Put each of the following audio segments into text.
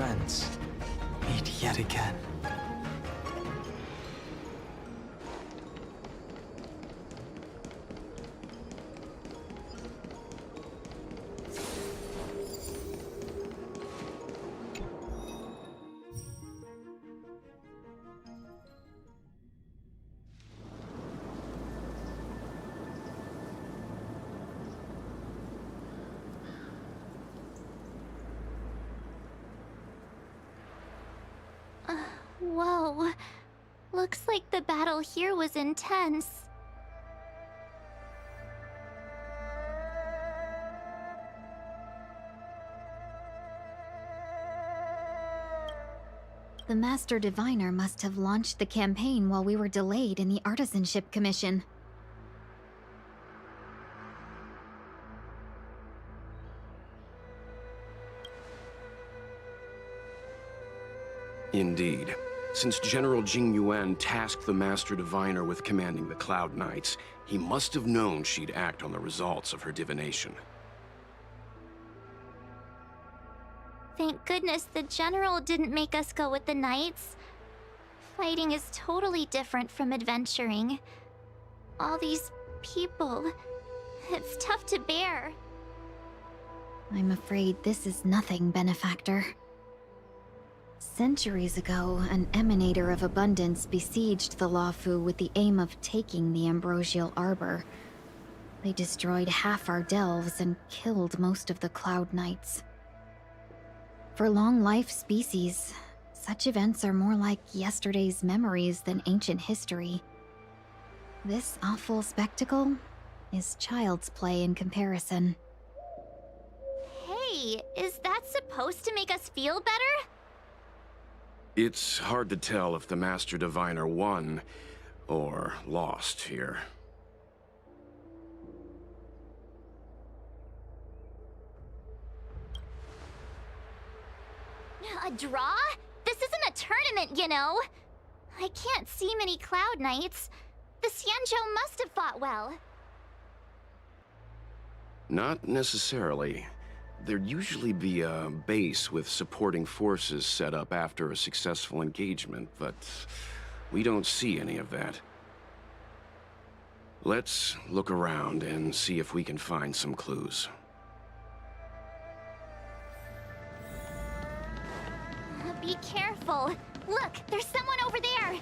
friends meet yet again. Whoa. Looks like the battle here was intense. The Master Diviner must have launched the campaign while we were delayed in the Artisanship Commission. Indeed. Since General Jing Yuan tasked the Master Diviner with commanding the Cloud Knights, he must have known she'd act on the results of her divination. Thank goodness the General didn't make us go with the Knights. Fighting is totally different from adventuring. All these people, it's tough to bear. I'm afraid this is nothing, Benefactor. Centuries ago, an emanator of abundance besieged the Luofu with the aim of taking the Ambrosial Arbor. They destroyed half our delves and killed most of the Cloud Knights. For long-life species, such events are more like yesterday's memories than ancient history. This awful spectacle is child's play in comparison. Hey, is that supposed to make us feel better? It's hard to tell if the Master Diviner won or lost here. A draw? This isn't a tournament, you know. I can't see many Cloud Knights. The Xianzhou must have fought well. Not necessarily. There'd usually be a base with supporting forces set up after a successful engagement, but we don't see any of that. Let's look around and see if we can find some clues. Be careful. Look, there's someone over there.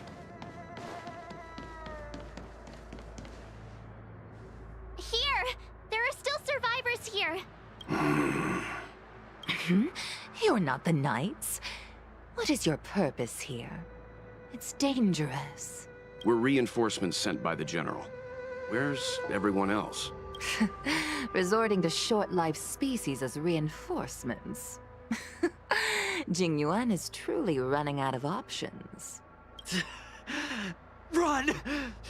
Here! There are still survivors here. You're not the Knights. What is your purpose here? It's dangerous. We're reinforcements sent by the General. Where's everyone else? Resorting to short-lived species as reinforcements. Jing Yuan is truly running out of options. Run!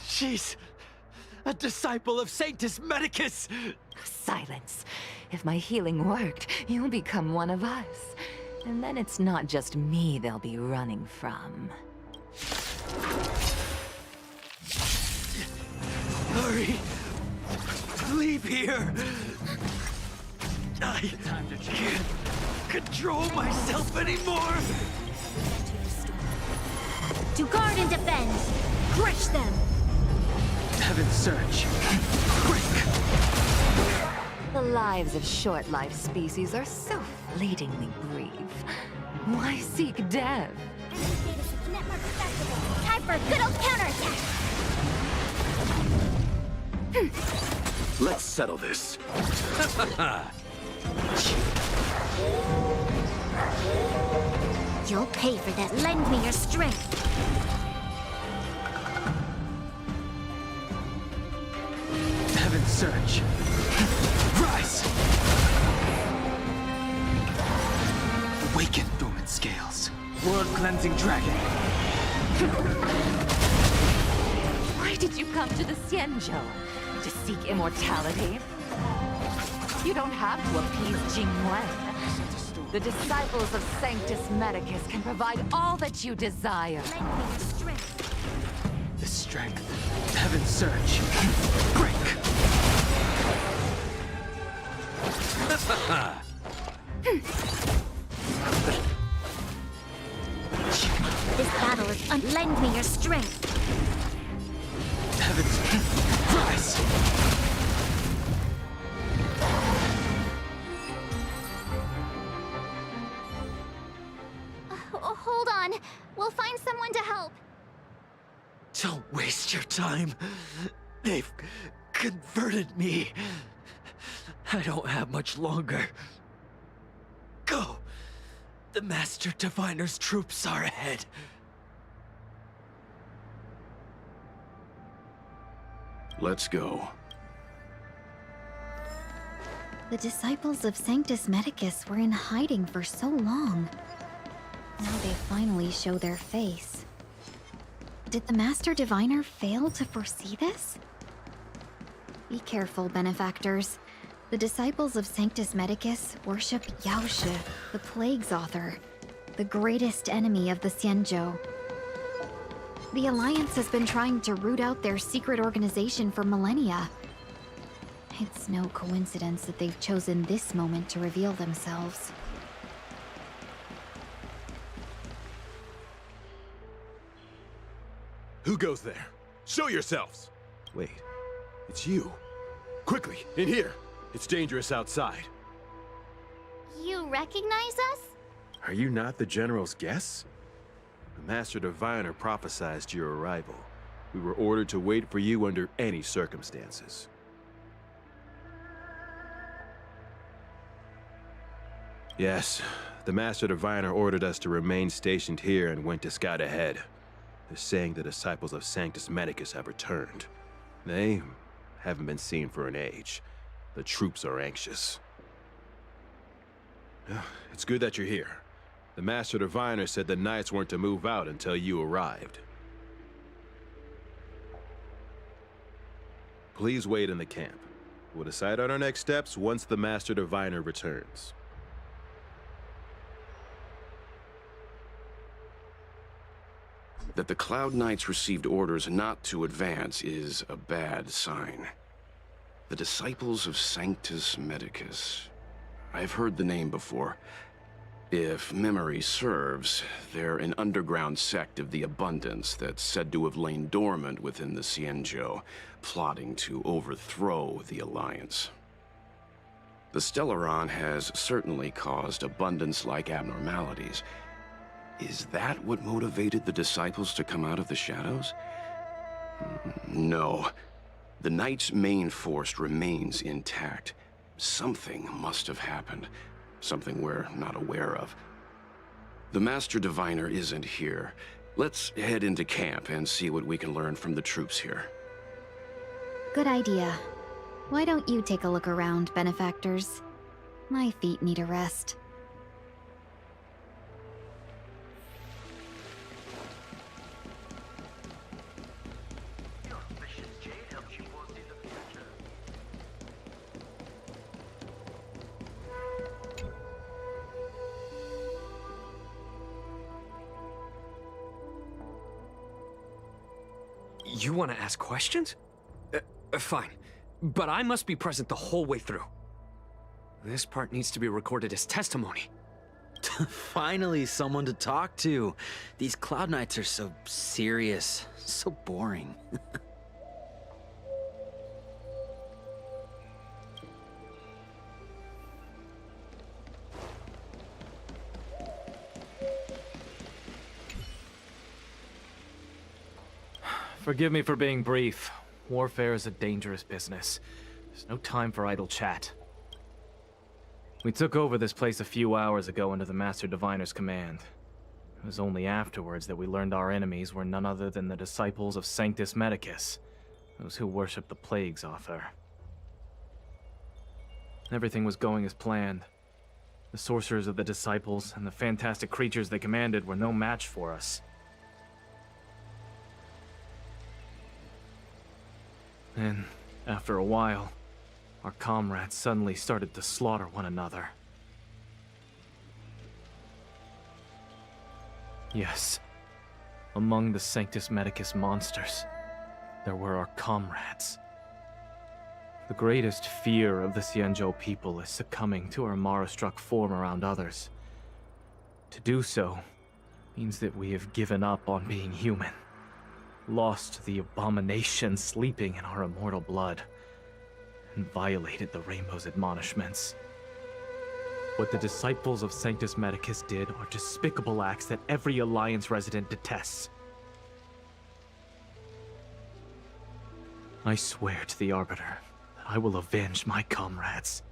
She's a disciple of Sanctus Medicus! Silence. If my healing worked, you'll become one of us. And then it's not just me they'll be running from. Hurry! Leave here! I can't control myself anymore! To guard and defend! Crush them! Heaven's Surge! Quick! The lives of short-lived species are so fleetingly brief. Why seek death? Time for a good old counterattack! Let's settle this. You'll pay for that. Lend me your strength. Heaven's Surge! Rise! Awaken, dormant scales. World-cleansing dragon. Why did you come to the Xianzhou? To seek immortality? You don't have to appease Jing Yuan. The disciples of Sanctus Medicus can provide all that you desire. Lend me your strength. The strength. Heaven's Surge. Break! battle is lend me your strength. Heavens, rise! Hold on. We'll find someone to help. Don't waste your time. They've converted me. I don't have much longer. Go! The Master Diviner's troops are ahead. Let's go. The disciples of Sanctus Medicus were in hiding for so long. Now they finally show their face. Did the Master Diviner fail to foresee this? Be careful, benefactors. The disciples of Sanctus Medicus worship Yaoshe, the Plague's author, the greatest enemy of the Xianzhou. The Alliance has been trying to root out their secret organization for millennia. It's no coincidence that they've chosen this moment to reveal themselves. Who goes there? Show yourselves! Wait, it's you. Quickly, in here! It's dangerous outside. You recognize us? Are you not the General's guests? The Master Diviner prophesied your arrival. We were ordered to wait for you under any circumstances. Yes, the Master Diviner ordered us to remain stationed here and went to scout ahead. They're saying the disciples of Sanctus Medicus have returned. They haven't been seen for an age. The troops are anxious. It's good that you're here. The Master Diviner said the Knights weren't to move out until you arrived. Please wait in the camp. We'll decide on our next steps once the Master Diviner returns. That the Cloud Knights received orders not to advance is a bad sign. The Disciples of Sanctus Medicus. I've heard the name before. If memory serves, they're an underground sect of the Abundance that's said to have lain dormant within the Xianzhou, plotting to overthrow the Alliance. The Stellaron has certainly caused Abundance-like abnormalities. Is that what motivated the Disciples to come out of the shadows? No. The Knight's main force remains intact. Something must have happened. Something we're not aware of. The Master Diviner isn't here. Let's head into camp and see what we can learn from the troops here. Good idea. Why don't you take a look around, benefactors? My feet need a rest. You want to ask questions? Fine. But I must be present the whole way through. This part needs to be recorded as testimony. Finally, someone to talk to. These Cloud Knights are so serious, so boring. Forgive me for being brief. Warfare is a dangerous business. There's no time for idle chat. We took over this place a few hours ago under the Master Diviner's command. It was only afterwards that we learned our enemies were none other than the disciples of Sanctus Medicus, those who worship the Plague's author. Everything was going as planned. The sorcerers of the disciples and the fantastic creatures they commanded were no match for us. And after a while, our comrades suddenly started to slaughter one another. Yes, among the Sanctus Medicus monsters, there were our comrades. The greatest fear of the Xianzhou people is succumbing to our Mara-struck form around others. To do so means that we have given up on being human, lost the abomination sleeping in our immortal blood, and violated the Rainbow's admonishments. What the disciples of Sanctus Medicus did are despicable acts that every Alliance resident detests. I swear to the Arbiter that I will avenge my comrades.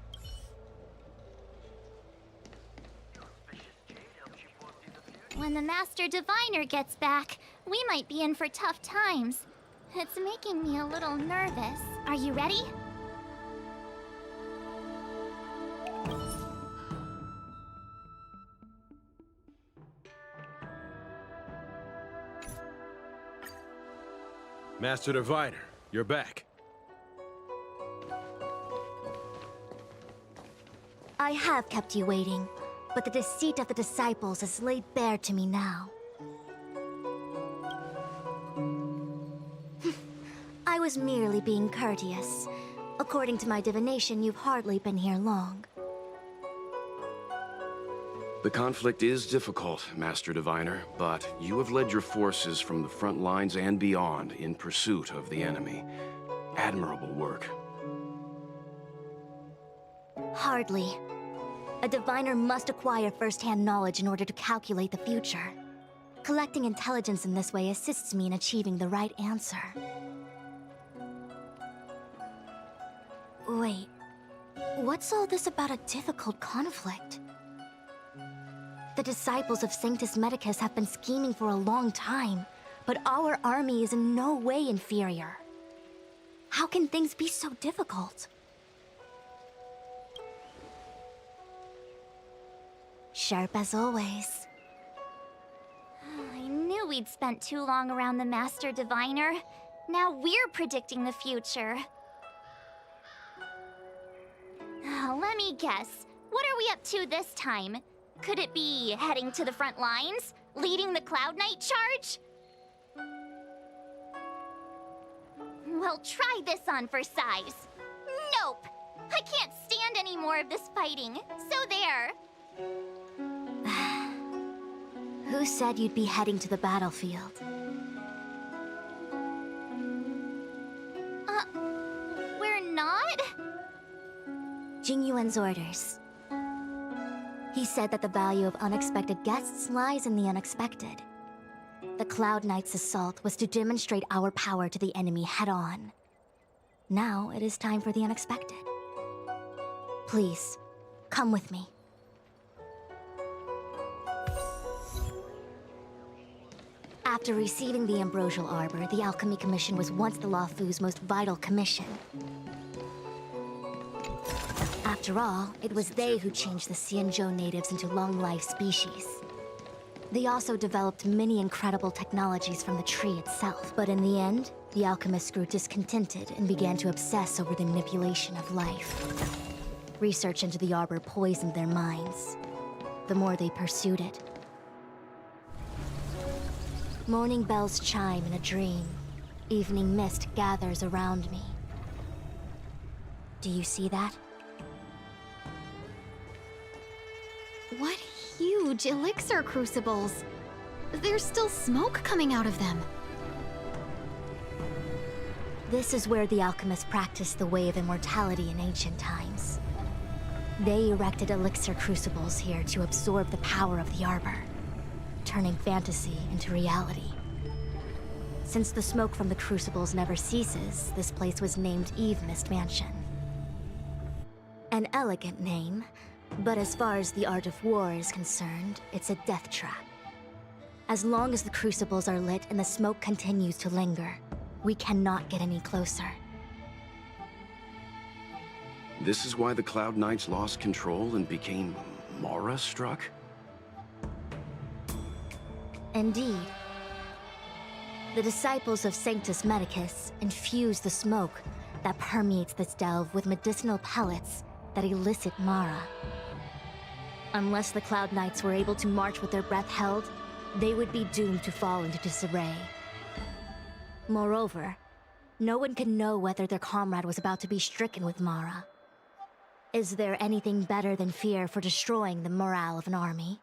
When the Master Diviner gets back, we might be in for tough times. It's making me a little nervous. Are you ready? Master Diviner, you're back. I have kept you waiting, but the deceit of the disciples is laid bare to me now. I was merely being courteous. According to my divination, you've hardly been here long. The conflict is difficult, Master Diviner, but you have led your forces from the front lines and beyond in pursuit of the enemy. Admirable work. Hardly. A diviner must acquire first-hand knowledge in order to calculate the future. Collecting intelligence in this way assists me in achieving the right answer. Wait, what's all this about a difficult conflict? The disciples of Sanctus Medicus have been scheming for a long time, but our army is in no way inferior. How can things be so difficult? Sharp as always. I knew we'd spent too long around the Master Diviner. Now we're predicting the future. Let me guess. What are we up to this time? Could it be heading to the front lines? Leading the Cloud Knight charge? Well, try this on for size. Nope! I can't stand any more of this fighting, so there. Who said you'd be heading to the battlefield? We're not? Jingyuan's orders. He said that the value of unexpected guests lies in the unexpected. The Cloud Knight's assault was to demonstrate our power to the enemy head-on. Now it is time for the unexpected. Please, come with me. After receiving the Ambrosial Arbor, the Alchemy Commission was once the Luofu's most vital commission. After all, it was they who changed the Xianzhou natives into long-life species. They also developed many incredible technologies from the tree itself. But in the end, the alchemists grew discontented and began to obsess over the manipulation of life. Research into the Arbor poisoned their minds. The more they pursued it. Morning bells chime in a dream. Evening mist gathers around me. Do you see that? What huge elixir crucibles! There's still smoke coming out of them. This is where the alchemists practiced the way of immortality in ancient times. They erected elixir crucibles here to absorb the power of the Arbor, turning fantasy into reality. Since the smoke from the crucibles never ceases, this place was named Eve Mist Mansion. An elegant name, but as far as the art of war is concerned, it's a death trap. As long as the crucibles are lit and the smoke continues to linger, we cannot get any closer. This is why the Cloud Knights lost control and became Mara-struck? Indeed. The disciples of Sanctus Medicus infuse the smoke that permeates this delve with medicinal pellets that elicit Mara. Unless the Cloud Knights were able to march with their breath held, they would be doomed to fall into disarray. Moreover, no one can know whether their comrade was about to be stricken with Mara. Is there anything better than fear for destroying the morale of an army?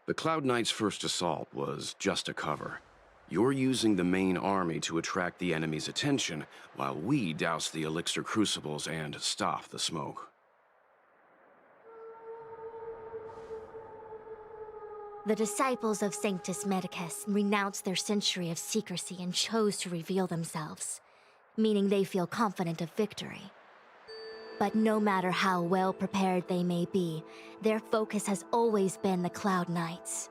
The Cloud Knight's first assault was just a cover. You're using the main army to attract the enemy's attention, while we douse the elixir crucibles and stop the smoke. The disciples of Sanctus Medicus renounced their century of secrecy and chose to reveal themselves, meaning they feel confident of victory. But no matter how well prepared they may be, their focus has always been the Cloud Knights.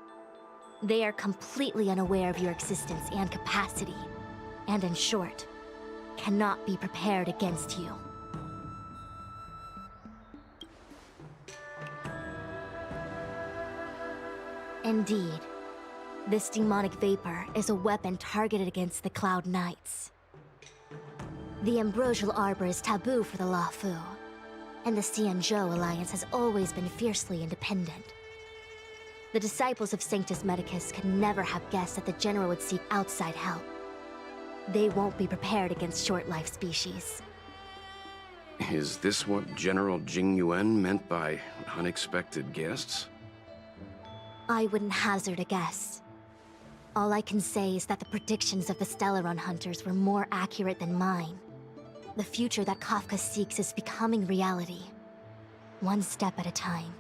They are completely unaware of your existence and capacity, and in short, cannot be prepared against you. Indeed, this demonic vapor is a weapon targeted against the Cloud Knights. The Ambrosial Arbor is taboo for the Luofu, and the Xianzhou Alliance has always been fiercely independent. The disciples of Sanctus Medicus could never have guessed that the General would seek outside help. They won't be prepared against short-life species. Is this what General Jing Yuan meant by unexpected guests? I wouldn't hazard a guess. All I can say is that the predictions of the Stellaron Hunters were more accurate than mine. The future that Kafka seeks is becoming reality, one step at a time.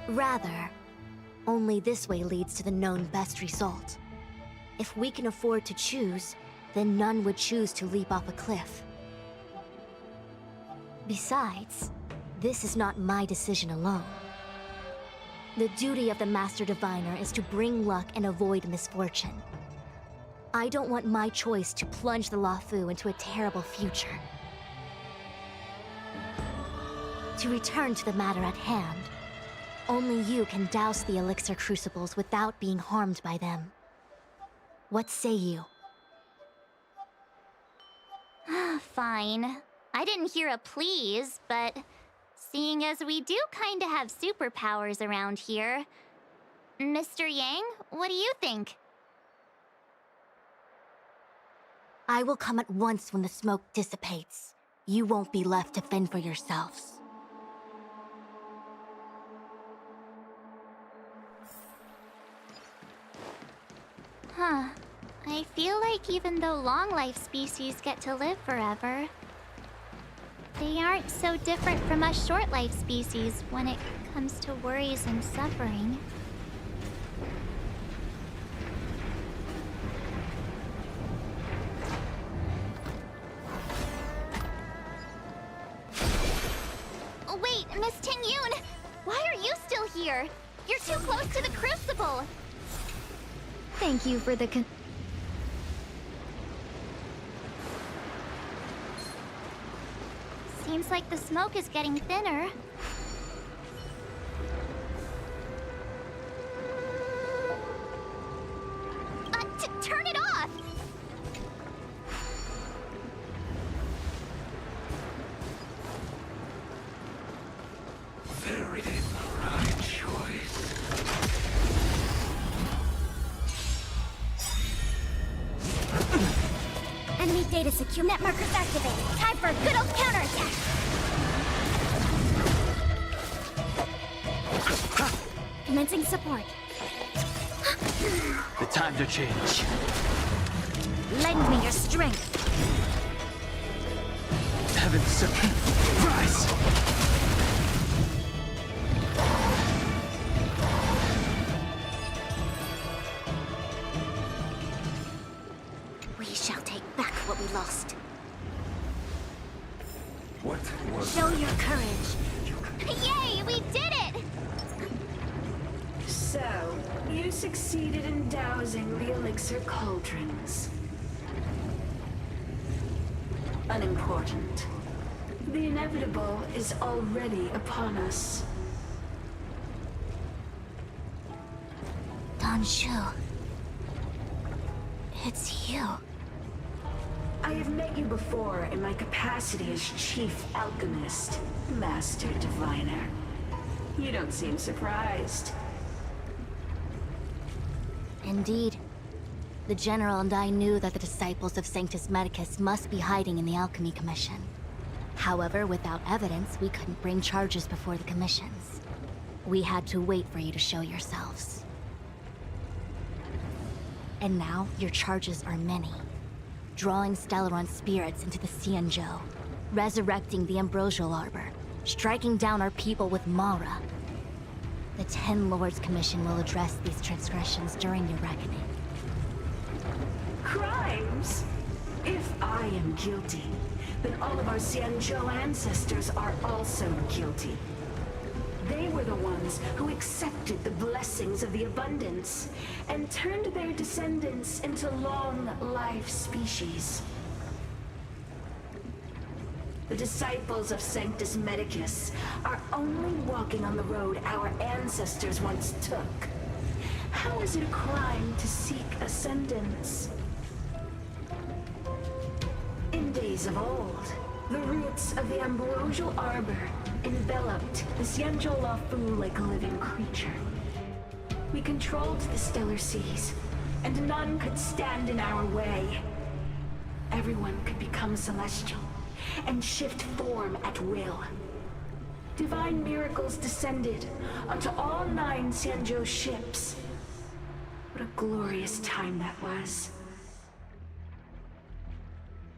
Rather, only this way leads to the known best result. If we can afford to choose, then none would choose to leap off a cliff. Besides, this is not my decision alone. The duty of the Master Diviner is to bring luck and avoid misfortune. I don't want my choice to plunge the Luofu into a terrible future. To return to the matter at hand, only you can douse the elixir crucibles without being harmed by them. What say you? Fine. I didn't hear a please, but seeing as we do kinda have superpowers around here, Mr. Yang, what do you think? I will come at once when the smoke dissipates. You won't be left to fend for yourselves. Huh. I feel like even though long-life species get to live forever, they aren't so different from us short-life species when it comes to worries and suffering. Wait, Miss Ting-Yun! Why are you still here? You're too close to the crucible! Thank you for the Seems like the smoke is getting thinner. Turn it off! Very right choice. Enemy data secure. Net markers activated. Time for a good old counterattack. Commencing support. The time to change. Lend me your strength. Heaven's surprise. We shall take back what we lost. What was Show your courage. Yay, we did it! So, you succeeded in dousing the elixir cauldrons. Unimportant. The inevitable is already upon us. Danshu. It's you. I have met you before in my capacity as Chief Alchemist, Master Diviner. You don't seem surprised. Indeed. The General and I knew that the disciples of Sanctus Medicus must be hiding in the Alchemy Commission. However, without evidence, we couldn't bring charges before the commissions. We had to wait for you to show yourselves. And now, your charges are many. Drawing Stellaron spirits into the Xianzhou, resurrecting the Ambrosial Arbor, striking down our people with Mara. The Ten Lords Commission will address these transgressions during your reckoning. Crimes? If I am guilty, then all of our Xianzhou ancestors are also guilty. They were the ones who accepted the blessings of the abundance and turned their descendants into long-life species. The disciples of Sanctus Medicus are only walking on the road our ancestors once took. How is it a crime to seek ascendance? In days of old, the roots of the Ambrosial Arbor enveloped the Xianzhou Luofu like a living creature. We controlled the stellar seas, and none could stand in our way. Everyone could become celestial and shift form at will. Divine miracles descended onto all 9 Xianzhou ships. What a glorious time that was.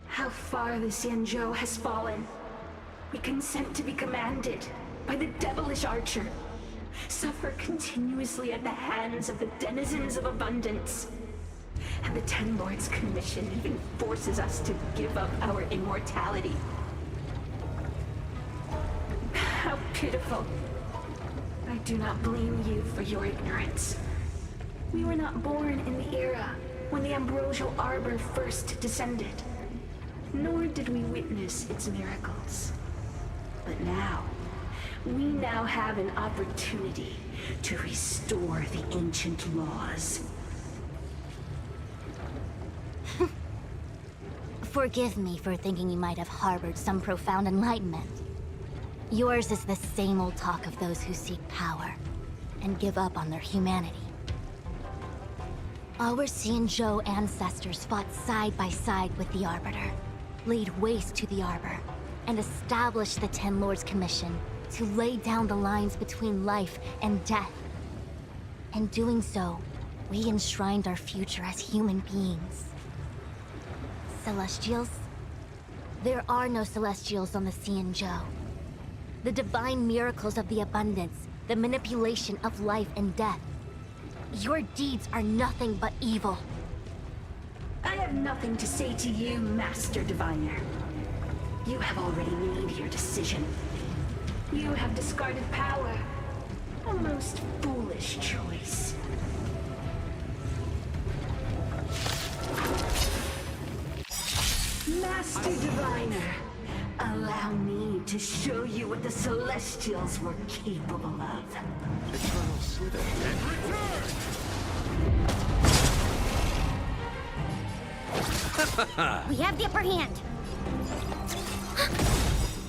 How far the Xianzhou has fallen. We consent to be commanded by the devilish archer. Suffer continuously at the hands of the denizens of abundance. And the Ten Lords Commission even forces us to give up our immortality. How pitiful. I do not blame you for your ignorance. We were not born in the era when the Ambrosial Arbor first descended. Nor did we witness its miracles. But now, we now have an opportunity to restore the ancient laws. Forgive me for thinking you might have harbored some profound enlightenment. Yours is the same old talk of those who seek power and give up on their humanity. Our Xianzhou ancestors fought side by side with the Arbiter, laid waste to the Arbor, and established the Ten Lords Commission to lay down the lines between life and death. In doing so, we enshrined our future as human beings. Celestials? There are no Celestials on the Xianzhou. The divine miracles of the abundance, the manipulation of life and death. Your deeds are nothing but evil. I have nothing to say to you, Master Diviner. You have already made your decision. You have discarded power. A most foolish choice. Master Diviner, allow me to show you what the Celestials were capable of. Eternal Slither. We have the upper hand.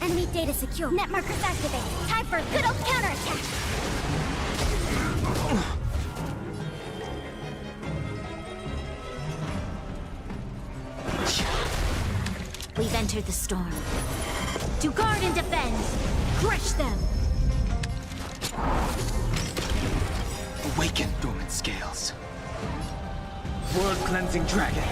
Enemy data secure. Net markers activated. Time for a good old counterattack. We've entered the storm. To guard and defend. Crush them. Awaken, dormant scales. World-cleansing dragon.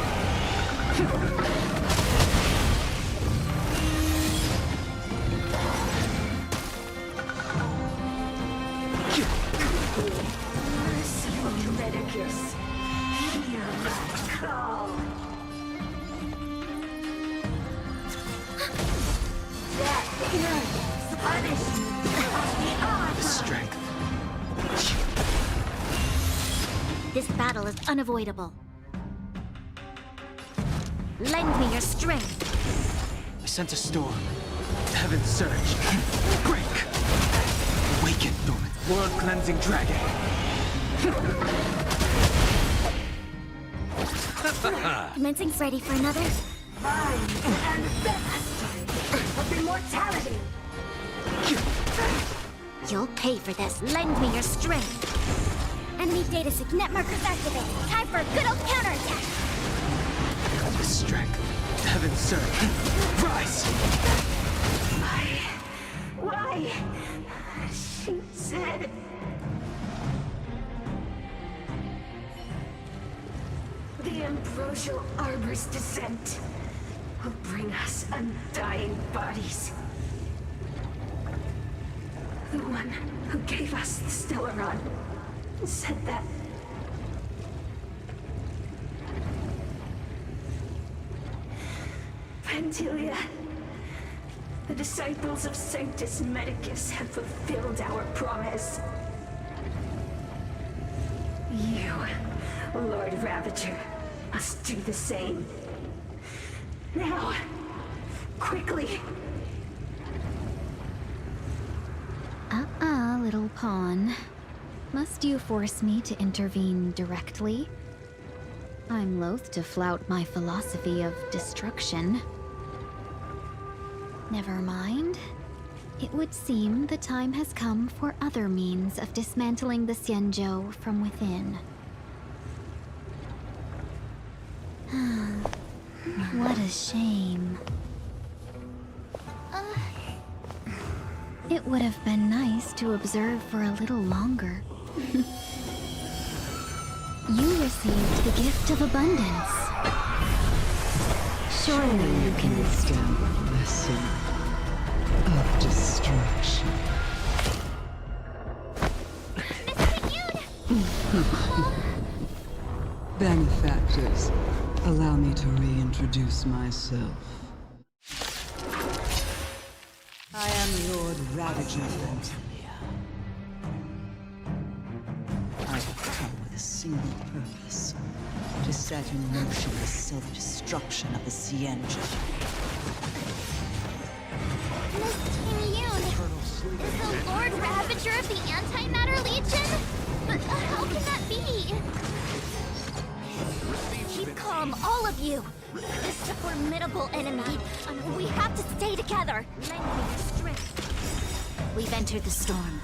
Merciful Medicus, hear my call. That punishment of the Arbor. The strength. This battle is unavoidable. Lend me your strength. I sense a storm. Heaven's surge. Break. Awaken, dormant. World-cleansing dragon. Commencing ready for another? Mine and best of immortality. You'll pay for this. Lend me your strength. Enemy data net markers activated. Time for a good old counterattack. The strength. Heaven's surge. Rise. head. The Ambrosial Arbor's descent will bring us undying bodies. The one who gave us the Stellaron said that Pantilia, the disciples of Sanctus Medicus have fulfilled our promise. You, Lord Ravager, must do the same. Now, quickly. Little pawn. Must you force me to intervene directly? I'm loath to flout my philosophy of destruction. Never mind. It would seem the time has come for other means of dismantling the Xianzhou from within. What a shame. It would have been nice to observe for a little longer. You received the gift of abundance. Surely you can withstand the lesson of destruction. Benefactors, allow me to reintroduce myself. I am Lord Ravager Fantilia. I have come with a single purpose: to set in motion the self-destruction of the Xianzhou. Miss Ting-Yun, is the Lord Ravager of the Antimatter Legion? But how can that be? Keep calm, all of you. This is a formidable enemy. We have to stay together. Lend me your strength. We've entered the storm.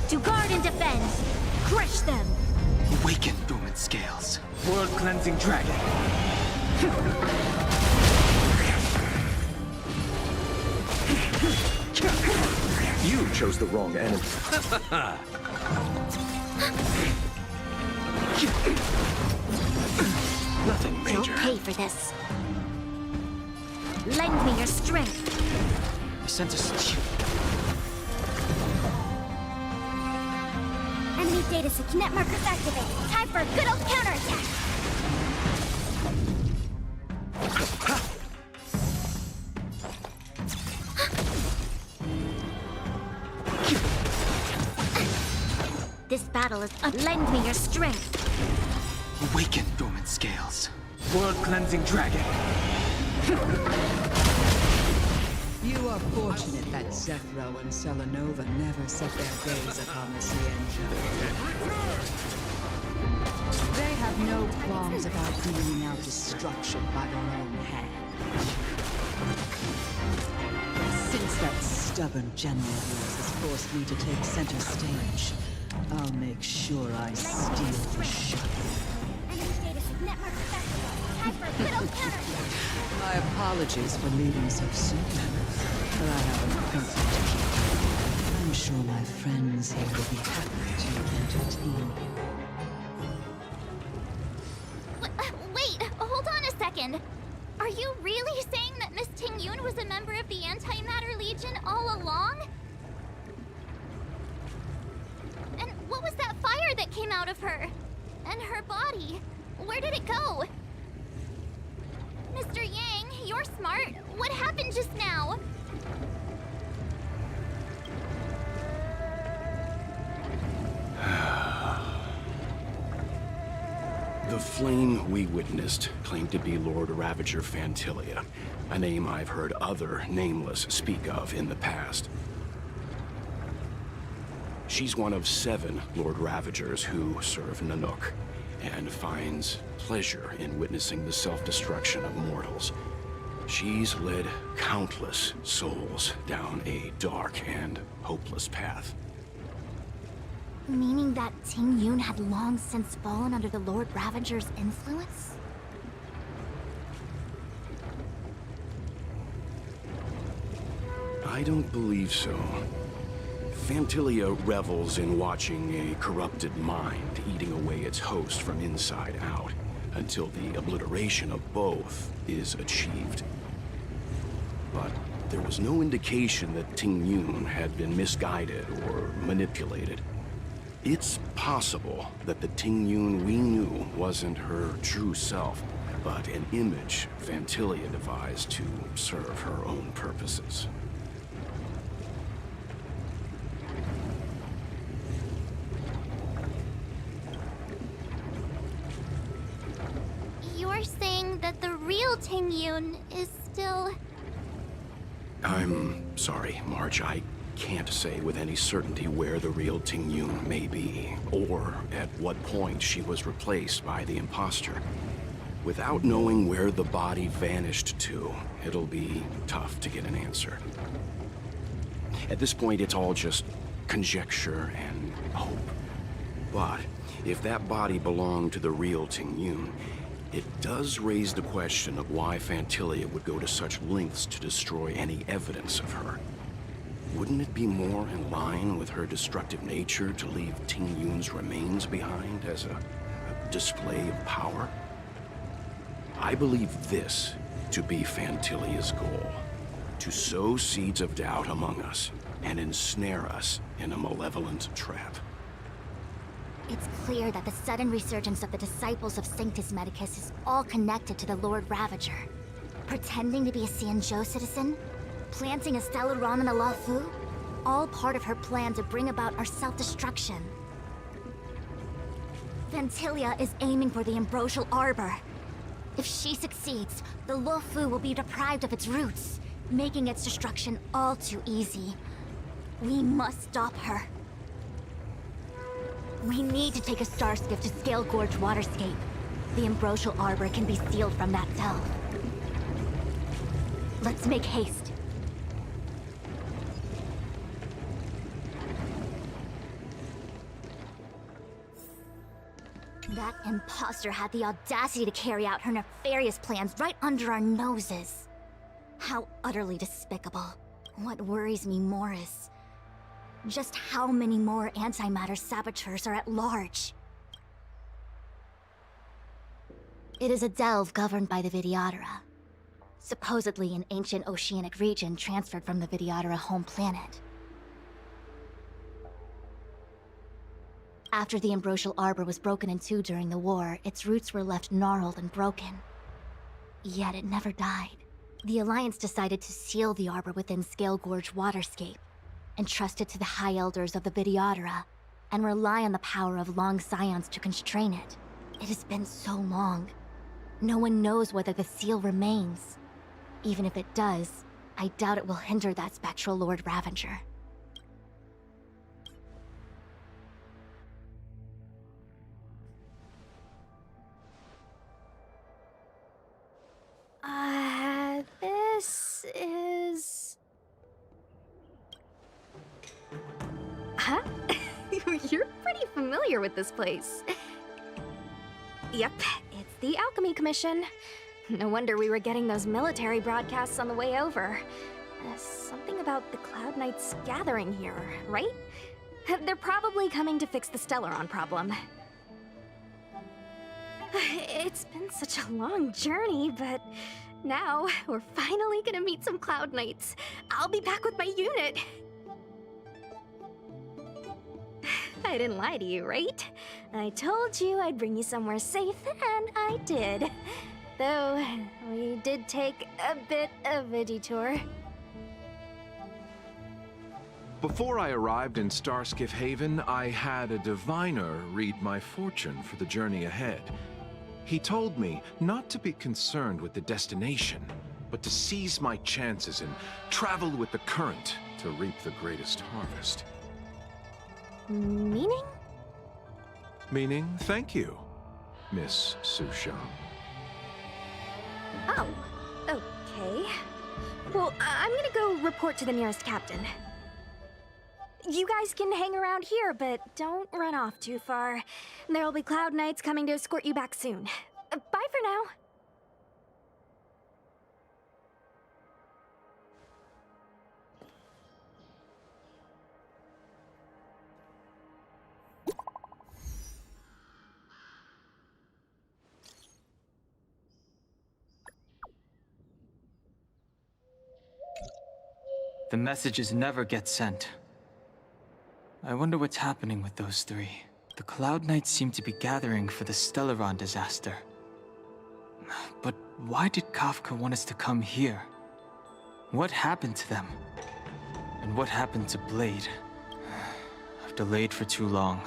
To guard and defend! Crush them! Awaken, dormant scales. World-cleansing dragon. You chose the wrong enemy. Nothing major. You'll pay for this. Lend me your strength. I sense a... Enemy data net markers activated. Time for a good old counterattack. This battle is... lend me your strength. Awaken, dormant scales. World-cleansing dragon. You are fortunate that Zethro and Selenova never set their gaze upon the Xianzhou. They have no qualms about dealing out destruction by their own hand. Since that stubborn general of yours has forced me to take center stage, I'll make sure I steal the show. Enemy data net markers activated. Time for a good old counterattack. My apologies for leaving so soon, but I have an appointment to keep. I'm sure my friends here will be happy to entertain you. Wait, hold on a second. Are you really saying that Miss Ting-Yun was a member of the Antimatter Legion all along? And what was that fire that came out of her? And her body? Where did it go? Mr. Yang, you're smart. What happened just now? The flame we witnessed claimed to be Lord Ravager Fantilia, a name I've heard other Nameless speak of in the past. She's one of 7 Lord Ravagers who serve Nanook, and finds pleasure in witnessing the self-destruction of mortals. She's led countless souls down a dark and hopeless path. Meaning that Ting-Yun had long since fallen under the Lord Ravager's influence? I don't believe so. Fantilia revels in watching a corrupted mind eating away its host from inside out, until the obliteration of both is achieved. But there was no indication that Ting Yun had been misguided or manipulated. It's possible that the Ting Yun we knew wasn't her true self, but an image Fantilia devised to serve her own purposes. You're saying that the real Ting Yun is still... I'm sorry, Marge. I can't say with any certainty where the real Ting Yun may be, or at what point she was replaced by the imposter. Without knowing where the body vanished to, it'll be tough to get an answer. At this point, it's all just conjecture and hope. But if that body belonged to the real Ting Yun, it does raise the question of why Fantilia would go to such lengths to destroy any evidence of her. Wouldn't it be more in line with her destructive nature to leave Ting Yun's remains behind as a display of power? I believe this to be Fantilia's goal: to sow seeds of doubt among us and ensnare us in a malevolent trap. It's clear that the sudden resurgence of the disciples of Sanctus Medicus is all connected to the Lord Ravager. Pretending to be a Xianzhou citizen? Planting a Stellaron in the Luofu? All part of her plan to bring about our self-destruction. Fantilia is aiming for the Ambrosial Arbor. If she succeeds, the Luofu will be deprived of its roots, making its destruction all too easy. We must stop her. We need to take a star skiff to Scale Gorge Waterscape. The Ambrosial Arbor can be sealed from that delve. Let's make haste. That imposter had the audacity to carry out her nefarious plans right under our noses. How utterly despicable. What worries me more is just how many more antimatter saboteurs are at large. It is a delve governed by the Vidyadhara. Supposedly an ancient oceanic region transferred from the Vidyadhara home planet. After the Ambrosial Arbor was broken in two during the war, its roots were left gnarled and broken. Yet it never died. The Alliance decided to seal the Arbor within Scale Gorge Waterscape, entrust it to the High Elders of the Vidyadhara, and rely on the power of long scions to constrain it. It has been so long. No one knows whether the seal remains. Even if it does, I doubt it will hinder that spectral Lord Ravager. This is... Huh? You're pretty familiar with this place. Yep, it's the Alchemy Commission. No wonder we were getting those military broadcasts on the way over. Something about the Cloud Knights gathering here, right? They're probably coming to fix the Stellaron problem. It's been such a long journey, but now we're finally gonna meet some Cloud Knights. I'll be back with my unit. I didn't lie to you, right? I told you I'd bring you somewhere safe, and I did. Though, we did take a bit of a detour. Before I arrived in Starskiff Haven, I had a diviner read my fortune for the journey ahead. He told me not to be concerned with the destination, but to seize my chances and travel with the current to reap the greatest harvest. Meaning? Meaning, thank you, Miss Susha. Oh, okay. Well, I'm gonna go report to the nearest captain. You guys can hang around here, but don't run off too far. There'll be Cloud Knights coming to escort you back soon. Bye for now. The messages never get sent. I wonder what's happening with those three. The Cloud Knights seem to be gathering for the Stellaron disaster. But why did Kafka want us to come here? What happened to them? And what happened to Blade? I've delayed for too long.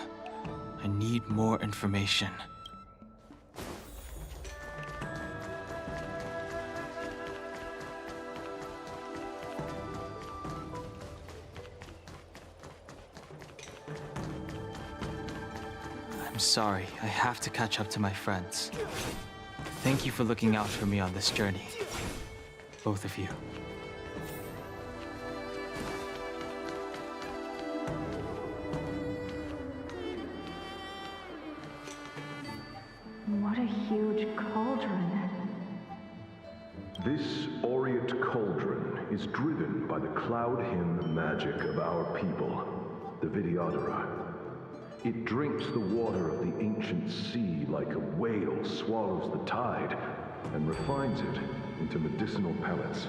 I need more information. I'm sorry, I have to catch up to my friends. Thank you for looking out for me on this journey. Both of you. What a huge cauldron. This aureate cauldron is driven by the cloud hymn magic of our people, the Vidyadhara. It drinks the water of the ancient sea like a whale swallows the tide, and refines it into medicinal pellets.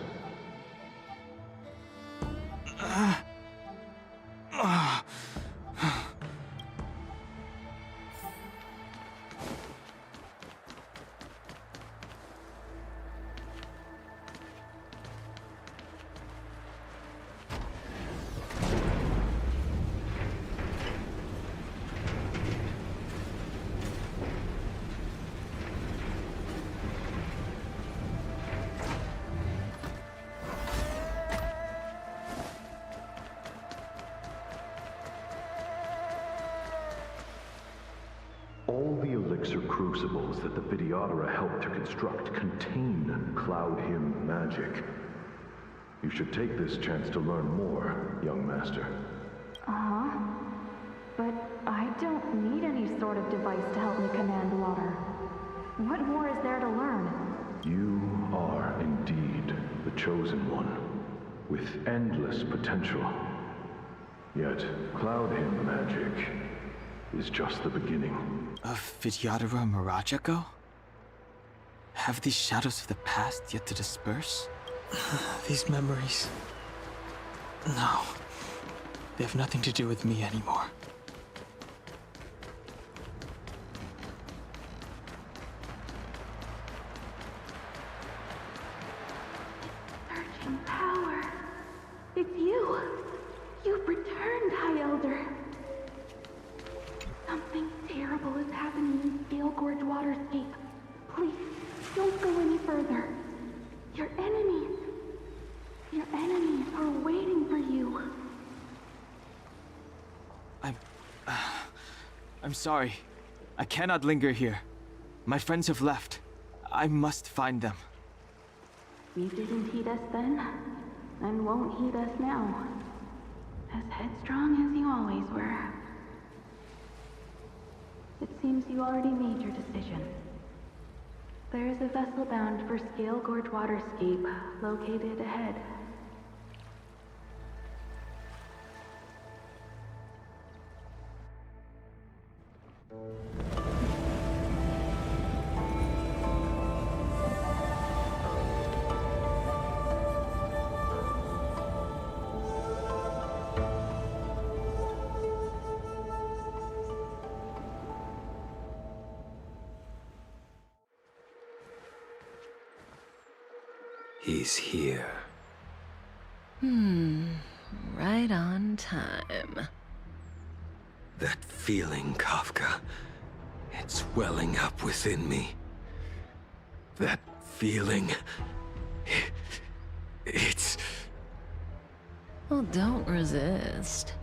All the elixir crucibles that the Vidyadhara helped to construct contain cloud hymn magic. You should take this chance to learn more, young master. Uh-huh. But I don't need any sort of device to help me command water. What more is there to learn? You are indeed the chosen one, with endless potential. Yet, cloud hymn magic is just the beginning. Of Vidyadhara Mirajako? Have these shadows of the past yet to disperse? These memories... No. They have nothing to do with me anymore. Searching power. It's you. You've returned, High Elder. Something terrible is happening in Scale Gorge Waterscape. Please, don't go any further. Your enemies are waiting for you. I'm sorry. I cannot linger here. My friends have left. I must find them. You didn't heed us then, and won't heed us now. As headstrong as you always were. It seems you already made your decision. There is a vessel bound for Scale Gorge Waterscape, located ahead. He's here. Right on time. That feeling, Kafka. It's welling up within me. That feeling... It's... Well, don't resist.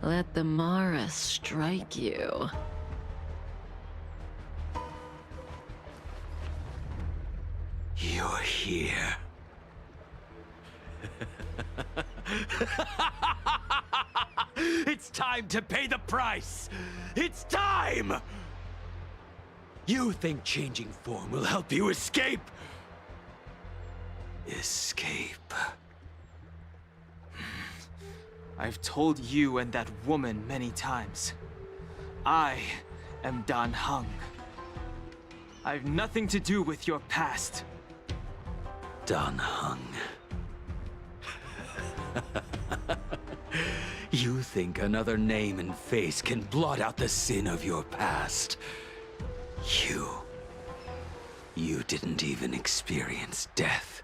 Let the Mara strike you. You're here. It's time to pay the price! It's time! You think changing form will help you escape? Escape. I've told you and that woman many times. I am Dan Heng. I've nothing to do with your past. Dan Heng. You think another name and face can blot out the sin of your past? You didn't even experience death.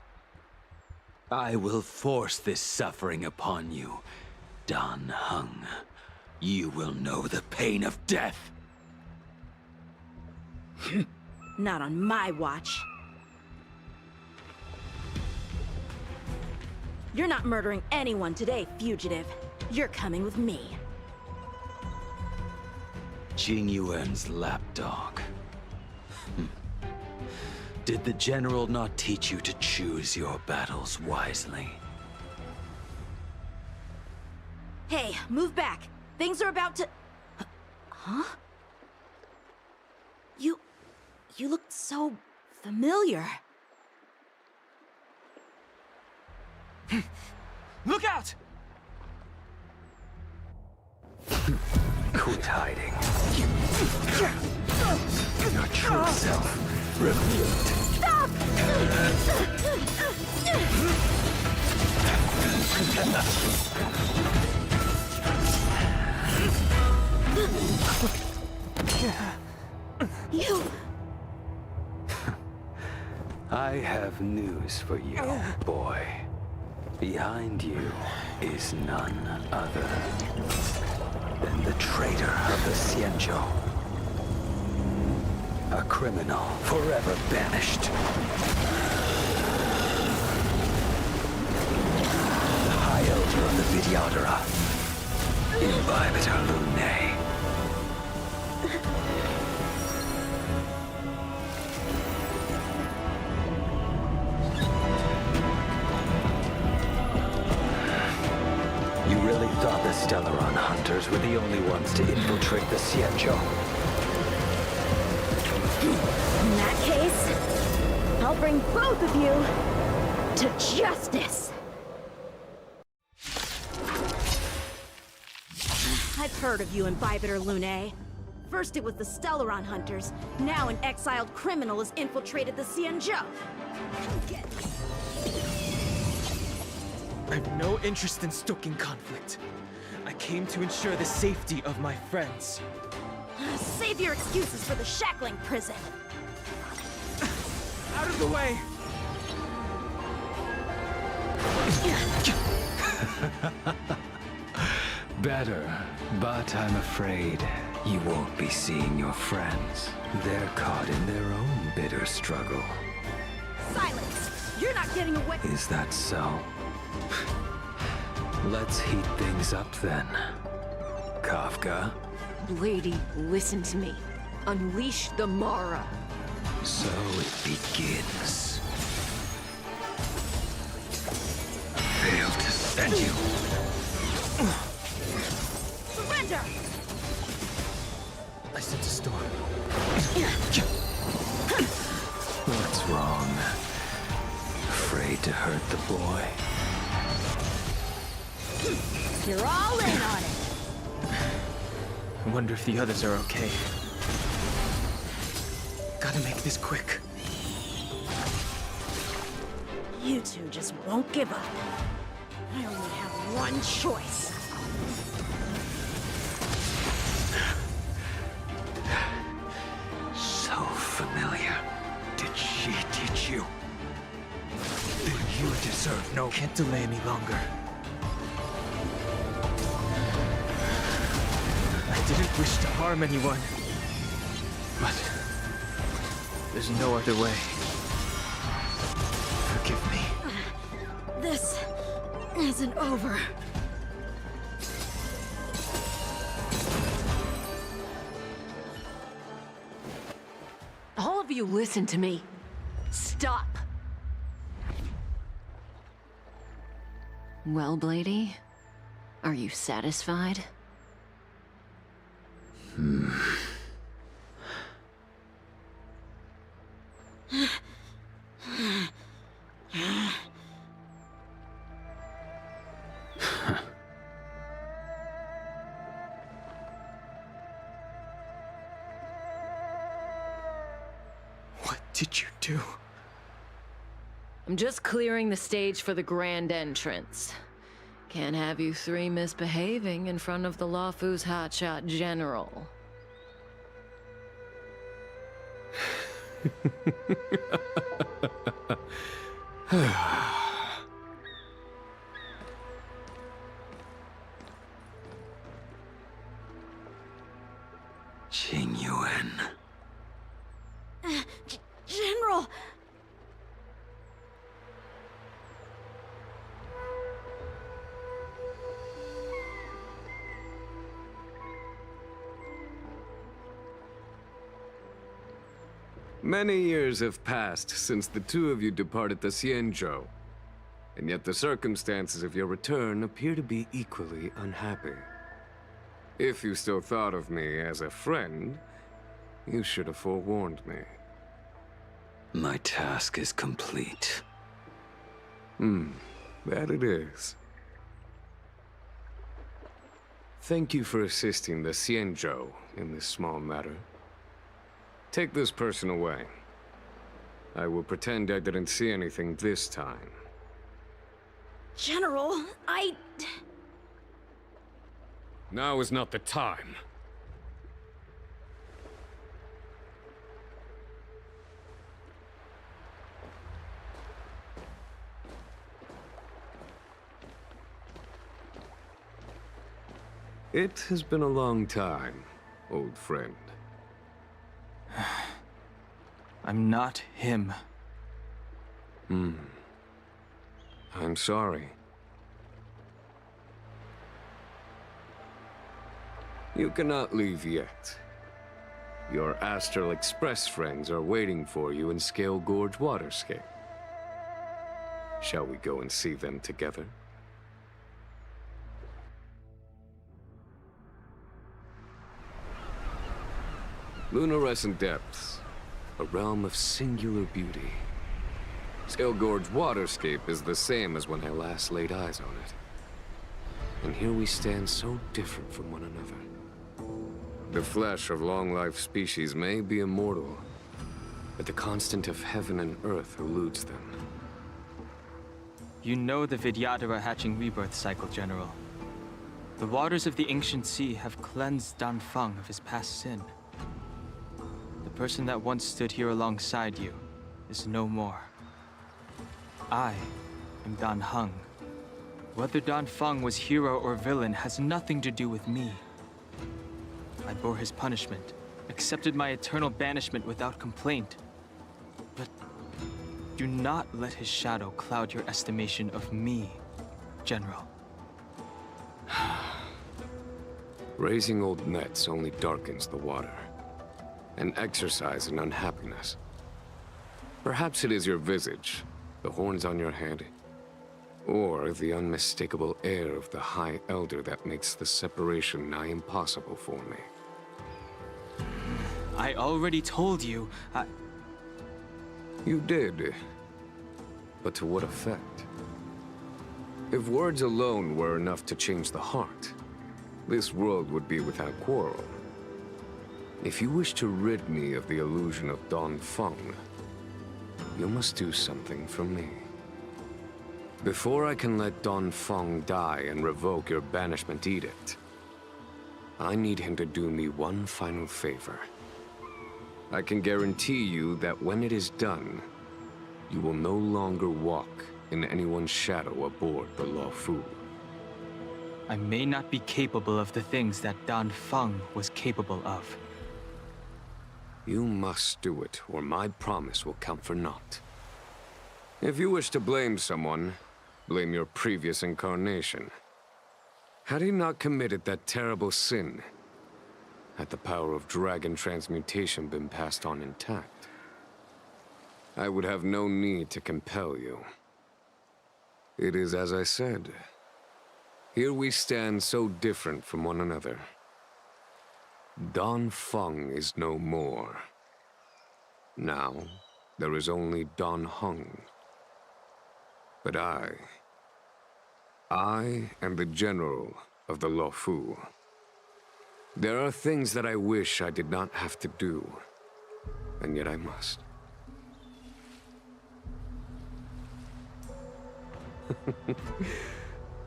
I will force this suffering upon you, Dan Heng. You will know the pain of death. Not on my watch. You're not murdering anyone today, fugitive. You're coming with me. Jing Yuan's lapdog. Did the general not teach you to choose your battles wisely? Hey, move back. Things are about to... Huh? You look so familiar. Look out! Quit hiding. Your true self revealed. Stop! You... I have news for you, boy. Behind you is none other than the traitor of the Xianzhou. A criminal forever banished. The High Elder of the Vidyadhara. Imbibitor Lunae. You really thought the Stellaron hunters were the only ones to infiltrate the Xianzhou? In that case, I'll bring both of you to justice. I've heard of you, Imbibitor Lunae. First it was the Stellaron hunters, now an exiled criminal has infiltrated the Xianzhou. I have no interest in stoking conflict. I came to ensure the safety of my friends. Save your excuses for the shackling prison. Out of the way! Better, but I'm afraid you won't be seeing your friends. They're caught in their own bitter struggle. Silence! You're not getting away. Is that so? Let's heat things up then. Kafka? Lady, listen to me. Unleash the Mara. So it begins. Failed to send you. Surrender! I sense a storm. What's wrong? Afraid to hurt the boy? You're all in on it! I wonder if the others are okay. Gotta make this quick. You two just won't give up. I only have one choice. So familiar. Did she teach you? Then you deserve no... Can't delay any longer. I didn't wish to harm anyone. But there's no other way. Forgive me. This isn't over. All of you listen to me. Stop. Well, Blady, are you satisfied? What did you do? I'm just clearing the stage for the grand entrance. Can't have you three misbehaving in front of the Lawfu's hotshot general. Qing Yuan. General! Many years have passed since the two of you departed the Xianzhou, and yet the circumstances of your return appear to be equally unhappy. If you still thought of me as a friend, you should have forewarned me. My task is complete. That it is. Thank you for assisting the Xianzhou in this small matter. Take this person away. I will pretend I didn't see anything this time. General, Now is not the time. It has been a long time, old friend. I'm not him. I'm sorry. You cannot leave yet. Your Astral Express friends are waiting for you in Scale Gorge Waterscape. Shall we go and see them together? Lunarescent Depths, a realm of singular beauty. Scale Gorge Waterscape is the same as when I last laid eyes on it. And here we stand so different from one another. The flesh of long-life species may be immortal, but the constant of heaven and earth eludes them. You know the Vidyadhara hatching rebirth cycle, General. The waters of the ancient sea have cleansed Danfeng of his past sin. The person that once stood here alongside you is no more. I am Dan Heng. Whether Danfeng was hero or villain has nothing to do with me. I bore his punishment, accepted my eternal banishment without complaint. But do not let his shadow cloud your estimation of me, General. Raising old nets only darkens the water, an exercise in unhappiness. Perhaps it is your visage, the horns on your head, or the unmistakable air of the High Elder that makes the separation nigh impossible for me. I already told you, You did. But to what effect? If words alone were enough to change the heart, this world would be without quarrel. If you wish to rid me of the illusion of Danfeng, you must do something for me. Before I can let Danfeng die and revoke your banishment edict, I need him to do me one final favor. I can guarantee you that when it is done, you will no longer walk in anyone's shadow aboard the Lawfu. I may not be capable of the things that Danfeng was capable of. You must do it, or my promise will count for naught. If you wish to blame someone, blame your previous incarnation. Had he not committed that terrible sin, had the power of dragon transmutation been passed on intact, I would have no need to compel you. It is as I said. Here we stand so different from one another. Danfeng is no more. Now, there is only Dan Heng. But I am the general of the Lawfu. There are things that I wish I did not have to do, and yet I must.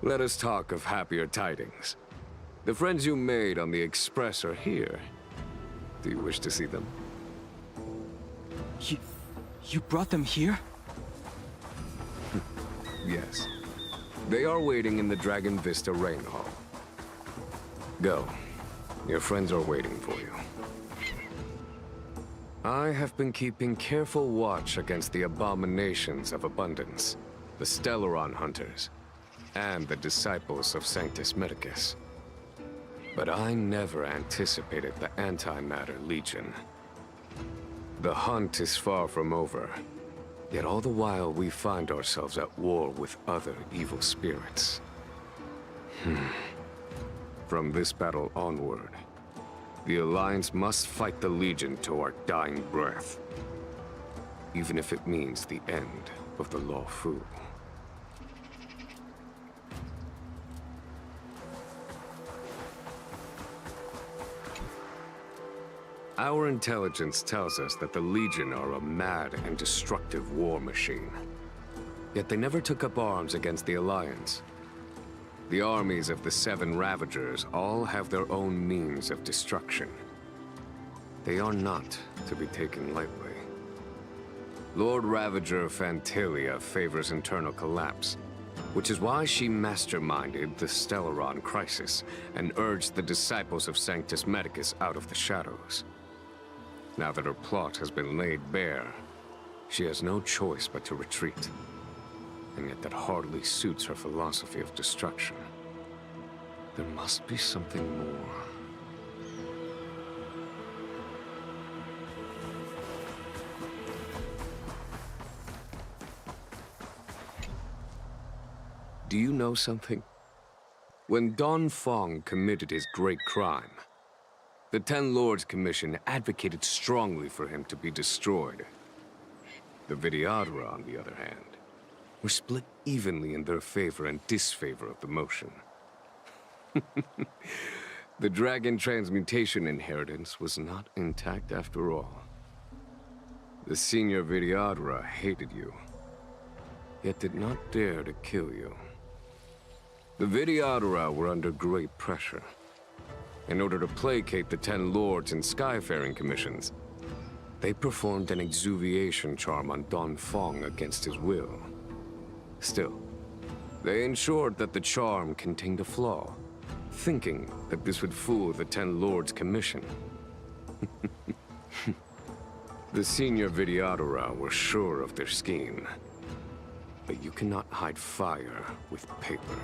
Let us talk of happier tidings. The friends you made on the Express are here. Do you wish to see them? You brought them here? Yes. They are waiting in the Dragon Vista Rain Hall. Go. Your friends are waiting for you. I have been keeping careful watch against the abominations of abundance, the Stellaron Hunters, and the disciples of Sanctus Medicus. But I never anticipated the Antimatter Legion. The hunt is far from over, yet all the while we find ourselves at war with other evil spirits. From this battle onward, the Alliance must fight the Legion to our dying breath, even if it means the end of the Law Fu. Our intelligence tells us that the Legion are a mad and destructive war machine. Yet they never took up arms against the Alliance. The armies of the Seven Ravagers all have their own means of destruction. They are not to be taken lightly. Lord Ravager Fantilia favors internal collapse, which is why she masterminded the Stellaron crisis and urged the disciples of Sanctus Medicus out of the shadows. Now that her plot has been laid bare, she has no choice but to retreat. And yet that hardly suits her philosophy of destruction. There must be something more. Do you know something? When Don Fong committed his great crime, the Ten Lords Commission advocated strongly for him to be destroyed. The Vidyadhara, on the other hand, were split evenly in their favor and disfavor of the motion. The dragon transmutation inheritance was not intact after all. The senior Vidyadhara hated you, yet did not dare to kill you. The Vidyadhara were under great pressure. In order to placate the Ten Lords and Skyfaring Commissions, they performed an exuviation charm on Don Fong against his will. Still, they ensured that the charm contained a flaw, thinking that this would fool the Ten Lords Commission. The senior Vidyadhara were sure of their scheme. But you cannot hide fire with paper.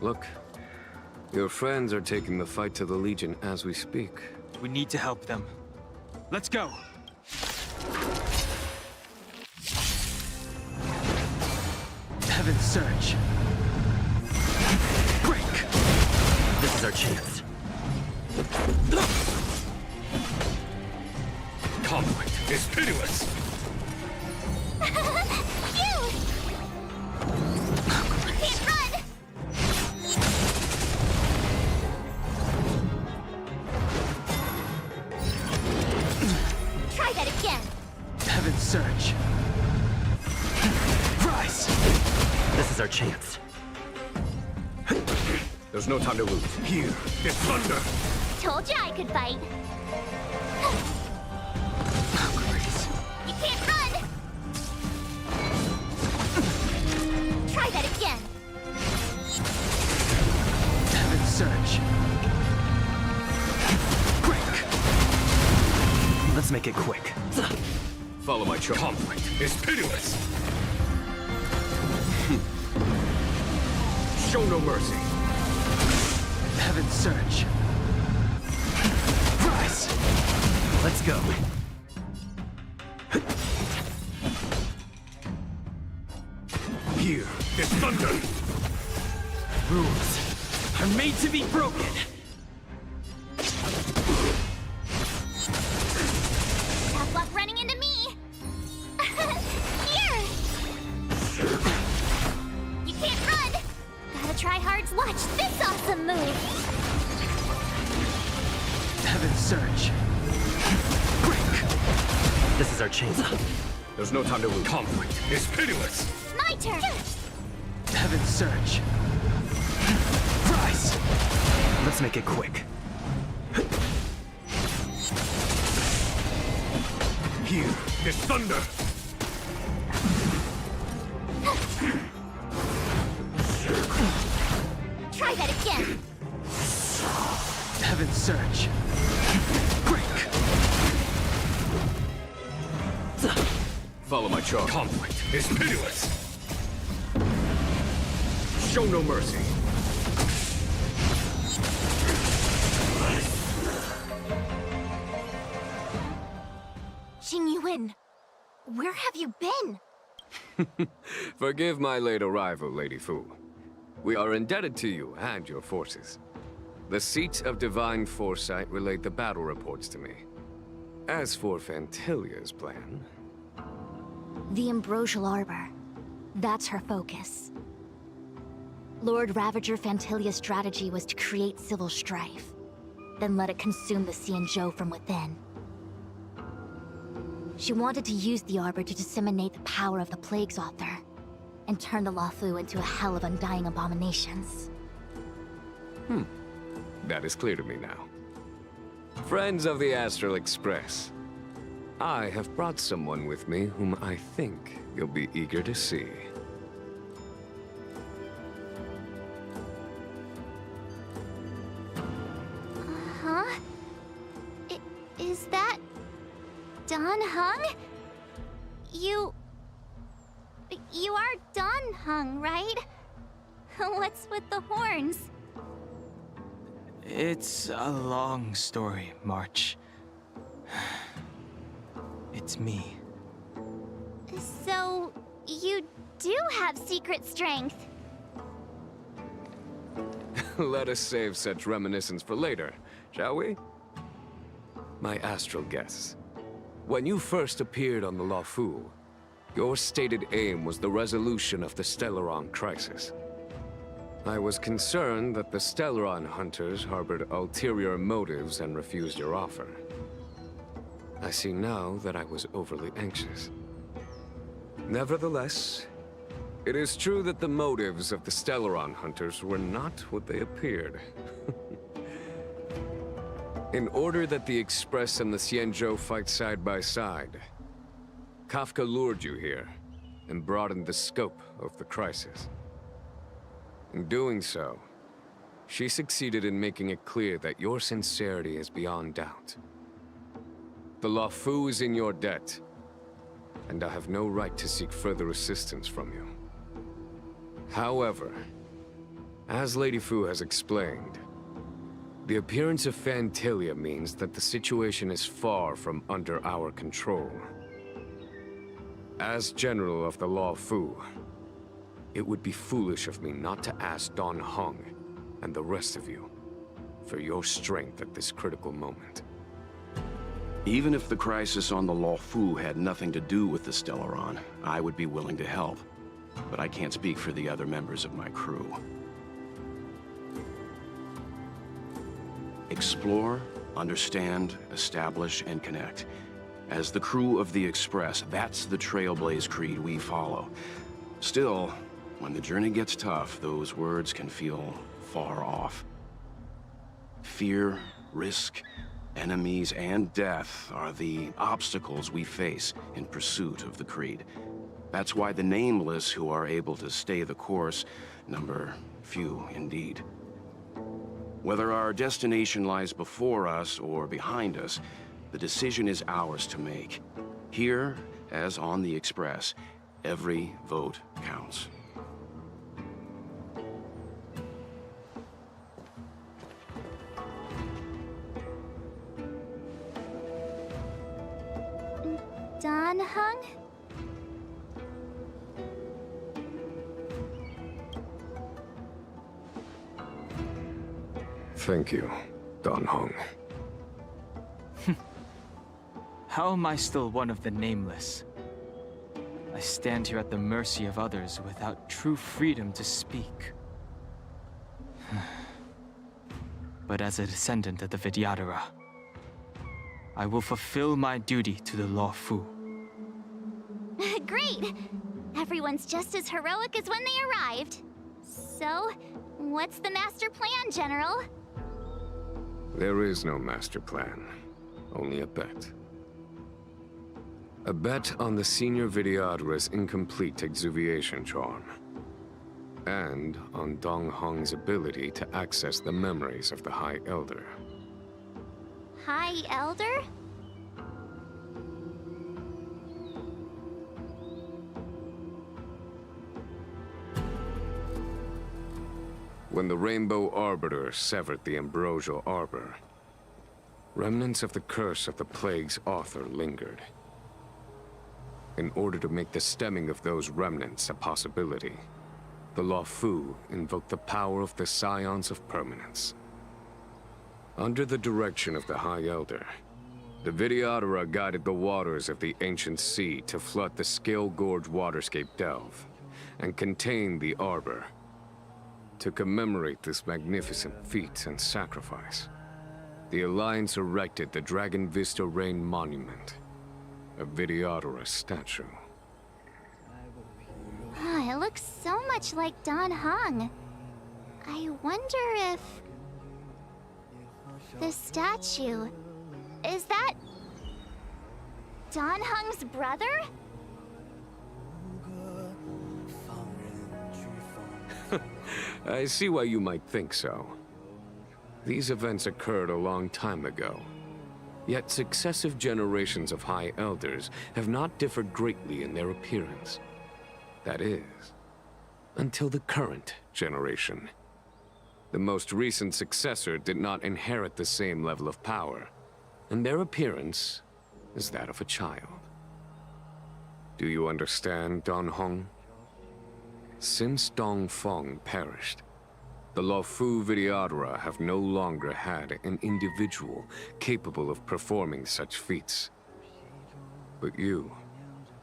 Look, your friends are taking the fight to the Legion as we speak. We need to help them. Let's go! Heaven's Surge. Break! This is our chance. Conflict is pitiless! Surge. Rise! This is our chance. There's no time to lose. Here is thunder! Told you I could fight. You can't run! Try that again. Heaven's Surge. Break! Let's make it quick. Follow my charm. Conflict is pitiless! Show no mercy. Heaven's Surge. Rise! Let's go. Here is thunder! Rules are made to be broken! Tough luck running into me! Here! You can't run! Gotta try hard to watch this awesome move! Heaven's Surge. This is our chance. There's no time to lose. Conflict is pitiless! My turn! Heaven's Surge. Rise! Let's make it quick. Here is thunder! Try that again! Heaven's Surge. Break! Follow my charge. Conflict is pitiless! Show no mercy. Jing Yuan, where have you been? Forgive my late arrival, Lady Fu. We are indebted to you and your forces. The Seat of Divine Foresight relayed the battle reports to me. As for Fantilia's plan... The Ambrosial Arbor. That's her focus. Lord Ravager Fantilia's strategy was to create civil strife, then let it consume the Xianzhou from within. She wanted to use the Arbor to disseminate the power of the Plague's author, and turn the Luofu into a hell of undying abominations. That is clear to me now. Friends of the Astral Express, I have brought someone with me whom I think you'll be eager to see. Huh? Is that... Dan Heng? You are Dan Heng, right? What's with the horns? It's a long story, March. It's me. So, you do have secret strength. Let us save such reminiscence for later, shall we? My astral guests. When you first appeared on the Luofu, your stated aim was the resolution of the Stellaron crisis. I was concerned that the Stellaron hunters harbored ulterior motives and refused your offer. I see now that I was overly anxious. Nevertheless, it is true that the motives of the Stellaron hunters were not what they appeared. In order that the Express and the Xianzhou fight side by side, Kafka lured you here and broadened the scope of the crisis. In doing so, she succeeded in making it clear that your sincerity is beyond doubt. The Luofu is in your debt, and I have no right to seek further assistance from you. However, as Lady Fu has explained, the appearance of Fantilia means that the situation is far from under our control. As General of the Luofu, it would be foolish of me not to ask Dan Heng and the rest of you for your strength at this critical moment. Even if the crisis on the Luofu had nothing to do with the Stellaron, I would be willing to help. But I can't speak for the other members of my crew. Explore, understand, establish, and connect. As the crew of the Express, that's the Trailblaze creed we follow. Still, when the journey gets tough, those words can feel far off. Fear, risk, enemies, and death are the obstacles we face in pursuit of the creed. That's why the nameless who are able to stay the course number few indeed. Whether our destination lies before us or behind us, the decision is ours to make. Here, as on the Express, every vote counts. Dan Heng? Thank you, Dan Heng. How am I still one of the nameless? I stand here at the mercy of others without true freedom to speak. But as a descendant of the Vidyadhara, I will fulfill my duty to the Law Fu. Great! Everyone's just as heroic as when they arrived. So, what's the master plan, General? There is no master plan, only a bet. A bet on the Senior Videodra's incomplete exuviation charm. And on Dong Hong's ability to access the memories of the High Elder. High Elder? When the Rainbow Arbiter severed the Ambrosial Arbor, remnants of the curse of the plague's author lingered. In order to make the stemming of those remnants a possibility, the Law Fu invoked the power of the Scions of Permanence. Under the direction of the High Elder, the Videodara guided the waters of the ancient sea to flood the Scale Gorge waterscape delve and contain the Arbor. To commemorate this magnificent feat and sacrifice, the Alliance erected the Dragon Vista Rain Monument, a Videodara statue. It looks so much like Don Hong. I wonder if... the statue... is that... Don Hong's brother? I see why you might think so. These events occurred a long time ago. Yet successive generations of High Elders have not differed greatly in their appearance. That is, until the current generation. The most recent successor did not inherit the same level of power, and their appearance is that of a child. Do you understand, Don Hong? Since Dong Feng perished, the Law Fu Videodara have no longer had an individual capable of performing such feats. But you,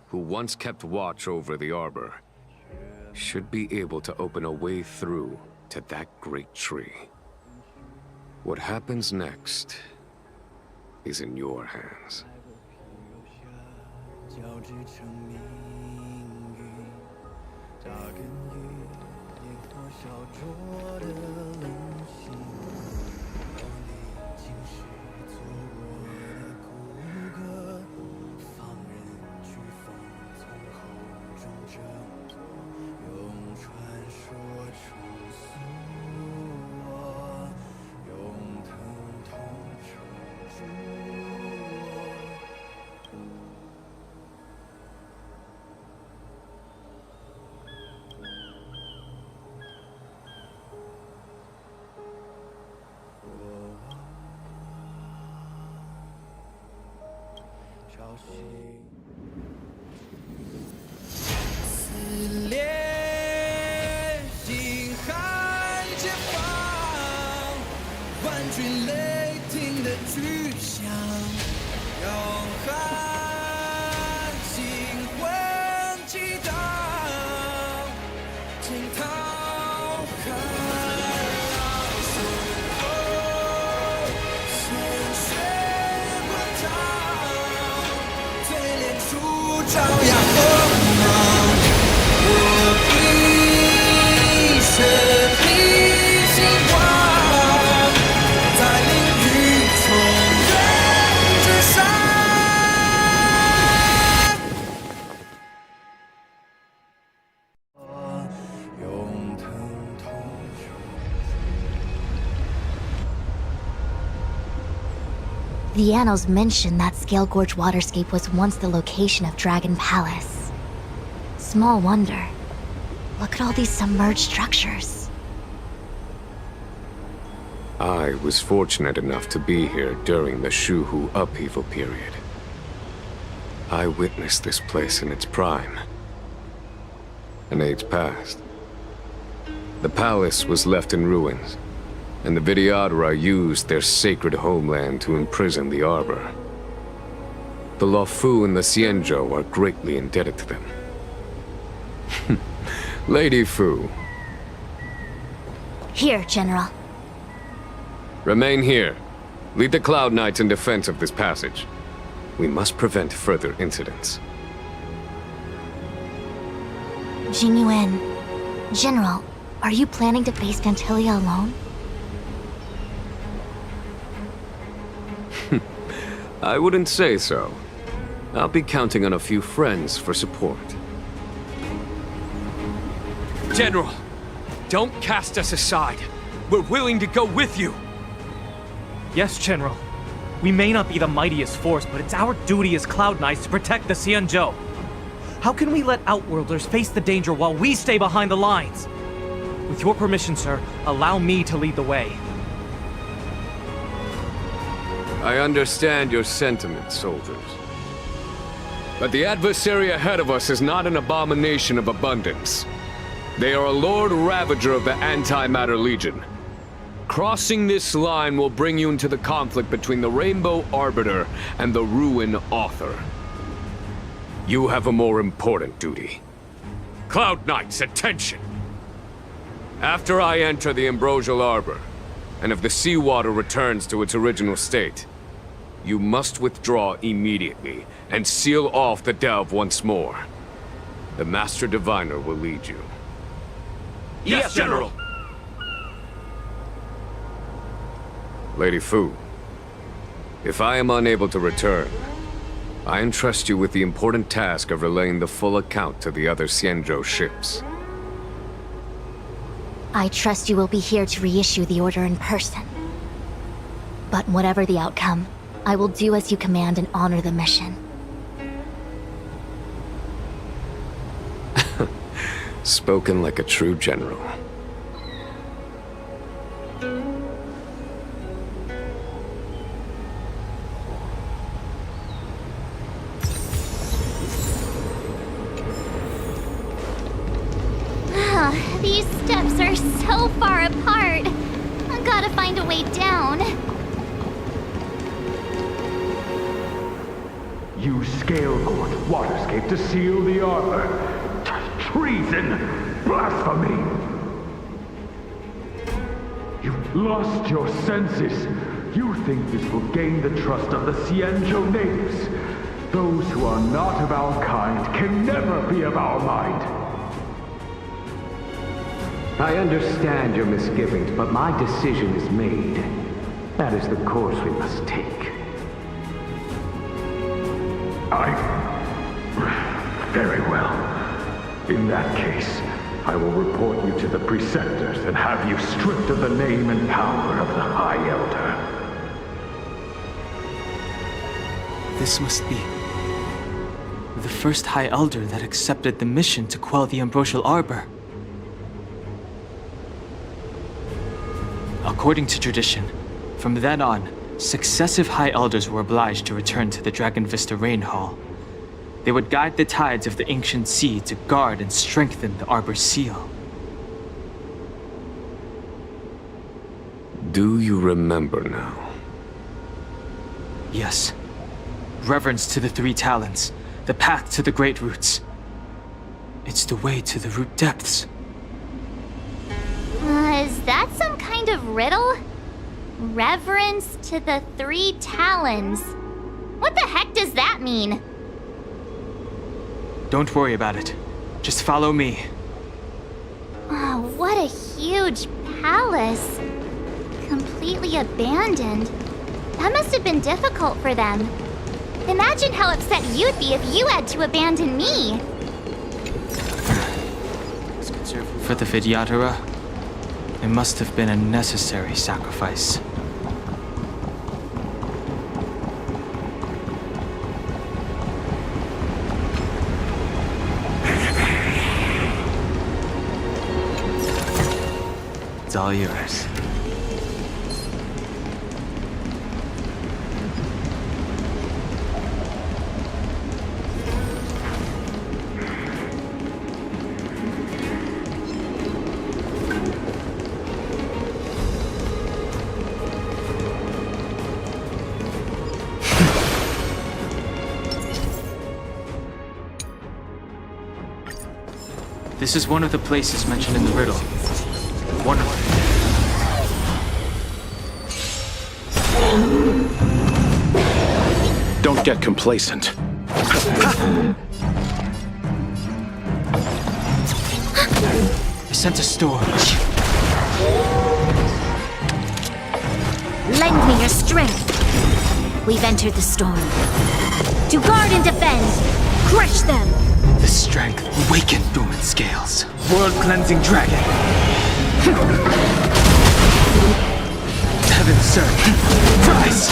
who once kept watch over the Arbor, should be able to open a way through to that great tree. What happens next is in your hands. The annals mention that Scale Gorge waterscape was once the location of Dragon Palace. Small wonder. Look at all these submerged structures. I was fortunate enough to be here during the Shuhu upheaval period. I witnessed this place in its prime. An age passed. The palace was left in ruins, and the Videodara used their sacred homeland to imprison the Arbor. The Law Fu and the Xianzhou are greatly indebted to them. Lady Fu. Here, General. Remain here. Lead the Cloud Knights in defense of this passage. We must prevent further incidents. Jingyuan, General, are you planning to face Vantilia alone? I wouldn't say so. I'll be counting on a few friends for support. General, don't cast us aside. We're willing to go with you. Yes, General. We may not be the mightiest force, but it's our duty as Cloud Knights to protect the Xianzhou. How can we let Outworlders face the danger while we stay behind the lines? With your permission, sir, allow me to lead the way. I understand your sentiments, soldiers. But the adversary ahead of us is not an abomination of abundance. They are a Lord Ravager of the Antimatter Legion. Crossing this line will bring you into the conflict between the Rainbow Arbiter and the Ruin Author. You have a more important duty. Cloud Knights, attention! After I enter the Ambrosial Arbor, and if the seawater returns to its original state, you must withdraw immediately and seal off the delve once more. The Master Diviner will lead you. Yes, General! Lady Fu, if I am unable to return, I entrust you with the important task of relaying the full account to the other Xianzhou ships. I trust you will be here to reissue the order in person. But whatever the outcome, I will do as you command and honor the mission. Spoken like a true general. These steps are so far apart. I gotta find a way down. You scale-gorge waterscape to seal the arbor. Treason! Blasphemy! You've lost your senses. You think this will gain the trust of the Xianzhou natives. Those who are not of our kind can never be of our mind. I understand your misgivings, but my decision is made. That is the course we must take. Very well. In that case, I will report you to the Preceptors and have you stripped of the name and power of the High Elder. This must be the first High Elder that accepted the mission to quell the Ambrosial Arbor. According to tradition, from then on, successive High Elders were obliged to return to the Dragon Vista Rain Hall. They would guide the tides of the ancient sea to guard and strengthen the Arbor's seal. Do you remember now? Yes. Reverence to the Three Talons, the path to the Great Roots. It's the way to the root depths. Is that some kind of riddle? Reverence to the Three Talons. What the heck does that mean? Don't worry about it. Just follow me. Oh, what a huge palace. Completely abandoned. That must have been difficult for them. Imagine how upset you'd be if you had to abandon me. For the Vidyadhara, it must have been a necessary sacrifice. It's all yours. This is one of the places mentioned in the riddle. One of them. get complacent. I sent a storage. Lend me your strength. We've entered the storm. To guard and defend. Crush them. The strength awakened dormant scales. World-cleansing dragon. Heaven, sir. Rise!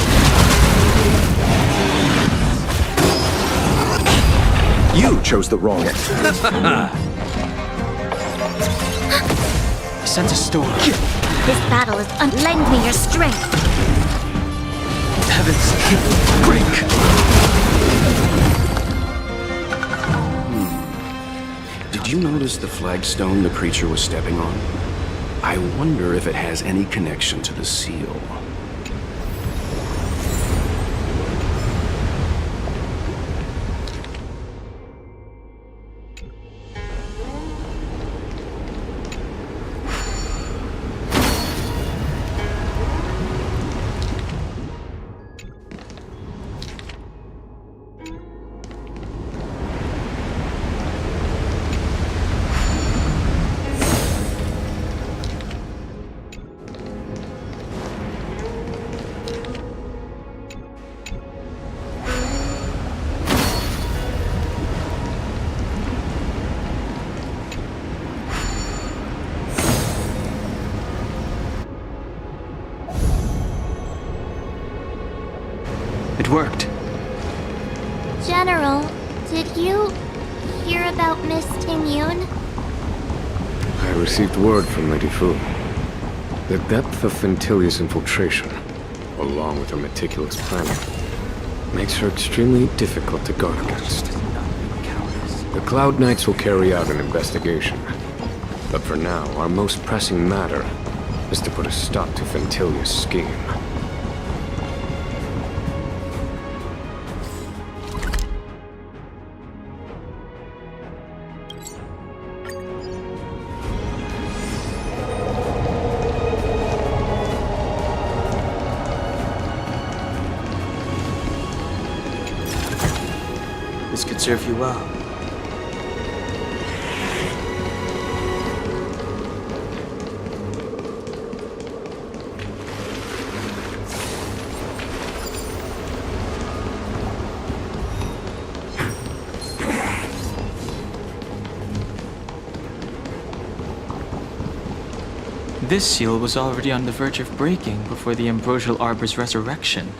You chose the wrong end. I sent a storage. This battle is lend me your strength. Heavens, break! Did you notice the flagstone the creature was stepping on? I wonder if it has any connection to the seal. It worked. General, did you hear about Miss Ting-Yun? I received word from Lady Fu. The depth of Ventilia's infiltration, along with her meticulous planning, makes her extremely difficult to guard against. The Cloud Knights will carry out an investigation. But for now, our most pressing matter is to put a stop to Ventilia's scheme. This could serve you well. This seal was already on the verge of breaking before the Ambrosial Arbor's resurrection.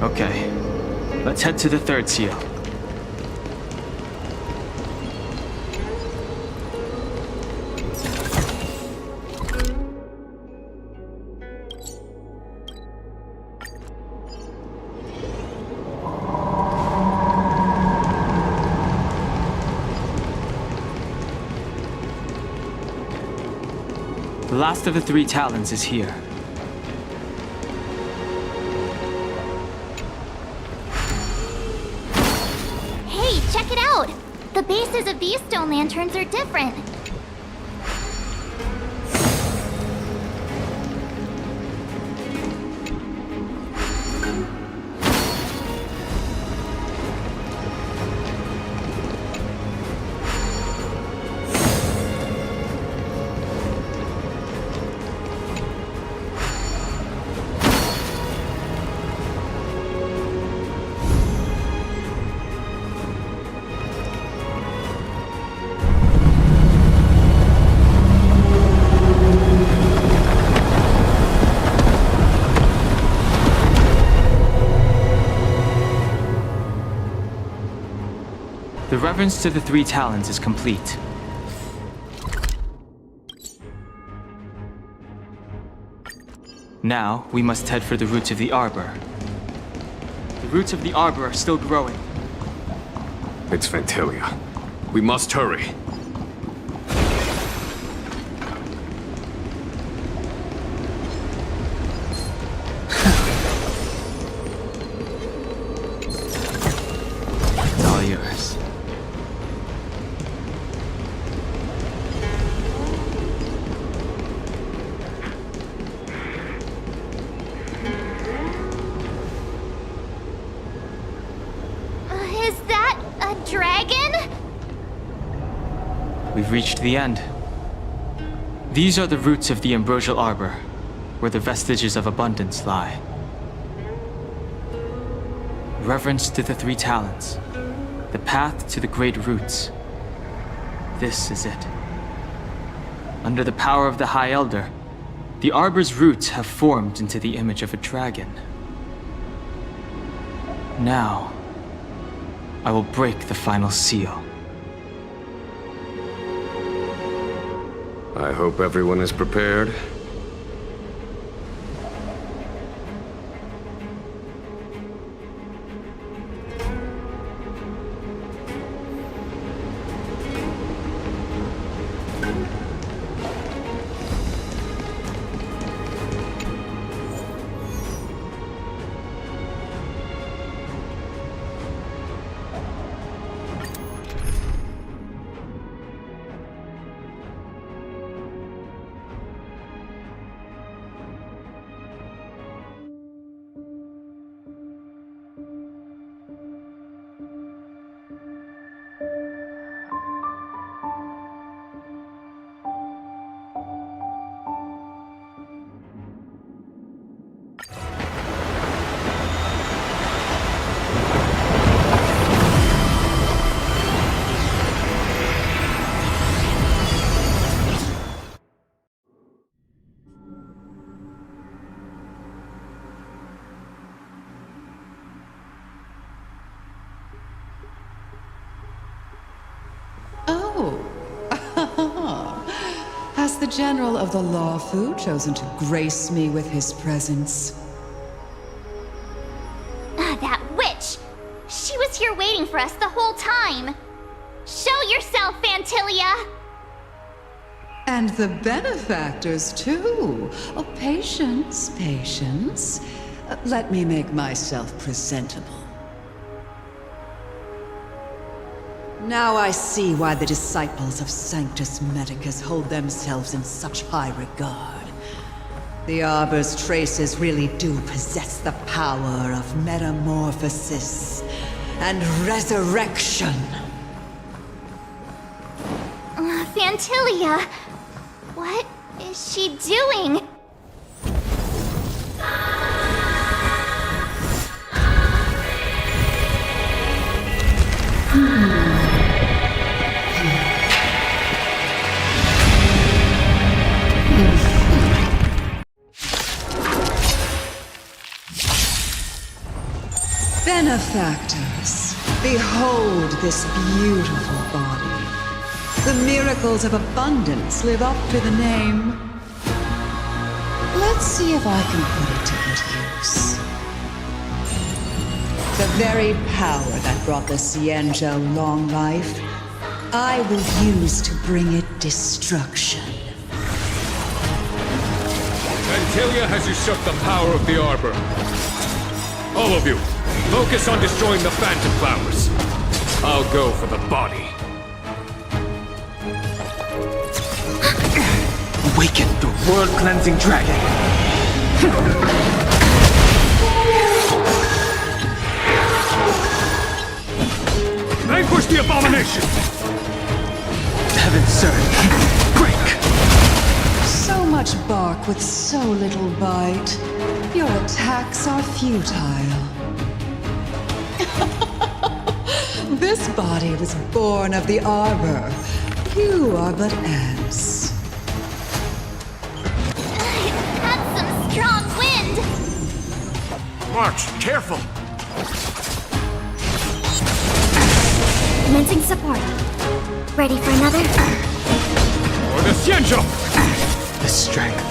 Okay, let's head to the third seal. The last of the three talons is here. Check it out! The bases of these stone lanterns are different. The reverence to the three talons is complete. Now, we must head for the roots of the arbor. The roots of the arbor are still growing. It's Phantilia. We must hurry. It's all yours. Is that a dragon? We've reached the end. These are the roots of the ambrosial arbor, where the vestiges of abundance lie. Reverence to the three talents, the path to the great roots. This is it. Under the power of the High Elder, the arbor's roots have formed into the image of a dragon. Now, I will break the final seal. I hope everyone is prepared. Has the General of the Lawfu chosen to grace me with his presence? That witch! She was here waiting for us the whole time! Show yourself, Phantilia! And the benefactors, too. Oh, patience, patience. Let me make myself presentable. Now I see why the disciples of Sanctus Medicus hold themselves in such high regard. The Arbor's traces really do possess the power of metamorphosis and resurrection. Phantilia! What is she doing? Benefactors, behold this beautiful body. The miracles of abundance live up to the name. Let's see if I can put it to good use. The very power that brought the Xianzhou long life, I will use to bring it destruction. Phantilia has usurped the power of the Arbor. All of you, focus on destroying the Phantom Flowers. I'll go for the body. Awaken the world-cleansing dragon! Vanquish the abomination! Heaven, sir! Break! So much bark with so little bite. Your attacks are futile. This body was born of the Arbor. You are but ants. That's some strong wind! March, careful! Commencing support. Ready for another? For the Xianzhou! The strength.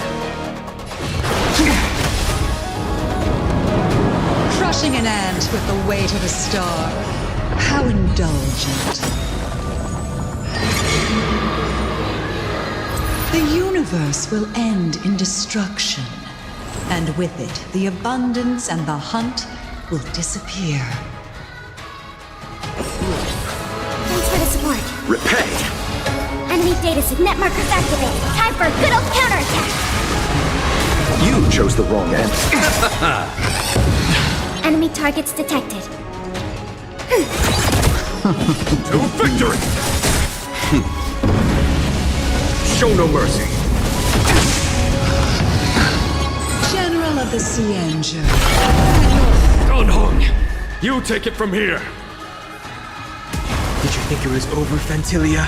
Crushing an ant with the weight of a star. How indulgent. The universe will end in destruction. And with it, the abundance and the hunt will disappear. Thanks for the support. Repay! Enemy data net markers activated. Time for a good old counterattack. You chose the wrong end. Enemy targets detected. To victory! Show no mercy. General of the ENG. Don Hong, you take it from here. Did you think it was over, Fentilia?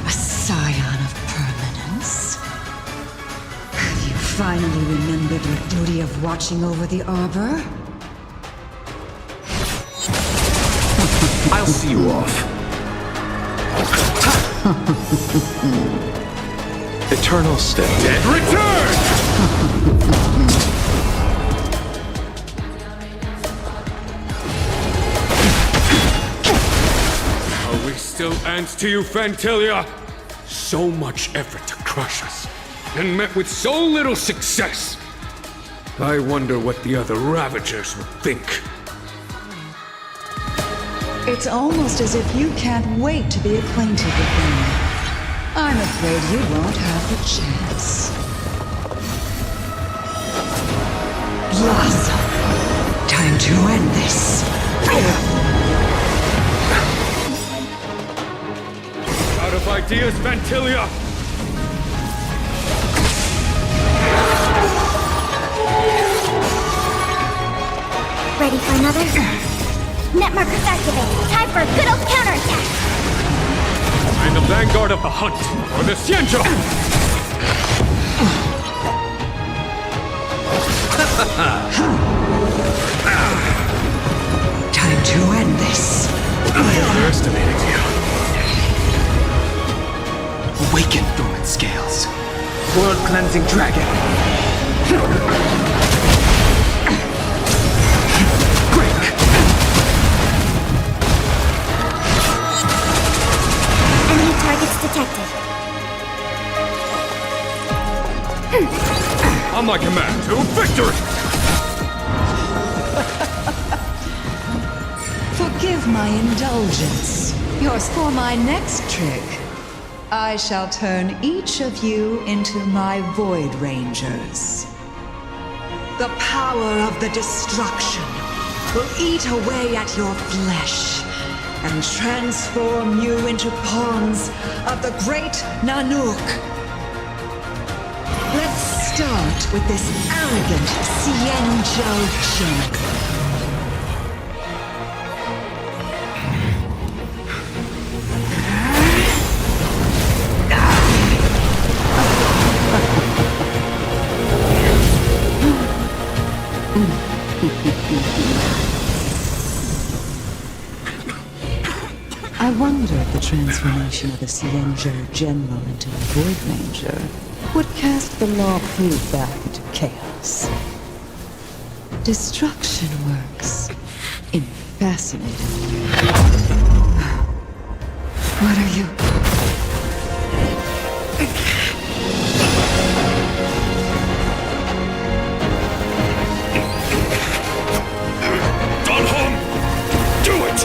A scion of permanence. Have you finally remembered your duty of watching over the Arbor? I'll see you off. Eternal step. Dead return! Are we still ants to you, Fantilia? So much effort to crush us, and met with so little success. I wonder what the other Ravagers would think. It's almost as if you can't wait to be acquainted with them. I'm afraid you won't have the chance. Blossom. Time to end this. Out of ideas, Fantilia! Ready for another? Net markers activated. Time for a good old counterattack. I'm the vanguard of the hunt, or the Xianzhou! Time to end this. I underestimated you. Awaken, dormant scales. World-cleansing dragon. Enemy targets detected. On my command, to victory! Forgive my indulgence. Yours for my next trick. I shall turn each of you into my Void Rangers. The power of the destruction will eat away at your flesh and transform you into pawns of the great Nanook. Let's start with this arrogant Xianzhou general. I wonder if the transformation of the Xianzhou General into a Void Ranger would cast the Law Fu back into chaos. Destruction works in fascinating ways. What are you? Don Hong! Do it!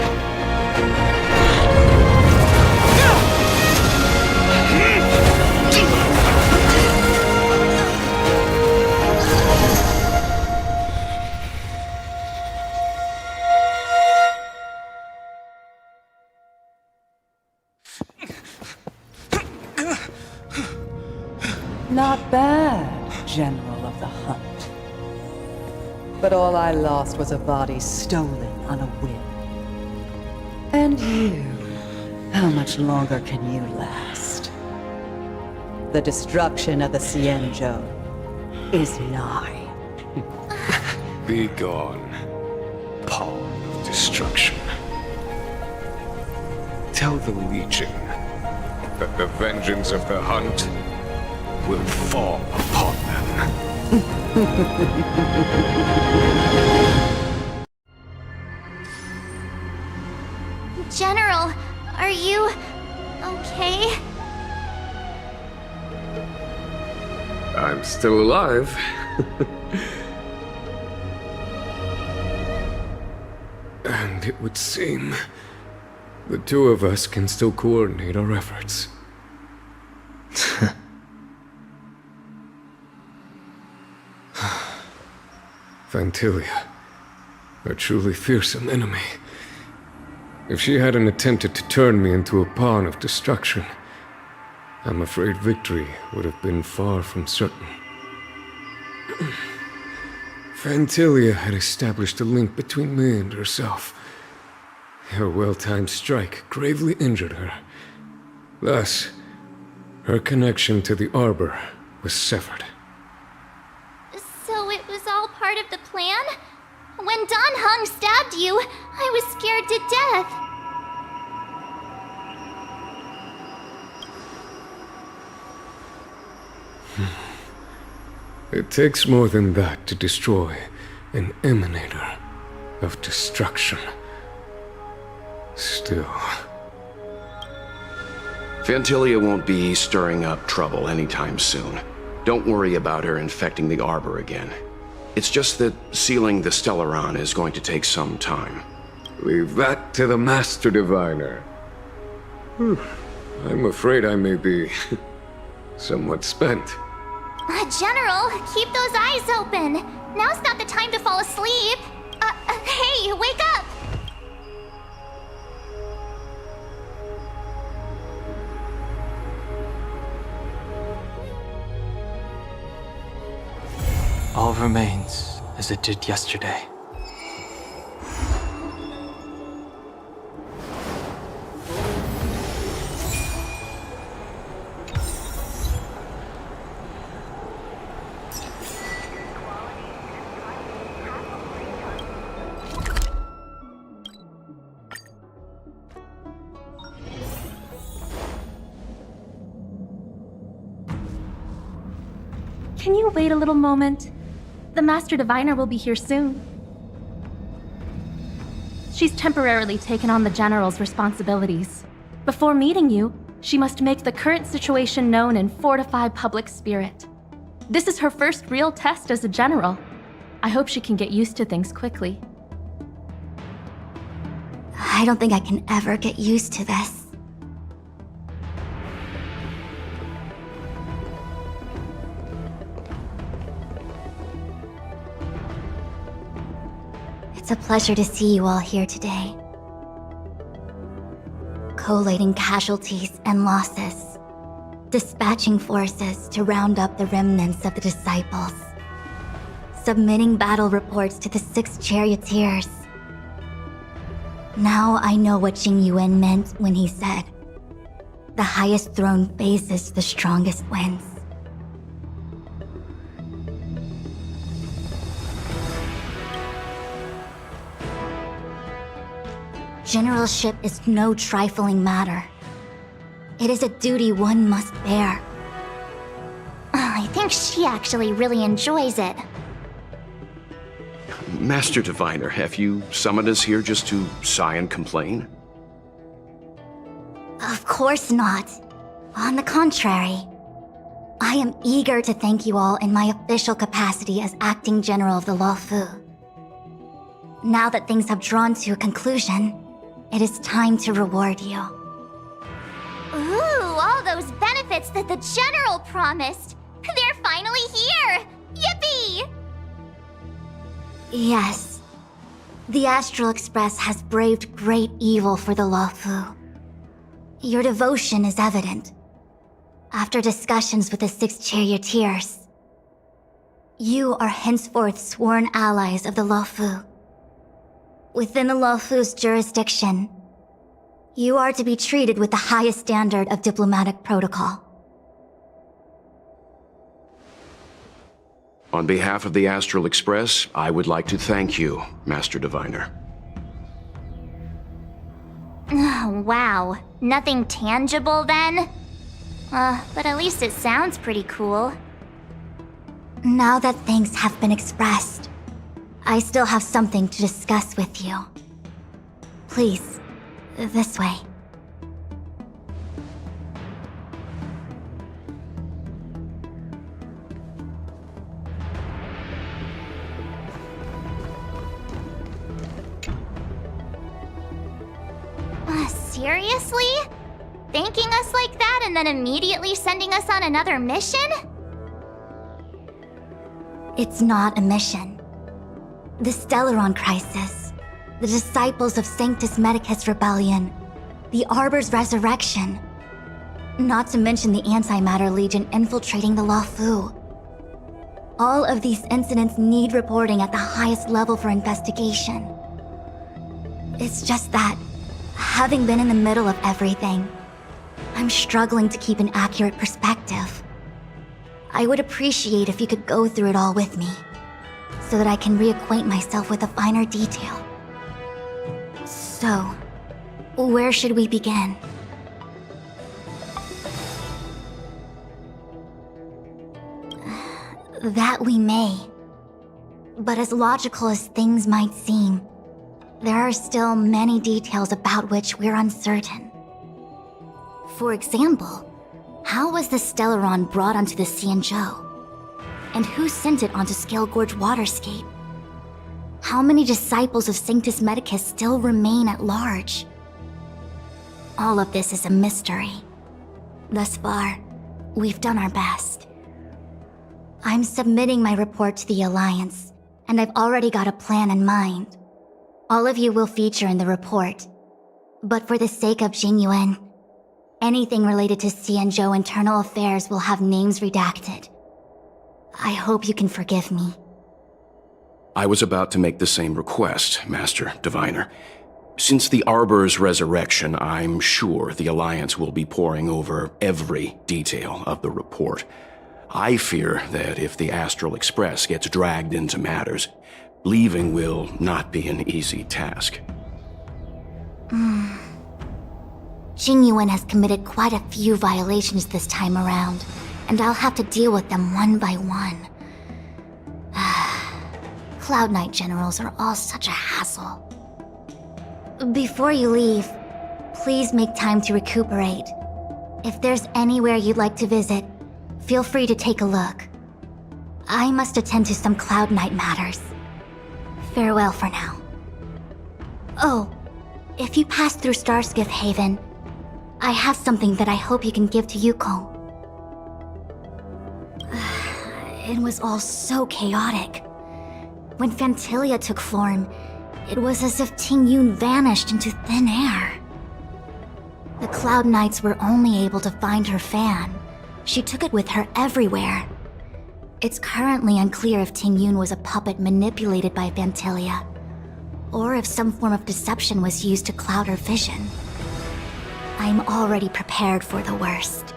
Not bad, General of the Hunt. But all I lost was a body stolen on a whim. And you, how much longer can you last? The destruction of the Xianzhou is nigh. Be gone, pawn of destruction. tell the Legion that the vengeance of the hunt will fall upon them. General, are you okay? I'm still alive. And it would seem the two of us can still coordinate our efforts. Fantilia, a truly fearsome enemy. If she hadn't attempted to turn me into a pawn of destruction, I'm afraid victory would have been far from certain. Fantilia had established a link between me and herself. Her well-timed strike gravely injured her. Thus, her connection to the Arbor was severed. So it was all part of the plan? When Don Hung stabbed you, I was scared to death. It takes more than that to destroy an emanator of destruction. Still... Fantilia won't be stirring up trouble anytime soon. Don't worry about her infecting the Arbor again. It's just that sealing the Stellaron is going to take some time. Leave that to the Master Diviner. I'm afraid I may be somewhat spent. General, keep those eyes open. Now's not the time to fall asleep. Hey, wake up! All remains as it did yesterday. Can you wait a little moment? The Master Diviner will be here soon. She's temporarily taken on the General's responsibilities. Before meeting you, she must make the current situation known and fortify public spirit. This is her first real test as a General. I hope she can get used to things quickly. I don't think I can ever get used to this. It's a pleasure to see you all here today. Collating casualties and losses. Dispatching forces to round up the remnants of the Disciples. Submitting battle reports to the 6 Charioteers. Now I know what Jing Yuan meant when he said, "The highest throne faces the strongest winds." Generalship is no trifling matter. It is a duty one must bear. I think she actually really enjoys it. Master Diviner, have you summoned us here just to sigh and complain? Of course not. On the contrary. I am eager to thank you all in my official capacity as acting general of the Luofu. Now that things have drawn to a conclusion, it is time to reward you. Ooh, all those benefits that the General promised. They're finally here! Yippee! Yes. The Astral Express has braved great evil for the Luofu. Your devotion is evident. After discussions with the 6 Charioteers, you are henceforth sworn allies of the Luofu. Within the Luofu's jurisdiction, you are to be treated with the highest standard of diplomatic protocol. On behalf of the Astral Express, I would like to thank you, Master Diviner. Wow. Nothing tangible then? But at least it sounds pretty cool. Now that thanks have been expressed, I still have something to discuss with you. Please, this way. Seriously? Thanking us like that and then immediately sending us on another mission? It's not a mission. The Stellaron Crisis, the Disciples of Sanctus Medicus Rebellion, the Arbor's resurrection, not to mention the Antimatter Legion infiltrating the Luofu. All of these incidents need reporting at the highest level for investigation. It's just that, having been in the middle of everything, I'm struggling to keep an accurate perspective. I would appreciate if you could go through it all with me, so that I can reacquaint myself with a finer detail. So, where should we begin? That we may. But as logical as things might seem, there are still many details about which we're uncertain. For example, how was the Stellaron brought onto the Xianzhou? And who sent it onto Scale Gorge Waterscape? How many disciples of Sanctus Medicus still remain at large? All of this is a mystery. Thus far, we've done our best. I'm submitting my report to the Alliance, and I've already got a plan in mind. All of you will feature in the report. But for the sake of Jingyuan, anything related to Xianzhou internal affairs will have names redacted. I hope you can forgive me. I was about to make the same request, Master Diviner. Since the Arbor's resurrection, I'm sure the Alliance will be poring over every detail of the report. I fear that if the Astral Express gets dragged into matters, leaving will not be an easy task. Jingyuan has committed quite a few violations this time around, and I'll have to deal with them one by one. Cloud Knight generals are all such a hassle. Before you leave, please make time to recuperate. If there's anywhere you'd like to visit, feel free to take a look. I must attend to some Cloud Knight matters. Farewell for now. Oh, if you pass through Starskiff Haven, I have something that I hope you can give to Yukong. It was all so chaotic. When Phantilia took form, it was as if Ting Yun vanished into thin air. The Cloud Knights were only able to find her fan. She took it with her everywhere. It's currently unclear if Ting Yun was a puppet manipulated by Phantilia, or if some form of deception was used to cloud her vision. I'm already prepared for the worst.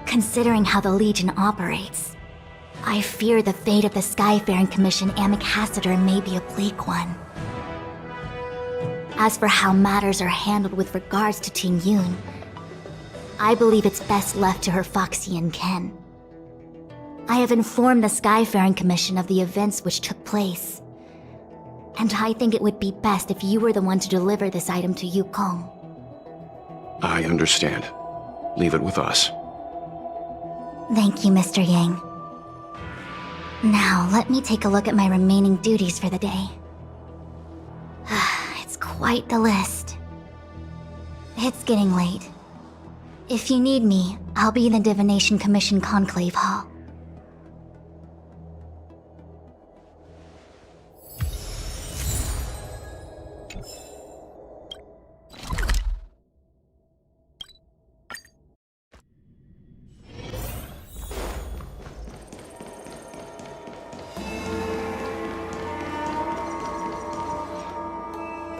Considering how the Legion operates, I fear the fate of the Skyfaring Commission Ambassador may be a bleak one. As for how matters are handled with regards to Ting Yun, I believe it's best left to her Foxian kin. I have informed the Skyfaring Commission of the events which took place, and I think it would be best if you were the one to deliver this item to Yukong. I understand. Leave it with us. Thank you, Mr. Yang. Now, let me take a look at my remaining duties for the day. It's quite the list. It's getting late. If you need me, I'll be in the Divination Commission Conclave Hall.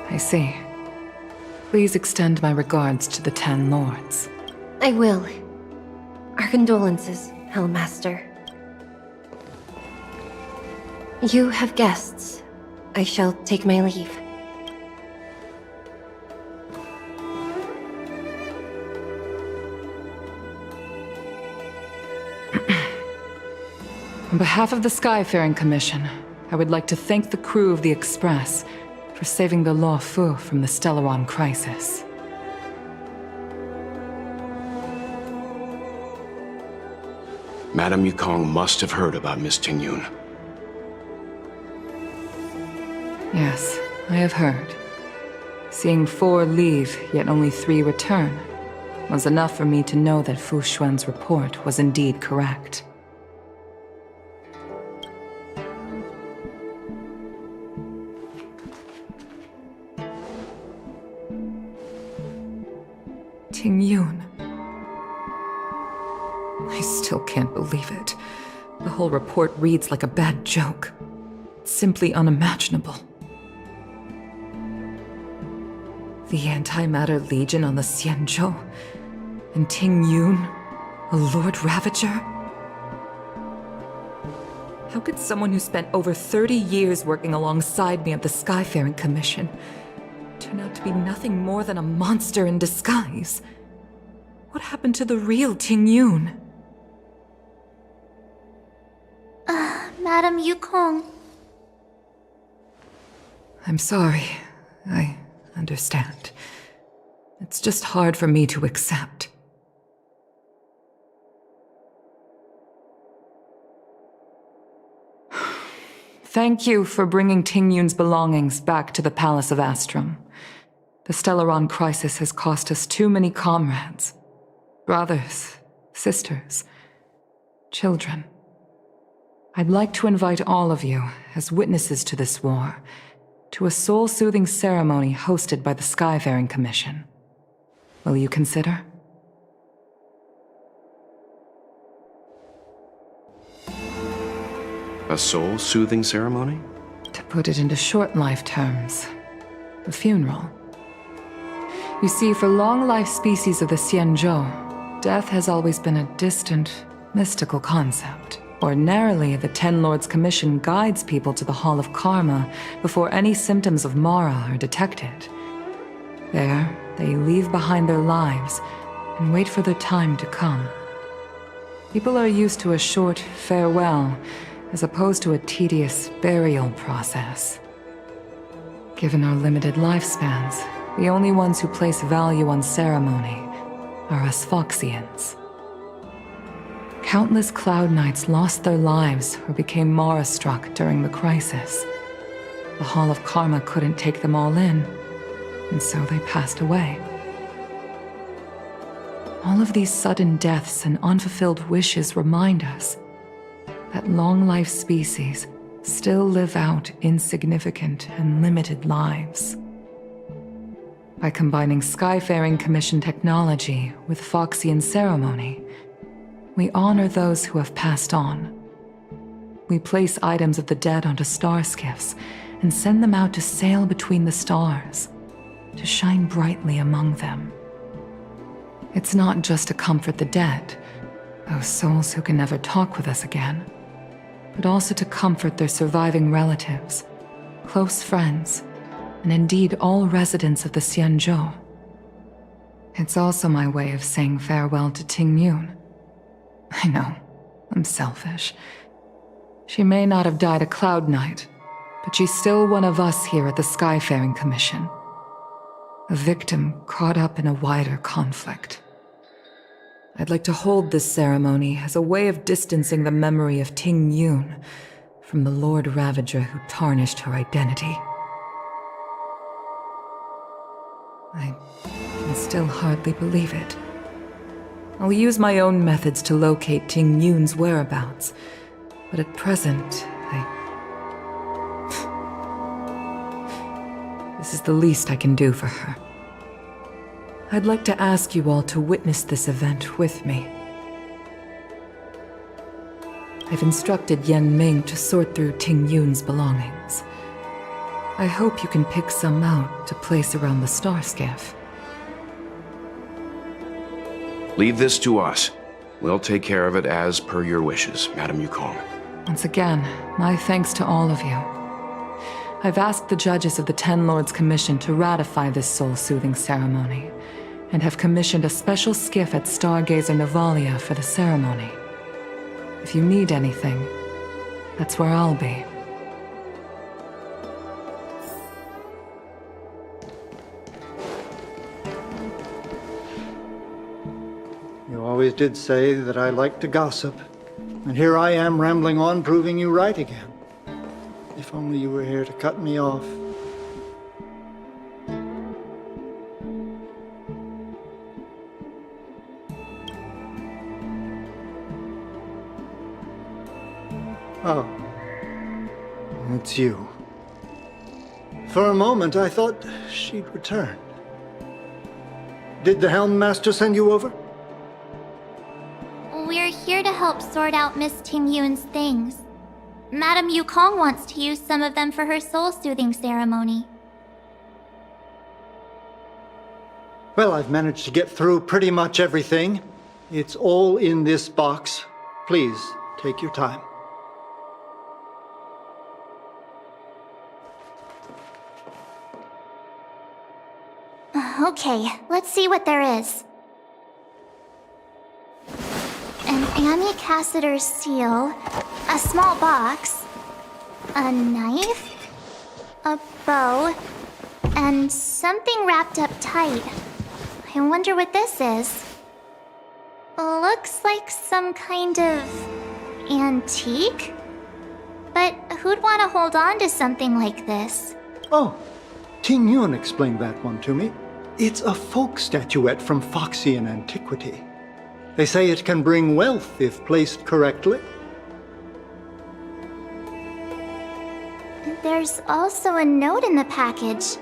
I see. Please extend my regards to the 10 Lords. I will. Our condolences, Hellmaster. You have guests. I shall take my leave. On behalf of the Skyfaring Commission, I would like to thank the crew of the Express for saving the Law Fu from the Stellaron crisis. Madame Yukong must have heard about Miss Tingyun. Yes, I have heard. Seeing 4 leave, yet only 3 return, was enough for me to know that Fu Xuan's report was indeed correct. Tingyun. I still can't believe it. The whole report reads like a bad joke. It's simply unimaginable. The Antimatter Legion on the Xianzhou, and Tingyun, a Lord Ravager? How could someone who spent over 30 years working alongside me at the Skyfaring Commission turn out to be nothing more than a monster in disguise? What happened to the real Tingyun? Madame Yukong. I'm sorry. I understand. It's just hard for me to accept. Thank you for bringing Tingyun's belongings back to the Palace of Astrum. The Stellaron crisis has cost us too many comrades. Brothers, sisters, children. I'd like to invite all of you, as witnesses to this war, to a soul-soothing ceremony hosted by the Skyfaring Commission. Will you consider? A soul-soothing ceremony? To put it into short-life terms, a funeral. You see, for long-life species of the Xianzhou, death has always been a distant, mystical concept. Ordinarily, the Ten Lords Commission guides people to the Hall of Karma before any symptoms of Mara are detected. There, they leave behind their lives and wait for their time to come. People are used to a short farewell, as opposed to a tedious burial process. Given our limited lifespans, the only ones who place value on ceremony are us Foxians. Countless Cloud Knights lost their lives or became Mara-struck during the crisis. The Hall of Karma couldn't take them all in, and so they passed away. All of these sudden deaths and unfulfilled wishes remind us that long-life species still live out insignificant and limited lives. By combining Skyfaring Commission technology with Foxian ceremony, we honor those who have passed on. We place items of the dead onto star skiffs and send them out to sail between the stars, to shine brightly among them. It's not just to comfort the dead, those souls who can never talk with us again, but also to comfort their surviving relatives, close friends, and indeed all residents of the Xianzhou. It's also my way of saying farewell to Tingyun. I know, I'm selfish. She may not have died a Cloud Knight, but she's still one of us here at the Skyfaring Commission. A victim caught up in a wider conflict. I'd like to hold this ceremony as a way of distancing the memory of Tingyun from the Lord Ravager who tarnished her identity. I can still hardly believe it. I'll use my own methods to locate Tingyun's whereabouts, but at present, This is the least I can do for her. I'd like to ask you all to witness this event with me. I've instructed Yan Ming to sort through Tingyun's belongings. I hope you can pick some out to place around the star skiff. Leave this to us. We'll take care of it as per your wishes, Madame Yukong. Once again, my thanks to all of you. I've asked the judges of the Ten Lords Commission to ratify this soul-soothing ceremony, and have commissioned a special skiff at Stargazer Navalia for the ceremony. If you need anything, That's where I'll be. You always did say that I like to gossip. And here I am rambling on, proving you right again. If only you were here to cut me off. Oh. It's you. For a moment, I thought she'd returned. Did the Helm Master send you over? We're here to help sort out Miss Ting Yun's things. Madame Yukong wants to use some of them for her soul-soothing ceremony. Well, I've managed to get through pretty much everything. It's all in this box. Please, take your time. Okay, let's see what there is. An amicassator seal, a small box, a knife, a bow, and something wrapped up tight. I wonder what this is. Looks like some kind of antique? But who'd want to hold on to something like this? Oh, Ting Yun explained that one to me. It's a folk statuette from Foxian antiquity. They say it can bring wealth if placed correctly. There's also a note in the package.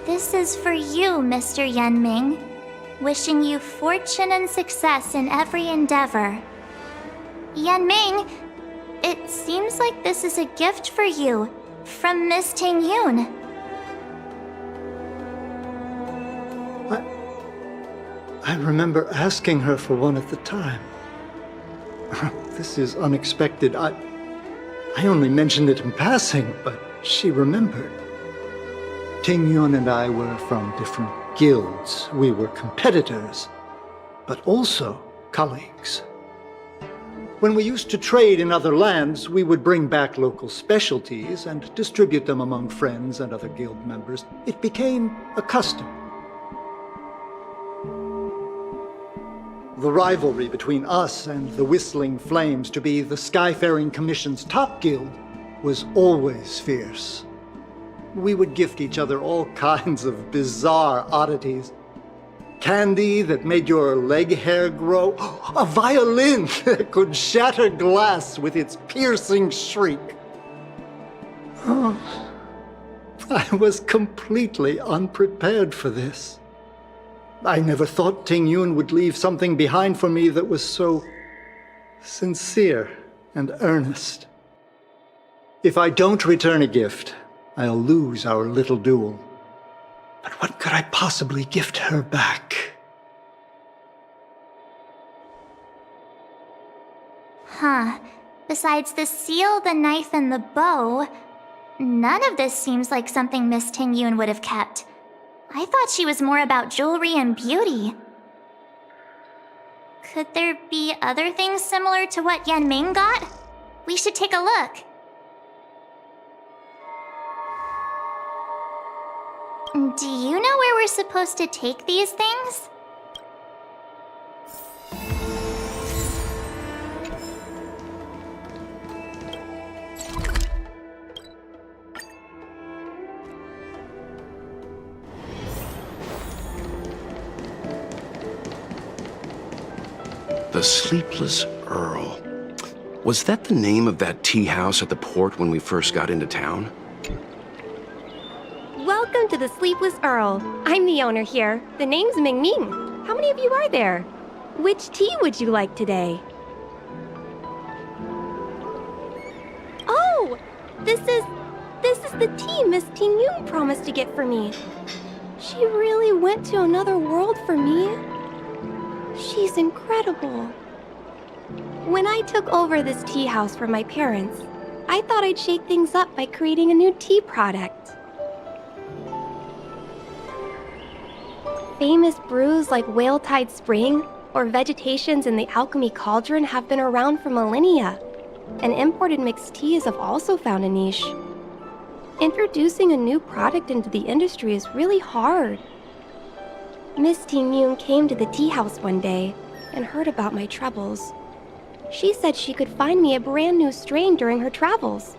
This is for you, Mr. Yanming. Wishing you fortune and success in every endeavor. Yanming, it seems like this is a gift for you, from Miss Ting Yun. I remember asking her for one at the time. This is unexpected. I only mentioned it in passing, but she remembered. Ting Yun and I were from different guilds. We were competitors, but also colleagues. When we used to trade in other lands, we would bring back local specialties and distribute them among friends and other guild members. It became a custom. The rivalry between us and the Whistling Flames, to be the Skyfaring Commission's top guild, was always fierce. We would gift each other all kinds of bizarre oddities. Candy that made your leg hair grow. A violin that could shatter glass with its piercing shriek. Oh, I was completely unprepared for this. I never thought Ting Yun would leave something behind for me that was so sincere and earnest. If I don't return a gift, I'll lose our little duel. But what could I possibly gift her back? Huh. Besides the seal, the knife, and the bow, none of this seems like something Miss Ting Yun would have kept. I thought she was more about jewelry and beauty. Could there be other things similar to what Yanming got? We should take a look. Do you know where we're supposed to take these things? The Sleepless Earl. Was that the name of that tea house at the port when we first got into town? Welcome to the Sleepless Earl. I'm the owner here. The name's Ming Ming. How many of you are there? Which tea would you like today? Oh! This is the tea Miss Ting Yun promised to get for me. She really went to another world for me. She's incredible. When I took over this tea house from my parents, I thought I'd shake things up by creating a new tea product. Famous brews like Whale-Tide Spring or vegetations in the Alchemy Cauldron have been around for millennia. and imported mixed teas have also found a niche. Introducing a new product into the industry is really hard. Miss Ting Yun came to the tea house one day and heard about my troubles. She said she could find me a brand new strain during her travels.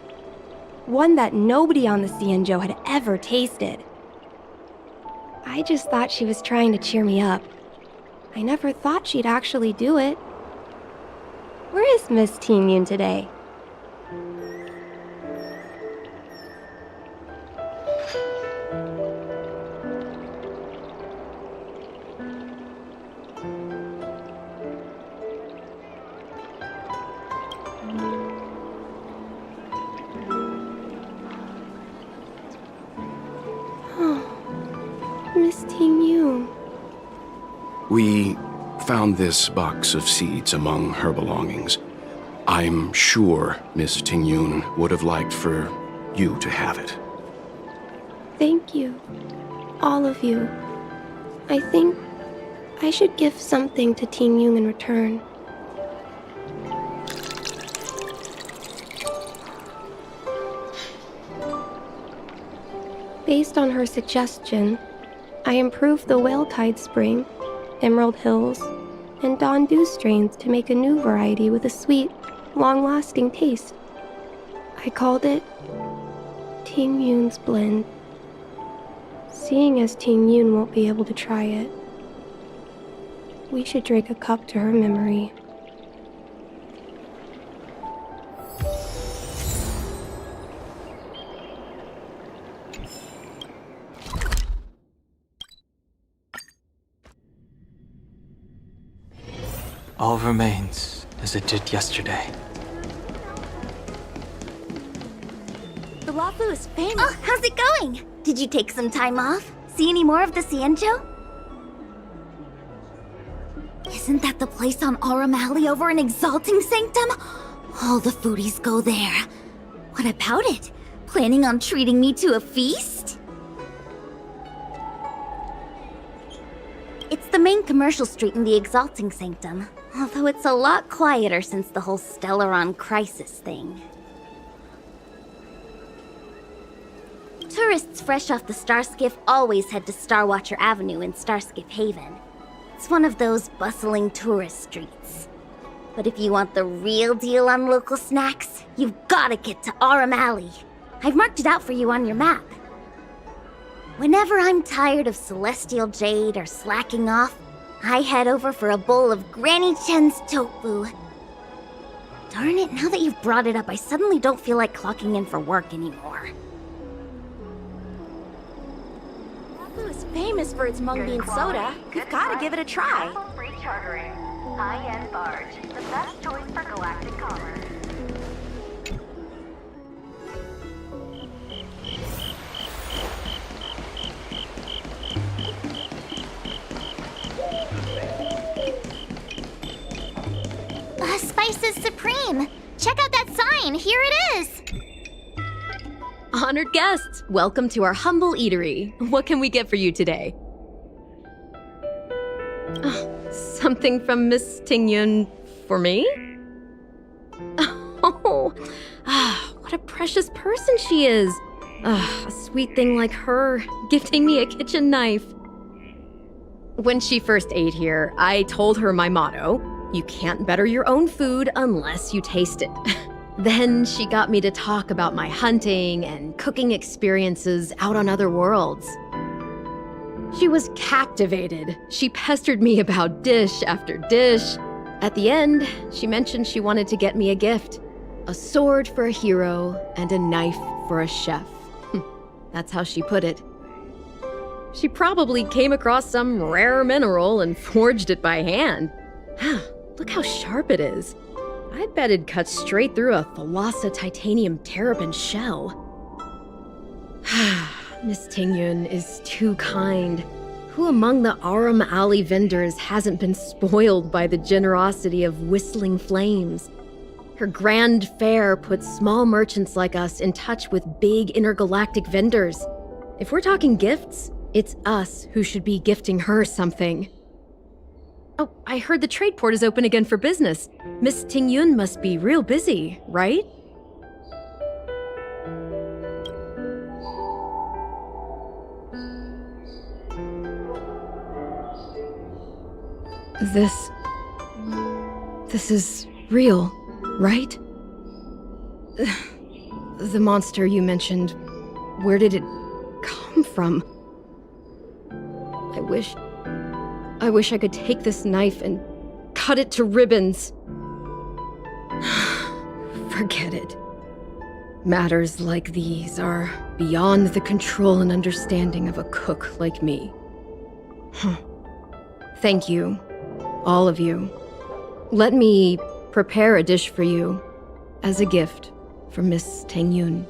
One that nobody on the Xianzhou had ever tasted. I just thought she was trying to cheer me up. I never thought she'd actually do it. Where is Miss Ting Yun today? Miss Ting Yun. We found this box of seeds among her belongings. I'm sure Miss Ting Yun would have liked for you to have it. Thank you. All of you. I think I should give something to Ting Yun in return. Based on her suggestion, I improved the Whale Tide Spring, Emerald Hills, and Dawn Dew strains to make a new variety with a sweet, long-lasting taste. I called it Ting Yun's Blend. Seeing as Ting Yun won't be able to try it, we should drink a cup to her memory. All remains as it did yesterday. The Wafu is famous. Oh, how's it going? Did you take some time off? See any more of the Xianzhou? Isn't that the place on Aurum Alley over in Exalting Sanctum? All the foodies go there. What about it? Planning on treating me to a feast? It's the main commercial street in the Exalting Sanctum, although it's a lot quieter since the whole Stellaron crisis thing. Tourists fresh off the Starskiff always head to Starwatcher Avenue in Starskiff Haven. It's one of those bustling tourist streets. But if you want the real deal on local snacks, you've gotta get to Aurum Alley. I've marked it out for you on your map. Whenever I'm tired of Celestial Jade or slacking off, I head over for a bowl of Granny Chen's tofu. Darn it, now that you've brought it up, I suddenly don't feel like clocking in for work anymore. Wafu is famous for its mung bean soda. You've gotta give it a try. Free chartering. High-end barge. The best choice for galactic commerce. Spices Supreme! Check out that sign! Here it is! Honored guests, welcome to our humble eatery. What can we get for you today? Something from Miss Ting Yun for me? Oh, what a precious person she is. A sweet thing like her, gifting me a kitchen knife. When she first ate here, I told her my motto: you can't better your own food unless you taste it. Then she got me to talk about my hunting and cooking experiences out on other worlds. She was captivated. She pestered me about dish after dish. At the end, she mentioned she wanted to get me a gift: a sword for a hero and a knife for a chef. That's how she put it. She probably came across some rare mineral and forged it by hand. Look how sharp it is. I bet it'd cut straight through a Thalassa titanium terrapin shell. Miss Ting Yun is too kind. Who among the Aurum Alley vendors hasn't been spoiled by the generosity of Whistling Flames? Her grand fare puts small merchants like us in touch with big intergalactic vendors. If we're talking gifts, it's us who should be gifting her something. Oh, I heard the trade port is open again for business. Miss Tingyun must be real busy, right? This is real, right? The monster you mentioned, where did it come from? I wish I could take this knife and cut it to ribbons. Forget it. Matters like these are beyond the control and understanding of a cook like me. Thank you, all of you. Let me prepare a dish for you as a gift from Miss Tingyun.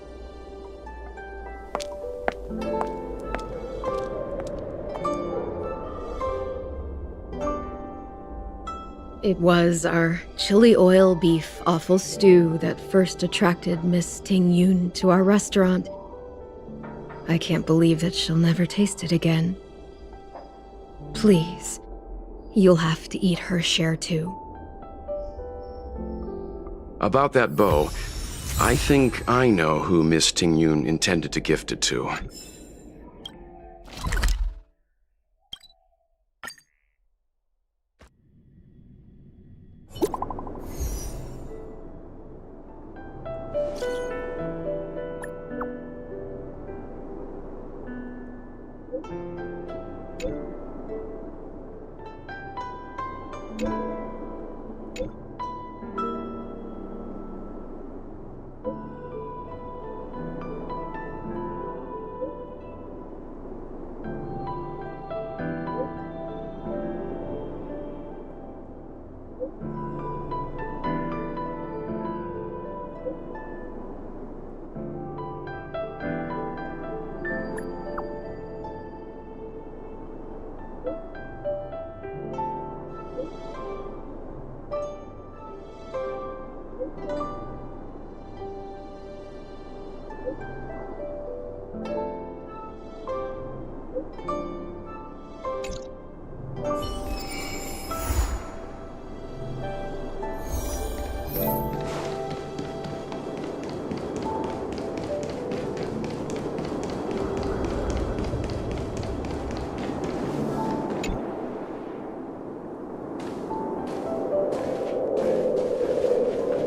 It was our chili oil beef offal stew that first attracted Miss Tingyun to our restaurant. I can't believe that she'll never taste it again. Please, you'll have to eat her share too. About that bow, I think I know who Miss Tingyun intended to gift it to.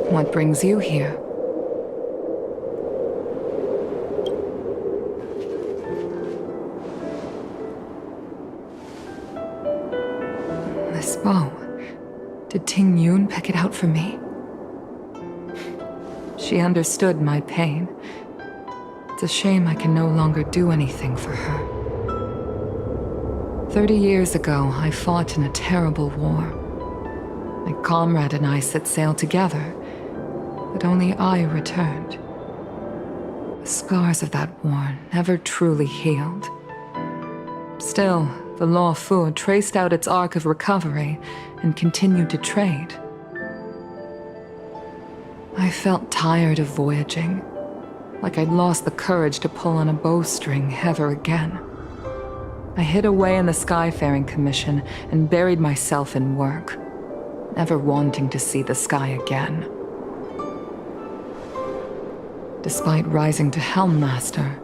What brings you here? This bow. Did Tingyun pick it out for me? She understood my pain. It's a shame I can no longer do anything for her. 30 years ago, I fought in a terrible war. My comrade and I set sail together, but only I returned. The scars of that war never truly healed. Still, the Law Fu traced out its arc of recovery and continued to trade. I felt tired of voyaging, like I'd lost the courage to pull on a bowstring ever again. I hid away in the Skyfaring Commission and buried myself in work, never wanting to see the sky again. Despite rising to Helm Master,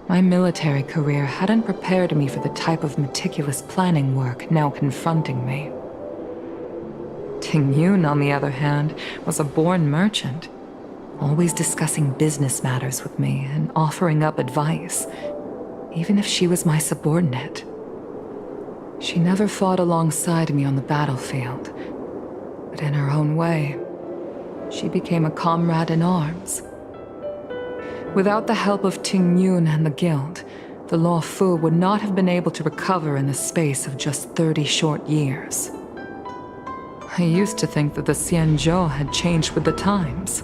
my military career hadn't prepared me for the type of meticulous planning work now confronting me. Tingyun, on the other hand, was a born merchant, always discussing business matters with me and offering up advice, even if she was my subordinate. She never fought alongside me on the battlefield, but in her own way, she became a comrade in arms. Without the help of Tingyun and the Guild, the Law Fu would not have been able to recover in the space of just 30 short years. I used to think that the Xianzhou had changed with the times.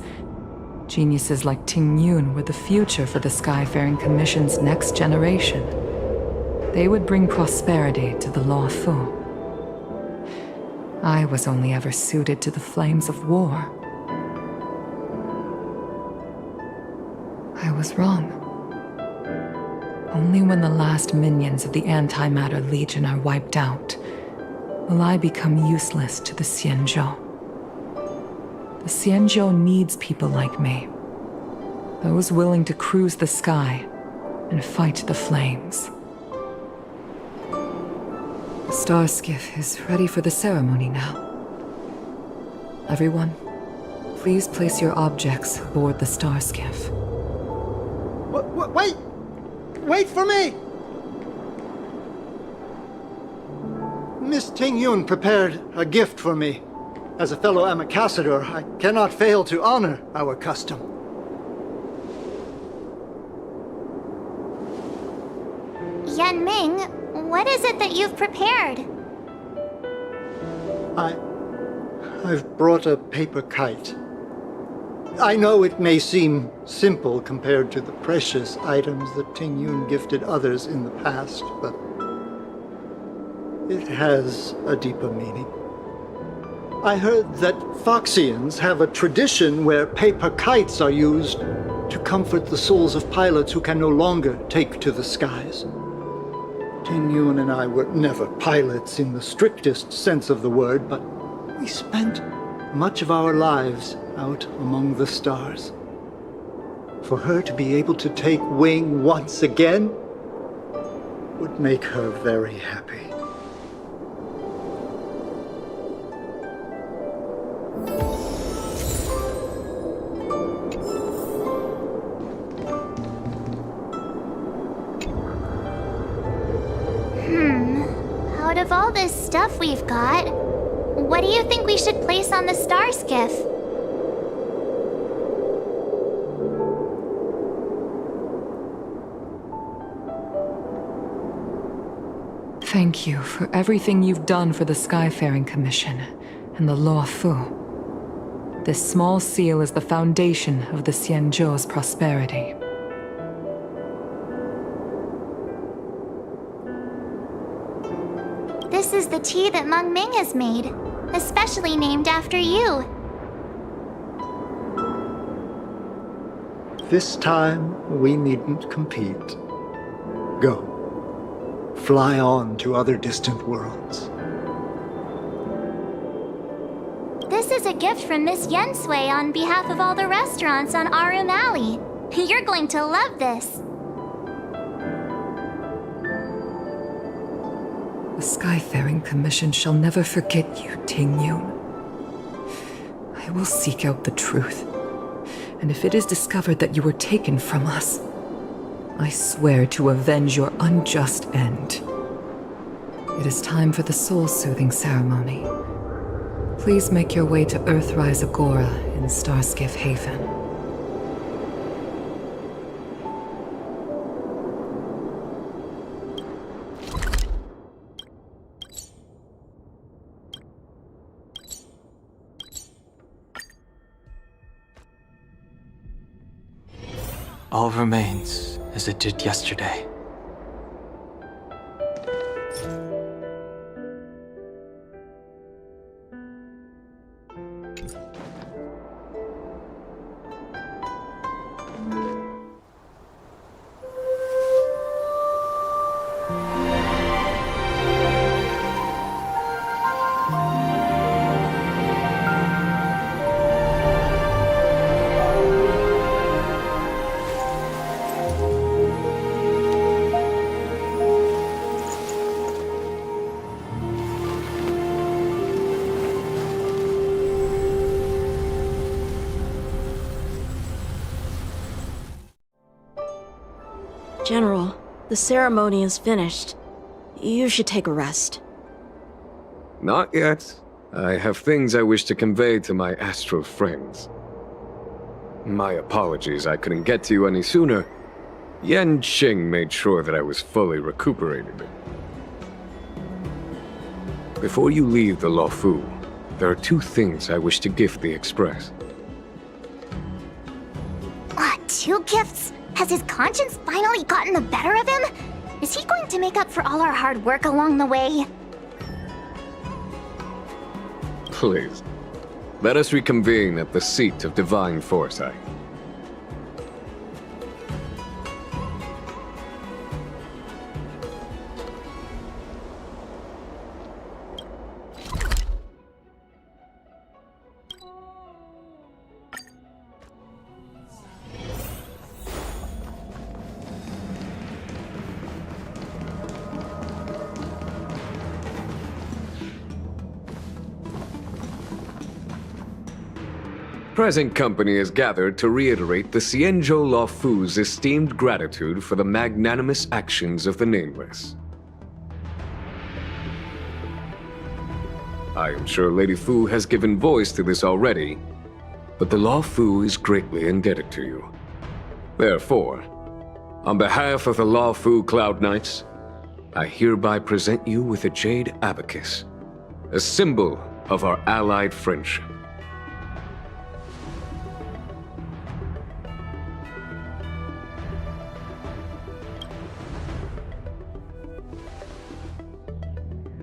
Geniuses like Tingyun were the future for the Skyfaring Commission's next generation. They would bring prosperity to the Law Fu. I was only ever suited to the flames of war. I was wrong. Only when the last minions of the Antimatter Legion are wiped out will I become useless to the Xianzhou. The Xianzhou needs people like me. Those willing to cruise the sky and fight the flames. The star skiff is ready for the ceremony now. Everyone, please place your objects aboard the star skiff. Wait! Wait for me! Miss Ting-Yun prepared a gift for me. As a fellow ambassador, I cannot fail to honor our custom. Yanming, what is it that you've prepared? I've brought a paper kite. I know it may seem simple compared to the precious items that Ting-Yun gifted others in the past, but it has a deeper meaning. I heard that Foxians have a tradition where paper kites are used to comfort the souls of pilots who can no longer take to the skies. Ting-Yun and I were never pilots in the strictest sense of the word, but we spent much of our lives out among the stars. For her to be able to take wing once again would make her very happy. Out of all this stuff we've got, what do you think we should place on the star skiff? Thank you for everything you've done for the Skyfaring Commission and the Law Fu. This small seal is the foundation of the Xianzhou's prosperity. This is the tea that Meng Ming has made, especially named after you. This time, we needn't compete. Go. Fly on to other distant worlds. This is a gift from Miss Yensui on behalf of all the restaurants on Arum Alley. You're going to love this. The Skyfaring Commission shall never forget you, Ting-Yun. I will seek out the truth, and if it is discovered that you were taken from us, I swear to avenge your unjust end. It is time for the soul-soothing ceremony. Please make your way to Earthrise Agora in Starskiff Haven. All remains as it did yesterday. General, the ceremony is finished. You should take a rest. Not yet. I have things I wish to convey to my astral friends. My apologies I couldn't get to you any sooner. Yan Qing made sure that I was fully recuperated. Before you leave the Luofu, there are two things I wish to gift the Express. Two gifts? Has his conscience finally gotten the better of him? Is he going to make up for all our hard work along the way? Please, let us reconvene at the seat of divine foresight. present company is gathered to reiterate the Xianzhou Luofu's esteemed gratitude for the magnanimous actions of the Nameless. I am sure Lady Fu has given voice to this already, but the Luofu is greatly indebted to you. Therefore, on behalf of the Luofu Cloud Knights, I hereby present you with a jade abacus, a symbol of our allied friendship.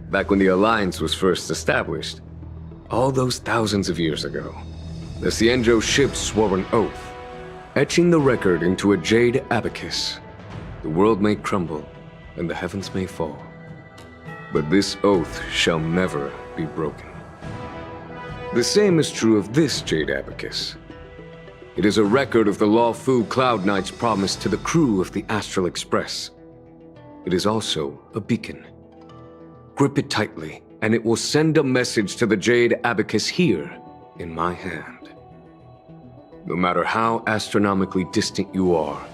Back when the Alliance was first established, all those thousands of years ago, the Xianzhou ships swore an oath, etching the record into a jade abacus. The world may crumble, and the heavens may fall, but this oath shall never be broken. The same is true of this jade abacus. It is a record of the Luofu Cloud Knight's promise to the crew of the Astral Express. It is also a beacon. Grip it tightly, and it will send a message to the jade abacus here, in my hand. No matter how astronomically distant you are,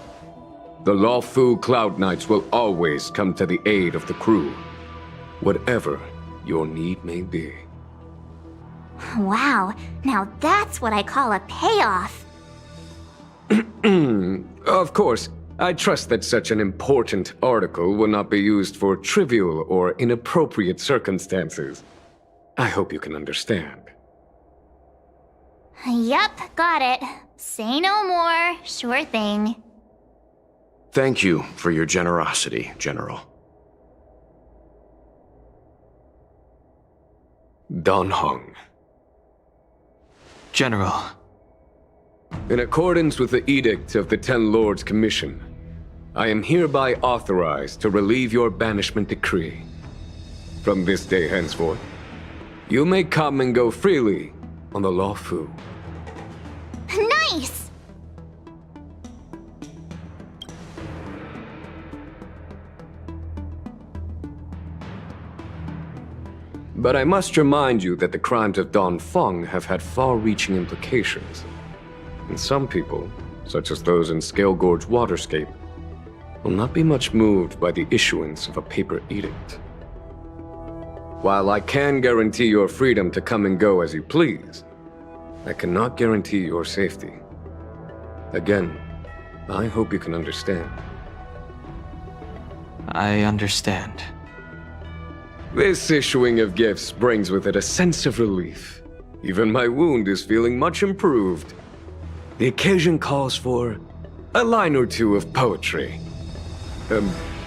the Luofu Cloud Knights will always come to the aid of the crew, whatever your need may be. Wow, now that's what I call a payoff. Of course, I trust that such an important article will not be used for trivial or inappropriate circumstances. I hope you can understand. Yep, got it. Say no more. Sure thing. Thank you for your generosity, General. Dan Heng. General. In accordance with the Edict of the Ten Lords Commission, I am hereby authorized to relieve your banishment decree. From this day henceforth, you may come and go freely on the Luofu. Nice! But I must remind you that the crimes of Don Feng have had far-reaching implications. And some people, such as those in Scale Gorge Waterscape, will not be much moved by the issuance of a paper edict. While I can guarantee your freedom to come and go as you please, I cannot guarantee your safety. Again, I hope you can understand. I understand. This issuing of gifts brings with it a sense of relief. Even my wound is feeling much improved. The occasion calls for a line or two of poetry.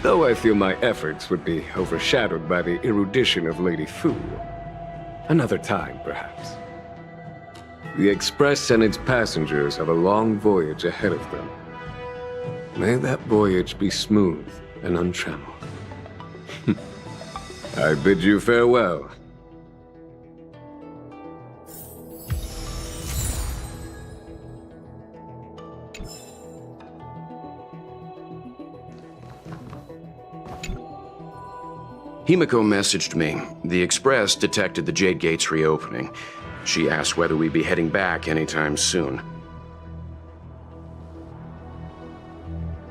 Though I feel my efforts would be overshadowed by the erudition of Lady Fu. Another time, perhaps. The Express and its passengers have a long voyage ahead of them. May that voyage be smooth and untrammeled. I bid you farewell. Himiko messaged me. The Express detected the Jade Gates reopening. She asked whether we'd be heading back anytime soon.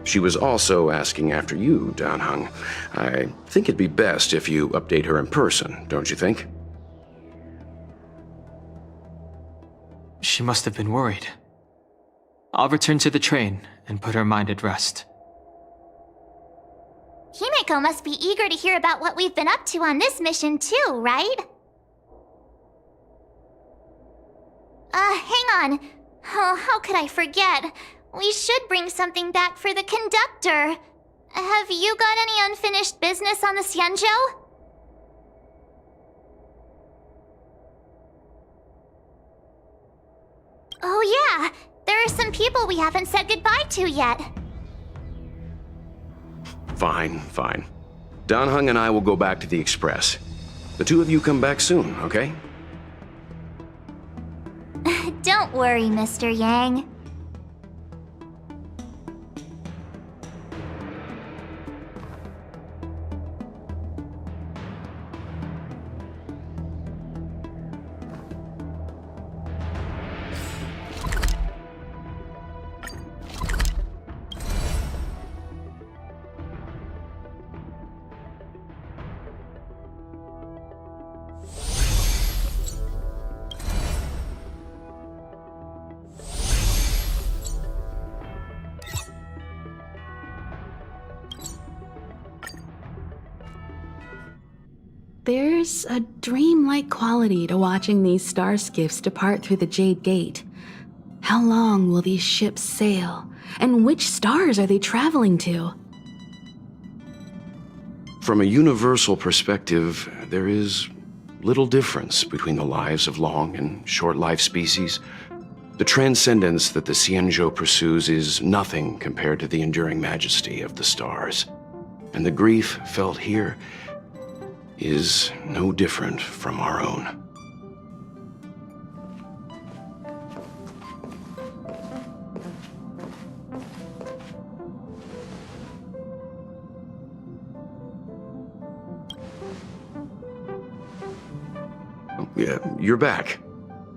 She was also asking after you, Dan Heng. I think it'd be best if you update her in person, don't you think? She must have been worried. I'll return to the train and put her mind at rest. Himiko must be eager to hear about what we've been up to on this mission too, right? Hang on. Oh, how could I forget? We should bring something back for the conductor. Have you got any unfinished business on the Xianzhou? Oh yeah, there are some people we haven't said goodbye to yet. Fine, fine. Dan Heng and I will go back to the Express. The two of you come back soon, okay? Don't worry, Mr. Yang. There's a dreamlike quality to watching these star skiffs depart through the Jade Gate. How long will these ships sail? And which stars are they traveling to? From a universal perspective, there is little difference between the lives of long and short-lived species. The transcendence that the Xianzhou pursues is nothing compared to the enduring majesty of the stars. And the grief felt here is no different from our own. Yeah, you're back.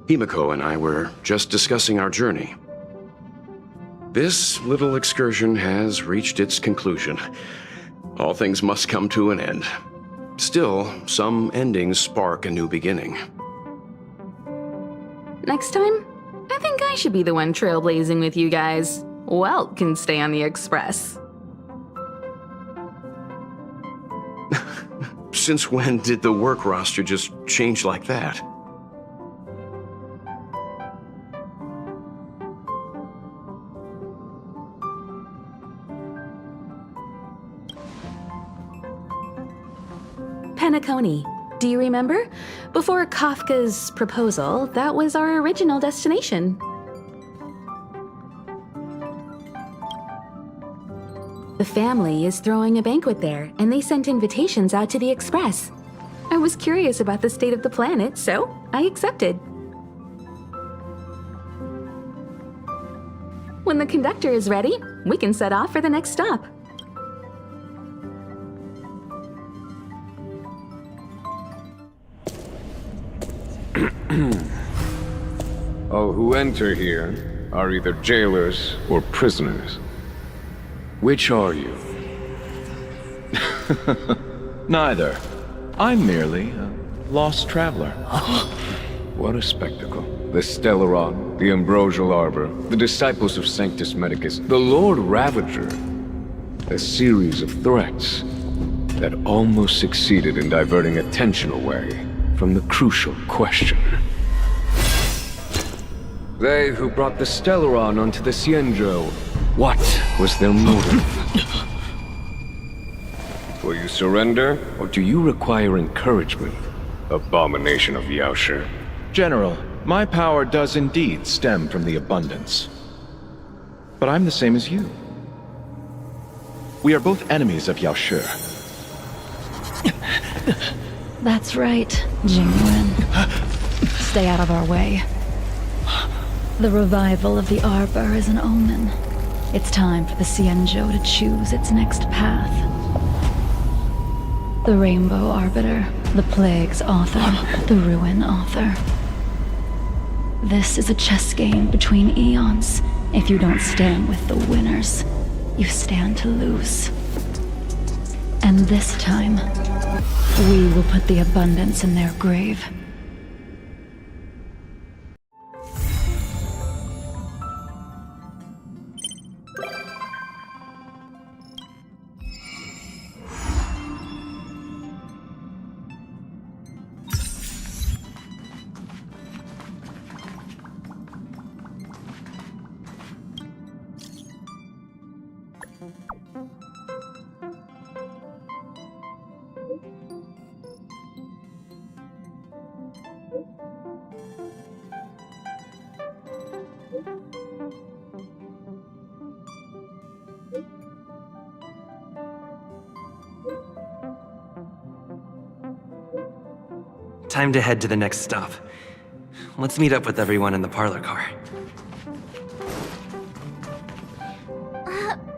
Himiko and I were just discussing our journey. This little excursion has reached its conclusion. All things must come to an end. Still, some endings spark a new beginning. Next time, I think I should be the one trailblazing with you guys. Welt can stay on the Express. Since when did the work roster just change like that? Penacony. Do you remember? Before Kafka's proposal, that was our original destination. The family is throwing a banquet there, and they sent invitations out to the Express. I was curious about the state of the planet, so I accepted. When the conductor is ready, we can set off for the next stop. All who enter here are either jailers or prisoners. Which are you? Neither. I'm merely a lost traveler. What a spectacle. The Stellaron, the Ambrosial Arbor, the disciples of Sanctus Medicus, the Lord Ravager. A series of threats that almost succeeded in diverting attention away from the crucial question. They who brought the Stellaron onto the Xianzhou, what was their motive? Will you surrender, or do you require encouragement? Abomination of Yaoshi. General, my power does indeed stem from the abundance. But I'm the same as you. We are both enemies of Yaoshi. That's right, Jingyuan. Stay out of our way. The revival of the Arbor is an omen. It's time for the Xianzhou to choose its next path. The Rainbow Arbiter, the Plague's author, the Ruin author. This is a chess game between eons. If you don't stand with the winners, you stand to lose. And this time, we will put the abundance in their grave. Time to head to the next stop. Let's meet up with everyone in the parlor car.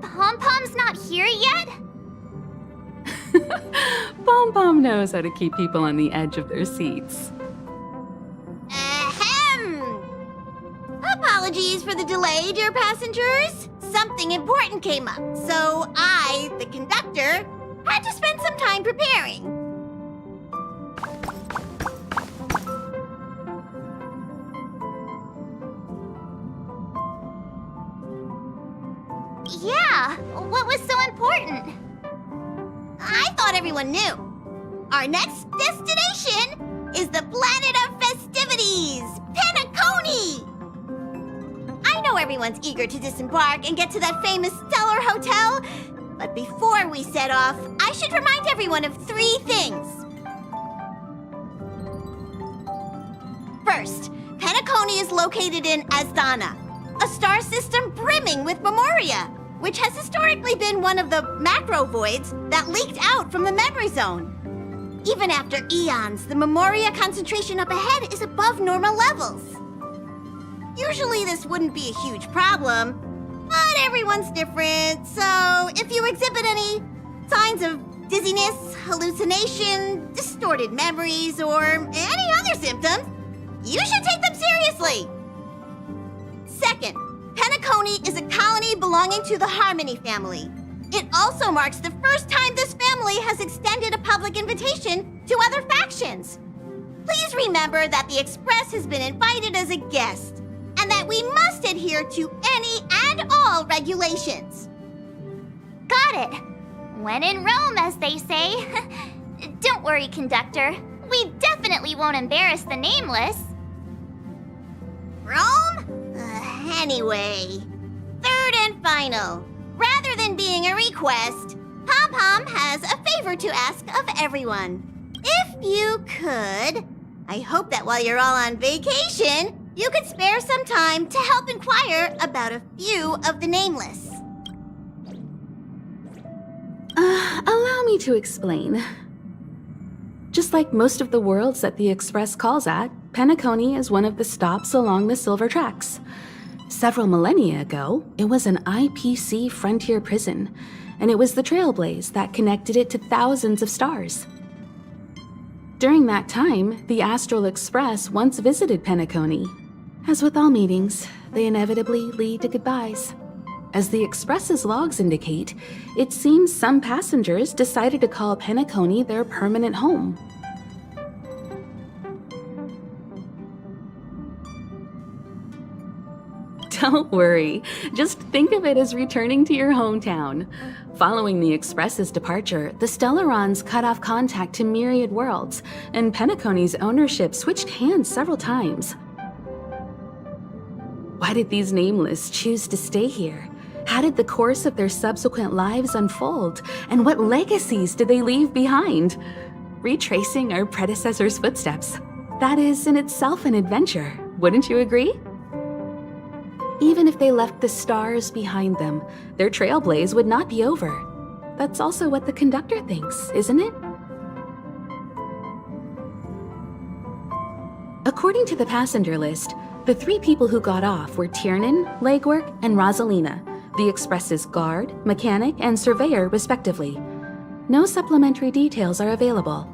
Pom-Pom's not here yet? Pom Pom knows how to keep people on the edge of their seats. Ahem! Apologies for the delay, dear passengers. Something important came up, so I, the conductor, had to spend some time preparing. Yeah, what was so important? I thought everyone knew. Our next destination is the planet of festivities, Penacony! I know everyone's eager to disembark and get to that famous Stellar Hotel, but before we set off, I should remind everyone of 3 things. First, Penacony is located in Asdana, a star system brimming with Memoria, which has historically been one of the macro voids that leaked out from the memory zone. Even after eons, the Memoria concentration up ahead is above normal levels. Usually this wouldn't be a huge problem, but everyone's different, so if you exhibit any signs of dizziness, hallucination, distorted memories, or any other symptoms, you should take them seriously. Second, Penacony is a colony belonging to the Harmony family. It also marks the first time this family has extended a public invitation to other factions. Please remember that the Express has been invited as a guest, and that we must adhere to any and all regulations. Got it. When in Rome, as they say. Don't worry, Conductor. We definitely won't embarrass the Nameless. Rome? Anyway, third and final. Rather than being a request, Pom-Pom has a favor to ask of everyone. If you could, I hope that while you're all on vacation, you could spare some time to help inquire about a few of the Nameless. Allow me to explain. Just like most of the worlds that the Express calls at, Penacony is one of the stops along the Silver Tracks. Several millennia ago, it was an IPC frontier prison, and it was the Trailblaze that connected it to thousands of stars. During that time, the Astral Express once visited Penacony. As with all meetings, they inevitably lead to goodbyes. As the Express's logs indicate, it seems some passengers decided to call Penacony their permanent home. Don't worry, just think of it as returning to your hometown. Following the Express's departure, the Stellarons cut off contact to myriad worlds, and Penacony's ownership switched hands several times. Why did these Nameless choose to stay here? How did the course of their subsequent lives unfold? And what legacies did they leave behind? Retracing our predecessors' footsteps. That is in itself an adventure, wouldn't you agree? Even if they left the stars behind them, their trailblaze would not be over. That's also what the Conductor thinks, isn't it? According to the passenger list, the 3 people who got off were Tiernan, Legwork, and Rosalina, the Express's guard, mechanic, and surveyor, respectively. No supplementary details are available.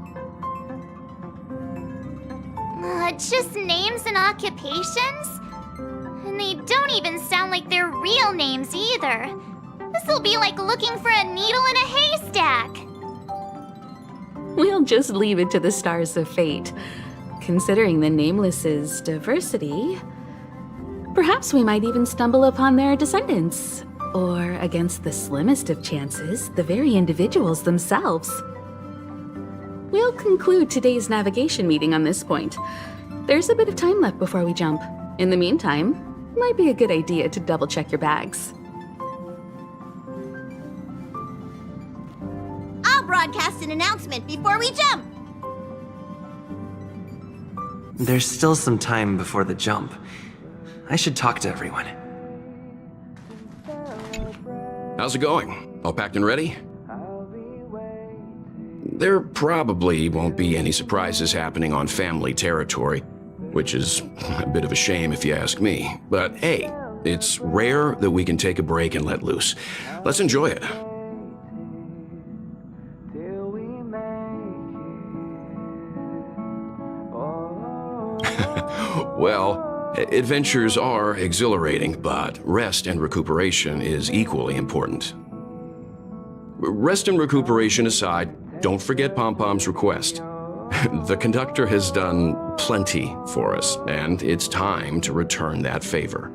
Just names and occupations? And they don't even sound like their real names either. This'll be like looking for a needle in a haystack. We'll just leave it to the stars of fate. Considering the Nameless's diversity, perhaps we might even stumble upon their descendants. Or, against the slimmest of chances, the very individuals themselves. We'll conclude today's navigation meeting on this point. There's a bit of time left before we jump. In the meantime, might be a good idea to double-check your bags. I'll broadcast an announcement before we jump. There's still some time before the jump. I should talk to everyone. How's it going? All packed and ready? There probably won't be any surprises happening on family territory, which is a bit of a shame if you ask me. But hey, it's rare that we can take a break and let loose. Let's enjoy it. Well, adventures are exhilarating, but rest and recuperation is equally important. Rest and recuperation aside, don't forget Pom-Pom's request. The Conductor has done plenty for us, and it's time to return that favor.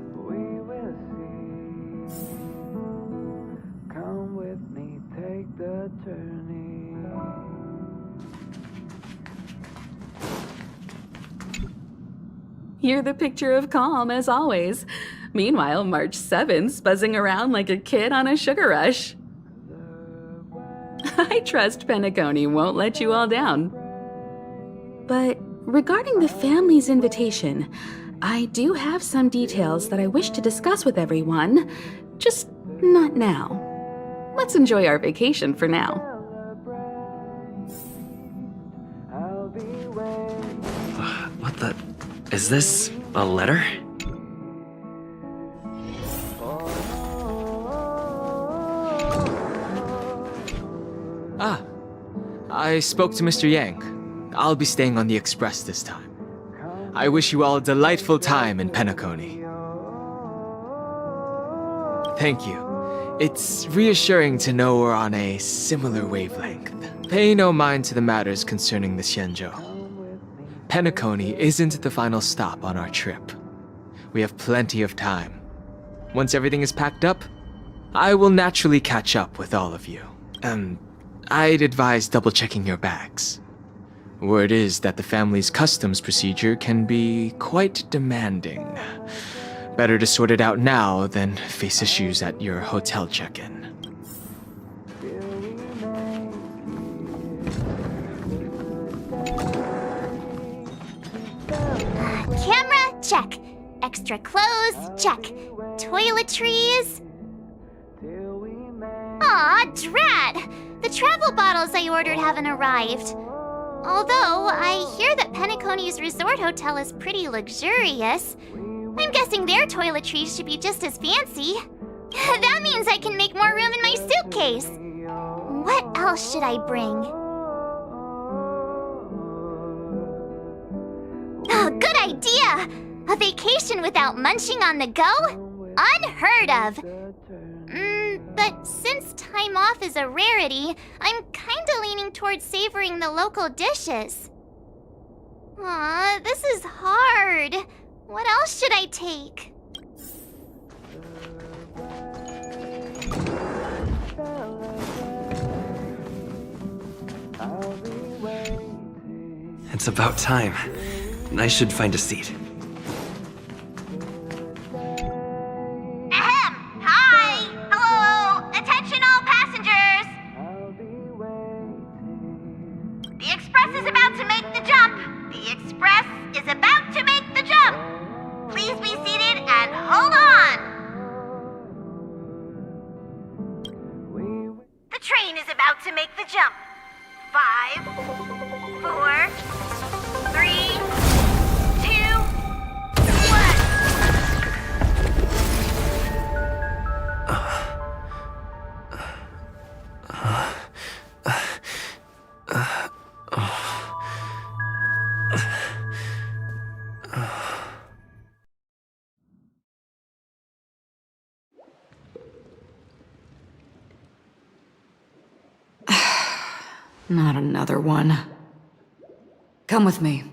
You're the picture of calm, as always. Meanwhile, March 7th's buzzing around like a kid on a sugar rush. I trust Penacony won't let you all down. But regarding the family's invitation, I do have some details that I wish to discuss with everyone, just not now. Let's enjoy our vacation for now. What the? Is this a letter? Ah, I spoke to Mr. Yang. I'll be staying on the Express this time. I wish you all a delightful time in Penacony. Thank you. It's reassuring to know we're on a similar wavelength. Pay no mind to the matters concerning the Xianzhou. Penacony isn't the final stop on our trip. We have plenty of time. Once everything is packed up, I will naturally catch up with all of you. I'd advise double-checking your bags. Word is that the family's customs procedure can be quite demanding. Better to sort it out now than face issues at your hotel check-in. Camera, check. Extra clothes, check. Toiletries. Aw, drat! The travel bottles I ordered haven't arrived. Although, I hear that Penacony's resort hotel is pretty luxurious. I'm guessing their toiletries should be just as fancy. That means I can make more room in my suitcase. What else should I bring? Oh, good idea! A vacation without munching on the go? Unheard of! But since time off is a rarity, I'm kinda leaning towards savoring the local dishes. Aw, this is hard. What else should I take? It's about time. I should find a seat. Hi! Hello! Attention all passengers! The Express is about to make the jump! The Express is about to make the jump! Please be seated and hold on! The train is about to make the jump. 5, 4, 3, 2, Not another one. Come with me.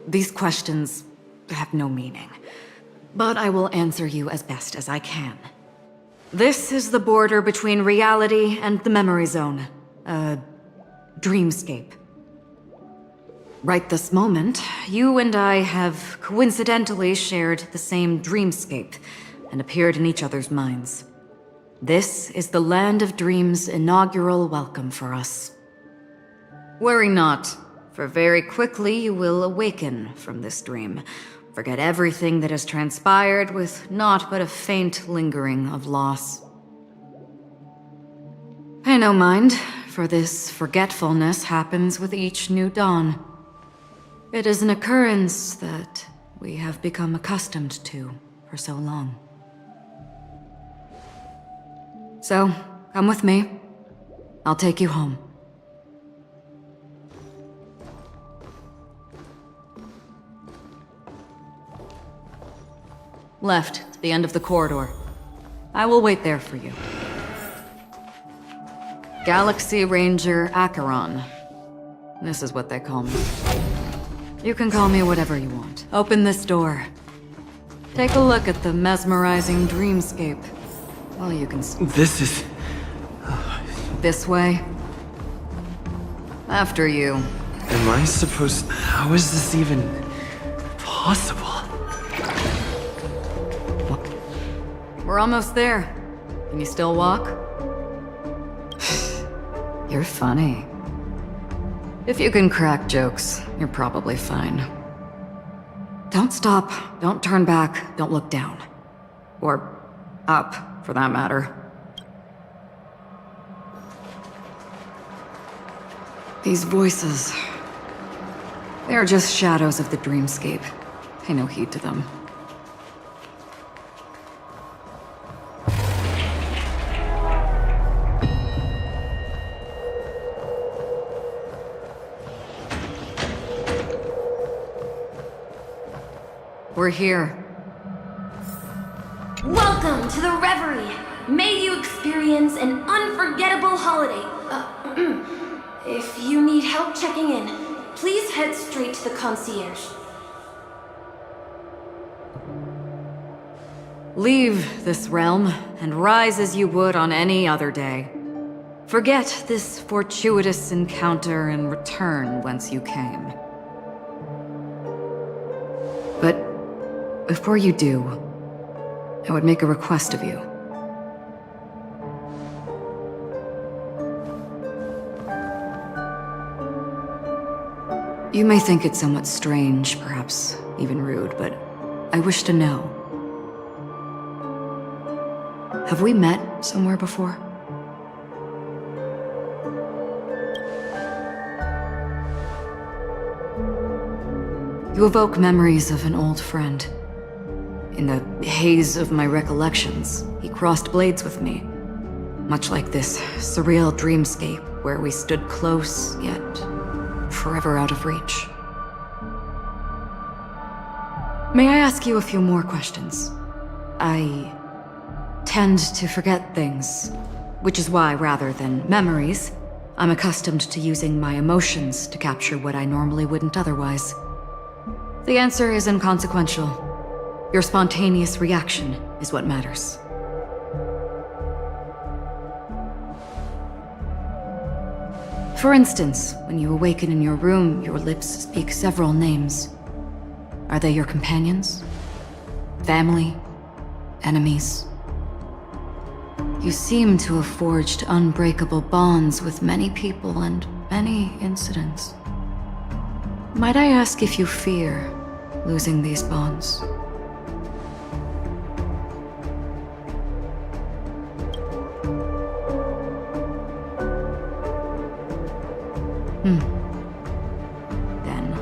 These questions have no meaning, but I will answer you as best as I can. This is the border between reality and the memory zone, a dreamscape. Right this moment, you and I have coincidentally shared the same dreamscape and appeared in each other's minds. This is the Land of Dreams' inaugural welcome for us. Worry not, for very quickly you will awaken from this dream, forget everything that has transpired with naught but a faint lingering of loss. Pay no mind, for this forgetfulness happens with each new dawn. It is an occurrence that we have become accustomed to for so long. So, come with me. I'll take you home. Left, to the end of the corridor. I will wait there for you. Galaxy Ranger Acheron. This is what they call me. You can call me whatever you want. Open this door. Take a look at the mesmerizing dreamscape. Well, you can... This is... This way. After you. Am I supposed... How is this even... possible? We're almost there. Can you still walk? You're funny. If you can crack jokes, you're probably fine. Don't stop, don't turn back, don't look down. Or up, for that matter. These voices... they are just shadows of the dreamscape. Pay no heed to them. We're here. Welcome to the Reverie! May you experience an unforgettable holiday. If you need help checking in, please head straight to the concierge. Leave this realm, and rise as you would on any other day. Forget this fortuitous encounter and return whence you came. But before you do, I would make a request of you. You may think it somewhat strange, perhaps even rude, but I wish to know. Have we met somewhere before? You evoke memories of an old friend. In the haze of my recollections, he crossed blades with me. Much like this surreal dreamscape where we stood close, yet forever out of reach. May I ask you a few more questions? I tend to forget things, which is why, rather than memories, I'm accustomed to using my emotions to capture what I normally wouldn't otherwise. The answer is inconsequential. Your spontaneous reaction is what matters. For instance, when you awaken in your room, your lips speak several names. Are they your companions? Family? Enemies? You seem to have forged unbreakable bonds with many people and many incidents. Might I ask if you fear losing these bonds? Then,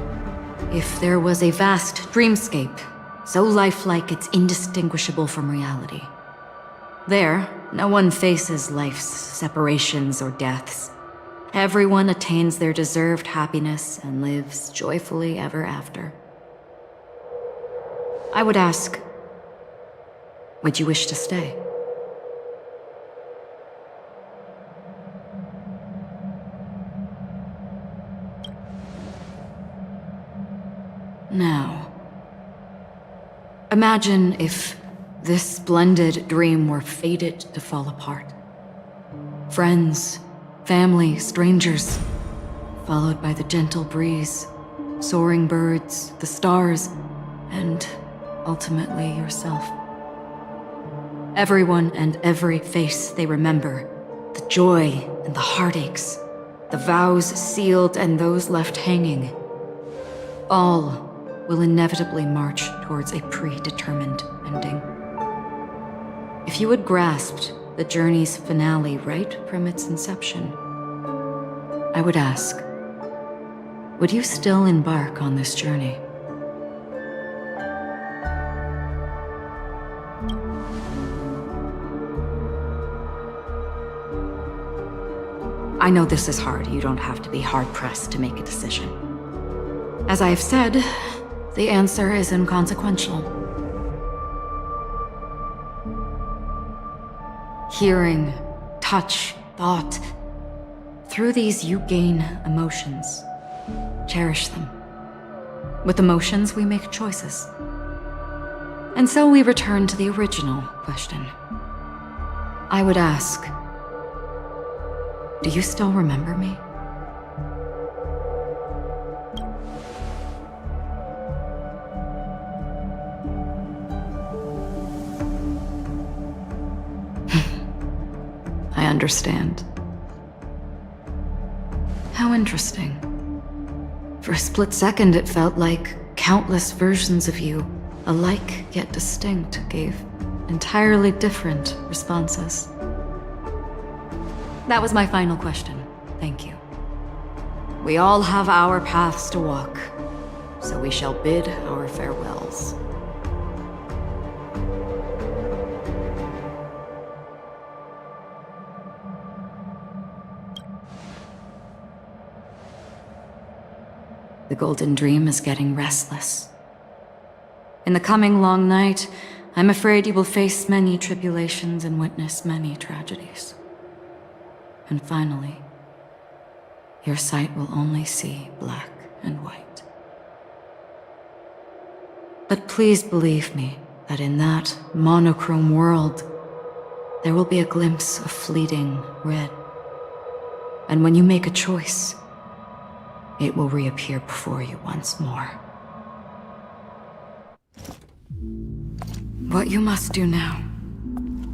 if there was a vast dreamscape, so lifelike it's indistinguishable from reality, there, no one faces life's separations or deaths. Everyone attains their deserved happiness and lives joyfully ever after. I would ask, would you wish to stay? Now, imagine if this splendid dream were fated to fall apart. Friends, family, strangers, followed by the gentle breeze, soaring birds, the stars, and ultimately yourself. Everyone and every face they remember, the joy and the heartaches, the vows sealed and those left hanging, all will inevitably march towards a predetermined ending. If you had grasped the journey's finale right from its inception, I would ask, would you still embark on this journey? I know this is hard. You don't have to be hard-pressed to make a decision. As I have said, the answer is inconsequential. Hearing, touch, thought. Through these you gain emotions. Cherish them. With emotions we make choices. And so we return to the original question. I would ask, do you still remember me? I understand. How interesting. For a split second, it felt like countless versions of you, alike yet distinct, gave entirely different responses. That was my final question. Thank you. We all have our paths to walk, so we shall bid our farewells. The Golden Dream is getting restless. In the coming long night, I'm afraid you will face many tribulations and witness many tragedies. And finally, your sight will only see black and white. But please believe me that in that monochrome world, there will be a glimpse of fleeting red. And when you make a choice, it will reappear before you once more. What you must do now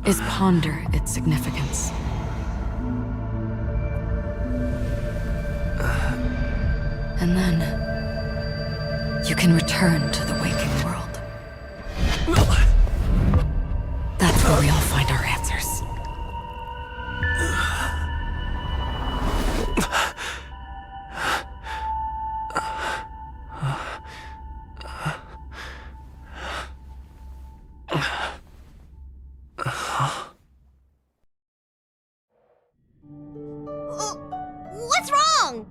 is ponder its significance. And then you can return to the waking world. That's where we all find our answers. What's wrong?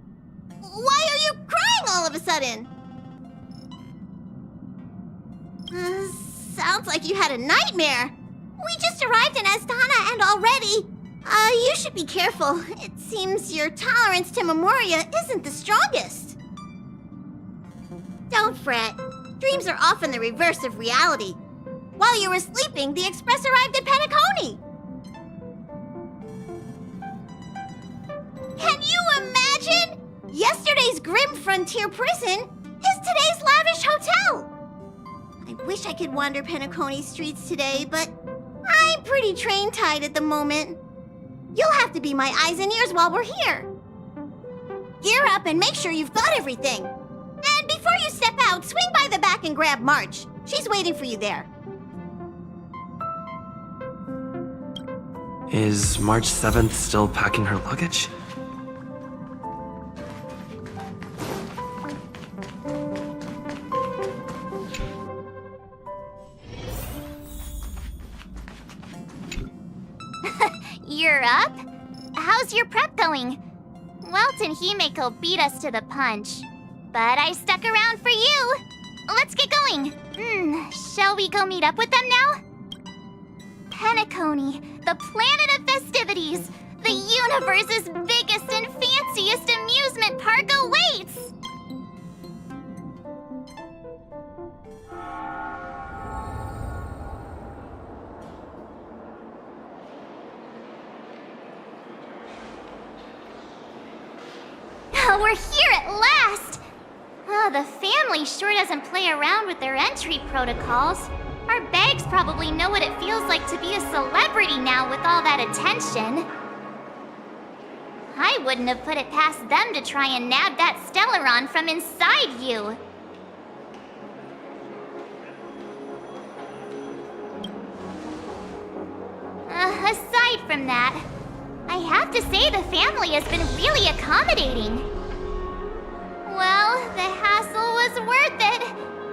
Why are you crying all of a sudden? Sounds like you had a nightmare. We just arrived in Astana and already... you should be careful. It seems your tolerance to Memoria isn't the strongest. Don't fret. Dreams are often the reverse of reality. While you were sleeping, the Express arrived at Penacony. Can you imagine? Yesterday's grim frontier prison is today's lavish hotel. I wish I could wander Penacony streets today, but I'm pretty train-tied at the moment. You'll have to be my eyes and ears while we're here. Gear up and make sure you've got everything. And before you step out, swing by the back and grab March. She's waiting for you there. Is March 7th still packing her luggage? You're up? How's your prep going? Welt and Himeko beat us to the punch, but I stuck around for you. Let's get going. Shall we go meet up with them now? Penacony, the planet of festivities. The universe's biggest and fanciest amusement park awaits! We're here at last! Oh, the family sure doesn't play around with their entry protocols. Our bags probably know what it feels like to be a celebrity now with all that attention. I wouldn't have put it past them to try and nab that Stellaron from inside you. Aside from that, I have to say the family has been really accommodating. Well, the hassle was worth it.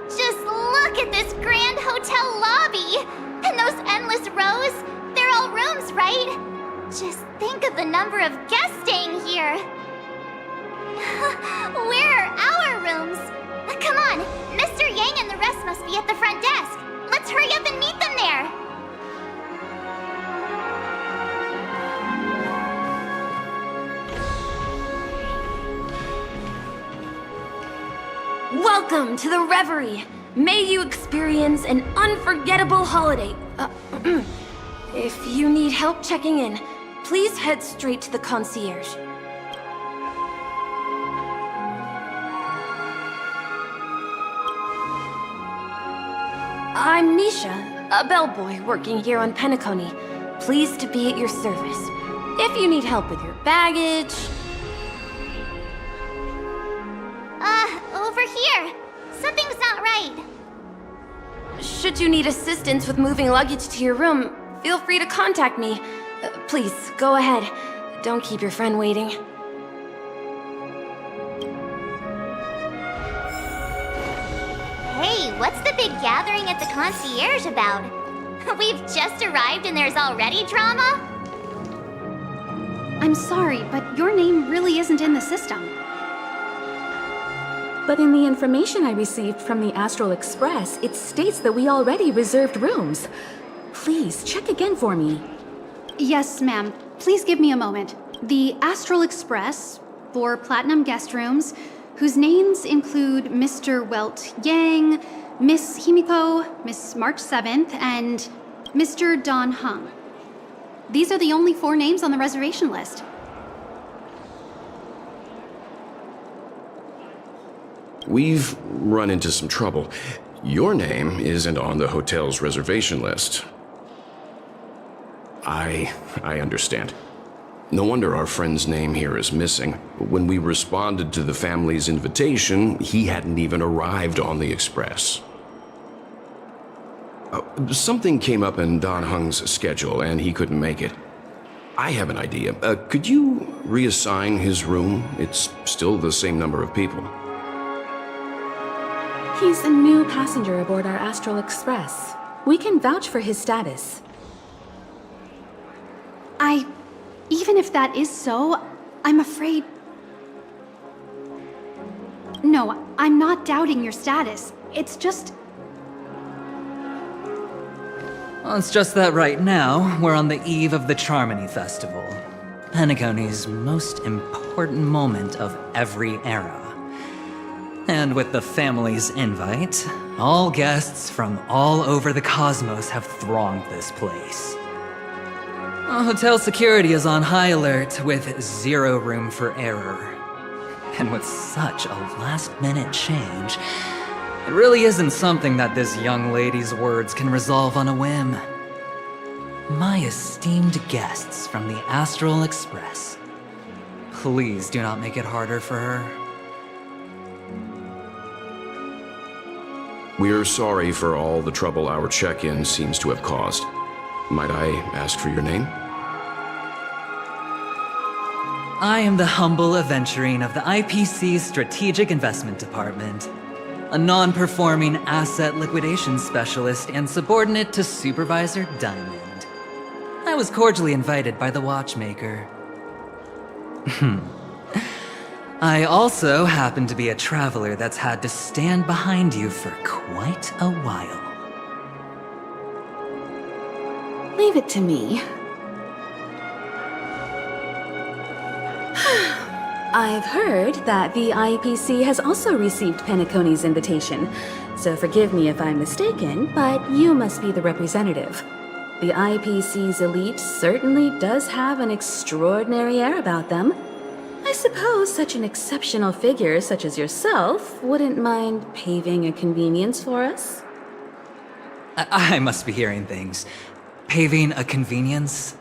Just look at this grand hotel lobby! And those endless rows, they're all rooms, right? Just think of the number of guests staying here. Where are our rooms? Come on, Mr. Yang and the rest must be at the front desk. Let's hurry up and meet them there. Welcome to the Reverie! may you experience an unforgettable holiday. If you need help checking in, please head straight to the concierge. I'm Nisha, a bellboy working here on Penacony. Pleased to be at your service. If you need help with your baggage... Over here. Something's not right. Should you need assistance with moving luggage to your room, feel free to contact me. Please, go ahead. Don't keep your friend waiting. Hey, what's the big gathering at the concierge about? We've just arrived and there's already drama? I'm sorry, but your name really isn't in the system. But in the information I received from the Astral Express, it states that we already reserved rooms. Please, check again for me. Yes, ma'am. Please give me a moment. The Astral Express, for Platinum guest rooms, whose names include Mr. Welt Yang, Miss Himiko, Miss March 7th, and Mr. Don Hung. These are the only 4 names on the reservation list. We've run into some trouble. Your name isn't on the hotel's reservation list. I understand. No wonder our friend's name here is missing. When we responded to the family's invitation, he hadn't even arrived on the express. Something came up in Don Hung's schedule, and he couldn't make it. I have an idea. Could you reassign his room? It's still the same number of people. He's a new passenger aboard our Astral Express. We can vouch for his status. Even if that is so, I'm afraid... No, I'm not doubting your status. It's just... Well, it's just that right now, we're on the eve of the Charmony Festival. Penacony's most important moment of every era. And with the family's invite, all guests from all over the cosmos have thronged this place. Hotel security is on high alert with 0 room for error. And with such a last-minute change, it really isn't something that this young lady's words can resolve on a whim. My esteemed guests from the Astral Express, please do not make it harder for her. We're sorry for all the trouble our check-in seems to have caused. Might I ask for your name? I am the humble aventurine of the IPC's Strategic Investment Department, a non-performing asset liquidation specialist and subordinate to Supervisor Diamond. I was cordially invited by the watchmaker. I also happen to be a traveler that's had to stand behind you for quite a while. Leave it to me. I've heard that the IPC has also received Penacony's invitation, so forgive me if I'm mistaken, but you must be the representative. The IPC's elite certainly does have an extraordinary air about them. I suppose such an exceptional figure such as yourself wouldn't mind paving a convenience for us? I must be hearing things. Paving a convenience?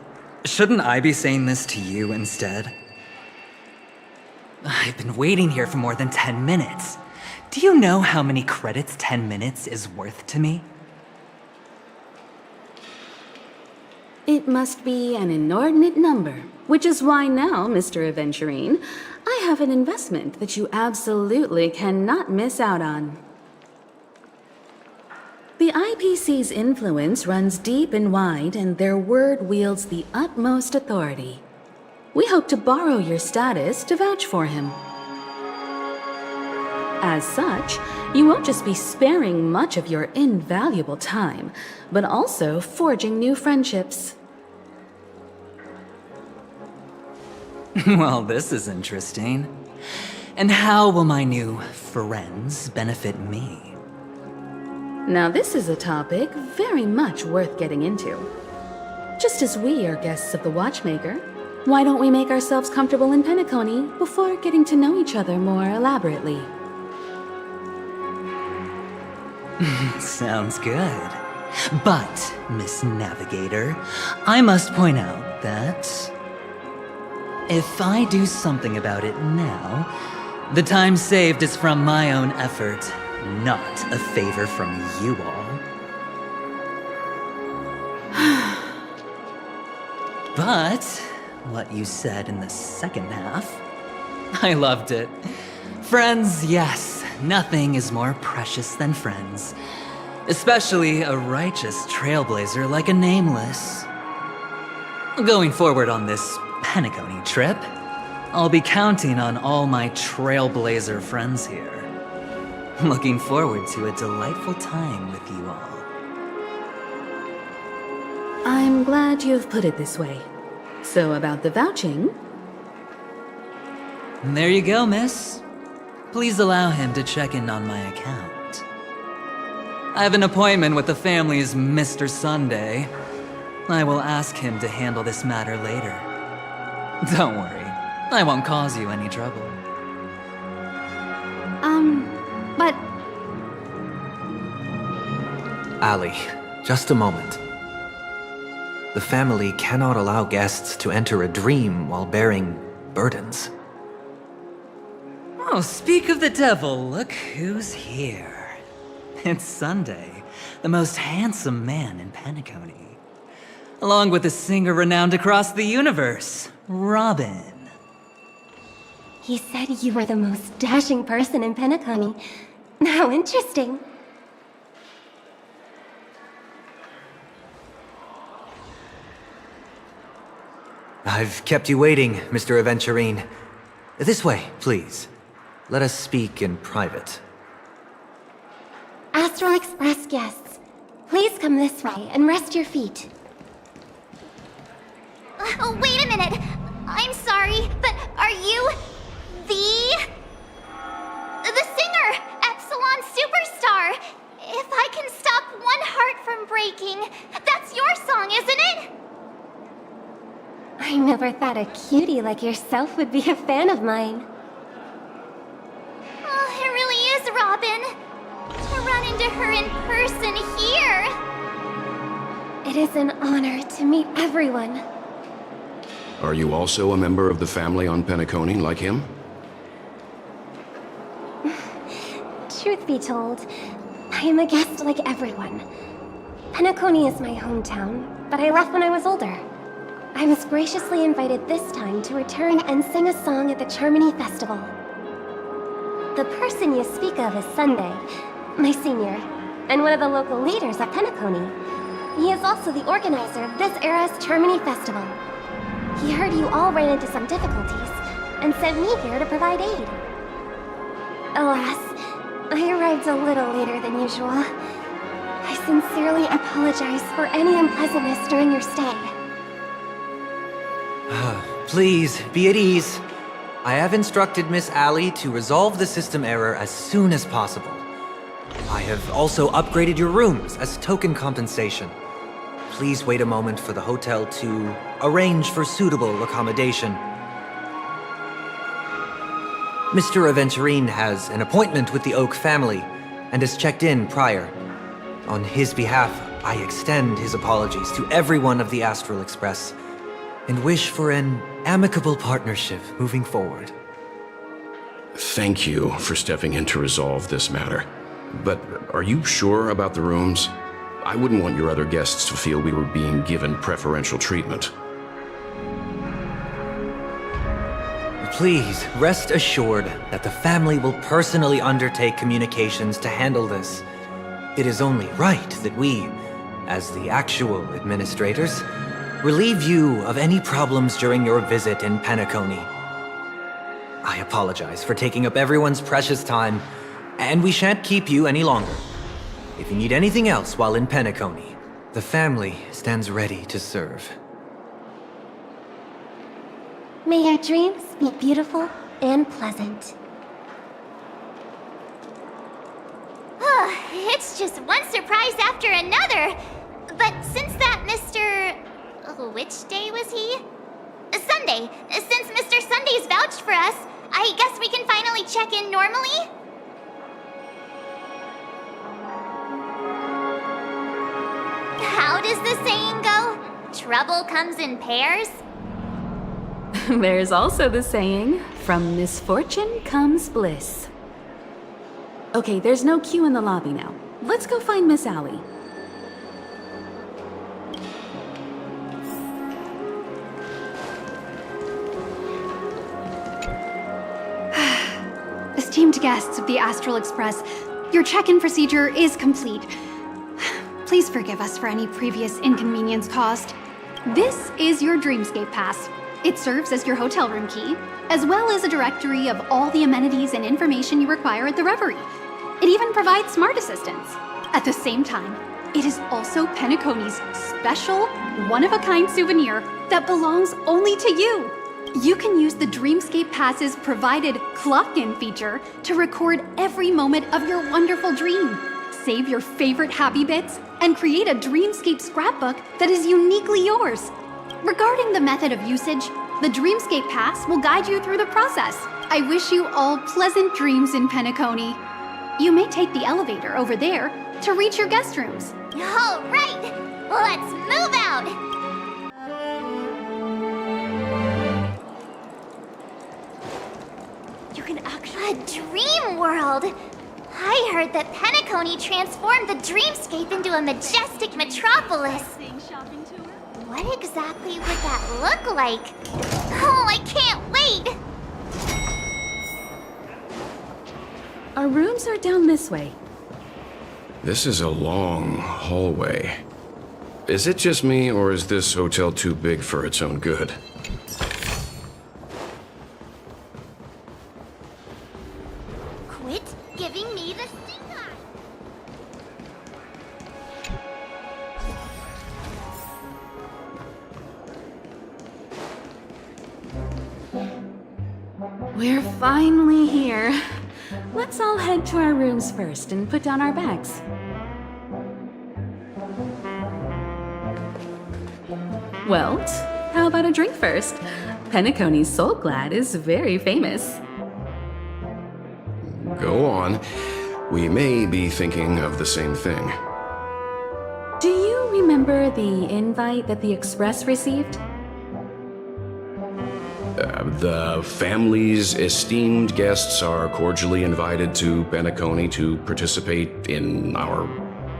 Shouldn't I be saying this to you instead? I've been waiting here for more than 10 minutes. Do you know how many credits 10 minutes is worth to me? It must be an inordinate number, which is why now, Mr. Aventurine, I have an investment that you absolutely cannot miss out on. The IPC's influence runs deep and wide, and their word wields the utmost authority. We hope to borrow your status to vouch for him. As such, you won't just be sparing much of your invaluable time, but also forging new friendships. Well, this is interesting. And how will my new friends benefit me? Now this is a topic very much worth getting into. Just as we are guests of the Watchmaker, why don't we make ourselves comfortable in Penacony before getting to know each other more elaborately? Sounds good. But, Miss Navigator, I must point out that if I do something about it now, the time saved is from my own effort, not a favor from you all. But, what you said in the second half, I loved it. Friends, yes, nothing is more precious than friends. Especially a righteous trailblazer like a Nameless. Going forward on this Penacony trip, I'll be counting on all my trailblazer friends here. Looking forward to a delightful time with you all. I'm glad you've put it this way. So about the vouching... There you go, miss. Please allow him to check in on my account. I have an appointment with the family's Mr. Sunday. I will ask him to handle this matter later. Don't worry, I won't cause you any trouble. But... Ali, just a moment. The family cannot allow guests to enter a dream while bearing burdens. Oh, speak of the devil, look who's here. It's Sunday, the most handsome man in Penacony. Along with a singer renowned across the universe, Robin. He said you were the most dashing person in Penacony. How interesting. I've kept you waiting, Mr. Aventurine. This way, please. Let us speak in private. Astral Express guests, please come this way and rest your feet. Oh, wait a minute. I'm sorry, but are you the singer, Epsilon Superstar? If I can stop one heart from breaking, that's your song, isn't it? I never thought a cutie like yourself would be a fan of mine. Oh, it really is, Robin. To run into her in person here. It is an honor to meet everyone. Are you also a member of the family on Penacony like him? Truth be told, I am a guest like everyone. Penacony is my hometown, but I left when I was older. I was graciously invited this time to return and sing a song at the Charmony Festival. The person you speak of is Sunday, my senior, and one of the local leaders at Penacony. He is also the organizer of this era's Charmony Festival. He heard you all ran into some difficulties, and sent me here to provide aid. Alas, I arrived a little later than usual. I sincerely apologize for any unpleasantness during your stay. Please, be at ease. I have instructed Miss Ali to resolve the system error as soon as possible. I have also upgraded your rooms as token compensation. Please wait a moment for the hotel to arrange for suitable accommodation. Mr. Aventurine has an appointment with the Oak family and has checked in prior. On his behalf, I extend his apologies to everyone of the Astral Express and wish for an amicable partnership moving forward. Thank you for stepping in to resolve this matter. But are you sure about the rooms? I wouldn't want your other guests to feel we were being given preferential treatment. Please, rest assured that the family will personally undertake communications to handle this. It is only right that we, as the actual administrators, relieve you of any problems during your visit in Penacony. I apologize for taking up everyone's precious time, and we shan't keep you any longer. If you need anything else while in Penacony, the family stands ready to serve. May your dreams be beautiful and pleasant. It's just one surprise after another. But since that Mr. Which day was he? Sunday. Since Mr. Sunday's vouched for us, I guess we can finally check in normally? How does the saying go? Trouble comes in pairs? There's also the saying, from misfortune comes bliss. Okay, there's no queue in the lobby now. Let's go find Miss Allie. Esteemed guests of the Astral Express, your check-in procedure is complete. Please forgive us for any previous inconvenience caused. This is your Dreamscape Pass. It serves as your hotel room key, as well as a directory of all the amenities and information you require at the Reverie. It even provides smart assistants. At the same time, it is also Penacony's special, one-of-a-kind souvenir that belongs only to you. You can use the Dreamscape Pass's provided clock-in feature to record every moment of your wonderful dream. Save your favorite happy bits and create a Dreamscape scrapbook that is uniquely yours. Regarding the method of usage, the Dreamscape Pass will guide you through the process. I wish you all pleasant dreams in Penacony. You may take the elevator over there to reach your guest rooms. All right, let's move out. You can actually... A dream world! I heard that Penacony transformed the dreamscape into a majestic metropolis. What exactly would that look like? Oh, I can't wait! Our rooms are down this way. This is a long hallway. Is it just me, or is this hotel too big for its own good? Quit giving me the stink eye! We're finally here. Let's all head to our rooms first and put down our bags. Welt, how about a drink first? Penacony's Soul Glad is very famous. Go on. We may be thinking of the same thing. Do you remember the invite that the Express received? The family's esteemed guests are cordially invited to Penacony to participate in our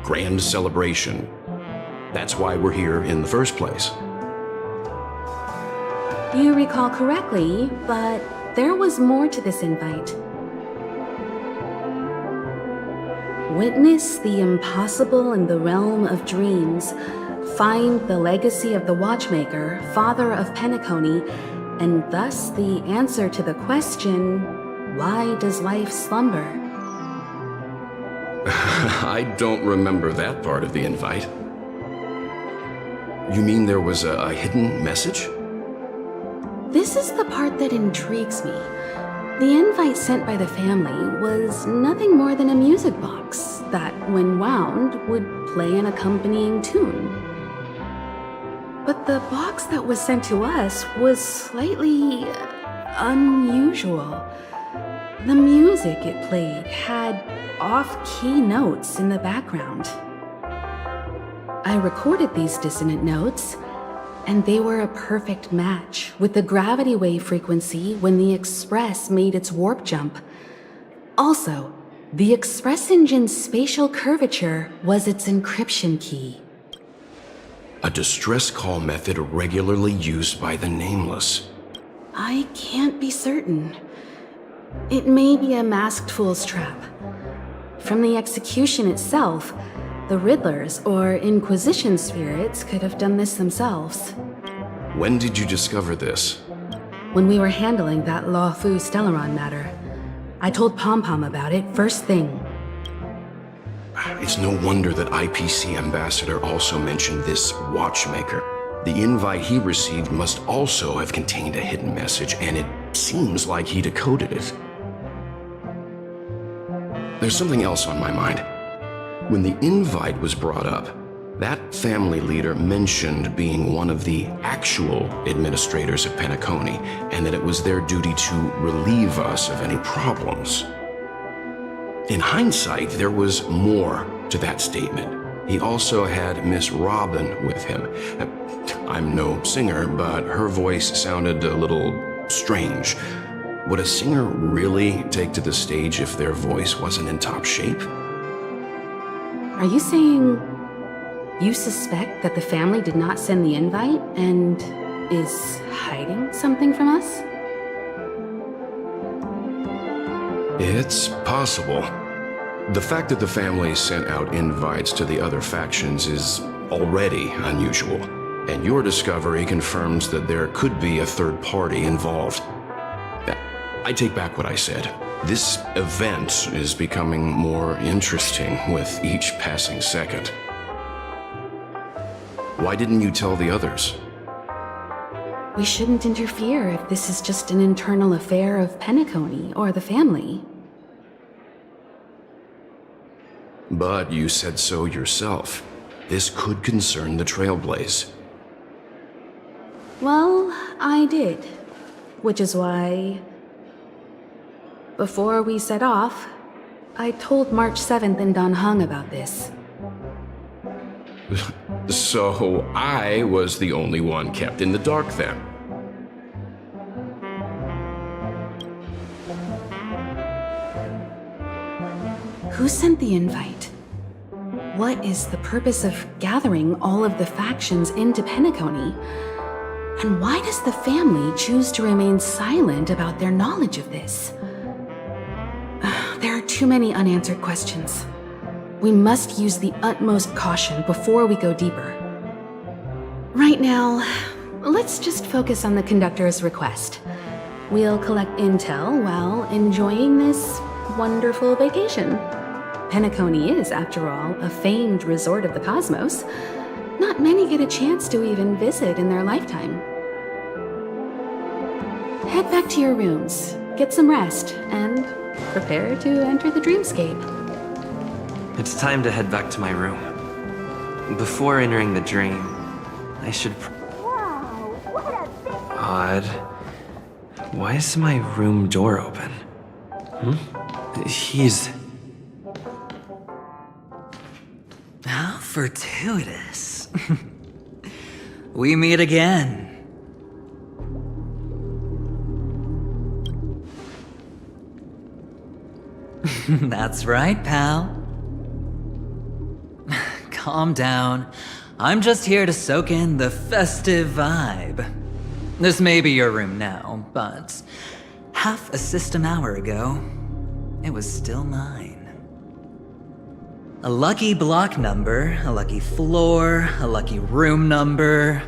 grand celebration. That's why we're here in the first place. You recall correctly, but there was more to this invite. Witness the impossible in the realm of dreams. Find the legacy of the Watchmaker, father of Penacony, and thus the answer to the question, why does life slumber? I don't remember that part of the invite. You mean there was a hidden message? This is the part that intrigues me. The invite sent by the family was nothing more than a music box that, when wound, would play an accompanying tune. But the box that was sent to us was slightly unusual. The music it played had off-key notes in the background. I recorded these dissonant notes, and they were a perfect match with the gravity wave frequency when the Express made its warp jump. Also, the Express engine's spatial curvature was its encryption key. A distress call method regularly used by the Nameless. I can't be certain. It may be a masked fool's trap. From the execution itself, the Riddlers or Inquisition spirits could have done this themselves. When did you discover this? When we were handling that Law Fu Stellaron matter. I told Pom Pom about it first thing. It's no wonder that IPC Ambassador also mentioned this Watchmaker. The invite he received must also have contained a hidden message, and it seems like he decoded it. There's something else on my mind. When the invite was brought up, that family leader mentioned being one of the actual administrators of Penacony, and that it was their duty to relieve us of any problems. In hindsight, there was more to that statement. He also had Miss Robin with him. I'm no singer, but her voice sounded a little strange. Would a singer really take to the stage if their voice wasn't in top shape? Are you saying you suspect that the family did not send the invite and is hiding something from us? It's possible. The fact that the family sent out invites to the other factions is already unusual, and your discovery confirms that there could be a third party involved. I take back what I said. This event is becoming more interesting with each passing second. Why didn't you tell the others? We shouldn't interfere if this is just an internal affair of Penacony or the family. But you said so yourself. This could concern the Trailblaze. Well, I did. Which is why, before we set off, I told March 7th and Don Hung about this. So I was the only one kept in the dark then. Who sent the invite? What is the purpose of gathering all of the factions into Penacony? And why does the family choose to remain silent about their knowledge of this? There are too many unanswered questions. We must use the utmost caution before we go deeper. Right now, let's just focus on the conductor's request. We'll collect intel while enjoying this wonderful vacation. Penacony is, after all, a famed resort of the cosmos. Not many get a chance to even visit in their lifetime. Head back to your rooms, get some rest, and prepare to enter the dreamscape. It's time to head back to my room. Before entering the dream, I should... Odd. Why is my room door open? He's... How fortuitous. We meet again. That's right, pal. Calm down. I'm just here to soak in the festive vibe. This may be your room now, but half a system hour ago, it was still mine. A lucky block number, a lucky floor, a lucky room number.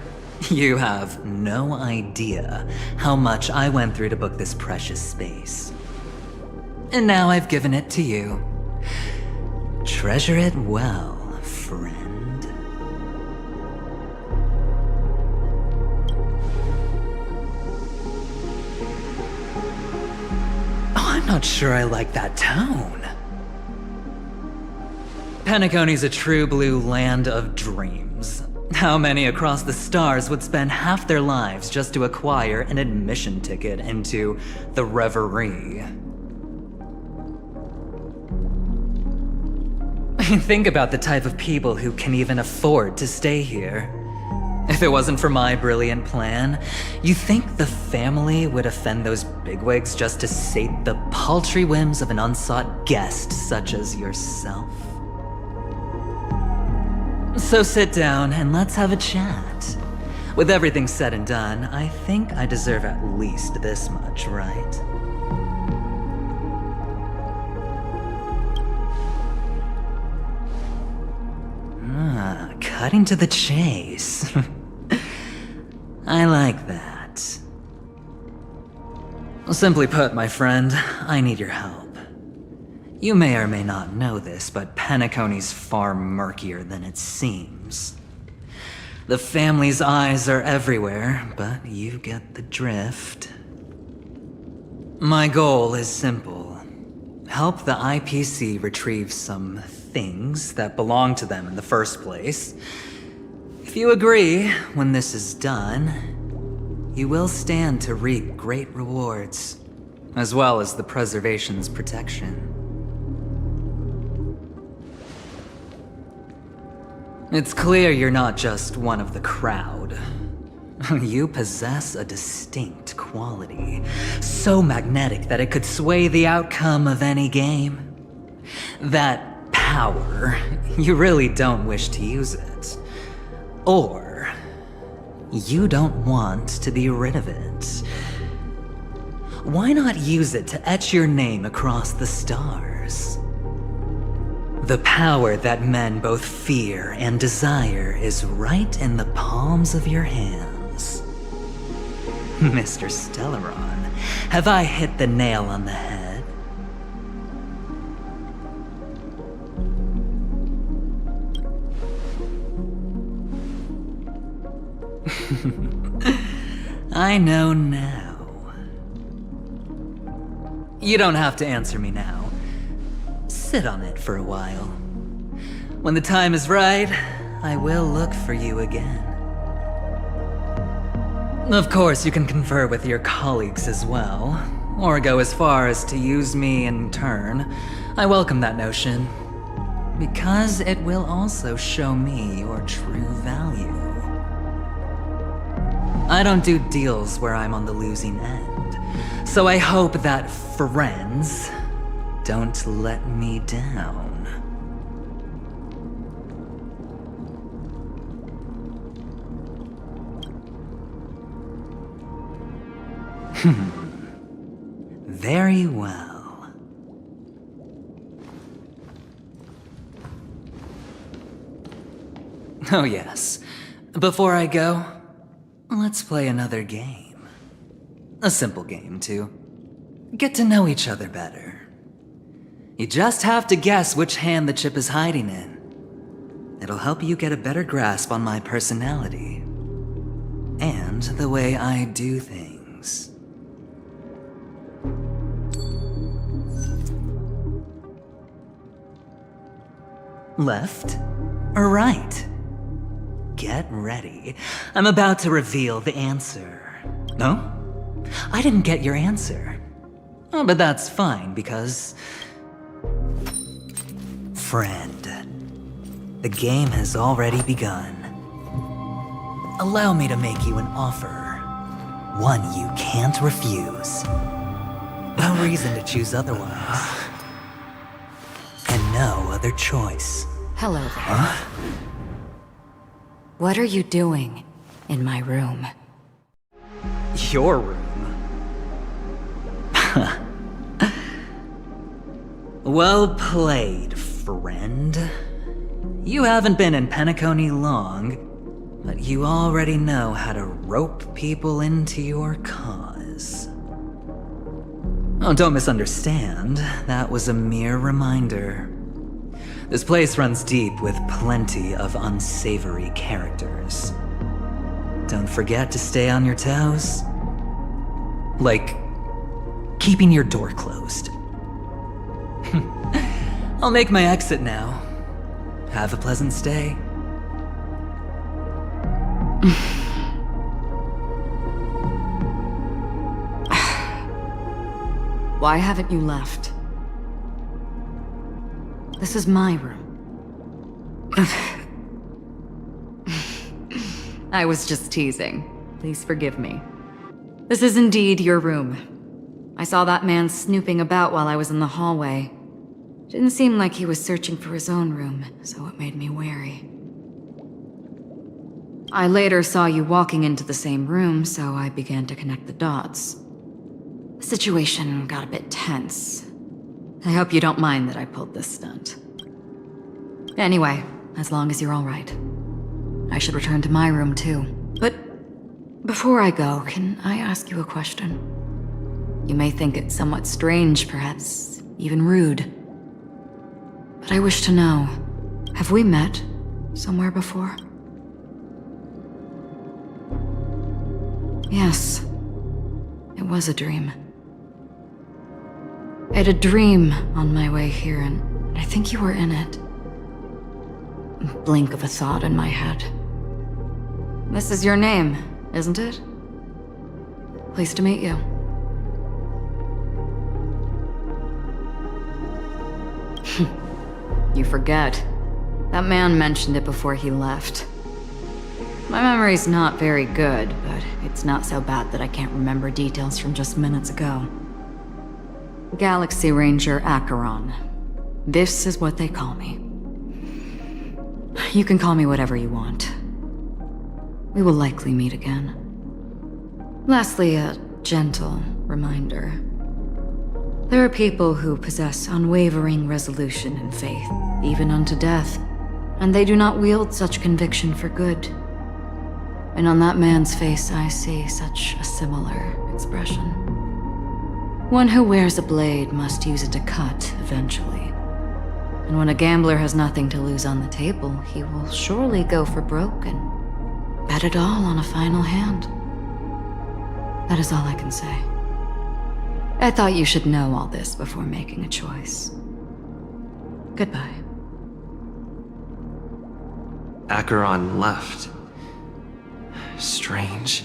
You have no idea how much I went through to book this precious space. And now I've given it to you. Treasure it well, friend. Oh, I'm not sure I like that tone. Penacony's a true blue land of dreams. How many across the stars would spend half their lives just to acquire an admission ticket into the Reverie? Think about the type of people who can even afford to stay here. If it wasn't for my brilliant plan, you think the family would offend those bigwigs just to sate the paltry whims of an unsought guest such as yourself? So sit down and let's have a chat. With everything said and done, I think I deserve at least this much, right? Cutting to the chase. I like that. Simply put, my friend, I need your help. You may or may not know this, but Penacony's far murkier than it seems. The family's eyes are everywhere, but you get the drift. My goal is simple. Help the IPC retrieve some things that belong to them in the first place. If you agree, when this is done, you will stand to reap great rewards, as well as the preservation's protection. It's clear you're not just one of the crowd. You possess a distinct quality, so magnetic that it could sway the outcome of any game. That power, you really don't wish to use it. Or, you don't want to be rid of it. Why not use it to etch your name across the stars? The power that men both fear and desire is right in the palms of your hands. Mr. Stellaron, have I hit the nail on the head? I know now. You don't have to answer me now. Sit on it for a while. When the time is right, I will look for you again. Of course, you can confer with your colleagues as well, or go as far as to use me in turn. I welcome that notion, because it will also show me your true value. I don't do deals where I'm on the losing end, so I hope that friends don't let me down. Very well. Oh yes. Before I go, let's play another game. A simple game to get to know each other better. You just have to guess which hand the chip is hiding in. It'll help you get a better grasp on my personality and the way I do things. Left or right? Get ready. I'm about to reveal the answer. No? I didn't get your answer. Oh, but that's fine, because... Friend, the game has already begun. Allow me to make you an offer. One you can't refuse. No reason to choose otherwise. And no other choice. Hello there. Huh? What are you doing in my room? Your room? Well played, friend. You haven't been in Penacony long, but you already know how to rope people into your cause. Oh, don't misunderstand. That was a mere reminder. This place runs deep with plenty of unsavory characters. Don't forget to stay on your toes. Like, keeping your door closed. I'll make my exit now. Have a pleasant stay. Why haven't you left? This is my room. I was just teasing. Please forgive me. This is indeed your room. I saw that man snooping about while I was in the hallway. Didn't seem like he was searching for his own room, so it made me wary. I later saw you walking into the same room, so I began to connect the dots. The situation got a bit tense. I hope you don't mind that I pulled this stunt. Anyway, as long as you're all right. I should return to my room too. But before I go, can I ask you a question? You may think it somewhat strange, perhaps even rude. But I wish to know, have we met somewhere before? Yes, it was a dream. I had a dream on my way here, and I think you were in it. blink of a thought in my head. This is your name, isn't it? Pleased to meet you. You forget. That man mentioned it before he left. My memory's not very good, but it's not so bad that I can't remember details from just minutes ago. Galaxy Ranger Acheron. This is what they call me. You can call me whatever you want. We will likely meet again. Lastly, a gentle reminder. There are people who possess unwavering resolution and faith, even unto death, and they do not wield such conviction for good. And on that man's face I see such a similar expression. One who wears a blade must use it to cut eventually. And when a gambler has nothing to lose on the table, he will surely go for broke and bet it all on a final hand. That is all I can say. I thought you should know all this before making a choice. Goodbye. Acheron left. Strange.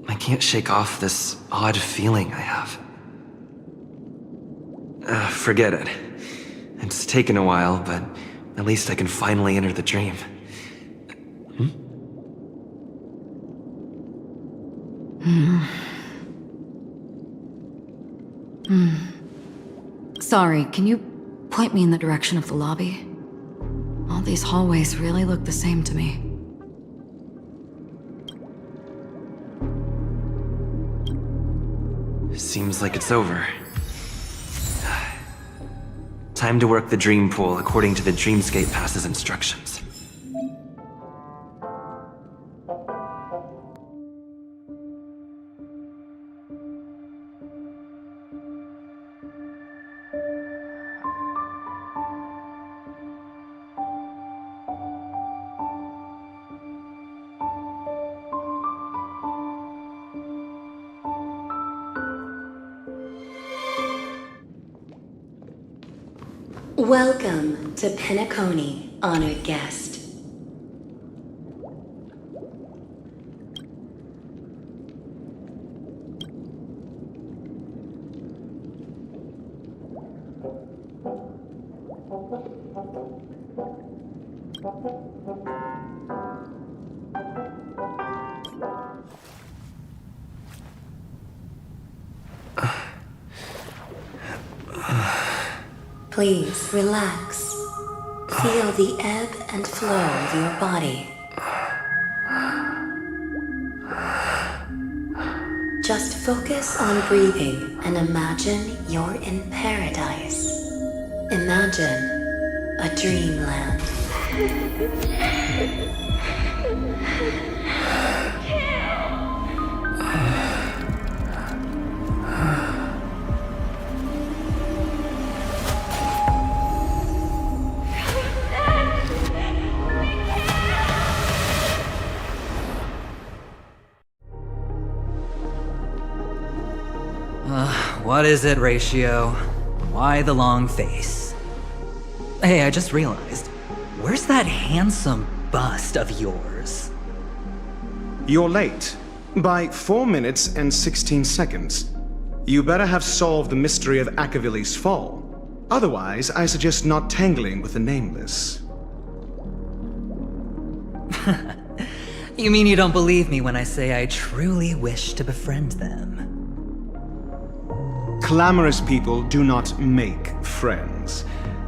I can't shake off this odd feeling I have. Forget it. It's taken a while, but at least I can finally enter the dream. Sorry, can you point me in the direction of the lobby? All these hallways really look the same to me. Seems like it's over. Time to work the dream pool according to the Dreamscape Pass's instructions. Welcome to Penacony, honored guest. Please relax. Feel the ebb and flow of your body. Just focus on breathing and imagine you're in paradise. Imagine a dreamland. What is it, Ratio? Why the long face? Hey, I just realized. Where's that handsome bust of yours? You're late. By 4 minutes and 16 seconds. You better have solved the mystery of Akavili's fall. Otherwise, I suggest not tangling with the Nameless. You mean you don't believe me when I say I truly wish to befriend them? Clamorous people do not make friends.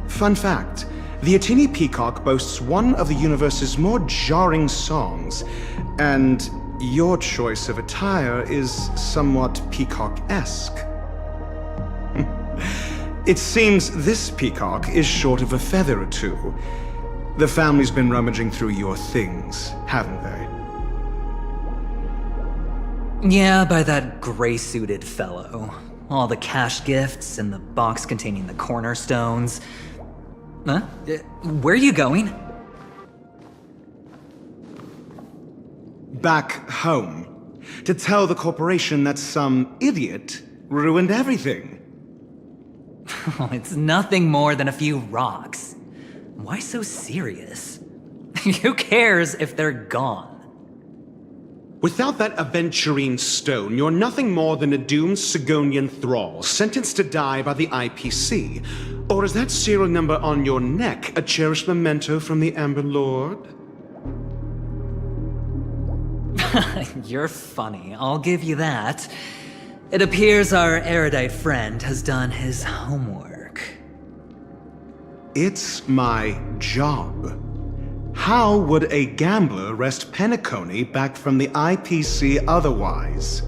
Fun fact, the Atini Peacock boasts one of the universe's more jarring songs, and your choice of attire is somewhat peacock-esque. It seems this peacock is short of a feather or two. The family's been rummaging through your things, haven't they? Yeah, by that gray-suited fellow. All the cash gifts and the box containing the cornerstones. Huh? Where are you going? Back home. To tell the corporation that some idiot ruined everything. Oh, it's nothing more than a few rocks. Why so serious? Who cares if they're gone? Without that aventurine stone, you're nothing more than a doomed Sigonian thrall, sentenced to die by the IPC. Or is that serial number on your neck a cherished memento from the Amber Lord? You're funny, I'll give you that. It appears our erudite friend has done his homework. It's my job. How would a gambler wrest Penacony back from the IPC otherwise?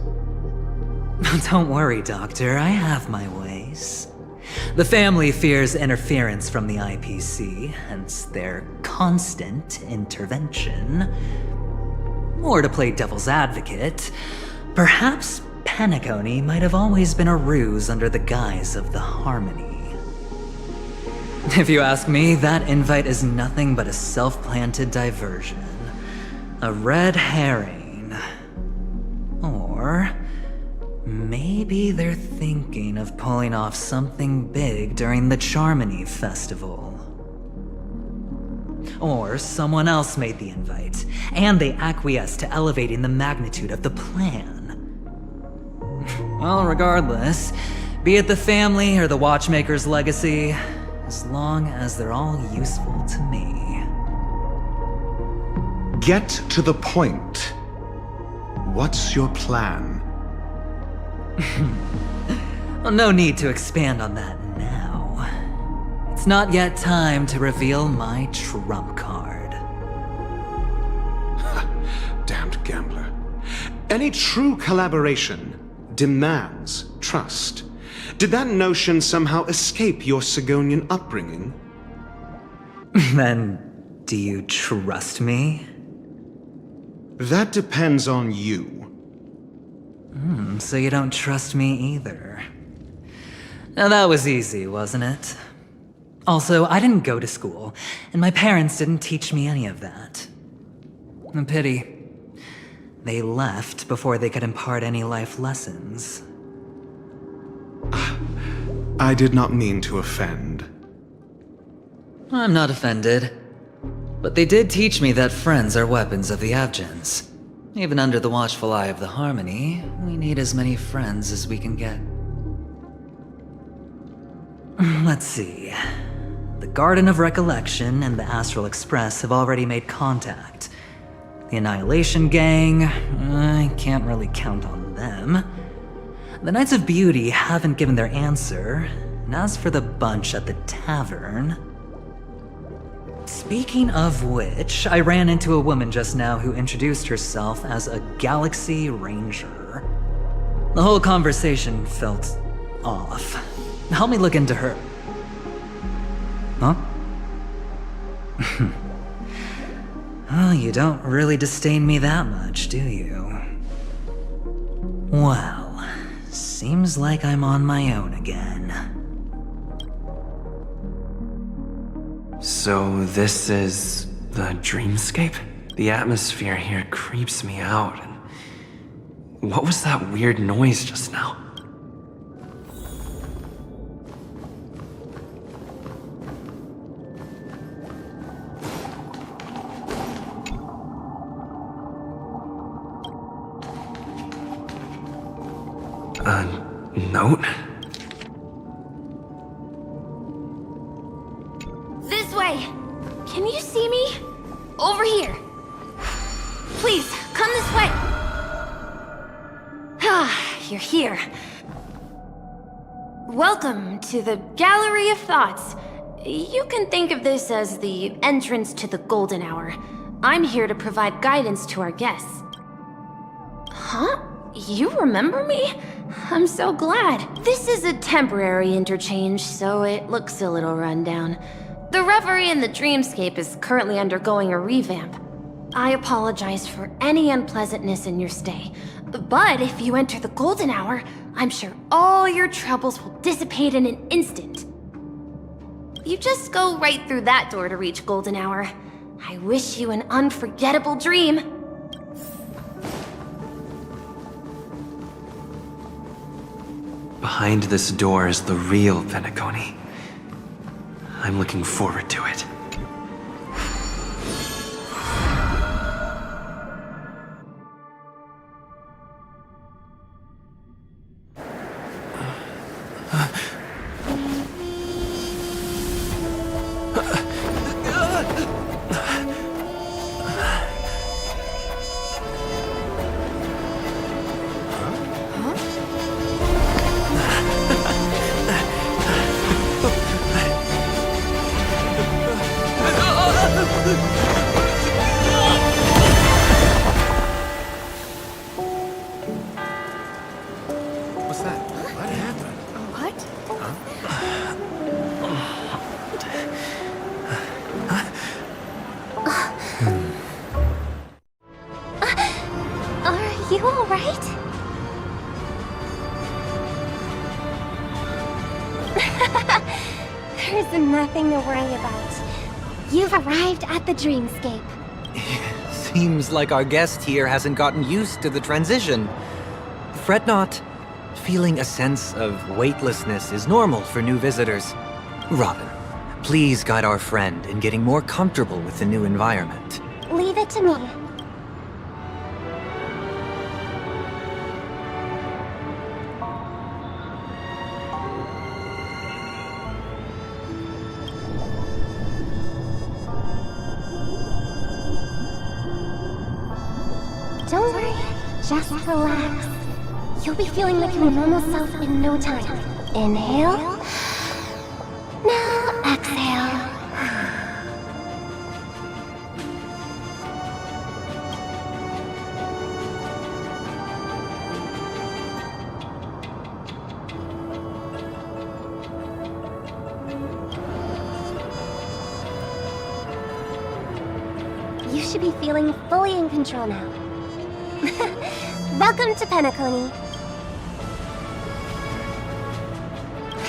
Don't worry, Doctor, I have my ways. The family fears interference from the IPC, hence their constant intervention. Or to play devil's advocate, perhaps Penacony might have always been a ruse under the guise of the Harmony. If you ask me, that invite is nothing but a self-planted diversion. A red herring. Or maybe they're thinking of pulling off something big during the Charmony Festival. Or someone else made the invite, and they acquiesced to elevating the magnitude of the plan. Well, regardless, be it the family or the Watchmaker's legacy, as long as they're all useful to me. Get to the point. What's your plan? Well, no need to expand on that now. It's not yet time to reveal my trump card. Damned gambler. Any true collaboration demands trust. Did that notion somehow escape your Sigonian upbringing? Then, do you trust me? That depends on you. So you don't trust me either. Now that was easy, wasn't it? Also, I didn't go to school, and my parents didn't teach me any of that. A pity. They left before they could impart any life lessons. I did not mean to offend. I'm not offended. But they did teach me that friends are weapons of the Abgens. Even under the watchful eye of the Harmony, we need as many friends as we can get. Let's see. The Garden of Recollection and the Astral Express have already made contact. The Annihilation Gang, I can't really count on them. The Knights of Beauty haven't given their answer, and as for the bunch at the tavern... Speaking of which, I ran into a woman just now who introduced herself as a Galaxy Ranger. The whole conversation felt off. Help me look into her. Huh? Well, you don't really disdain me that much, do you? Well, seems like I'm on my own again. So this is the dreamscape? The atmosphere here creeps me out. And what was that weird noise just now? A note? This way! Can you see me? Over here! Please, come this way! Ah, you're here. Welcome to the Gallery of Thoughts. You can think of this as the entrance to the Golden Hour. I'm here to provide guidance to our guests. Huh? You remember me? I'm so glad. This is a temporary interchange, so it looks a little rundown. The Reverie in the Dreamscape is currently undergoing a revamp. I apologize for any unpleasantness in your stay, but if you enter the Golden Hour, I'm sure all your troubles will dissipate in an instant. You just go right through that door to reach Golden Hour. I wish you an unforgettable dream. Behind this door is the real Penacony. I'm looking forward to it. There's nothing to worry about. You've arrived at the dreamscape. Seems like our guest here hasn't gotten used to the transition. Fret not. Feeling a sense of weightlessness is normal for new visitors. Robin, please guide our friend in getting more comfortable with the new environment. Leave it to me. Don't worry, just relax. You'll be feeling like your normal self in no time. Inhale. Now exhale. You should be feeling fully in control now. Welcome to Penacony.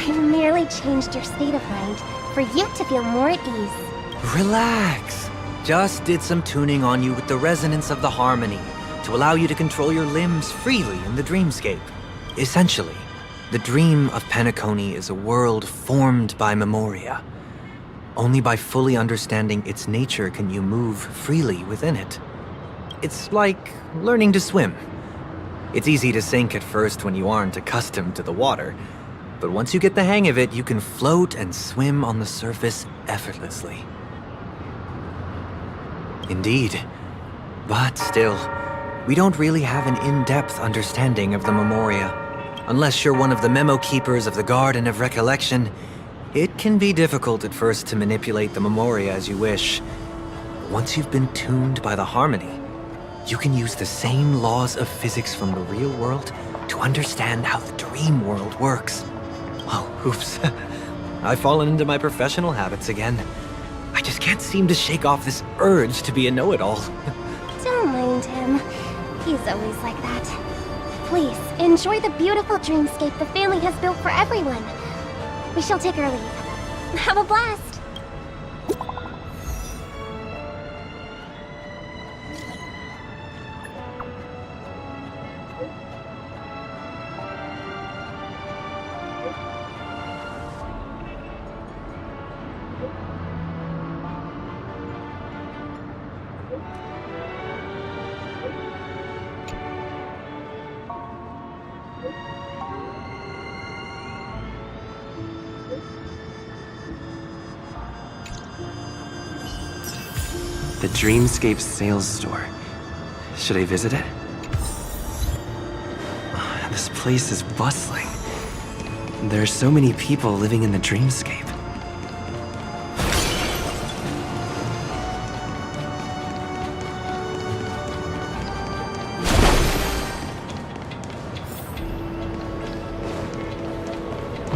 I merely changed your state of mind for you to feel more at ease. Relax. Just did some tuning on you with the resonance of the harmony to allow you to control your limbs freely in the dreamscape. Essentially, the dream of Penacony is a world formed by Memoria. Only by fully understanding its nature can you move freely within it. It's like learning to swim. It's easy to sink at first when you aren't accustomed to the water, but once you get the hang of it, you can float and swim on the surface effortlessly. Indeed. But still, we don't really have an in-depth understanding of the Memoria. Unless you're one of the memo keepers of the Garden of Recollection, it can be difficult at first to manipulate the Memoria as you wish. Once you've been tuned by the harmony, you can use the same laws of physics from the real world to understand how the dream world works. Oh, oops. I've fallen into my professional habits again. I just can't seem to shake off this urge to be a know-it-all. Don't mind him. He's always like that. Please, enjoy the beautiful dreamscape the family has built for everyone. We shall take our leave. Have a blast! The Dreamscape sales store. Should I visit it? This place is bustling. There are so many people living in the Dreamscape.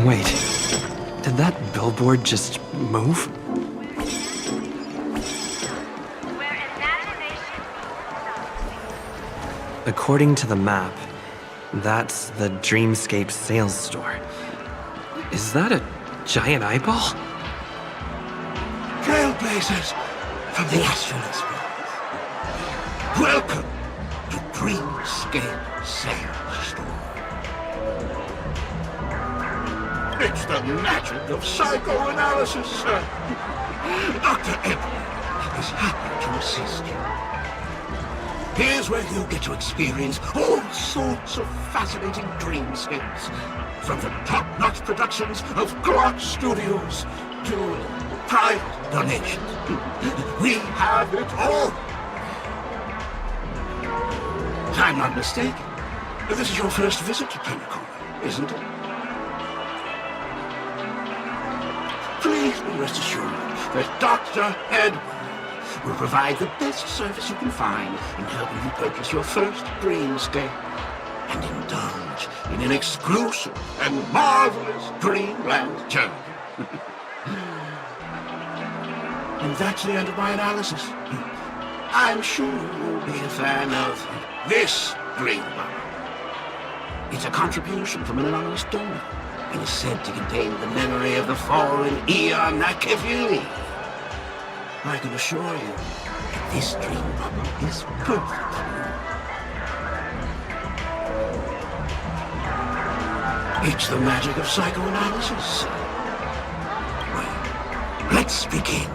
Wait, did that billboard just move? According to the map, that's the Dreamscape sales store. Is that a giant eyeball? Trailblazers from the Astral Express. Welcome to Dreamscape Sales Store. It's the magic of psychoanalysis, sir. Dr. Edward is happy to assist you. Here's where you get to experience all sorts of fascinating dreamscapes. From the top-notch productions of Clark Studios to private donations. We have it all. If I'm not mistaken, this is your first visit to Penacony, isn't it? Please be rest assured that Dr. Edward will provide the best service you can find in helping you purchase your first dreamscape and indulge in an exclusive and marvelous dreamland journey. And that's the end of my analysis. I'm sure you'll be a fan of this dream bubble. It's a contribution from an anonymous donor, It is said to contain the memory of the fallen Eon Nakavili. I can assure you that this dream bubble is perfect for you. It's the magic of psychoanalysis. Well, let's begin.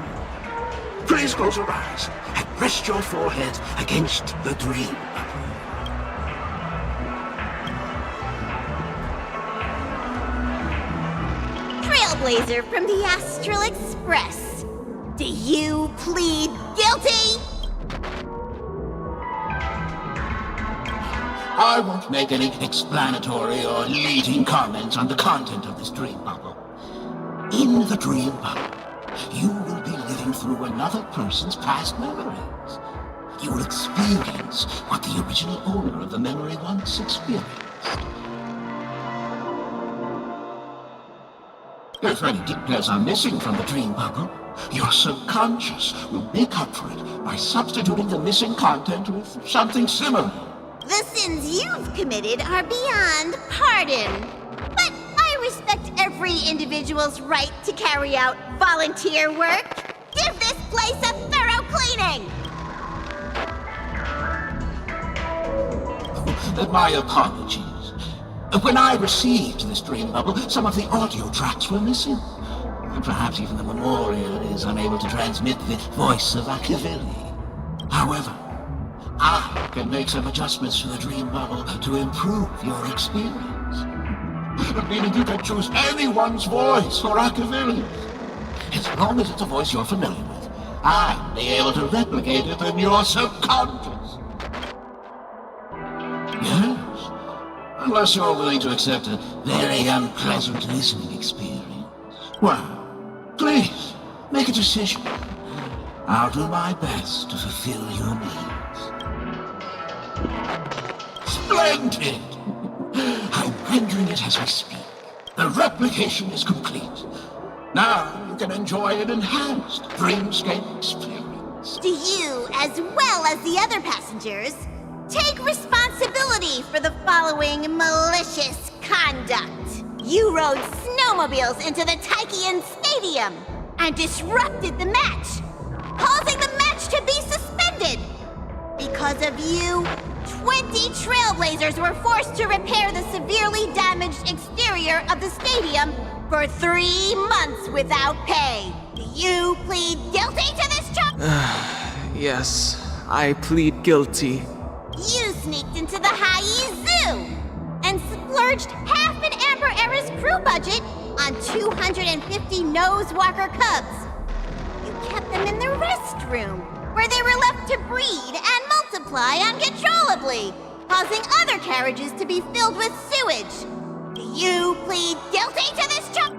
Please close your eyes and rest your forehead against the dream bubble. Trailblazer from the Astral Express. Do you plead guilty? I won't make any explanatory or leading comments on the content of this dream bubble. In the dream bubble, you will be living through another person's past memories. You will experience what the original owner of the memory once experienced. If any details are missing from the dream bubble, your subconscious will make up for it by substituting the missing content with something similar. The sins you've committed are beyond pardon. But I respect every individual's right to carry out volunteer work. Give this place a thorough cleaning! My apologies. When I received this dream bubble, some of the audio tracks were missing. Perhaps even the Memoria is unable to transmit the voice of Akavili. However, I can make some adjustments to the dream bubble to improve your experience. Meaning you can choose anyone's voice for Akavili. As long as it's a voice you're familiar with, I'll be able to replicate it in your subconscious. Yes, unless you're willing to accept a very unpleasant listening experience. Well, please, make a decision. I'll do my best to fulfill your needs. Splendid! I'm rendering it as we speak. The replication is complete. Now you can enjoy an enhanced dreamscape experience. Do you, as well as the other passengers, take responsibility for the following malicious conduct? You rode snowmobiles into the Taikian Stadium and disrupted the match, causing the match to be suspended. Because of you, 20 Trailblazers were forced to repair the severely damaged exterior of the stadium for 3 months without pay. Do you plead guilty to this charge? Yes, I plead guilty. You sneaked into the Haie Zoo and splurged half an Amber Era's crew budget on 250 Nosewalker cubs. You kept them in the restroom, where they were left to breed and multiply uncontrollably, causing other carriages to be filled with sewage. Do you plead guilty to this charge?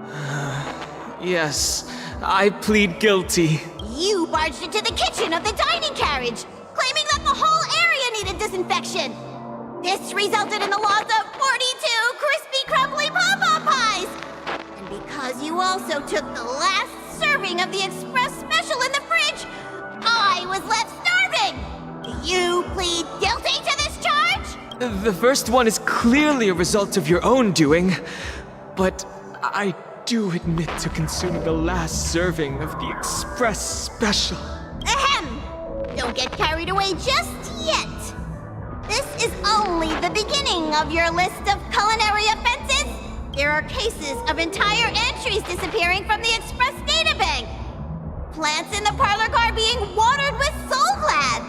Yes, I plead guilty. You barged into the kitchen of the dining carriage, claiming that the whole area needed disinfection. This resulted in the loss of 42 crispy, crumbly pom-pom pies. And because you also took the last serving of the Express Special in the fridge, I was left starving. Do you plead guilty to this charge? The first one is clearly a result of your own doing, but I do admit to consuming the last serving of the Express Special. Ahem! Don't get carried away just yet. This is only the beginning of your list of culinary offenses. There are cases of entire entries disappearing from the Express databank. Plants in the parlor car being watered with Soul Glad.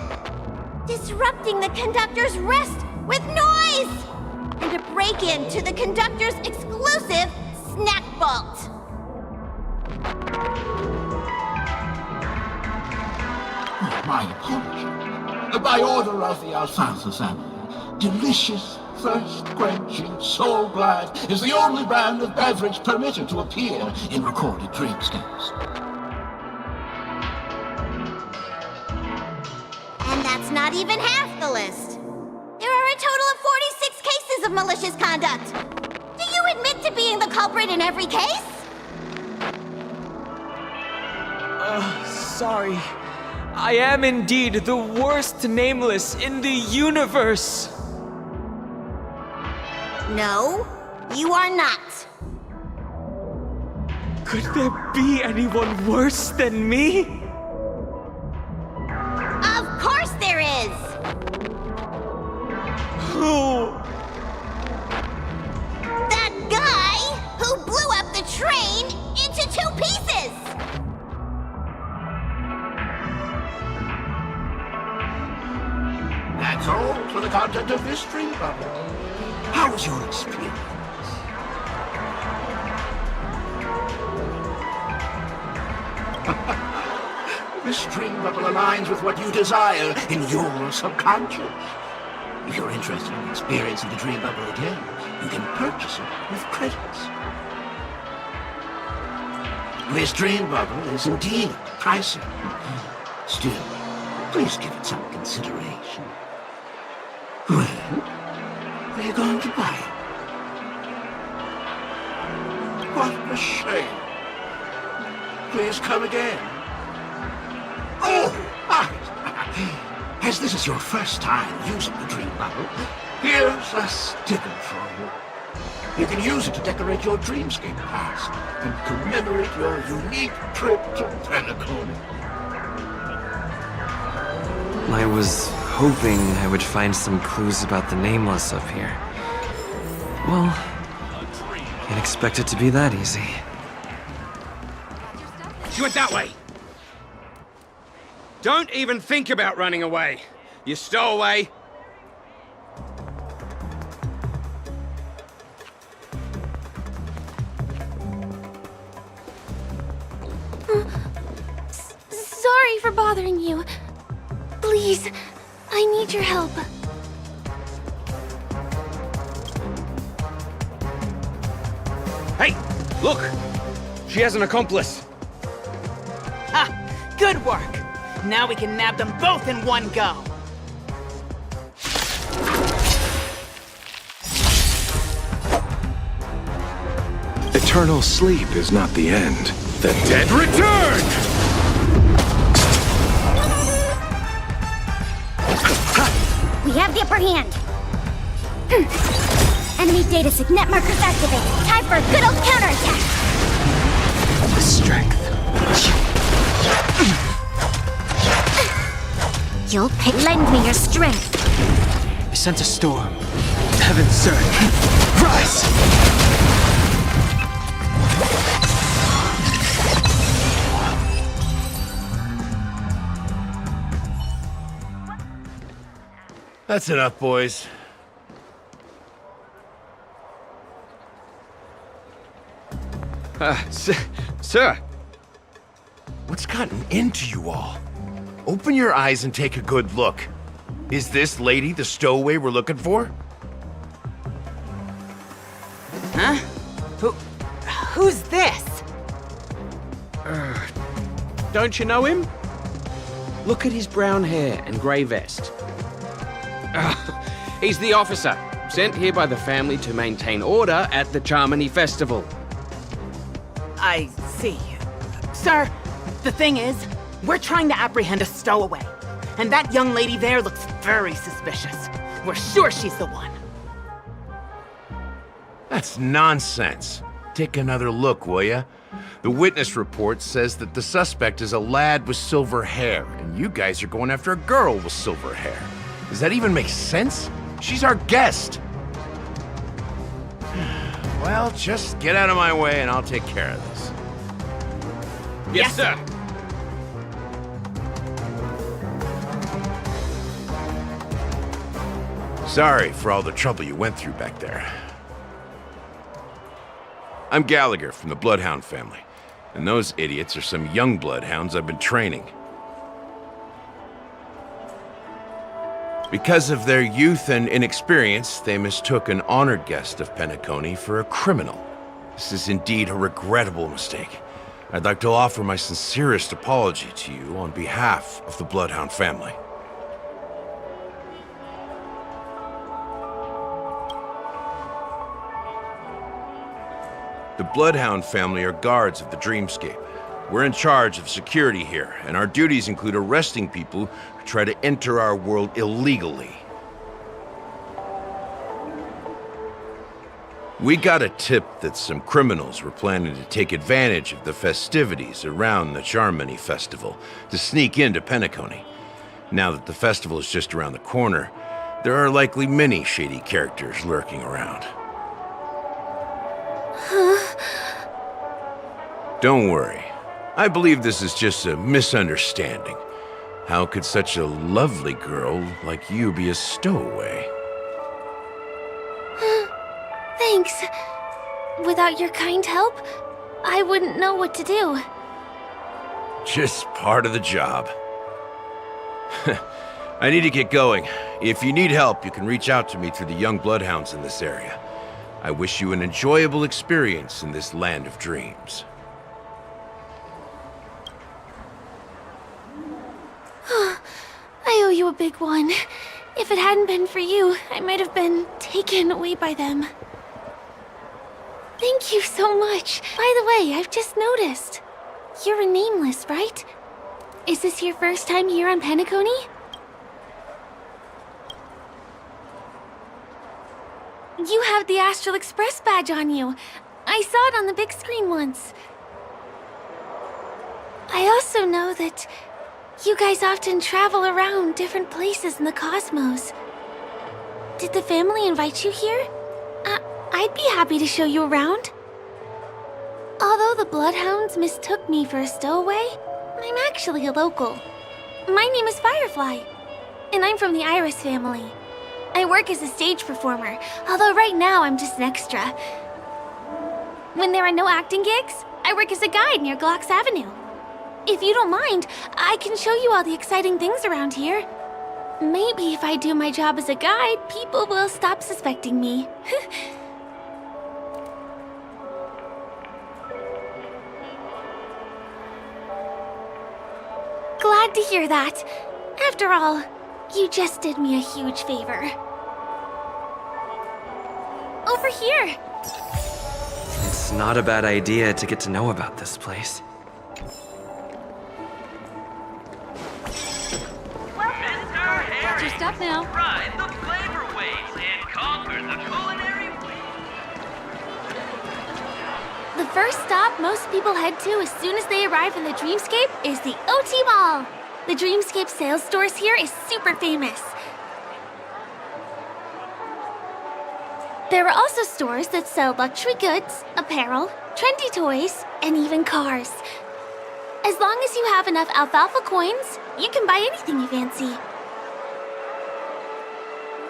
Disrupting the conductor's rest with noise. And a break-in to the conductor's exclusive snack vault. My apologies. By order of the Alfalfa family, delicious, thirst-quenching Soul Glad is the only brand of beverage permitted to appear in recorded dreamscapes. And that's not even half the list. There are a total of 46 cases of malicious conduct. Do you admit to being the culprit in every case? Sorry. I am indeed the worst nameless in the universe. No, you are not. Could there be anyone worse than me? Of course there is! Who? That guy who blew up the train into 2 pieces! That's all for the content of this dream bubble. How was your experience? This dream bubble aligns with what you desire in your subconscious. If you're interested in experiencing the dream bubble again, you can purchase it with credits. This dream bubble is indeed pricey. Still, please give it some consideration. Well, are you going to buy it? What a shame. Please come again. Oh, as this is your first time using the dream bubble, here's a sticker for you. You can use it to decorate your dreamscape past and commemorate your unique trip to Penacony. I was hoping I would find some clues about the Nameless up here. Well, can't expect it to be that easy. She went that way! Don't even think about running away. You stowaway. Sorry for bothering you. Please, I need your help. Hey, look! She has an accomplice. Ha! Good work! Now we can nab them both in one go! Eternal sleep is not the end. The dead return! We have the upper hand. Enemy data signet markers activated. Time for a good old counterattack. The strength. You'll lend me your strength. I sense a storm. Heaven surge. Rise! That's enough, boys. Sir. What's gotten into you all? Open your eyes and take a good look. Is this lady the stowaway we're looking for? Huh? Who's this? Don't you know him? Look at his brown hair and grey vest. He's the officer, sent here by the family to maintain order at the Charmony Festival. I see. Sir, the thing is, we're trying to apprehend a stowaway. And that young lady there looks very suspicious. We're sure she's the one. That's nonsense. Take another look, will ya? The witness report says that the suspect is a lad with silver hair, and you guys are going after a girl with silver hair. Does that even make sense? She's our guest. Well, just get out of my way and I'll take care of this. Yes, sir. Sorry for all the trouble you went through back there. I'm Gallagher from the Bloodhound family, and those idiots are some young Bloodhounds I've been training. Because of their youth and inexperience, they mistook an honored guest of Penacony for a criminal. This is indeed a regrettable mistake. I'd like to offer my sincerest apology to you on behalf of the Bloodhound family. The Bloodhound family are guards of the Dreamscape. We're in charge of security here, and our duties include arresting people who try to enter our world illegally. We got a tip that some criminals were planning to take advantage of the festivities around the Charmony Festival to sneak into Penacony. Now that the festival is just around the corner, there are likely many shady characters lurking around. Don't worry. I believe this is just a misunderstanding. How could such a lovely girl like you be a stowaway? Thanks. Without your kind help, I wouldn't know what to do. Just part of the job. I need to get going. If you need help, you can reach out to me through the young bloodhounds in this area. I wish you an enjoyable experience in this land of dreams. I owe you a big one. If it hadn't been for you, I might have been taken away by them. Thank you so much. By the way, I've just noticed. You're a nameless, right? Is this your first time here on Penacony? You have the Astral Express badge on you. I saw it on the big screen once. I also know that you guys often travel around different places in the cosmos. Did the family invite you here? I'd be happy to show you around. Although the Bloodhounds mistook me for a stowaway, I'm actually a local. My name is Firefly, and I'm from the Iris family. I work as a stage performer, although right now I'm just an extra. When there are no acting gigs, I work as a guide near Glox Avenue. If you don't mind, I can show you all the exciting things around here. Maybe if I do my job as a guide, people will stop suspecting me. Glad to hear that. After all, you just did me a huge favor. Over here! It's not a bad idea to get to know about this place. Watch your step now. Ride the flavor waves and conquer the culinary wheel. The first stop most people head to as soon as they arrive in the Dreamscape is the OT Mall. The Dreamscape sales stores here is super famous. There are also stores that sell luxury goods, apparel, trendy toys, and even cars. As long as you have enough alfalfa coins, you can buy anything you fancy.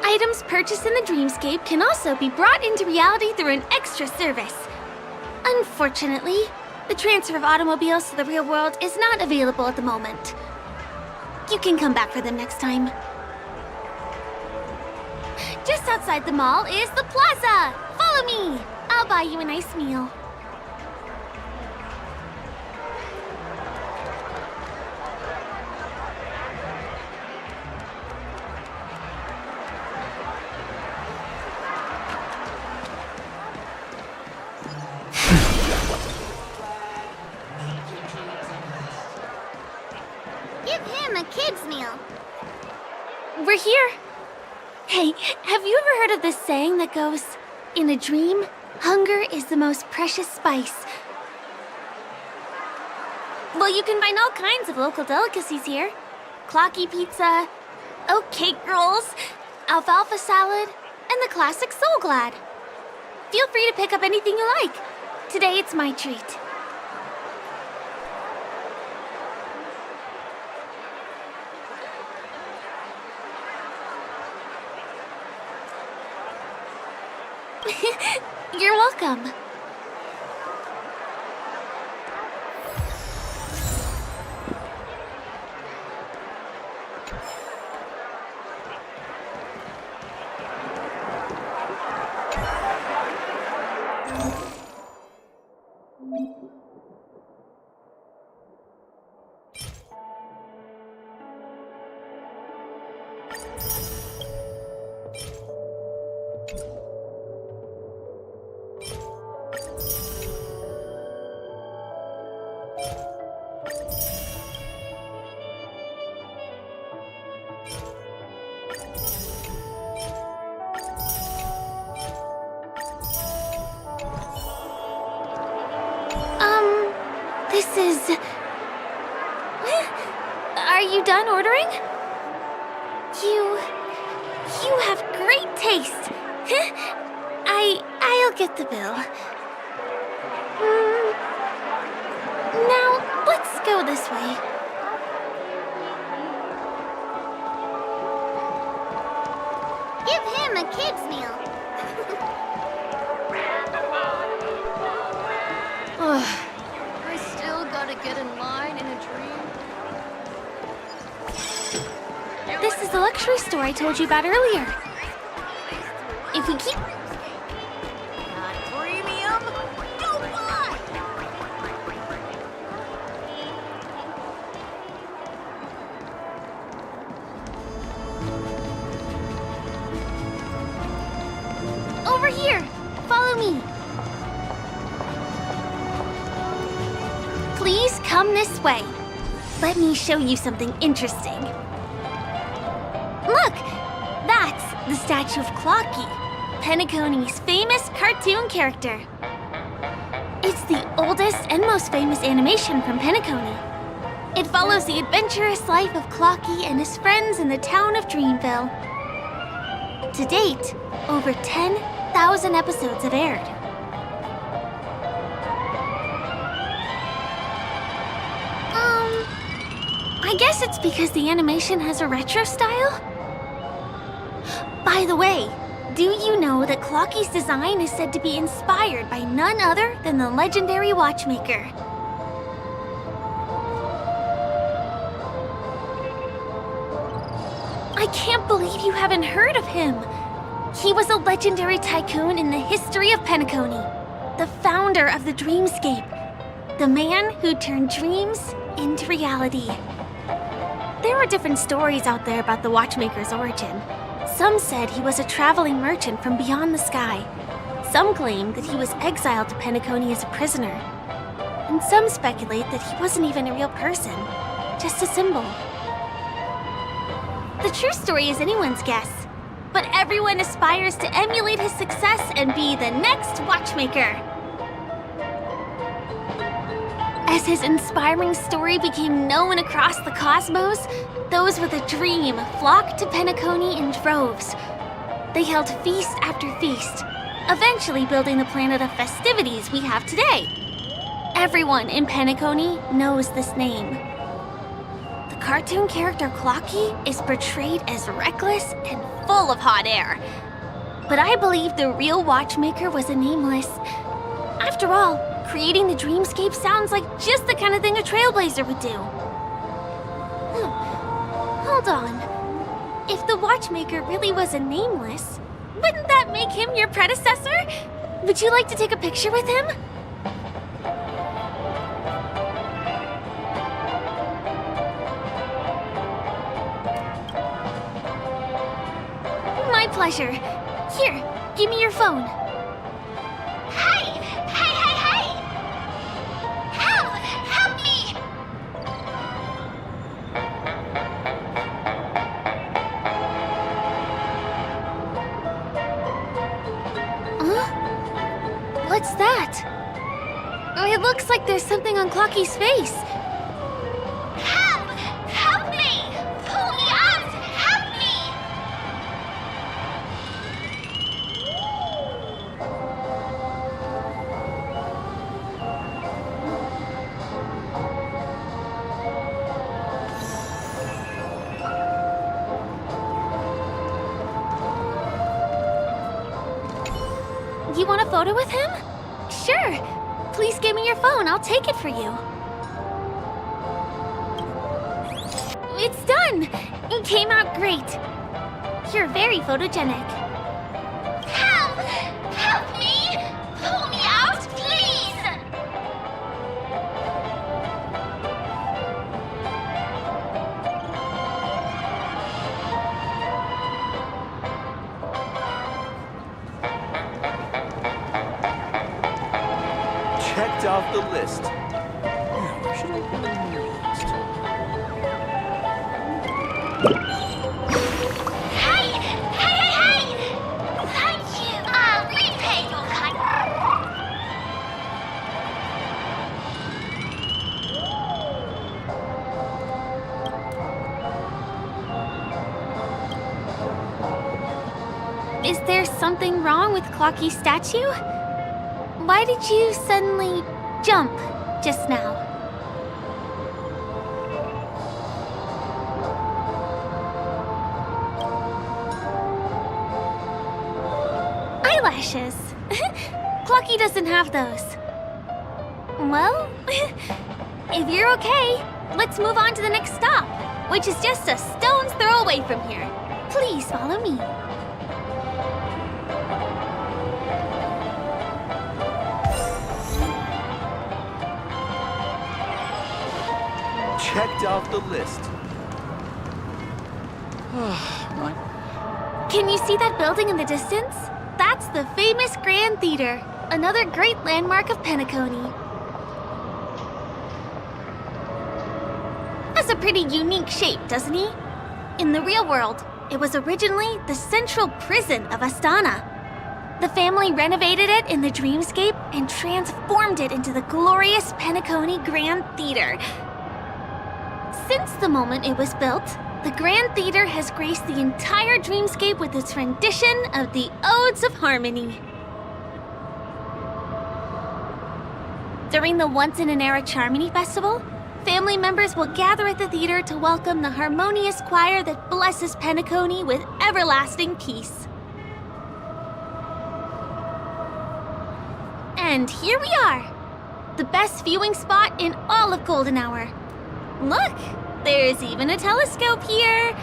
Items purchased in the Dreamscape can also be brought into reality through an extra service. Unfortunately, the transfer of automobiles to the real world is not available at the moment. You can come back for them next time. Just outside the mall is the plaza! Follow me! I'll buy you a nice meal. Give him a kid's meal. We're here. Hey, have you ever heard of this saying that goes, in a dream, hunger is the most precious spice? Well, you can find all kinds of local delicacies here. Clocky pizza, oat cake rolls, alfalfa salad, and the classic Soul Glad. Feel free to pick up anything you like. Today it's my treat. You're welcome. This is... Are you done ordering? You have great taste. I'll get the bill. Now, let's go this way. Give him a kid's meal. I still gotta get in line in a dream. This is the luxury store I told you about earlier. If we keep... Not premium? Don't buy! Over here! Follow me! Please come this way. Let me show you something interesting. Look! That's the statue of Clocky, Penacony's famous cartoon character. It's the oldest and most famous animation from Penacony. It follows the adventurous life of Clocky and his friends in the town of Dreamville. To date, over 10,000 episodes have aired. I guess it's because the animation has a retro style? By the way, do you know that Clocky's design is said to be inspired by none other than the legendary watchmaker? I can't believe you haven't heard of him. He was a legendary tycoon in the history of Penacony, the founder of the Dreamscape, the man who turned dreams into reality. There are different stories out there about the watchmaker's origin. Some said he was a traveling merchant from beyond the sky. Some claim that he was exiled to Penacony as a prisoner. And some speculate that he wasn't even a real person, just a symbol. The true story is anyone's guess, but everyone aspires to emulate his success and be the next watchmaker. As his inspiring story became known across the cosmos, those with a dream flocked to Penacony in droves. They held feast after feast, eventually building the planet of festivities we have today. Everyone in Penacony knows this name. The cartoon character Clocky is portrayed as reckless and full of hot air. But I believe the real watchmaker was a nameless. After all, creating the dreamscape sounds like just the kind of thing a trailblazer would do. Hold on. If the watchmaker really was a nameless, wouldn't that make him your predecessor? Would you like to take a picture with him? My pleasure. Here, give me your phone. Hey! Help me! What's that? It looks like there's something on Clocky's face. Help! Help me! Pull me out! Help me! You want a photo with him? Sure. Please give me your phone. I'll take it for you. It's done. It came out great. You're very photogenic. Help! Help me! Pull me out, please! Checked off the list. Now, where should I put it on your list? Hey! Thank you. I'll repay your something wrong with Clocky's statue? Why did you suddenly jump just now? Eyelashes. Clocky doesn't have those. Well, if you're okay, let's move on to the next stop, which is just a stone's throw away from here. Please follow me. Checked off the list. Can you see that building in the distance? That's the famous Grand Theater, another great landmark of Penacony. Has a pretty unique shape, doesn't he? In the real world, it was originally the central prison of Astana. The family renovated it in the dreamscape and transformed it into the glorious Penacony Grand Theater. Since the moment it was built, the Grand Theater has graced the entire dreamscape with its rendition of the Odes of Harmony. During the Once-in-an-Era Charmony Festival, family members will gather at the theater to welcome the harmonious choir that blesses Penacony with everlasting peace. And here we are, the best viewing spot in all of Golden Hour. Look, there's even a telescope here.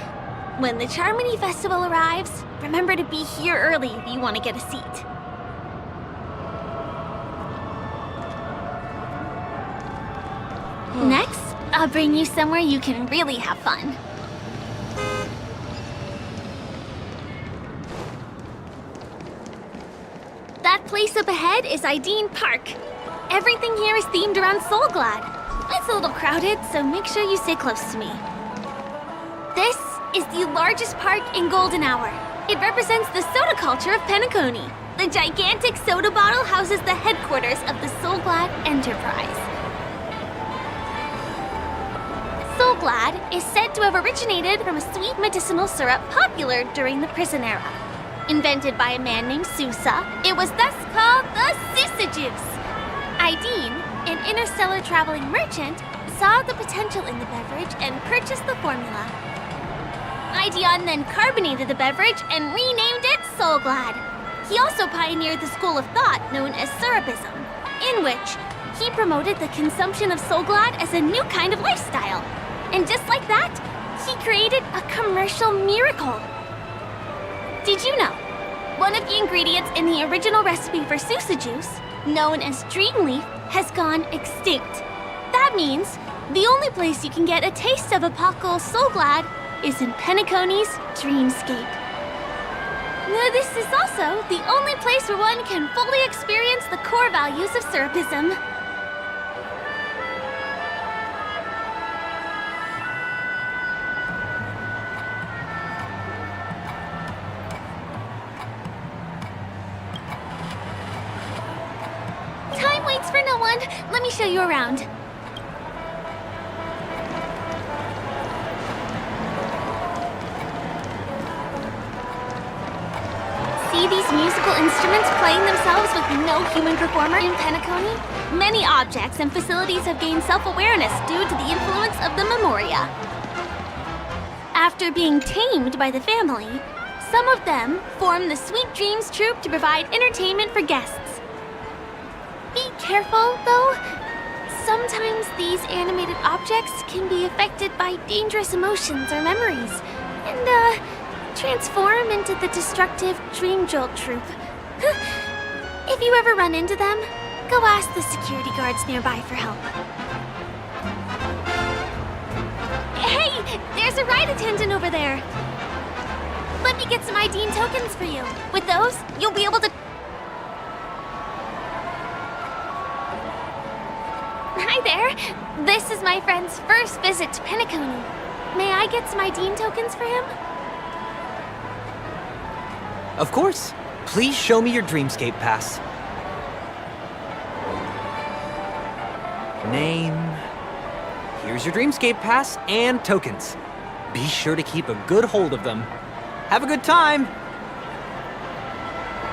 When the Charmony Festival arrives, remember to be here early if you want to get a seat. Next, I'll bring you somewhere you can really have fun. That place up ahead is Ideen Park. Everything here is themed around Soulglad. It's a little crowded, so make sure you stay close to me. This is the largest park in Golden Hour. It represents the soda culture of Penacony. The gigantic soda bottle houses the headquarters of the Soulglad Enterprise. Soulglad is said to have originated from a sweet medicinal syrup popular during the prison era. Invented by a man named Sousa, it was thus called the Sousa Juice. Ideen, an interstellar traveling merchant, saw the potential in the beverage and purchased the formula. Ideon then carbonated the beverage and renamed it Soulglad. He also pioneered the school of thought known as Syrupism, in which he promoted the consumption of Soulglad as a new kind of lifestyle. And just like that, he created a commercial miracle. Did you know? One of the ingredients in the original recipe for Sousa Juice, known as Dreamleaf, has gone extinct. That means the only place you can get a taste of Apocal Soulglad is in Penacony's dreamscape. This is also the only place where one can fully experience the core values of Syrupism. Time waits for no one. Let me show you around. See these musical instruments playing themselves with no human performer in Penacony? Many objects and facilities have gained self-awareness due to the influence of the Memoria. After being tamed by the family, some of them form the Sweet Dreams Troupe to provide entertainment for guests. Be careful, though. Sometimes these animated objects can be affected by dangerous emotions or memories, and, transform into the destructive Dream Jolt Troupe. If you ever run into them, go ask the security guards nearby for help. Hey, there's a ride attendant over there. Let me get some Ideen tokens for you. With those, you'll be able to... Hi there. This is my friend's first visit to Penacony. May I get some Ideen tokens for him? Of course. Please show me your Dreamscape pass. Name. Here's your Dreamscape pass and tokens. Be sure to keep a good hold of them. Have a good time!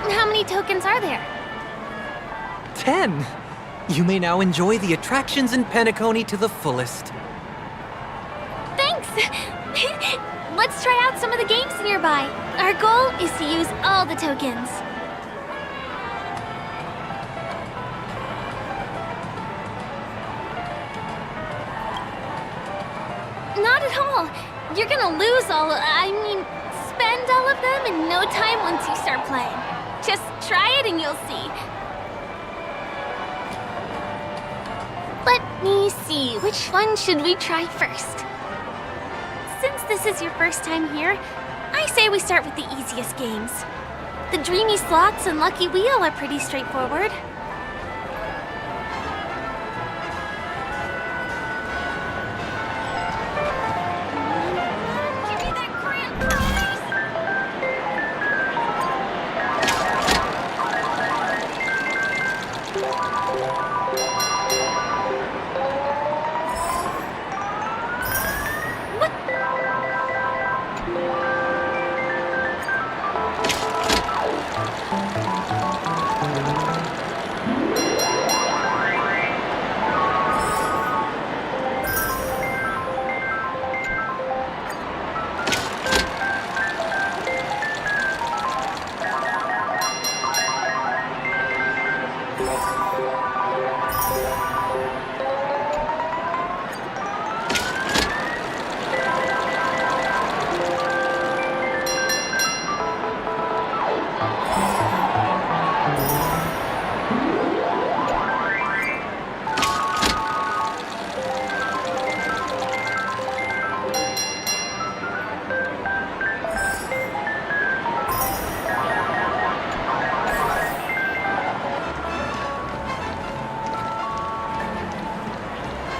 How many tokens are there? 10! You may now enjoy the attractions in Penacony to the fullest. Thanks! Let's try out some of the games nearby. Our goal is to use all the tokens. Not at all. You're gonna lose spend all of them in no time once you start playing. Just try it and you'll see. Let me see, which one should we try first? Since this is your first time here, I say we start with the easiest games. The Dreamy Slots and Lucky Wheel are pretty straightforward.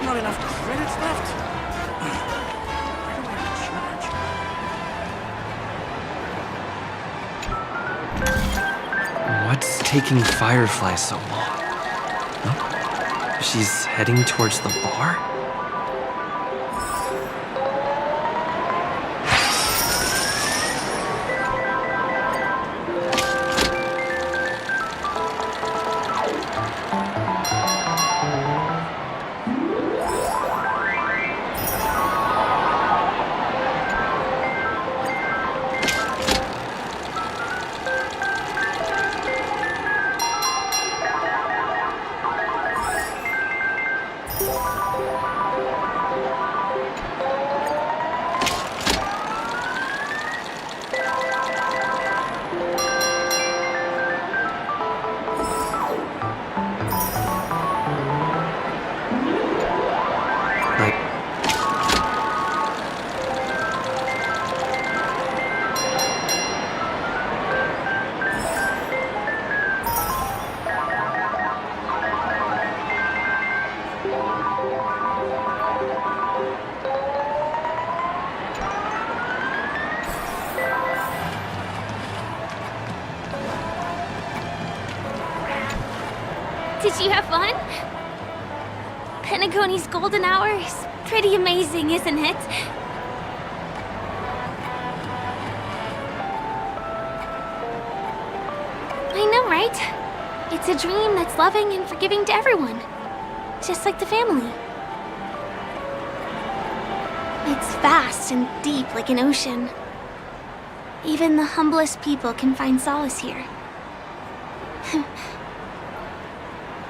Not enough credits left? What's taking Firefly so long? Huh? She's heading towards the bar? Did you have fun? Penacony's golden hour is pretty amazing, isn't it? I know, right? It's a dream that's loving and forgiving to everyone. Just like the family. It's vast and deep like an ocean. Even the humblest people can find solace here.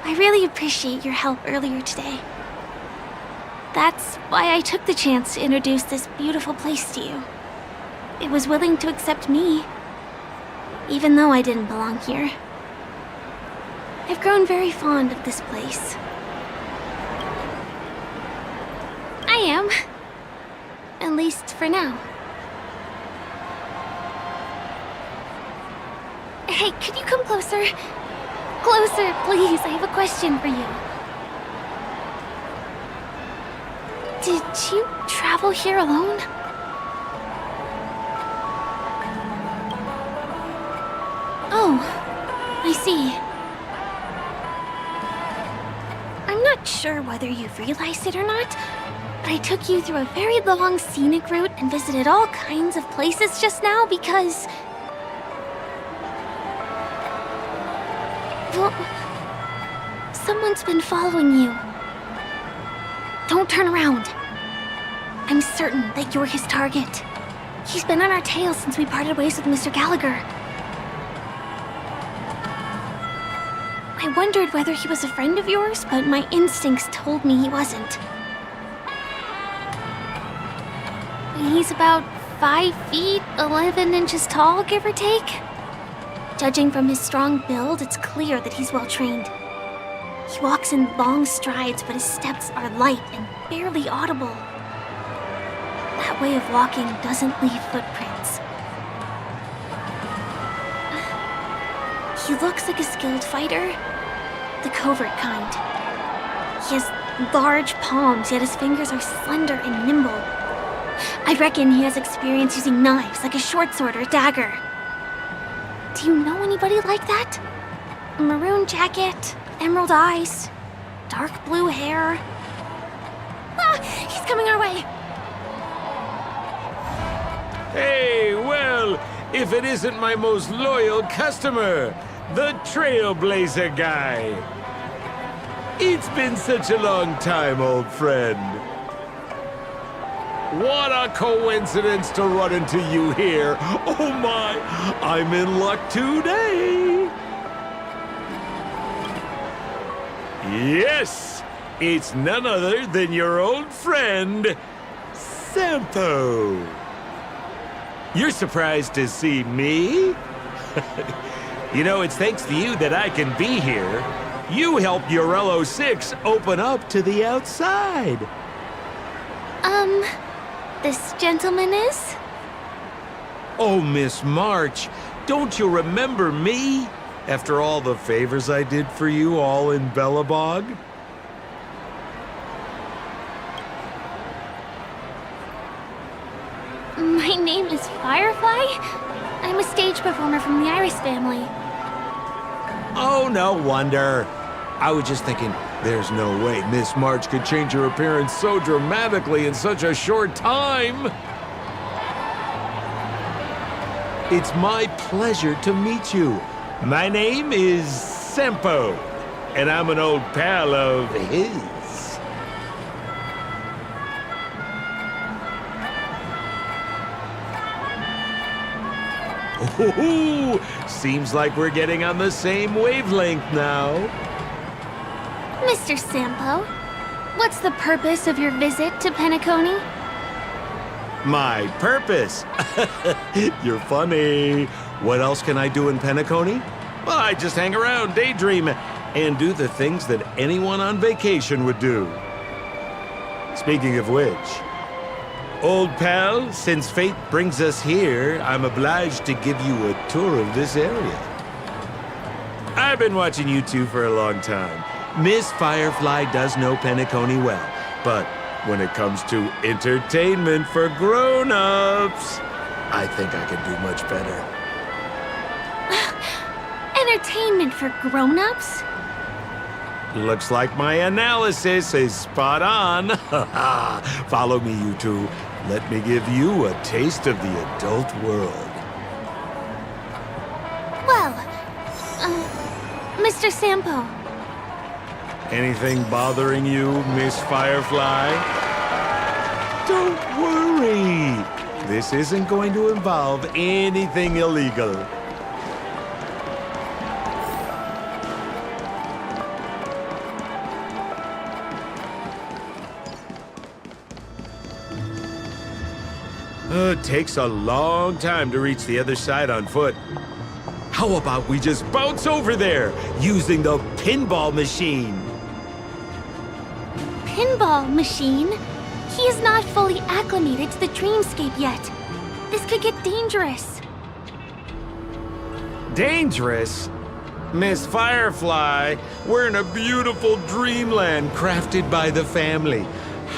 I really appreciate your help earlier today. That's why I took the chance to introduce this beautiful place to you. It was willing to accept me, even though I didn't belong here. I've grown very fond of this place. I am. At least for now. Hey, could you come closer? Closer, please. I have a question for you. Did you travel here alone? Oh, I see. I'm not sure whether you've realized it or not, but I took you through a very long scenic route and visited all kinds of places just now because Someone's been following you. Don't turn around. I'm certain that you're his target. He's been on our tail since we parted ways with Mr. Gallagher. I wondered whether he was a friend of yours, but my instincts told me he wasn't. He's about 5 feet, 11 inches tall, give or take. Judging from his strong build, it's clear that he's well trained. He walks in long strides, but his steps are light and barely audible. That way of walking doesn't leave footprints. He looks like a skilled fighter, the covert kind. He has large palms, yet his fingers are slender and nimble. I reckon he has experience using knives, like a short sword or a dagger. Do you know anybody like that? A maroon jacket, emerald eyes, dark blue hair. Ah, he's coming our way. Hey, well, if it isn't my most loyal customer, the Trailblazer guy. It's been such a long time, old friend. What a coincidence to run into you here. Oh my, I'm in luck today. Yes, it's none other than your old friend, Sampo. You're surprised to see me? You know, it's thanks to you that I can be here. You helped Urello 6 open up to the outside. This gentleman is? Oh, Miss March, don't you remember me? After all the favors I did for you all in Bellabog? My name is Firefly. I'm a stage performer from the Iris family. Oh, no wonder. I was just thinking, there's no way Miss March could change her appearance so dramatically in such a short time. It's my pleasure to meet you. My name is Sampo, and I'm an old pal of his. Ooh, seems like we're getting on the same wavelength now. Mr. Sampo, what's the purpose of your visit to Penacony? My purpose? You're funny. What else can I do in Penacony? Well, I just hang around, daydream, and do the things that anyone on vacation would do. Speaking of which, old pal, since fate brings us here, I'm obliged to give you a tour of this area. I've been watching you two for a long time. Miss Firefly does know Penacony well, but when it comes to entertainment for grown-ups, I think I can do much better. Entertainment for grown-ups? Looks like my analysis is spot on. Follow me, you two. Let me give you a taste of the adult world. Well, Mr. Sampo. Anything bothering you, Miss Firefly? Don't worry. This isn't going to involve anything illegal. It takes a long time to reach the other side on foot. How about we just bounce over there using the pinball machine? Pinball machine? He is not fully acclimated to the dreamscape yet. This could get dangerous. Dangerous? Miss Firefly, we're in a beautiful dreamland crafted by the family.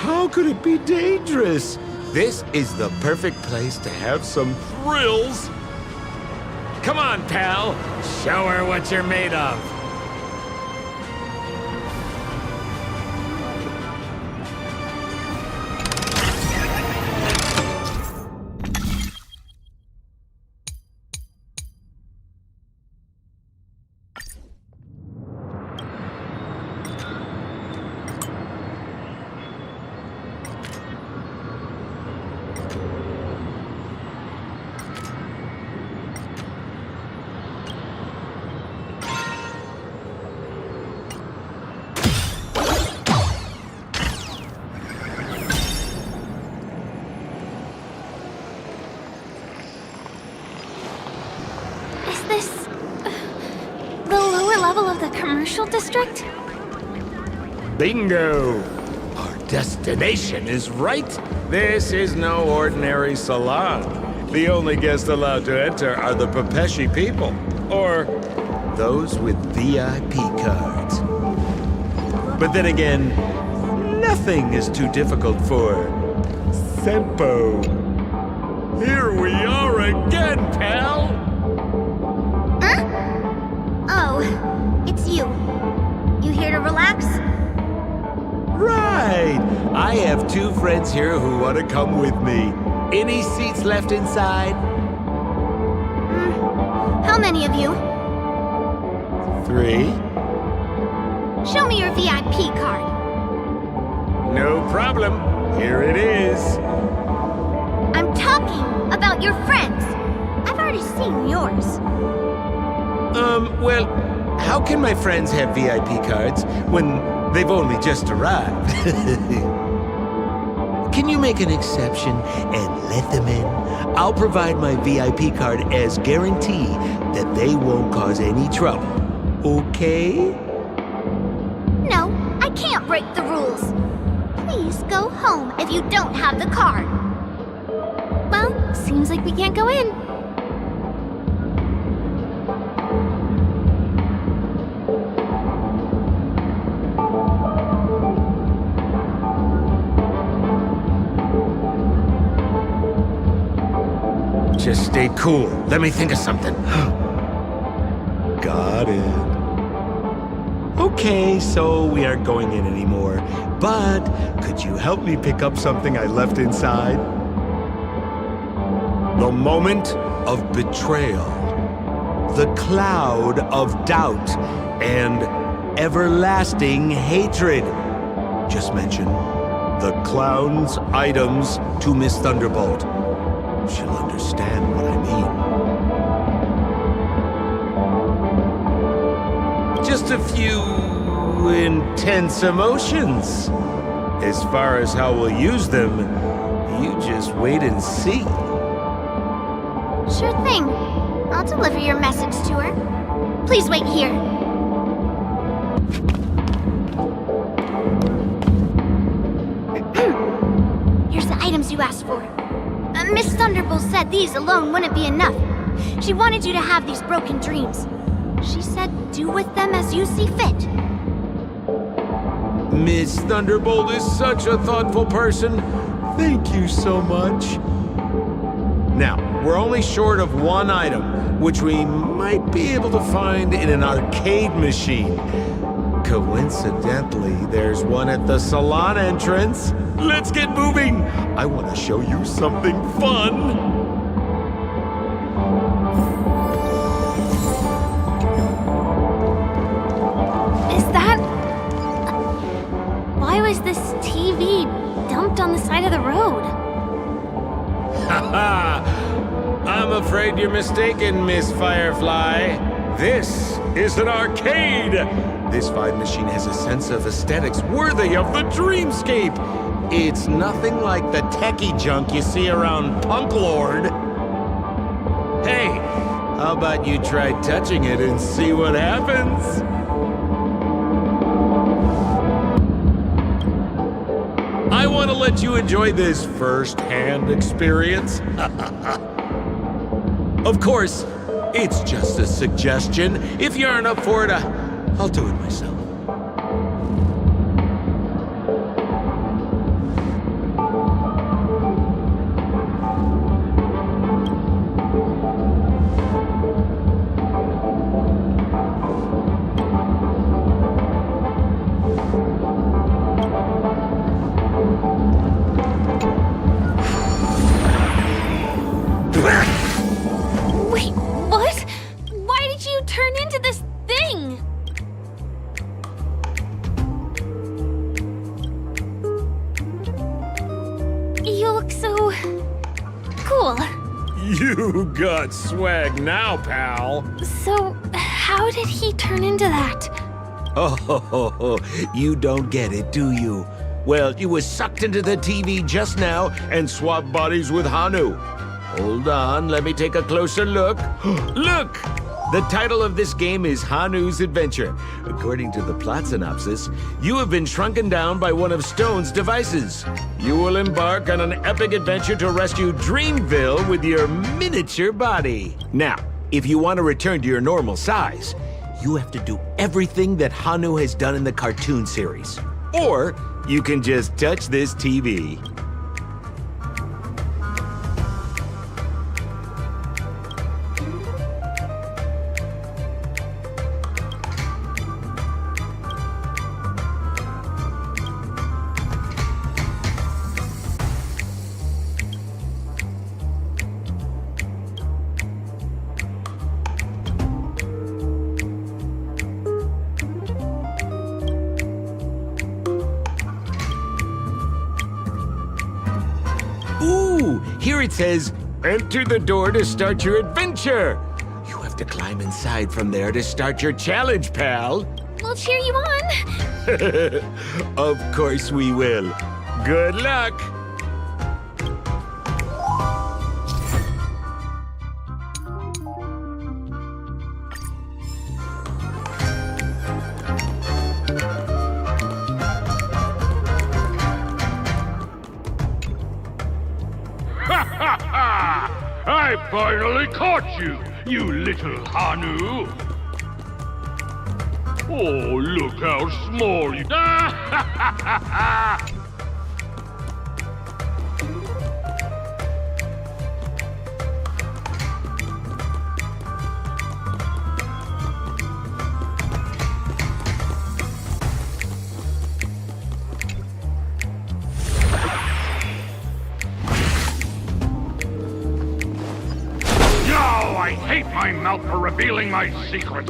How could it be dangerous? This is the perfect place to have some thrills. Come on, pal. Show her what you're made of. district? Bingo! Our destination is right. This is no ordinary salon. The only guests allowed to enter are the Pepeshi people, or those with VIP cards. But then again, nothing is too difficult for Senpo. Here we are again, pal! Huh? Oh, it's you. You here to relax? Right! I have 2 friends here who want to come with me. Any seats left inside? How many of you? 3? Show me your VIP card. No problem. Here it is. I'm talking about your friends. I've already seen yours. Well, how can my friends have VIP cards when they've only just arrived? Can you make an exception and let them in? I'll provide my VIP card as guarantee that they won't cause any trouble. Okay? No, I can't break the rules. Please go home if you don't have the card. Well, seems like we can't go in. Just stay cool. Let me think of something. Got it. Okay, so we aren't going in anymore. But could you help me pick up something I left inside? The moment of betrayal. The cloud of doubt and everlasting hatred. Just mention the clown's items to Miss Thunderbolt. She'll understand what I mean. Just a few intense emotions. As far as how we'll use them, you just wait and see. Sure thing. I'll deliver your message to her. Please wait here. Here's the items you asked for. Miss Thunderbolt said these alone wouldn't be enough. She wanted you to have these broken dreams. She said do with them as you see fit. Miss Thunderbolt is such a thoughtful person. Thank you so much. Now, we're only short of 1 item, which we might be able to find in an arcade machine. Coincidentally, there's one at the salon entrance. Let's get moving. I want to show you something fun. Is that... Why was this TV dumped on the side of the road? Haha! I'm afraid you're mistaken, Miss Firefly. This is an arcade. This fine machine has a sense of aesthetics worthy of the dreamscape. It's nothing like the techie junk you see around Punk Lord. Hey, how about you try touching it and see what happens? I want to let you enjoy this first-hand experience. Of course, it's just a suggestion. If you aren't up for it, I'll do it myself. Wait, what? Why did you turn into this thing? You look so... cool. You got swag now, pal. So, how did he turn into that? Oh, you don't get it, do you? Well, you was sucked into the TV just now and swapped bodies with Hanu. Hold on, let me take a closer look. Look! The title of this game is Hanu's Adventure. According to the plot synopsis, you have been shrunken down by one of Stone's devices. You will embark on an epic adventure to rescue Dreamville with your miniature body. Now, if you want to return to your normal size, you have to do everything that Hanu has done in the cartoon series. Or you can just touch this TV. Here it says, enter the door to start your adventure. You have to climb inside from there to start your challenge, pal. We'll cheer you on. Of course we will. Good luck. I finally caught you, you little Hanu. Oh, look how small you... I hate my mouth for revealing my secret.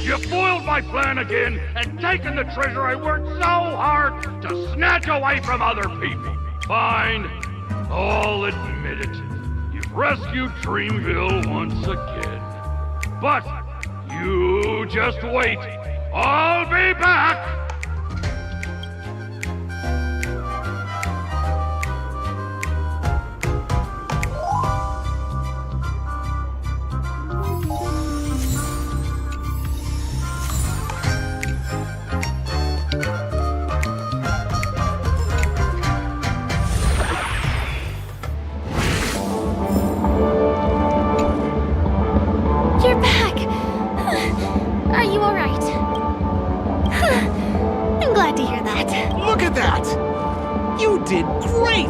You foiled my plan again and taken the treasure I worked so hard to snatch away from other people. Fine, I'll admit it. You've rescued Dreamville once again. But you just wait. I'll be back! to hear that. Look at that! You did great!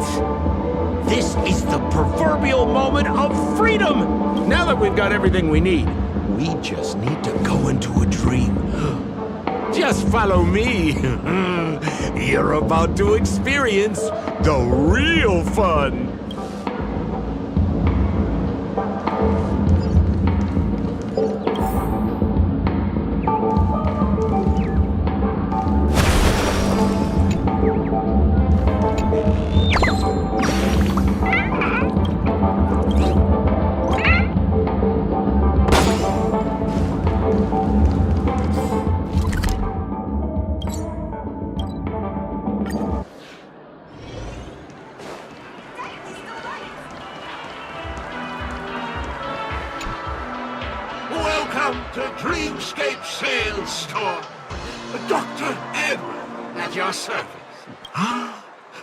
This is the proverbial moment of freedom! Now that we've got everything we need, we just need to go into a dream. Just follow me. You're about to experience the real fun. Welcome to Dreamscape Sales Store. Dr. Edward at your service.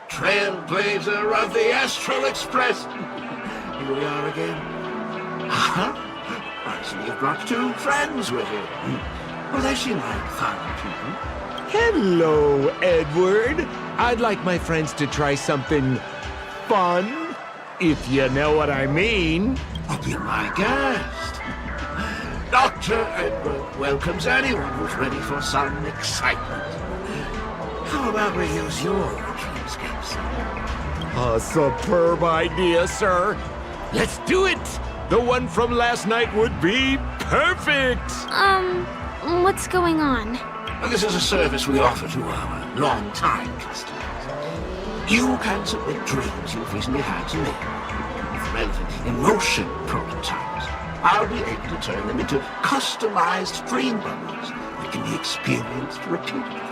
Trailblazer of the Astral Express. Here we are again. I see you've brought two friends with you. Well, they seem like fine people. Hello, Edward. I'd like my friends to try something fun, if you know what I mean. Oh, be my guest. Dr. Edward welcomes anyone who's ready for some excitement. How about we use your dreamscapes? A superb idea, sir. Let's do it. The one from last night would be perfect. What's going on? Well, this is a service we offer to our long-time customers. You can submit dreams you've recently had to me. With relevant emotion prototypes, I'll be able to turn them into customized dream bubbles that can be experienced repeatedly.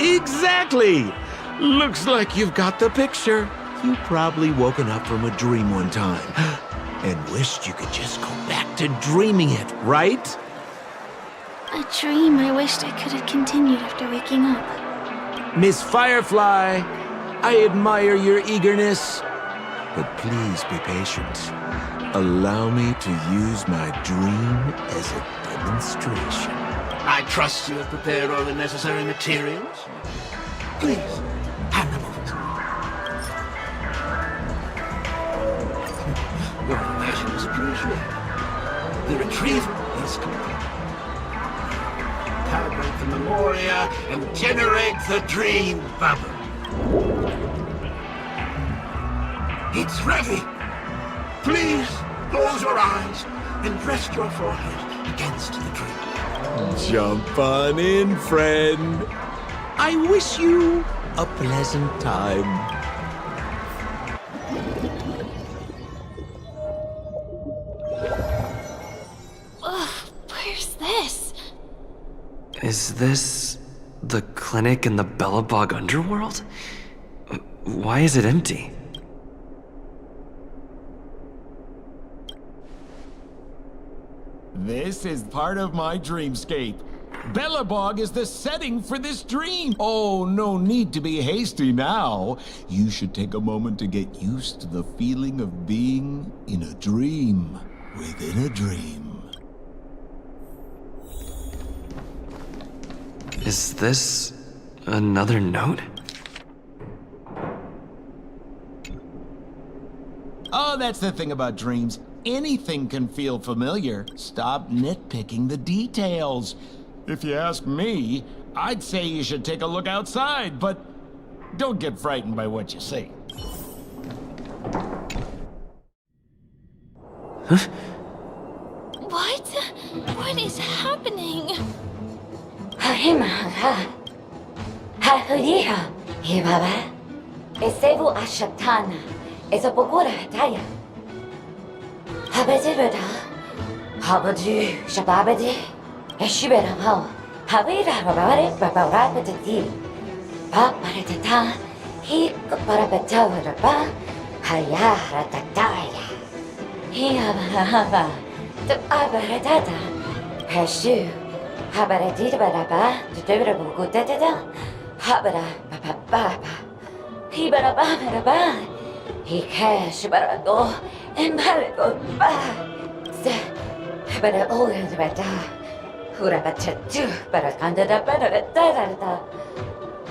Exactly. Looks like you've got the picture. You've probably woken up from a dream one time and wished you could just go back to dreaming it, right? A dream I wished I could have continued after waking up. Miss Firefly, I admire your eagerness, but please be patient. Allow me to use my dream as a demonstration. I trust you have prepared all the necessary materials. Please, hand them over to me. Your compassion is appreciated. The retrieval is complete. Calibrate the memoria and generate the dream bubble. It's ready. Please close your eyes and rest your forehead against the dream. Jump on in, friend. I wish you a pleasant time. Where's this? Is this the clinic in the Bellabog underworld? Why is it empty? This is part of my dreamscape. Bellabog is the setting for this dream. Oh, no need to be hasty now. You should take a moment to get used to the feeling of being in a dream within a dream. Is this another note? Oh, that's the thing about dreams. Anything can feel familiar. Stop nitpicking the details. If you ask me, I'd say you should take a look outside, but don't get frightened by what you see. Huh? What? What is happening? Habajibada, Habaju, Shababadi, Eshibera Ho, Habira Babari, Babarabadi, Paparatata, he Parabatava, Hayara Tataya, he Abahaba, the Abaratata, Peshu, Habaradita Baraba, the Debrable Gudada, Habara, Baba, Hibara Baba, he cash Barado. And Barado, but all is better. Hurabachetu, Barakanda, Barakanda.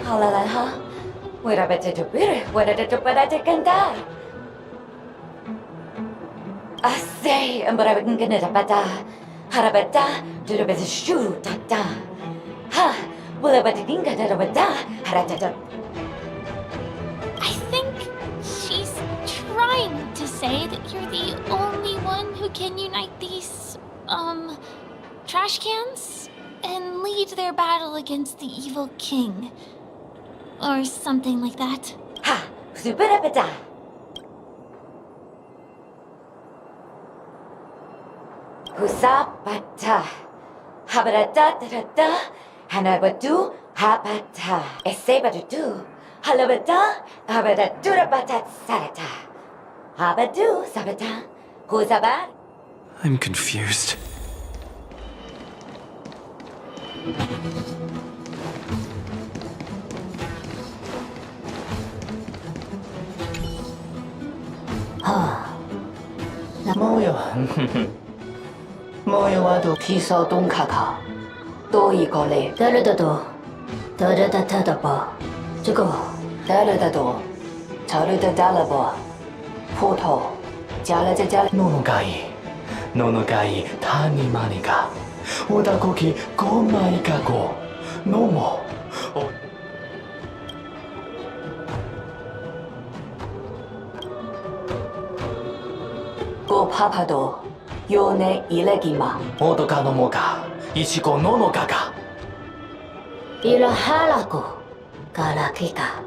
Halalaha, Wirabachetu, Wirabachetu, Barakanda. I say, and but I wouldn't get it about Harabata, Durabashu, Tata. Ha, Willabadinga, Darabada, Haratata. I think she's trying to say that you're the only one who can unite these, trash cans and lead their battle against the evil king. Or something like that. Ha, Superabada. Husapata, Habarata, Hanabadu, Habata, Esebadu, Halabada, Habadura Batat Sarata, Habadu, Sabata, Husabad. I'm confused. 모여와도 피서 동카가 또 이거래 다르다도 다르다다다봐 저거 다르다도 저르다 달라봐 포토 잘라자잘 노노가이 타니마니가 오다고기 고마이가고 노모 고파파도 요네 일레기마 오도가 노모가 이시고 노노가가 일하라고 가라키가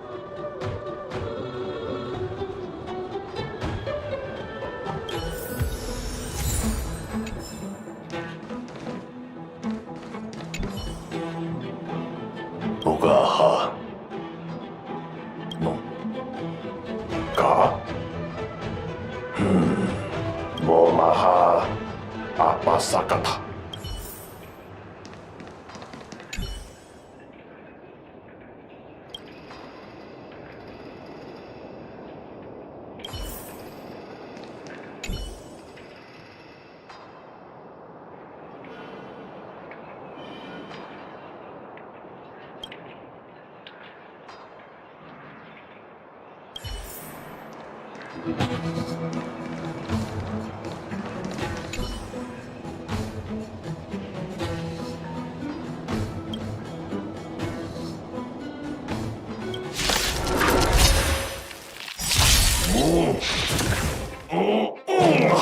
오가하 노가 모마하 아빠사카타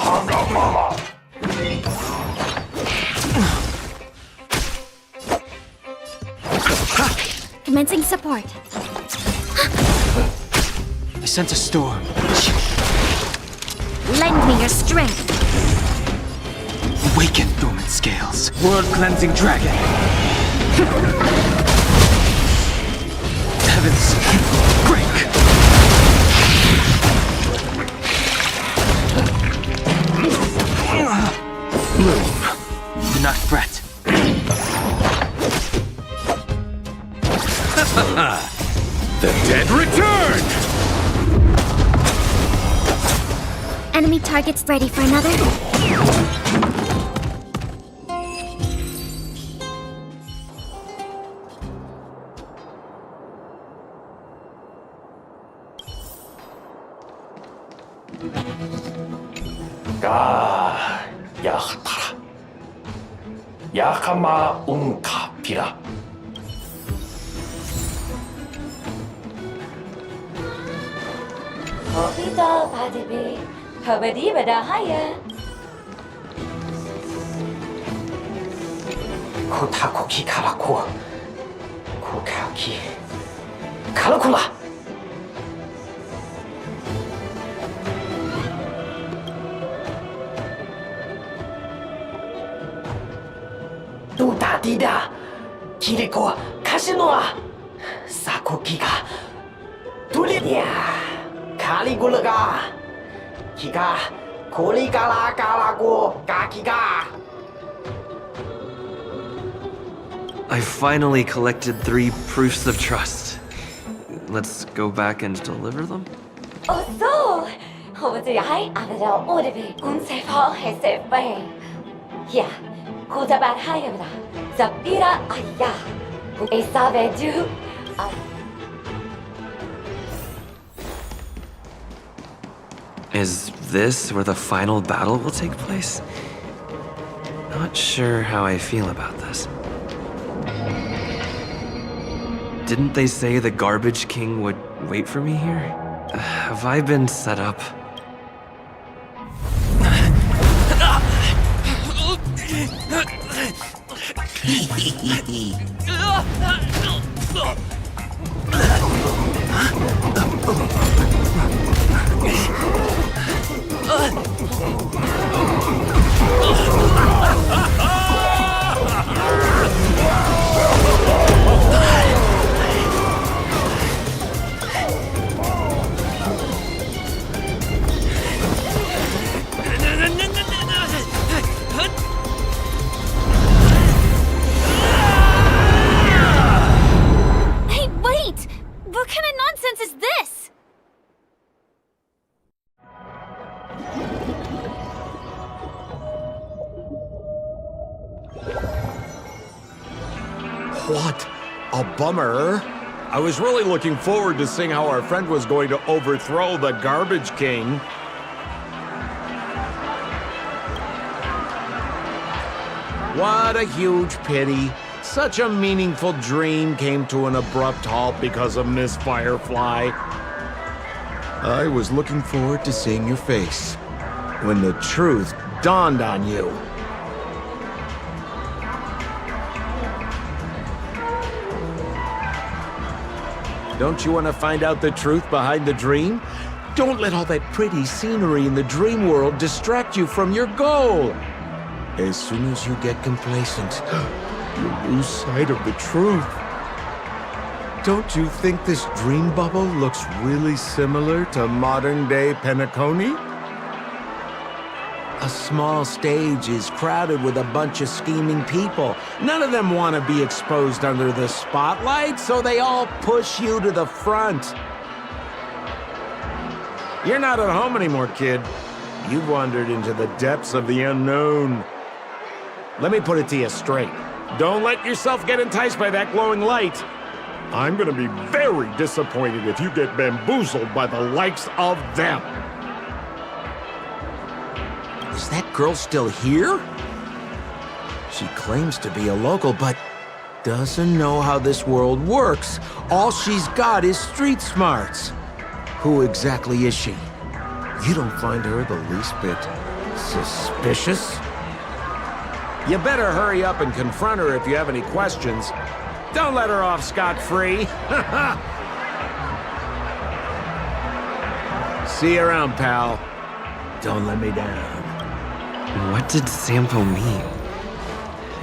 Hangamama. Commencing support. I sense a storm. Lend me your strength. Awaken, dormant scales. World-cleansing dragon. Heavens, break. Bloom, do not fret. The dead return! Enemy targets ready for another. 가 야하타라 야카마 운카피라 Kopita Padibi, Habadibada Haya. 코타코키 카라코 코카키 카라쿠라 두다디다 키리코 카시노아 사코키가 둘이야 카리굴라가 키가 고리가라가라고 가키가 I finally collected 3 proofs of trust. Let's go back and deliver them? Oh, so. Over the eye, Abada Odevi, Unsefa, Hesefe. Yeah, Kuzabar hayavra, Zapira aya, Esave du. Is this where the final battle will take place? Not sure how I feel about this. Didn't they say the Garbage King would wait for me here? Have I been set up? Hey, wait! What kind of nonsense is this? What a bummer. I was really looking forward to seeing how our friend was going to overthrow the Garbage King. What a huge pity. Such a meaningful dream came to an abrupt halt because of Miss Firefly. I was looking forward to seeing your face when the truth dawned on you. Don't you want to find out the truth behind the dream? Don't let all that pretty scenery in the dream world distract you from your goal. As soon as you get complacent, you'll lose sight of the truth. Don't you think this dream bubble looks really similar to modern-day Penacony? A small stage is crowded with a bunch of scheming people. None of them want to be exposed under the spotlight, so they all push you to the front. You're not at home anymore, kid. You've wandered into the depths of the unknown. Let me put it to you straight. Don't let yourself get enticed by that glowing light. I'm gonna be very disappointed if you get bamboozled by the likes of them. Is that girl still here? She claims to be a local, but doesn't know how this world works. All she's got is street smarts. Who exactly is she? You don't find her the least bit suspicious? You better hurry up and confront her if you have any questions. Don't let her off scot-free. See you around, pal. Don't let me down. What did Sampo mean?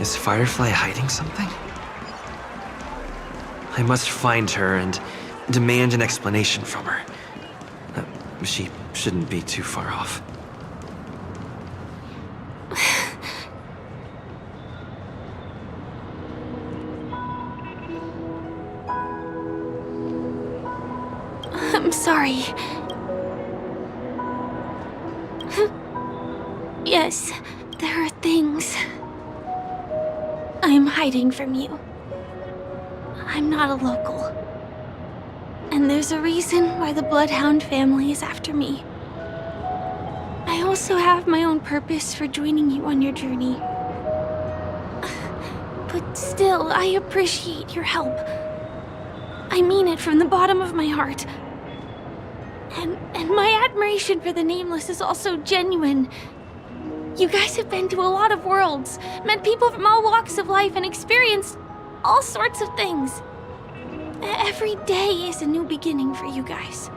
Is Firefly hiding something? I must find her and demand an explanation from her. She shouldn't be too far off. I'm sorry. Yes, there are things I'm hiding from you. I'm not a local. And there's a reason why the Bloodhound family is after me. I also have my own purpose for joining you on your journey. But still, I appreciate your help. I mean it from the bottom of my heart. And my admiration for the Nameless is also genuine. You guys have been to a lot of worlds, met people from all walks of life, and experienced all sorts of things. Every day is a new beginning for you guys.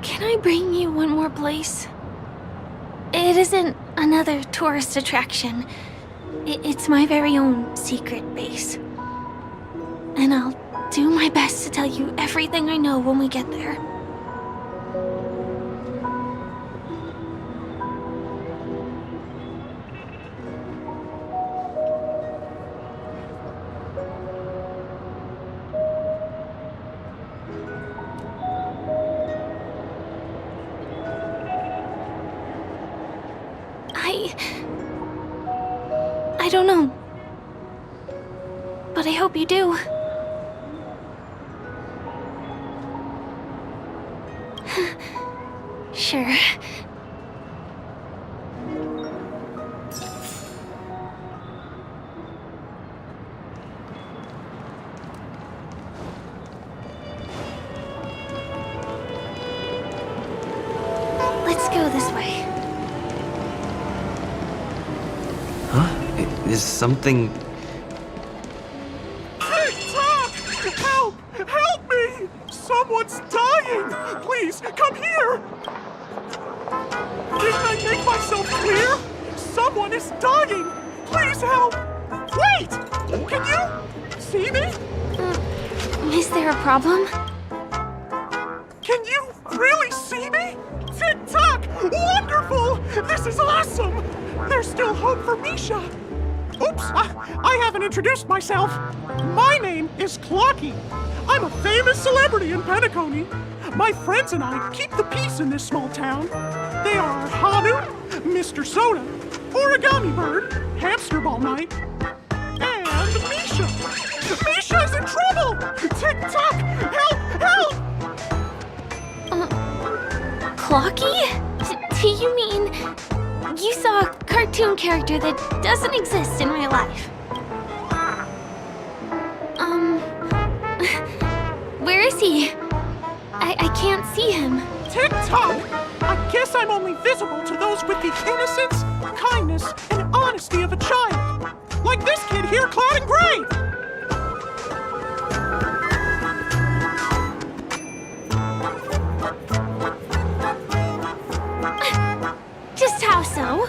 Can I bring you one more place? It isn't another tourist attraction. It's my very own secret base. And I'll do my best to tell you everything I know when we get there. I don't know. But I hope you do. Sure. Let's go this way. Huh? Is something... TikTok! Help! Help me! Someone's dying! Please, come here! Didn't I make myself clear? Someone is dying! Please help! Wait! Can you see me? Is there a problem? Can you really see me? TikTok! Wonderful! This is awesome! There's still hope for Misha! Oops, I haven't introduced myself. My name is Clocky. I'm a famous celebrity in Penacony. My friends and I keep the peace in this small town. They are Hanu, Mr. Soda, Origami Bird, Hamster Ball Night, and Misha. Misha's in trouble! TikTok! Help! Help! Clocky? Do you mean you saw a cartoon character that doesn't exist in real life? Where is he? I can't see him. TikTok! I guess I'm only visible to those with the innocence, kindness, and honesty of a child. Like this kid here clad in gray! Just how so?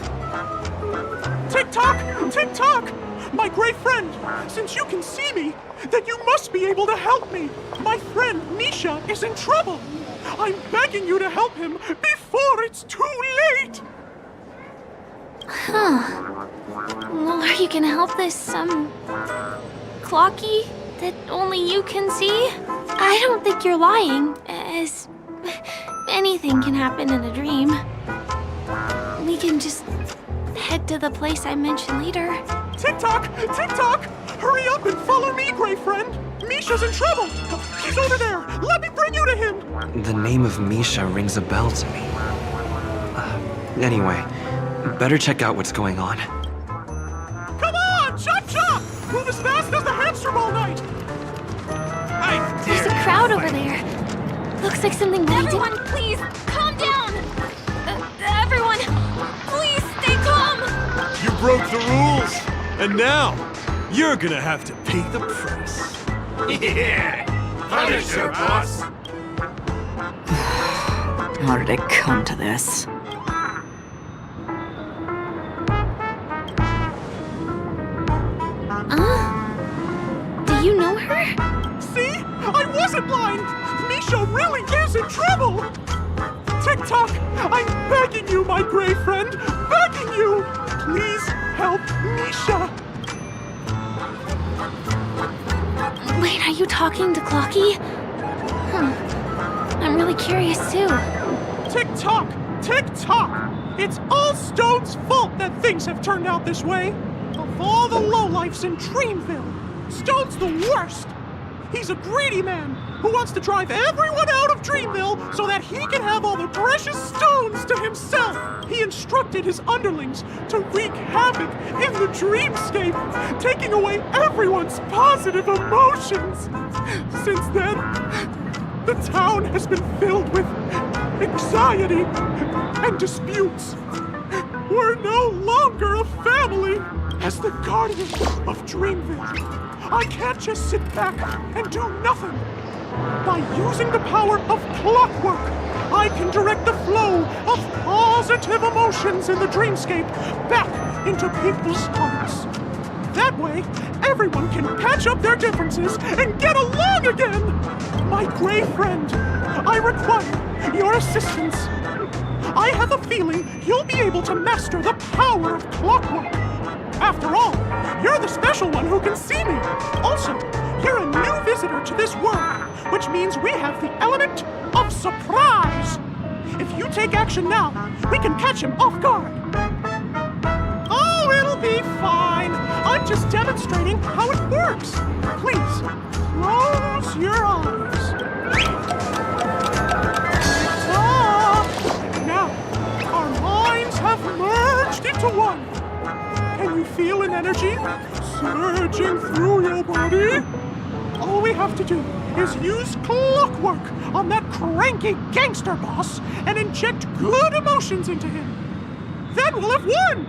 TikTok! TikTok! My great friend, since you can see me, then you must be able to help me. My friend Misha is in trouble. I'm begging you to help him before it's too late. Huh. Well, are you gonna help this, Clocky that only you can see? I don't think you're lying, as anything can happen in a dream. We can just head to the place I mentioned later. TikTok! TikTok! Hurry up and follow me, great friend. Misha's in trouble. He's over there. Let me bring you to him. The name of Misha rings a bell to me. Anyway, better check out what's going on. Come on, chop chop! Move as fast as the hamster ball night. There's a crowd over there. Looks like something we Everyone, please, calm down! Everyone, please stay calm! You broke the rules, and now you're gonna have to pay the price. Yeah! Punish her, boss! How did it come to this? Do you know her? See? I wasn't blind! Misha really is in trouble! TikTok, I'm begging you, my brave friend! Begging you! Please help Misha! Wait, are you talking to Clocky? I'm really curious too. TikTok! TikTok! It's all Stone's fault that things have turned out this way! Of all the lowlifes in Dreamville, Stone's the worst! He's a greedy man who wants to drive everyone out of Dreamville so that he can have all the precious stones to himself. He instructed his underlings to wreak havoc in the dreamscape, taking away everyone's positive emotions. Since then, the town has been filled with anxiety and disputes. We're no longer a family. As the guardian of Dreamville, I can't just sit back and do nothing. By using the power of clockwork, I can direct the flow of positive emotions in the dreamscape back into people's hearts. That way, everyone can patch up their differences and get along again. My gray friend, I require your assistance. I have a feeling you'll be able to master the power of clockwork. After all, you're the special one who can see me. Also, you're a new visitor to this world, which means we have the element of surprise. If you take action now, we can catch him off guard. be fine. I'm just demonstrating how it works. Please, close your eyes. Now, our minds have merged into one. Can you feel an energy surging through your body? All we have to do is use clockwork on that cranky gangster boss and inject good emotions into him. Then we'll have won!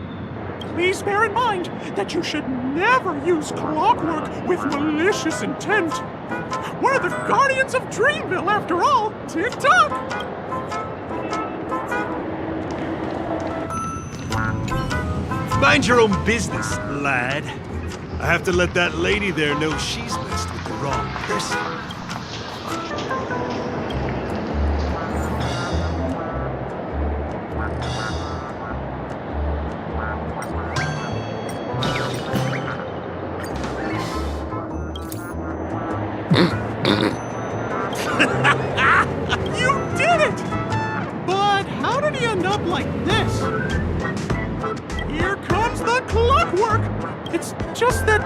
Please bear in mind that you should never use clockwork with malicious intent. We're the Guardians of Dreamville, after all. Tick-tock! Mind your own business, lad. I have to let that lady there know she's messed with the wrong person. You did it! But how did he end up like this? Here comes the clockwork! It's just that...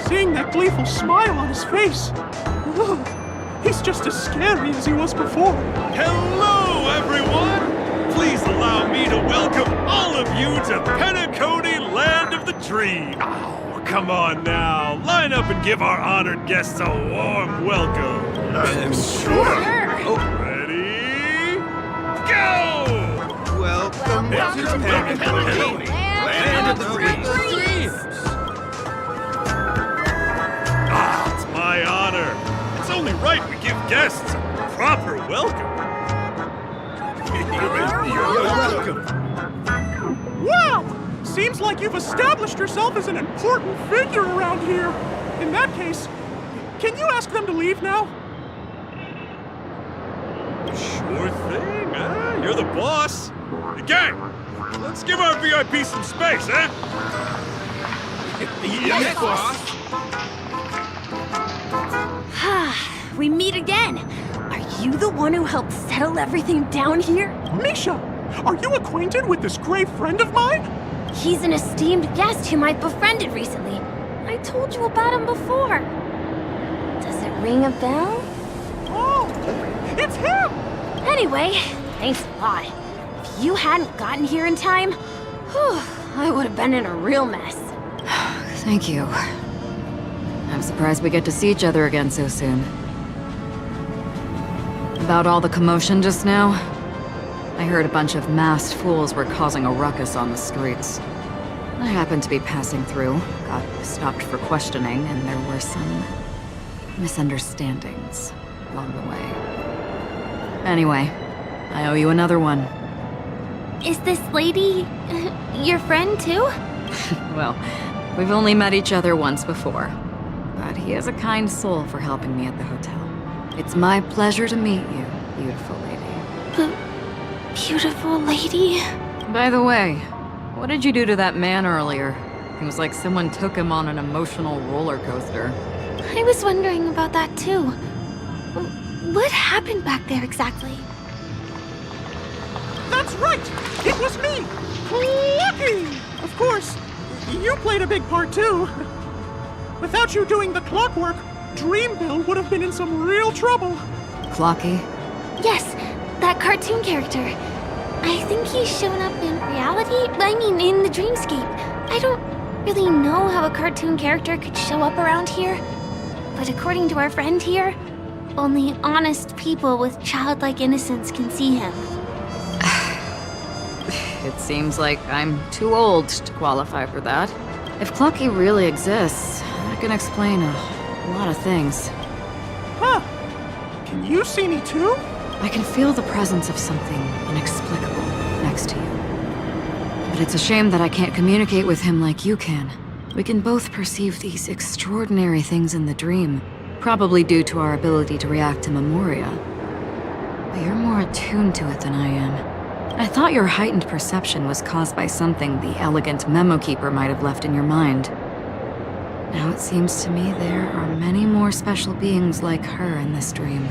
seeing that gleeful smile on his face... ugh, he's just as scary as he was before. Hello, everyone! Please allow me to welcome all of you to Penacony, Land of the Dream. Oh, come on now. Line up and give our honored guests a warm welcome. Sure. Ready? Go! Welcome to Penacony, Land of the Dreams. Ah, it's my honor. It's only right we give guests a proper welcome. You're welcome. Wow! Seems like you've established yourself as an important figure around here. In that case, can you ask them to leave now? Sure thing, huh? You're the boss. Hey, gang, let's give our VIP some space, eh? Yes, boss. We meet again. Are you the one who helped settle everything down here? Misha, are you acquainted with this great friend of mine? He's an esteemed guest whom I befriended recently. I told you about him before. Does it ring a bell? Oh, it's him! Anyway, thanks a lot. If you hadn't gotten here in time, whew, I would have been in a real mess. Thank you. I'm surprised we get to see each other again so soon. About all the commotion just now, I heard a bunch of masked fools were causing a ruckus on the streets. I happened to be passing through, got stopped for questioning, and there were some misunderstandings along the way. Anyway, I owe you another one. Is this lady your friend too? Well, we've only met each other once before, but he is a kind soul for helping me at the hotel. It's my pleasure to meet you, beautiful lady. Beautiful lady? By the way, what did you do to that man earlier? It was like someone took him on an emotional roller coaster. I was wondering about that too. What happened back there exactly? That's right! It was me! Clocky! Of course, you played a big part too. Without you doing the clockwork, Dreamville would have been in some real trouble. Clocky? Yes, that cartoon character. I think he's shown up in reality. I mean, in the dreamscape. I don't really know how a cartoon character could show up around here. But according to our friend here, only honest people with childlike innocence can see him. It seems like I'm too old to qualify for that. If Clocky really exists, that can explain a lot of things. Huh. Can you see me too? I can feel the presence of something inexplicable next to you. But it's a shame that I can't communicate with him like you can. We can both perceive these extraordinary things in the dream, probably due to our ability to react to Memoria. But you're more attuned to it than I am. I thought your heightened perception was caused by something the elegant memo keeper might have left in your mind. Now it seems to me there are many more special beings like her in this dream.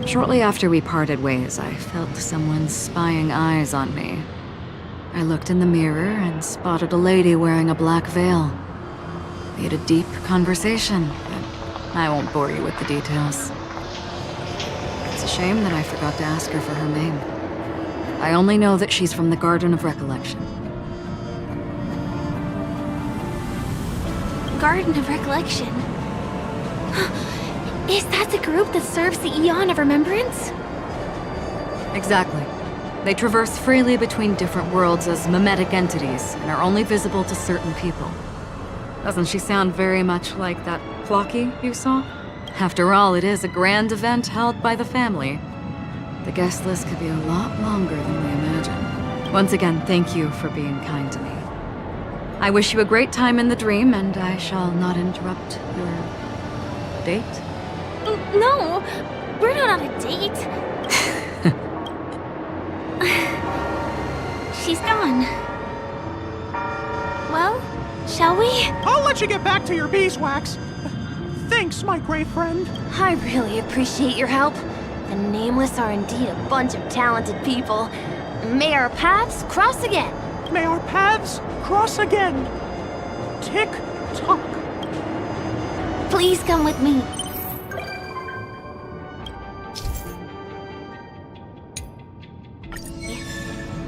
Shortly after we parted ways, I felt someone's spying eyes on me. I looked in the mirror and spotted a lady wearing a black veil. We had a deep conversation, but I won't bore you with the details. It's a shame that I forgot to ask her for her name. I only know that she's from the Garden of Recollection. Garden of Recollection? Is that the group that serves the Eon of Remembrance? Exactly. They traverse freely between different worlds as mimetic entities and are only visible to certain people. Doesn't she sound very much like that Flocky you saw? After all, it is a grand event held by the family. The guest list could be a lot longer than we imagine. Once again, thank you for being kind to me. I wish you a great time in the dream, and I shall not interrupt your date. No, we're not on a date. She's gone. Well, shall we? I'll let you get back to your beeswax. Thanks, my gray friend. I really appreciate your help. The Nameless are indeed a bunch of talented people. May our paths cross again. May our paths cross again. Tick-tock. Please come with me.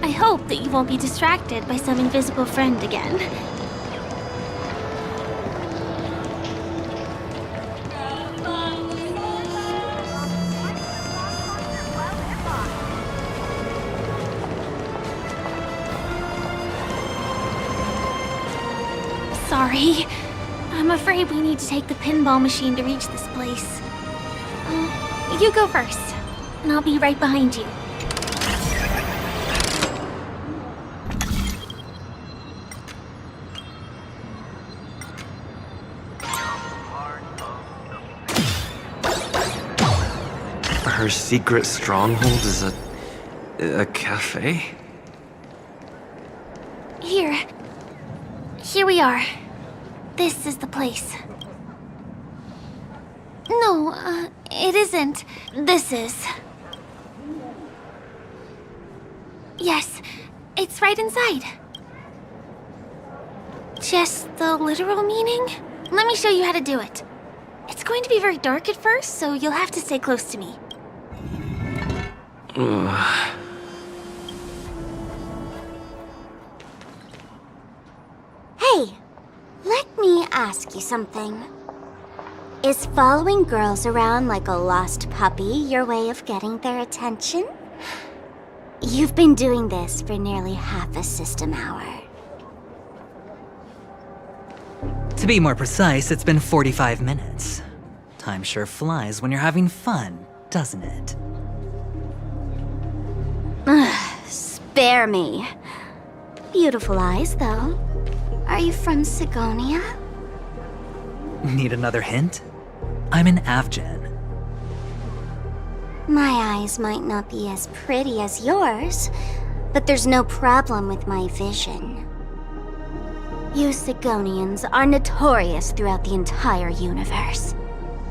I hope that you won't be distracted by some invisible friend again. Sorry. I'm afraid we need to take the pinball machine to reach this place. You go first, and I'll be right behind you. Her secret stronghold is a cafe? Here we are. This is the place. No, it isn't. This is. Yes, it's right inside. Just the literal meaning? Let me show you how to do it. It's going to be very dark at first, so you'll have to stay close to me. Hey, let me ask you something. Is following girls around like a lost puppy your way of getting their attention? You've been doing this for nearly half a system hour. To be more precise, it's been 45 minutes. Time sure flies when you're having fun, doesn't it? Spare me. Beautiful eyes, though. Are you from Sigonia? Need another hint? I'm an Avgen. My eyes might not be as pretty as yours, but there's no problem with my vision. You Sigonians are notorious throughout the entire universe.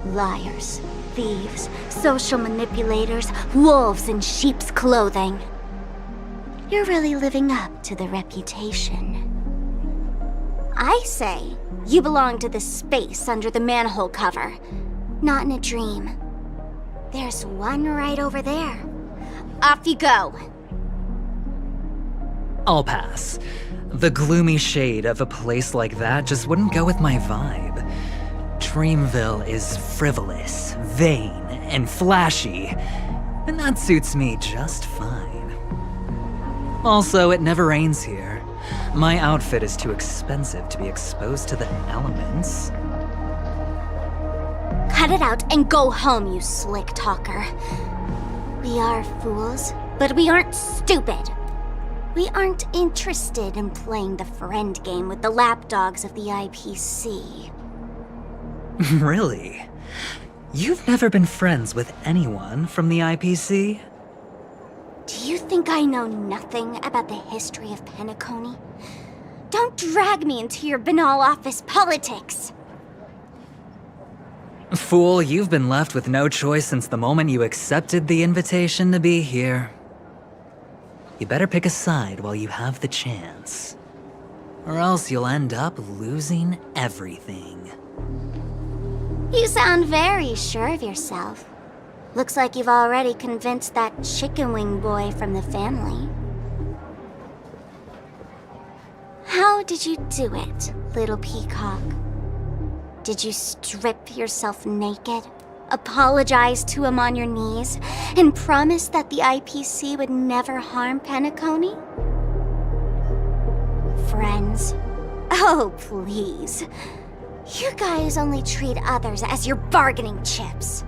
Liars, thieves, social manipulators, wolves in sheep's clothing. You're really living up to the reputation. I say, you belong to the space under the manhole cover, not in a dream. There's one right over there. Off you go. I'll pass. The gloomy shade of a place like that just wouldn't go with my vibe. Dreamville is frivolous, vain, and flashy, and that suits me just fine. Also, it never rains here. My outfit is too expensive to be exposed to the elements. Cut it out and go home, you slick talker. We are fools, but we aren't stupid. We aren't interested in playing the friend game with the lapdogs of the IPC. Really? You've never been friends with anyone from the IPC? Do you think I know nothing about the history of Penacony? Don't drag me into your banal office politics! Fool, you've been left with no choice since the moment you accepted the invitation to be here. You better pick a side while you have the chance. Or else you'll end up losing everything. You sound very sure of yourself. Looks like you've already convinced that chicken wing boy from the family. How did you do it, little peacock? Did you strip yourself naked, apologize to him on your knees, and promise that the IPC would never harm Penacony? Friends? Oh, please. You guys only treat others as your bargaining chips.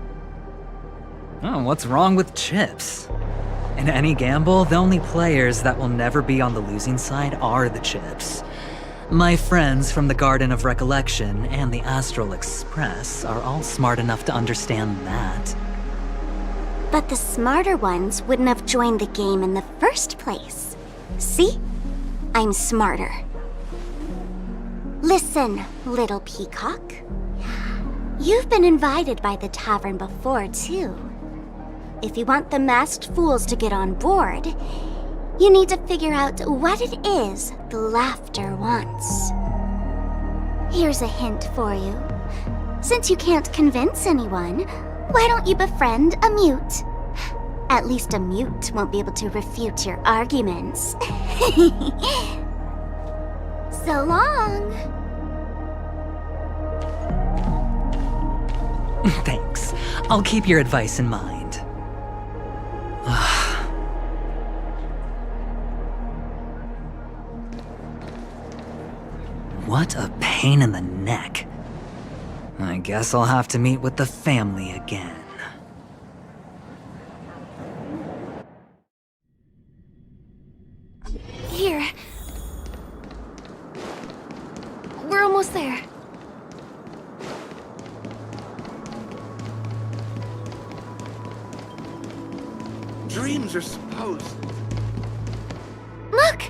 Oh, what's wrong with chips? In any gamble, the only players that will never be on the losing side are the chips. My friends from the Garden of Recollection and the Astral Express are all smart enough to understand that. But the smarter ones wouldn't have joined the game in the first place. See? I'm smarter. Listen, little peacock. You've been invited by the tavern before, too. If you want the masked fools to get on board, you need to figure out what it is the laughter wants. Here's a hint for you. Since you can't convince anyone, why don't you befriend a mute? At least a mute won't be able to refute your arguments. So long. Thanks. I'll keep your advice in mind. What a pain in the neck. I guess I'll have to meet with the family again. Here. We're almost there. Dreams are supposed... Look!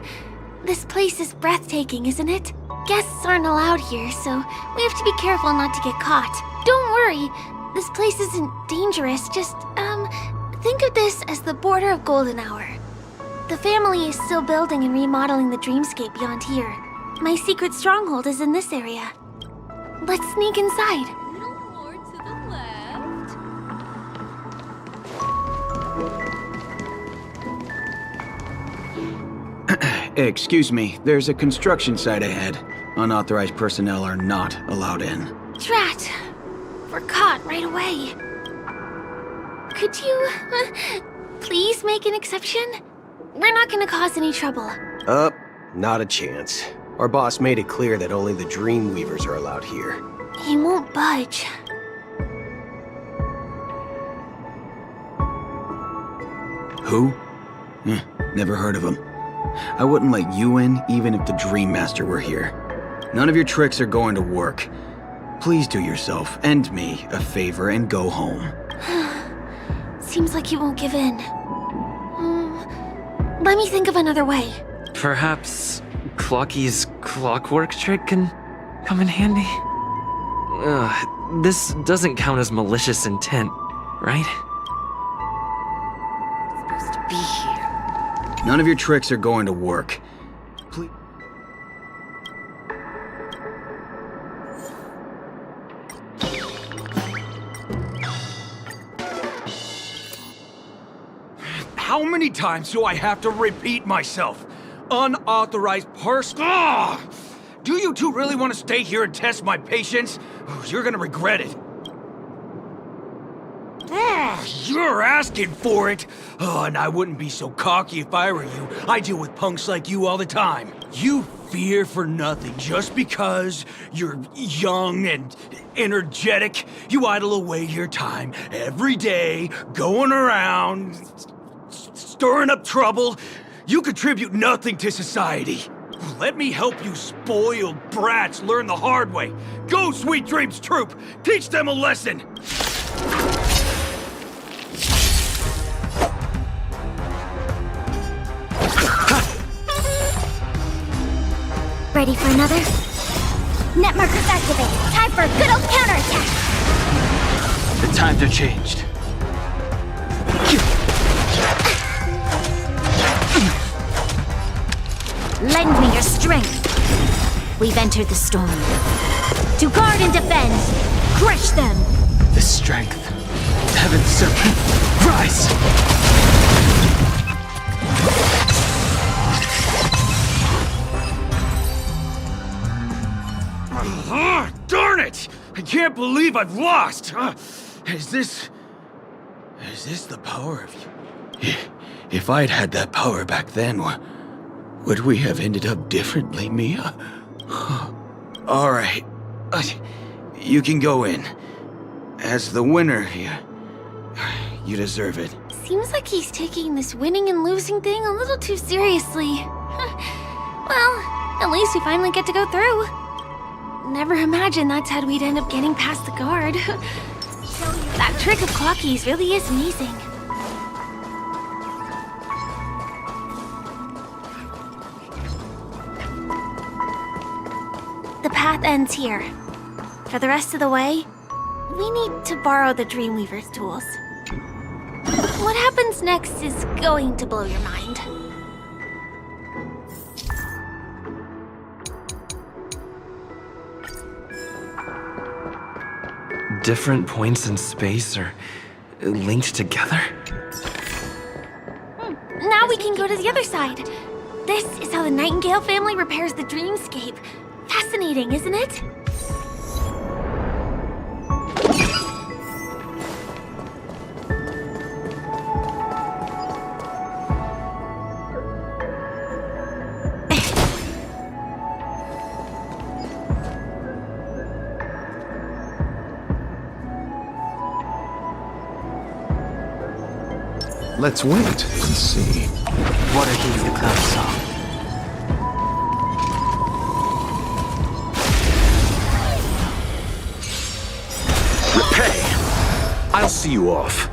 This place is breathtaking, isn't it? Guests aren't allowed here, so we have to be careful not to get caught. Don't worry, this place isn't dangerous, just, think of this as the border of Golden Hour. The family is still building and remodeling the dreamscape beyond here. My secret stronghold is in this area. Let's sneak inside. Excuse me, there's a construction site ahead. Unauthorized personnel are not allowed in. Drat! We're caught right away. Could you, please make an exception? We're not gonna cause any trouble. Not a chance. Our boss made it clear that only the Dreamweavers are allowed here. He won't budge. Who? Never heard of him. I wouldn't let you in even if the Dream Master were here. None of your tricks are going to work. Please do yourself and me a favor and go home. Seems like he won't give in. Let me think of another way. Perhaps Clocky's clockwork trick can come in handy? This doesn't count as malicious intent, right? It's supposed to be here. None of your tricks are going to work. Please. How many times do I have to repeat myself? Unauthorized person. Do you two really want to stay here and test my patience? You're gonna regret it. You're asking for it. And I wouldn't be so cocky if I were you. I deal with punks like you all the time. You fear for nothing just because you're young and energetic. You idle away your time every day, going around, stirring up trouble. You contribute nothing to society. Let me help you spoiled brats learn the hard way. Go, Sweet Dreams Troop! Teach them a lesson! Ready for another? Net markers activated. Time for a good old counterattack! The times are changed. We've entered the storm. To guard and defend, crush them! The strength. Heaven's serpent. Rise! Darn it! I can't believe I've lost! Is this the power of you? If I'd had that power back then, would we have ended up differently, Mia? Alright. You can go in. As the winner, you deserve it. Seems like he's taking this winning and losing thing a little too seriously. Well, at least we finally get to go through. Never imagined that's how we'd end up getting past the guard. That trick of Clocky's really is amazing. The path ends here. For the rest of the way, we need to borrow the Dreamweaver's tools. What happens next is going to blow your mind. Different points in space are linked together? Now we can go to the other side. This is how the Nightingale family repairs the dreamscape. Fascinating, isn't it? Let's wait and see. What are these the cloud saw? Repay! I'll see you off.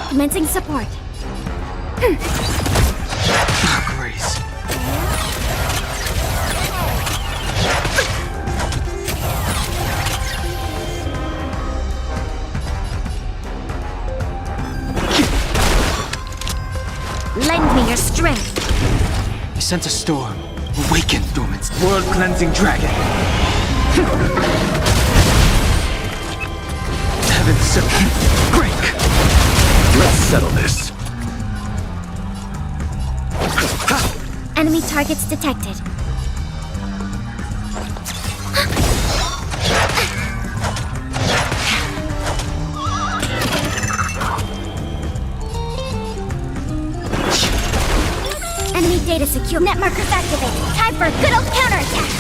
Commencing support. Grace. Lend me your strength. I sense a storm. Awaken, dormant. World-cleansing dragon. Heaven's serpent. Break. Let's settle this. Enemy targets detected. Enemy data secure. Net markers activated. Time for a good old counterattack.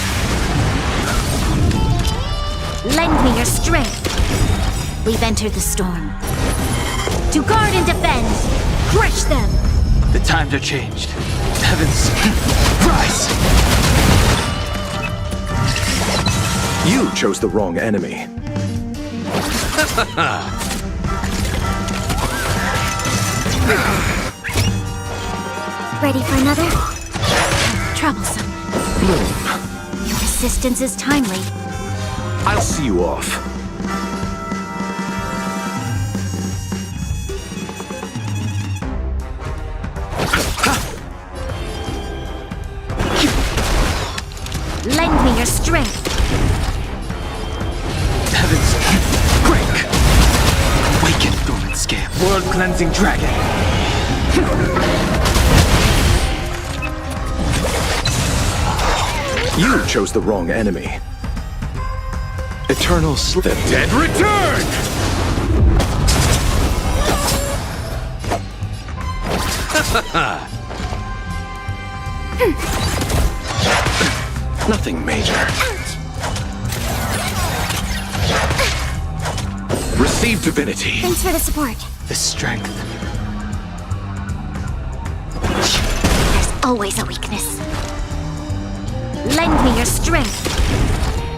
Lend me your strength. We've entered the storm. To guard and defend, crush them. The times are changed. Heavens, rise! You chose the wrong enemy. Ready for another? Troublesome. Your assistance is timely. I'll see you off. Lend me your strength. Heavens, break! Awaken, dormant scale. World-cleansing dragon. You chose the wrong enemy. Eternal Slip. The dead return! Nothing major. Receive divinity. Thanks for the support. The strength. There's always a weakness. Lend me your strength.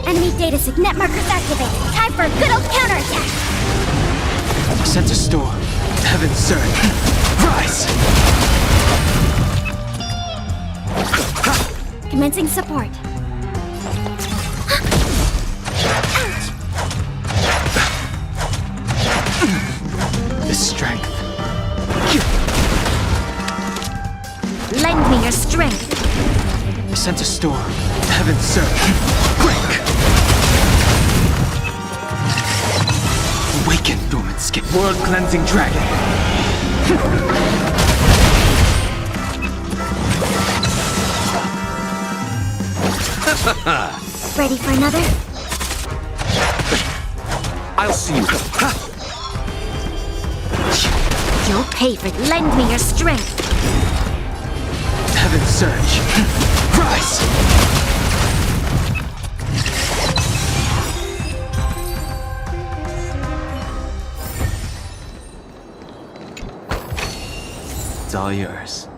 Enemy data net markers activated. Time for a good old counterattack. I sense a storm. Heaven's surge. Rise! Commencing support. The strength. Lend me your strength. Sense a storm. Heaven surge. Break! Awaken, dormant skin. World-cleansing dragon. Ready for another? I'll see you. You'll pay for it. Lend me your strength. Heaven surge. Rise! It's all yours.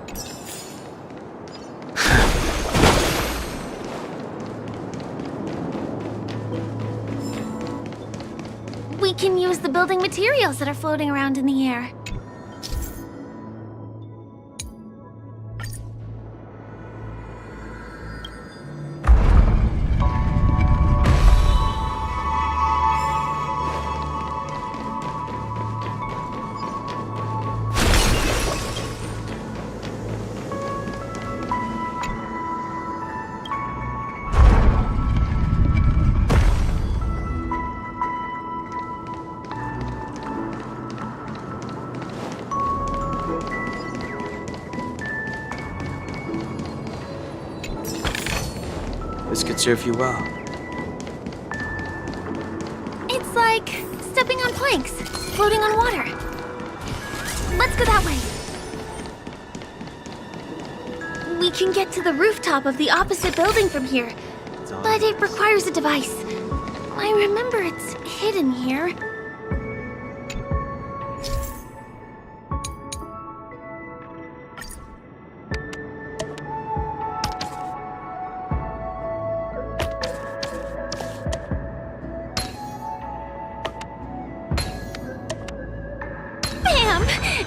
We can use the building materials that are floating around in the air. This could serve you well. It's like stepping on planks, floating on water. Let's go that way. We can get to the rooftop of the opposite building from here, but it requires a device. I remember it's hidden here.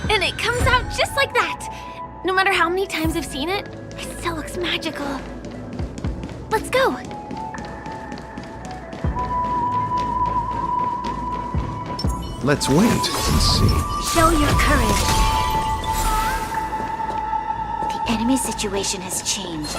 And it comes out just like that. No matter how many times I've seen it, it still looks magical. Let's go. Let's wait and see. Show your courage. The enemy situation has changed.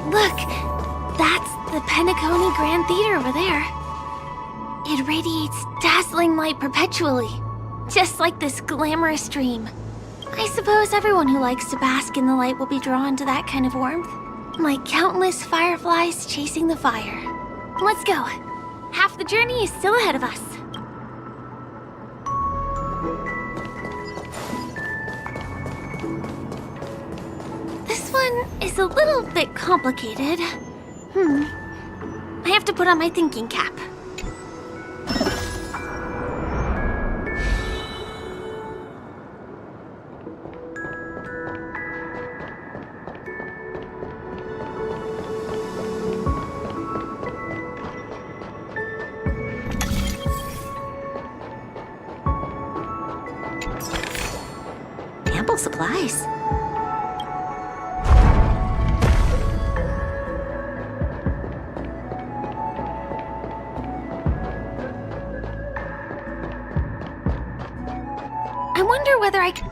Look, that's the Penacony Grand Theater over there. It radiates dazzling light perpetually, just like this glamorous dream. I suppose everyone who likes to bask in the light will be drawn to that kind of warmth, like countless fireflies chasing the fire. Let's go. Half the journey is still ahead of us. This one is a little bit complicated. I have to put on my thinking cap. Ample supplies. I wonder whether I can...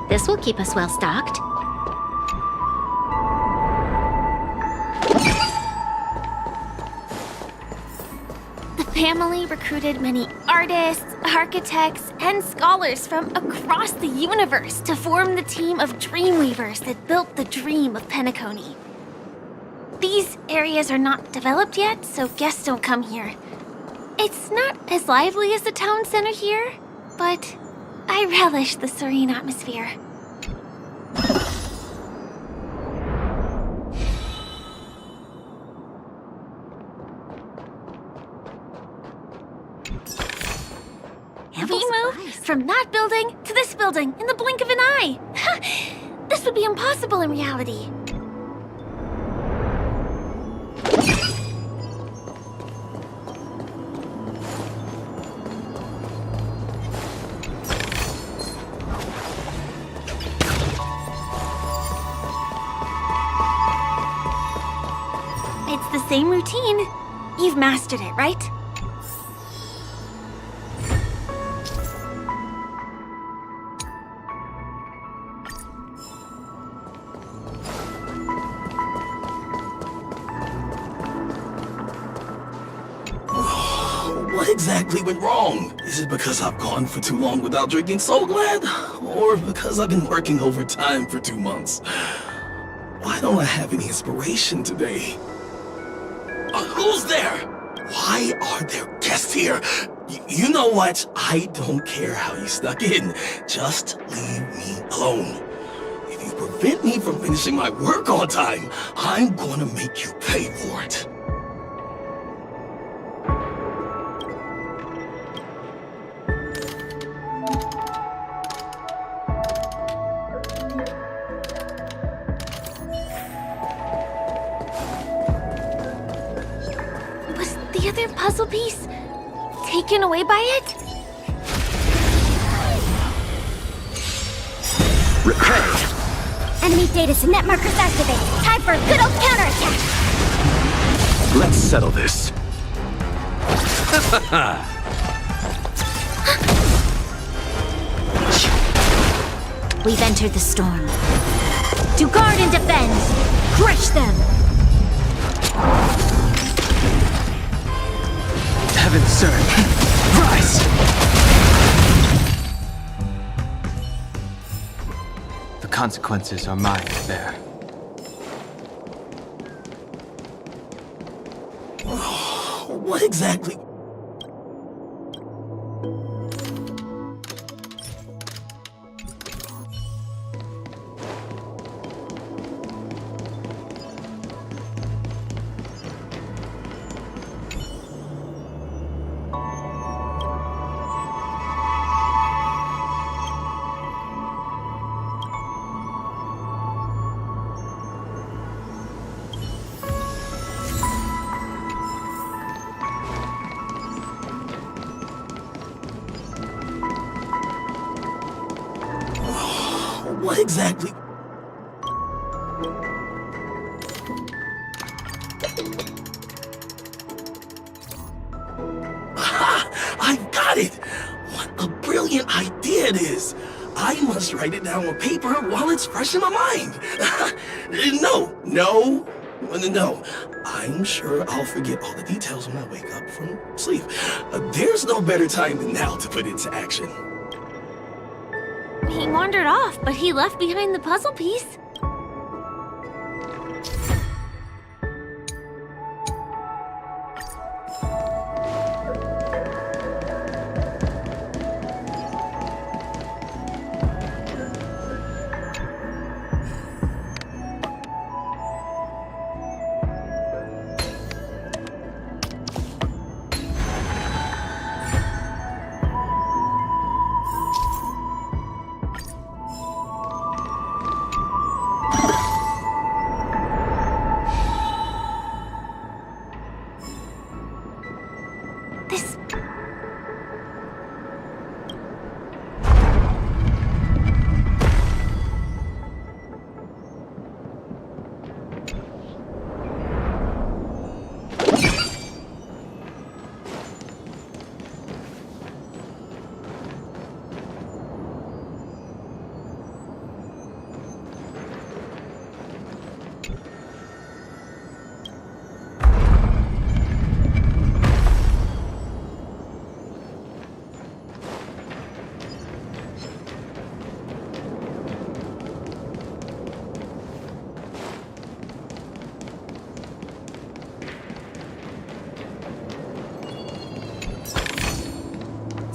This will keep us well stocked. family recruited many artists, architects, and scholars from across the universe to form the team of Dreamweavers that built the dream of Penacony. These areas are not developed yet, so guests don't come here. It's not as lively as the town center here, but I relish the serene atmosphere. We moved from that building to this building in the blink of an eye. This would be impossible in reality. It's the same routine. You've mastered it, right? What exactly went wrong? Is it because I've gone for too long without drinking Soul Glad? Or because I've been working overtime for 2 months? Why don't I have any inspiration today? Who's there? Why are there guests here? You know what? I don't care how you snuck in. Just leave me alone. If you prevent me from finishing my work on time, I'm gonna make you pay for it. The other puzzle piece taken away by it? Hey! Enemy data and net markers activated. Time for a good old counterattack. Let's settle this. We've entered the storm. To guard and defend. Crush them. Heaven, sir. Rise! The consequences are mine there. What exactly? What exactly? I've got it! What a brilliant idea it is! I must write it down on paper while it's fresh in my mind. No. I'm sure I'll forget all the details when I wake up from sleep. There's no better time than now to put it into action. He wandered off, but he left behind the puzzle piece.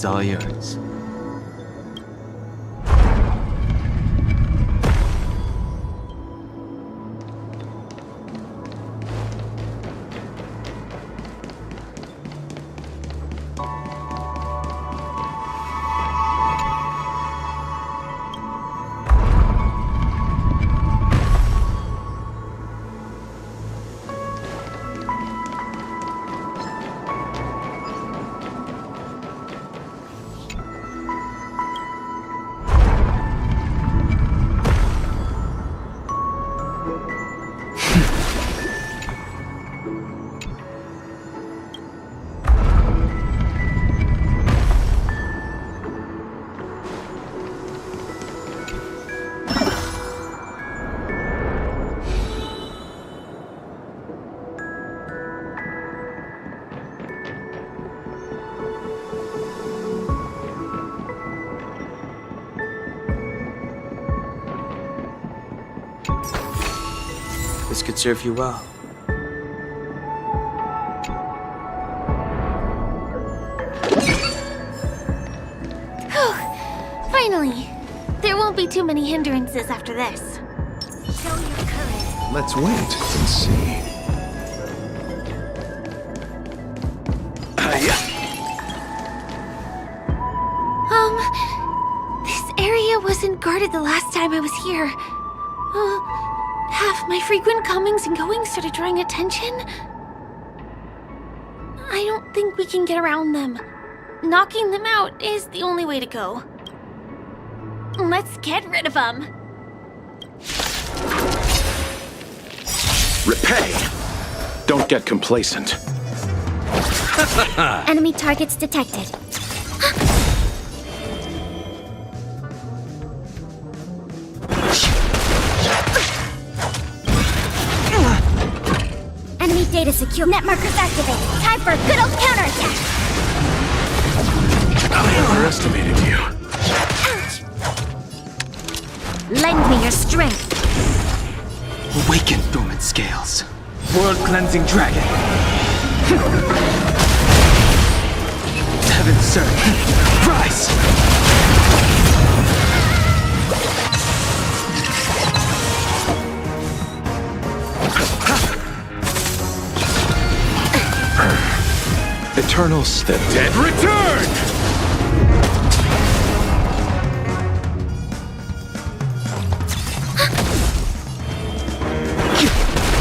It's all yours. This could serve you well. Whew. Finally. There won't be too many hindrances after this. Show your courage. Let's wait and see. This area wasn't guarded the last time I was here. Have my frequent comings and goings started drawing attention? I don't think we can get around them. Knocking them out is the only way to go. Let's get rid of them. Repay! Don't get complacent. Enemy targets detected. Enemy data secure. Net markers activated. Time for a good old counterattack. I underestimated you. Lend me your strength. Awaken dormant scales. World-cleansing dragon. Heaven surge. Rise! Eternal step. Dead return!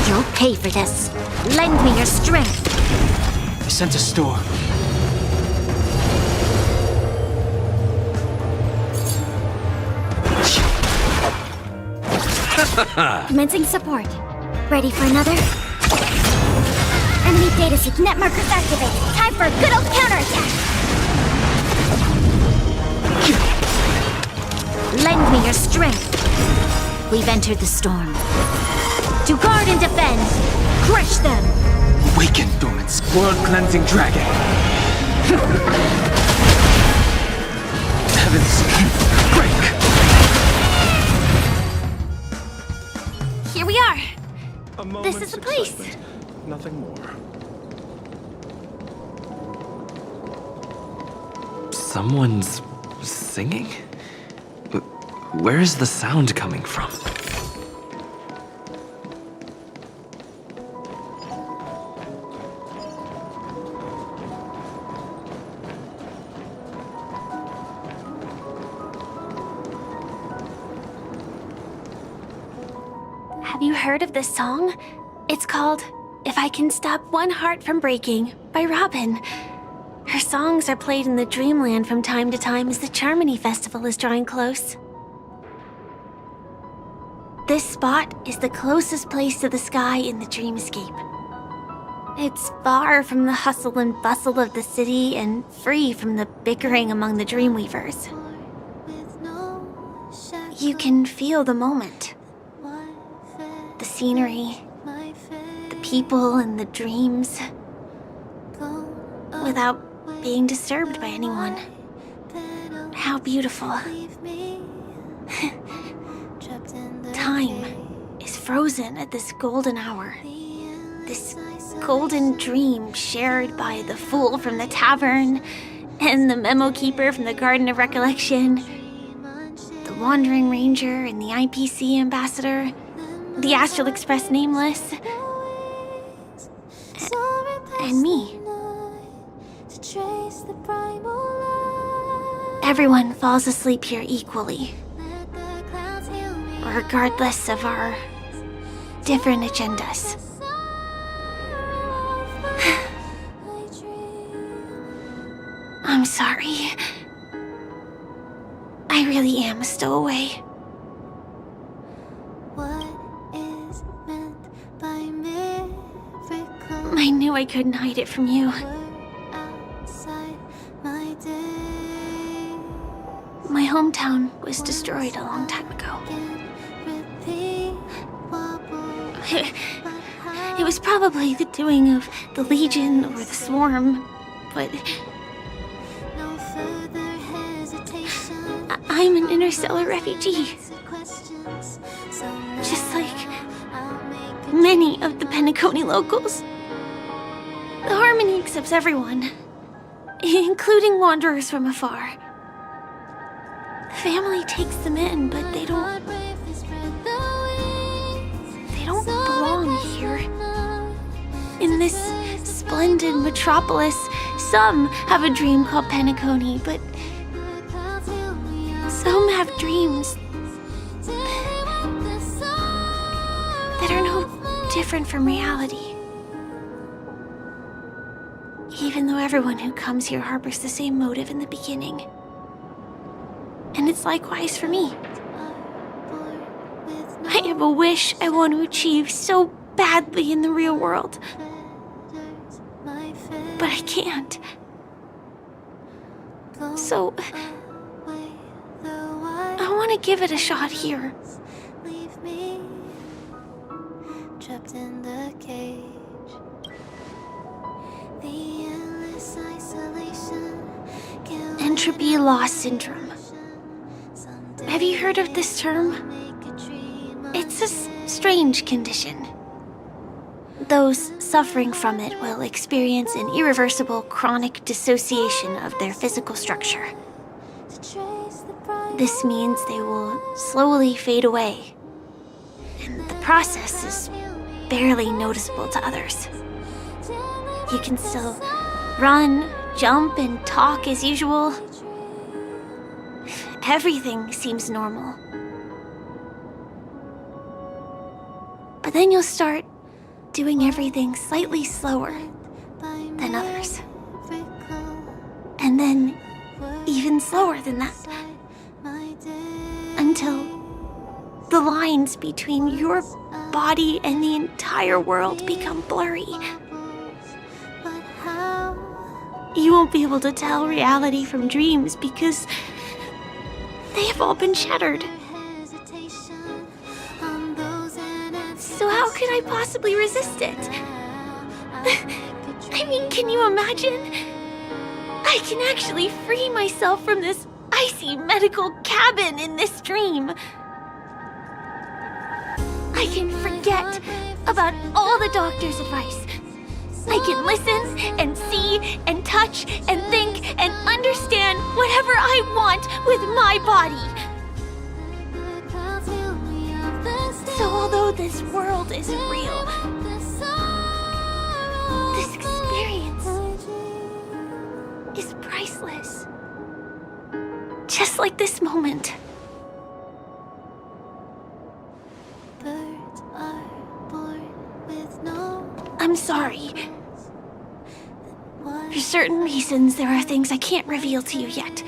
You'll pay for this. Lend me your strength. I sent a storm. Commencing support. Ready for another? Enemy data set. Net markers activated. Time for a good old counterattack. Lend me your strength. We've entered the storm. To guard and defend. Crush them. Awaken dormant world-cleansing dragon. Heavens break. Here we are. This is the place. Nothing more. Someone's singing? Where is the sound coming from? Have you heard of this song? It's called If I Can Stop One Heart from Breaking by Robin. Her songs are played in the Dreamland from time to time as the Charmony Festival is drawing close. This spot is the closest place to the sky in the dreamscape. It's far from the hustle and bustle of the city and free from the bickering among the Dreamweavers. You can feel the moment. The scenery, the people and the dreams, without being disturbed by anyone. How beautiful. Time is frozen at this golden hour. This golden dream shared by the fool from the tavern and the memo keeper from the Garden of Recollection, the Wandering Ranger and the IPC ambassador, the Astral Express Nameless, and me. Everyone falls asleep here equally, regardless of our different agendas. I'm sorry. I really am a stowaway. I knew I couldn't hide it from you. My hometown was destroyed a long time ago. It was probably the doing of the Legion or the Swarm, but I'm an interstellar refugee. Just like many of the Penacony locals. The Harmony accepts everyone, including wanderers from afar. Family takes them in, but they don't belong here. In this splendid metropolis, some have a dream called Penacony, but some have dreams that are no different from reality. Even though everyone who comes here harbors the same motive in the beginning. And it's likewise for me. I have a wish I want to achieve so badly in the real world. But I can't. So, I want to give it a shot here. Trapped in the cage. The endless isolation. Entropy loss syndrome. Have you heard of this term? It's a strange condition. Those suffering from it will experience an irreversible chronic dissociation of their physical structure. This means they will slowly fade away, and the process is barely noticeable to others. You can still run, jump, and talk as usual. Everything seems normal. But then you'll start doing everything slightly slower than others. And then even slower than that. Until the lines between your body and the entire world become blurry. You won't be able to tell reality from dreams because they have all been shattered. So how could I possibly resist it? I mean, can you imagine? I can actually free myself from this icy medical cabin in this dream. I can forget about all the doctor's advice. I can listen and see and touch and think and understand whatever I want with my body. So although this world isn't real, this experience is priceless. Just like this moment. I'm sorry. For certain reasons, there are things I can't reveal to you yet.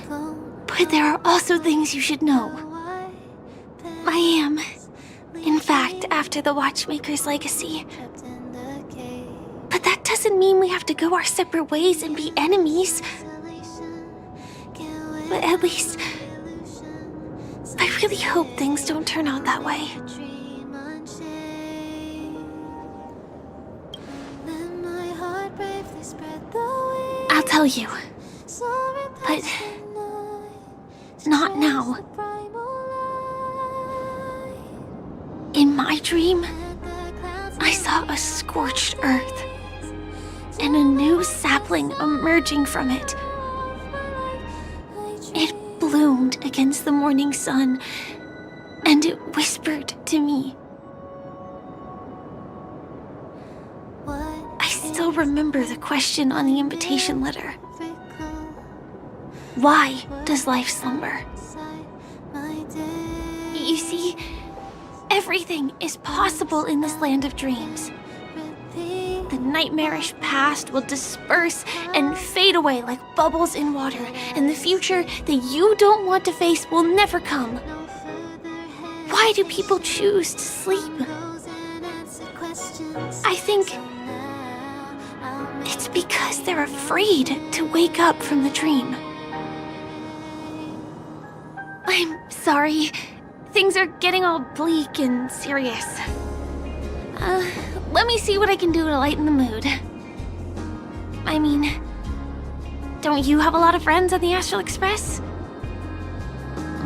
But there are also things you should know. I am, in fact, after the Watchmaker's legacy. But that doesn't mean we have to go our separate ways and be enemies. But at least, I really hope things don't turn out that way. I'll tell you, but not now. In my dream, I saw a scorched earth and a new sapling emerging from it. It bloomed against the morning sun, and it whispered to me. I still remember the question on the invitation letter. Why does life slumber? You see, everything is possible in this land of dreams. The nightmarish past will disperse and fade away like bubbles in water, and the future that you don't want to face will never come. Why do people choose to sleep? I think it's because they're afraid to wake up from the dream. I'm sorry. Things are getting all bleak and serious. Let me see what I can do to lighten the mood. I mean, don't you have a lot of friends on the Astral Express?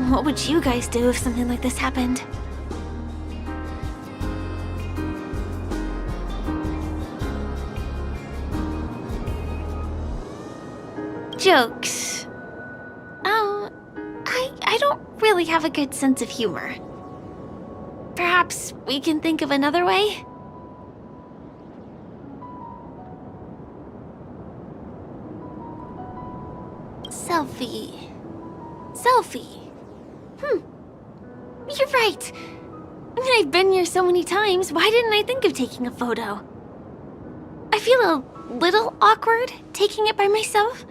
What would you guys do if something like this happened? Jokes. Oh, I don't really have a good sense of humor. Perhaps we can think of another way? Selfie. You're right. I mean, I've been here so many times. Why didn't I think of taking a photo? I feel a little awkward taking it by myself.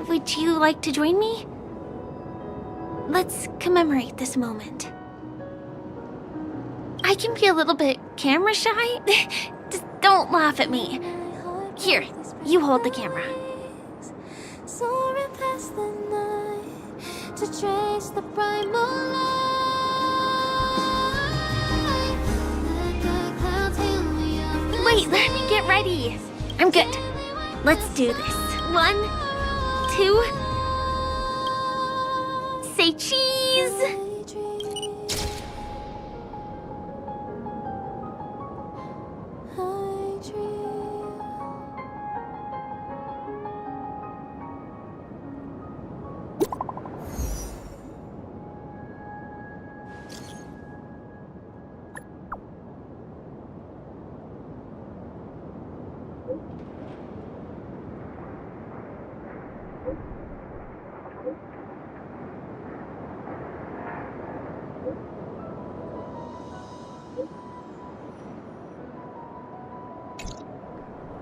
Would you like to join me? Let's commemorate this moment. I can be a little bit camera shy. Just don't laugh at me. Here, you hold the camera. Soaring past the night to trace the primal light. Wait, let me get ready. I'm good. Let's do this. 1, 2. Say cheese.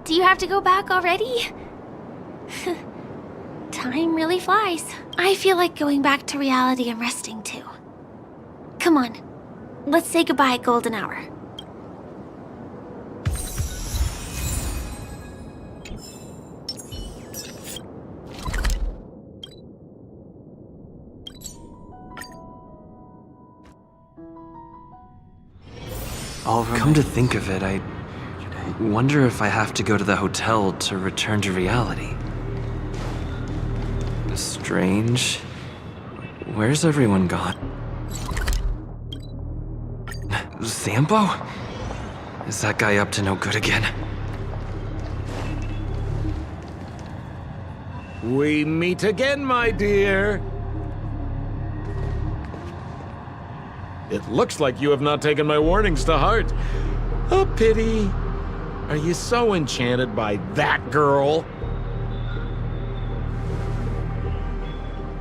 Do you have to go back already? Time really flies. I feel like going back to reality and resting too. Come on, let's say goodbye at Golden Hour. Come to think of it, I wonder if I have to go to the hotel to return to reality. Strange. Where's everyone gone? Sambo? Is that guy up to no good again? We meet again, my dear. It looks like you have not taken my warnings to heart. A pity. Are you so enchanted by that girl?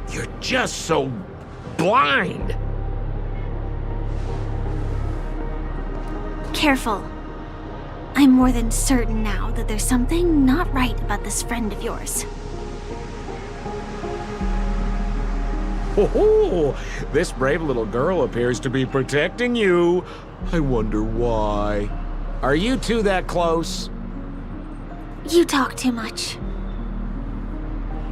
You're just so blind. Careful. I'm more than certain now that there's something not right about this friend of yours. Oh, this brave little girl appears to be protecting you. I wonder why. Are you two that close? You talk too much.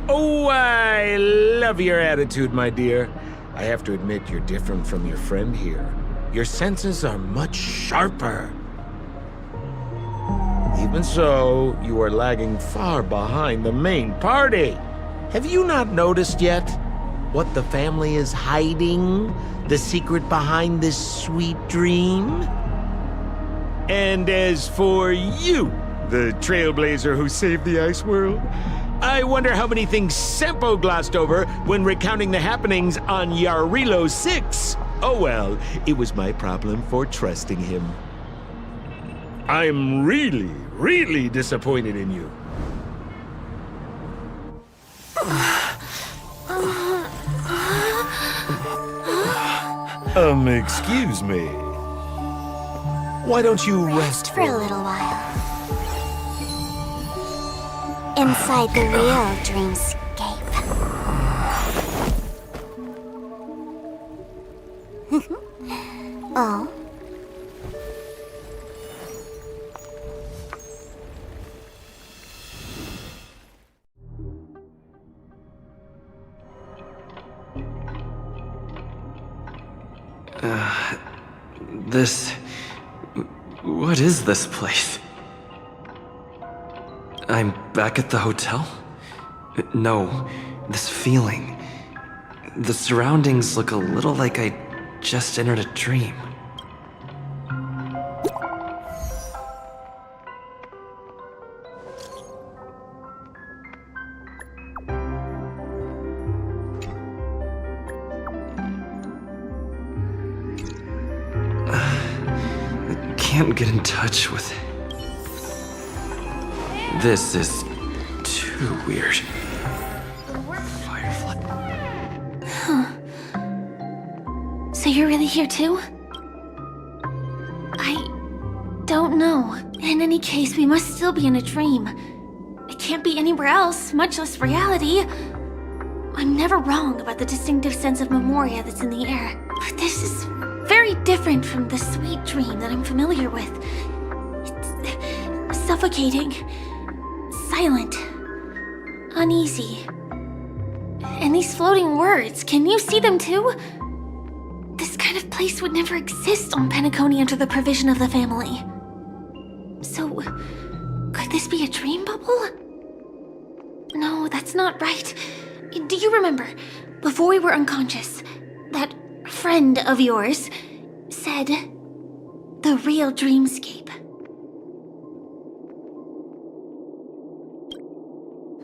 Oh, I love your attitude, my dear. I have to admit you're different from your friend here. Your senses are much sharper. Even so, you are lagging far behind the main party. Have you not noticed yet what the family is hiding? The secret behind this sweet dream? And as for you, the trailblazer who saved the ice world. I wonder how many things Sempo glossed over when recounting the happenings on Yarilo 6. Oh well, it was my problem for trusting him. I'm really, really disappointed in you. Excuse me. Why don't you rest For a little while. Inside the real dreamscape. Oh. What is this place? I'm back at the hotel? No, this feeling. The surroundings look a little like I just entered a dream. Can't get in touch with it. This is too weird. Firefly. Huh. So you're really here too? I don't know. In any case, we must still be in a dream. It can't be anywhere else, much less reality. I'm never wrong about the distinctive sense of memoria that's in the air. But this is very different from the sweet dream that I'm familiar with. It's suffocating, silent, uneasy. And these floating words, can you see them too? This kind of place would never exist on Penacony under the provision of the family. So, could this be a dream bubble? No, that's not right. Do you remember, before we were unconscious, that friend of yours said the real dreamscape?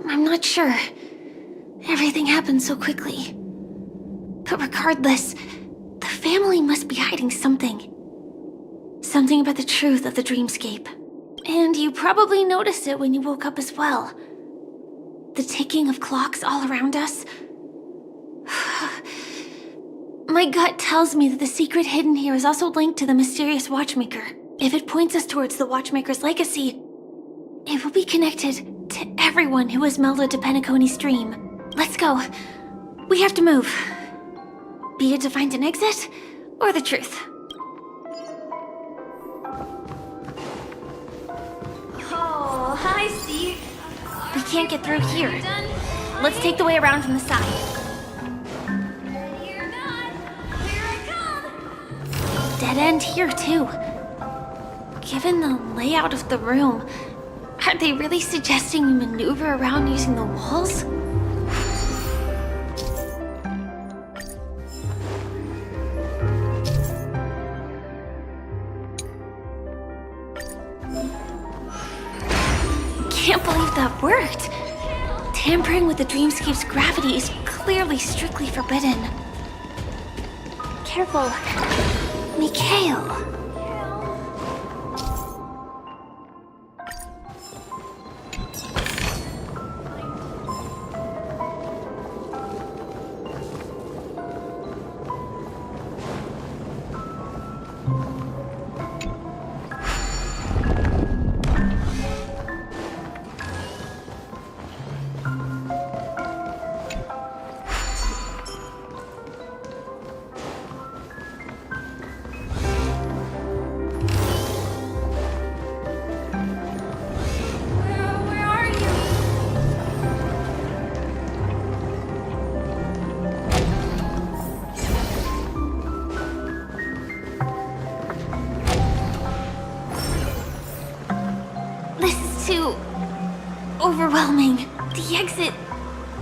I'm not sure. Everything happened so quickly. But regardless, the family must be hiding something. Something about the truth of the dreamscape. And you probably noticed it when you woke up as well. The ticking of clocks all around us. My gut tells me that the secret hidden here is also linked to the mysterious Watchmaker. If it points us towards the Watchmaker's legacy, it will be connected to everyone who has melded to Penacony's dream. Let's go. We have to move. Be it to find an exit, or the truth. Oh, hi, Steve. We can't get through here. Let's take the way around from the side. Dead end here, too. Given the layout of the room, are they really suggesting we maneuver around using the walls? Can't believe that worked. Tampering with the dreamscape's gravity is clearly strictly forbidden. Careful. Mikhail. Overwhelming. The exit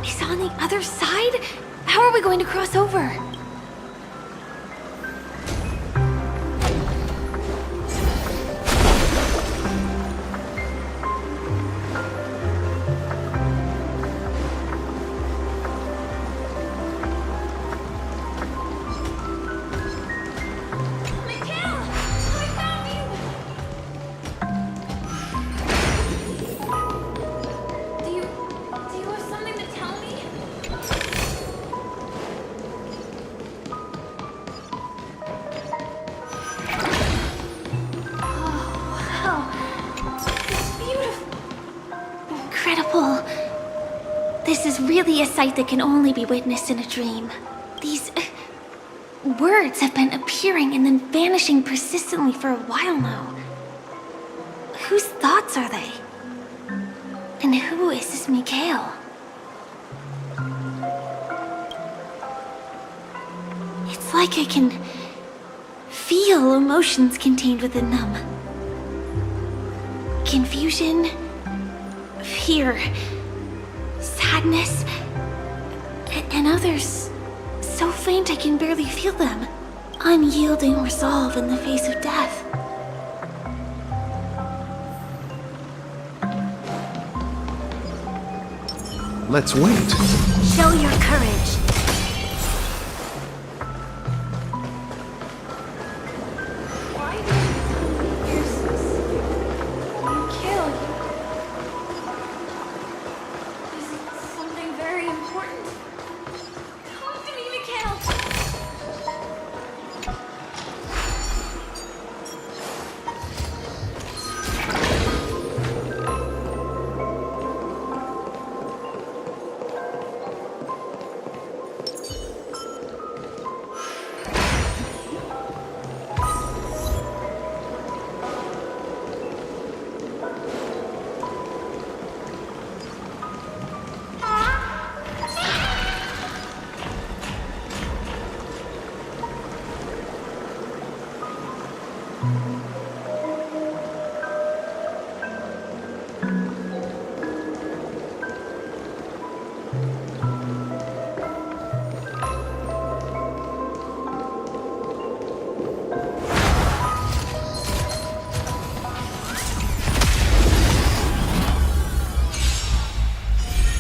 is on the other side? How are we going to cross over? really a sight that can only be witnessed in a dream. These words have been appearing and then vanishing persistently for a while now. Whose thoughts are they? And who is this Mikhail? It's like I can feel emotions contained within them. Confusion, fear, sadness, and others so faint I can barely feel them. Unyielding resolve in the face of death. Let's wait. Show your courage.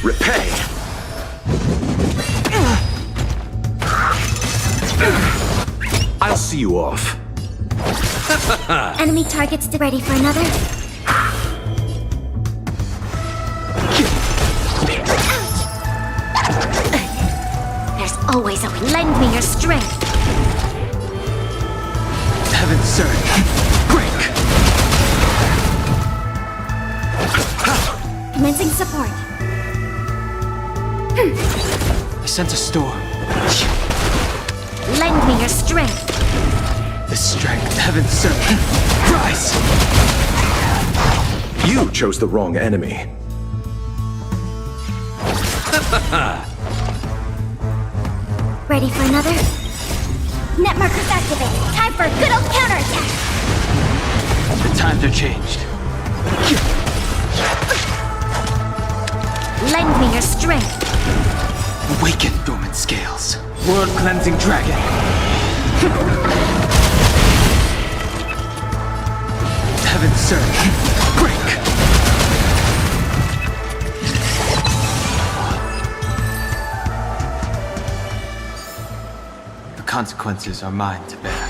Repay! I'll see you off. Enemy targets ready for another. There's always a lend me your strength. Heaven's surge. Break! Commencing support. I sense a storm. Lend me your strength. The strength, Heaven's surge. Rise! You chose the wrong enemy. Ready for another? Net markers activated. Time for a good old counterattack. The times are changed. Lend me your strength. Awaken, dormant scales. World-cleansing dragon. Heaven's surge. Break! The consequences are mine to bear.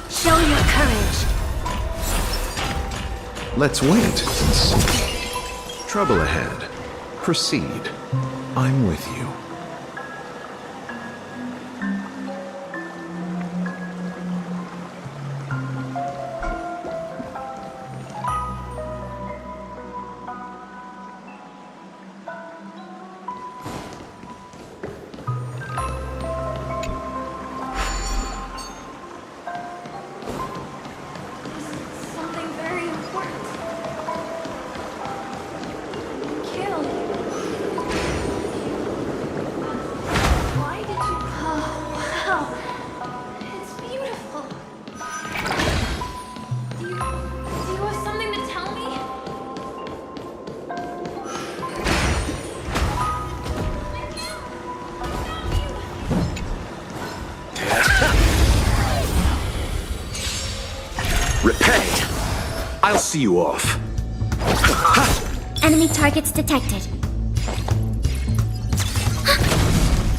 Show your courage. Let's wait and see. Trouble ahead. Proceed. I'm with you. Something very important. Kill. Why did you... Oh, wow. It's beautiful. Do you have something to tell me? Repay! I'll see you off. Enemy targets detected.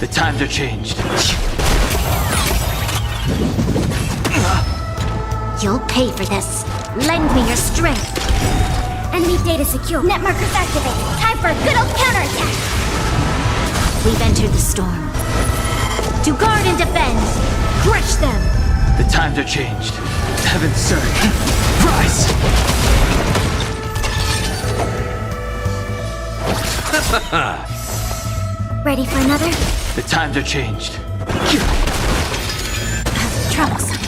The times are changed. You'll pay for this. Lend me your strength. Enemy data secure. Net markers activated. Time for a good old counterattack. We've entered the storm. To guard and defend. Crush them. The times are changed. Heaven surge. Rise! Ready for another? The times are changed. Troublesome.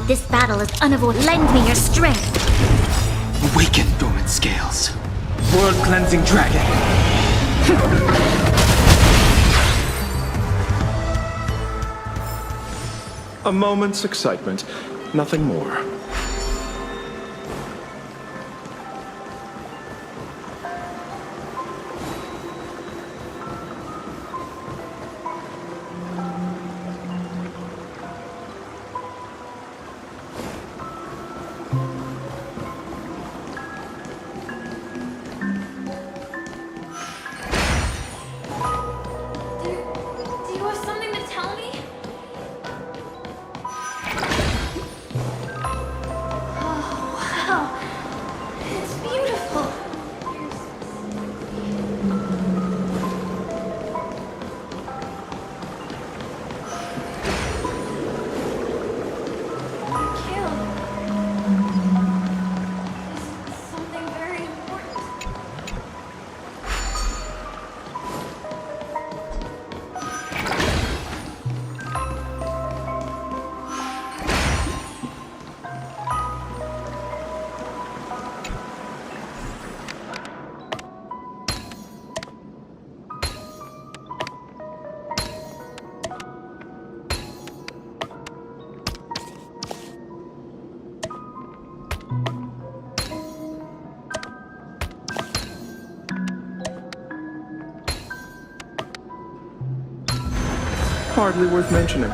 This battle is unavoidable. Lend me your strength. Awaken dormant scales. World cleansing dragon. A moment's excitement, nothing more. Do you have something to tell me? Oh, wow. It's beautiful. Mikhail, there's something very important. Hardly worth mentioning.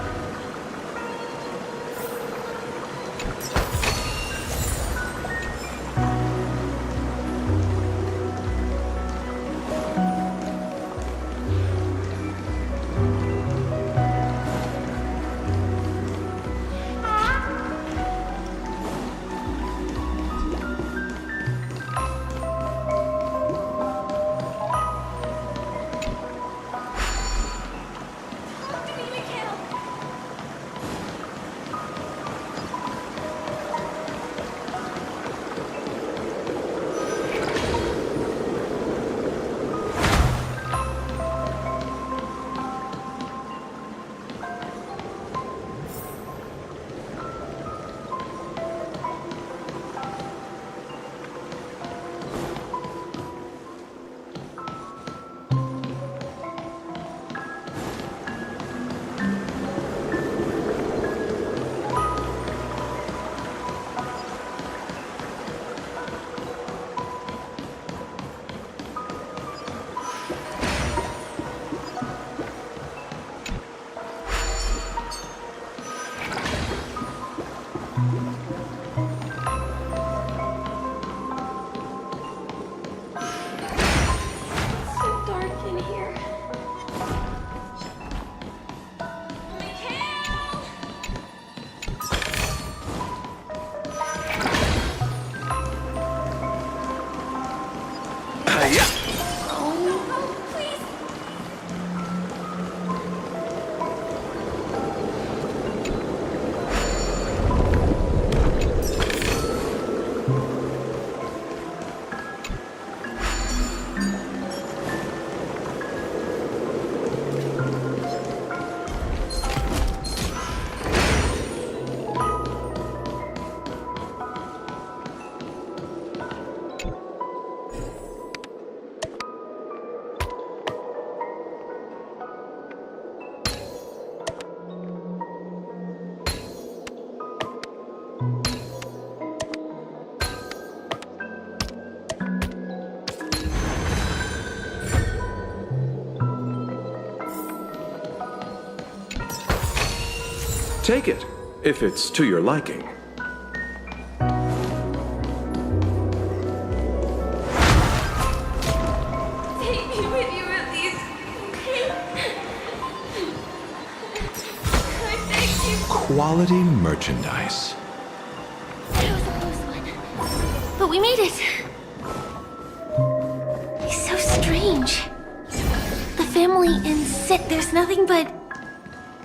So dark in here. Take it, if it's to your liking. Take me with you at least, okay? I beg you. Quality merchandise. That was a close one. we made it. He's so strange. The family insists there's nothing but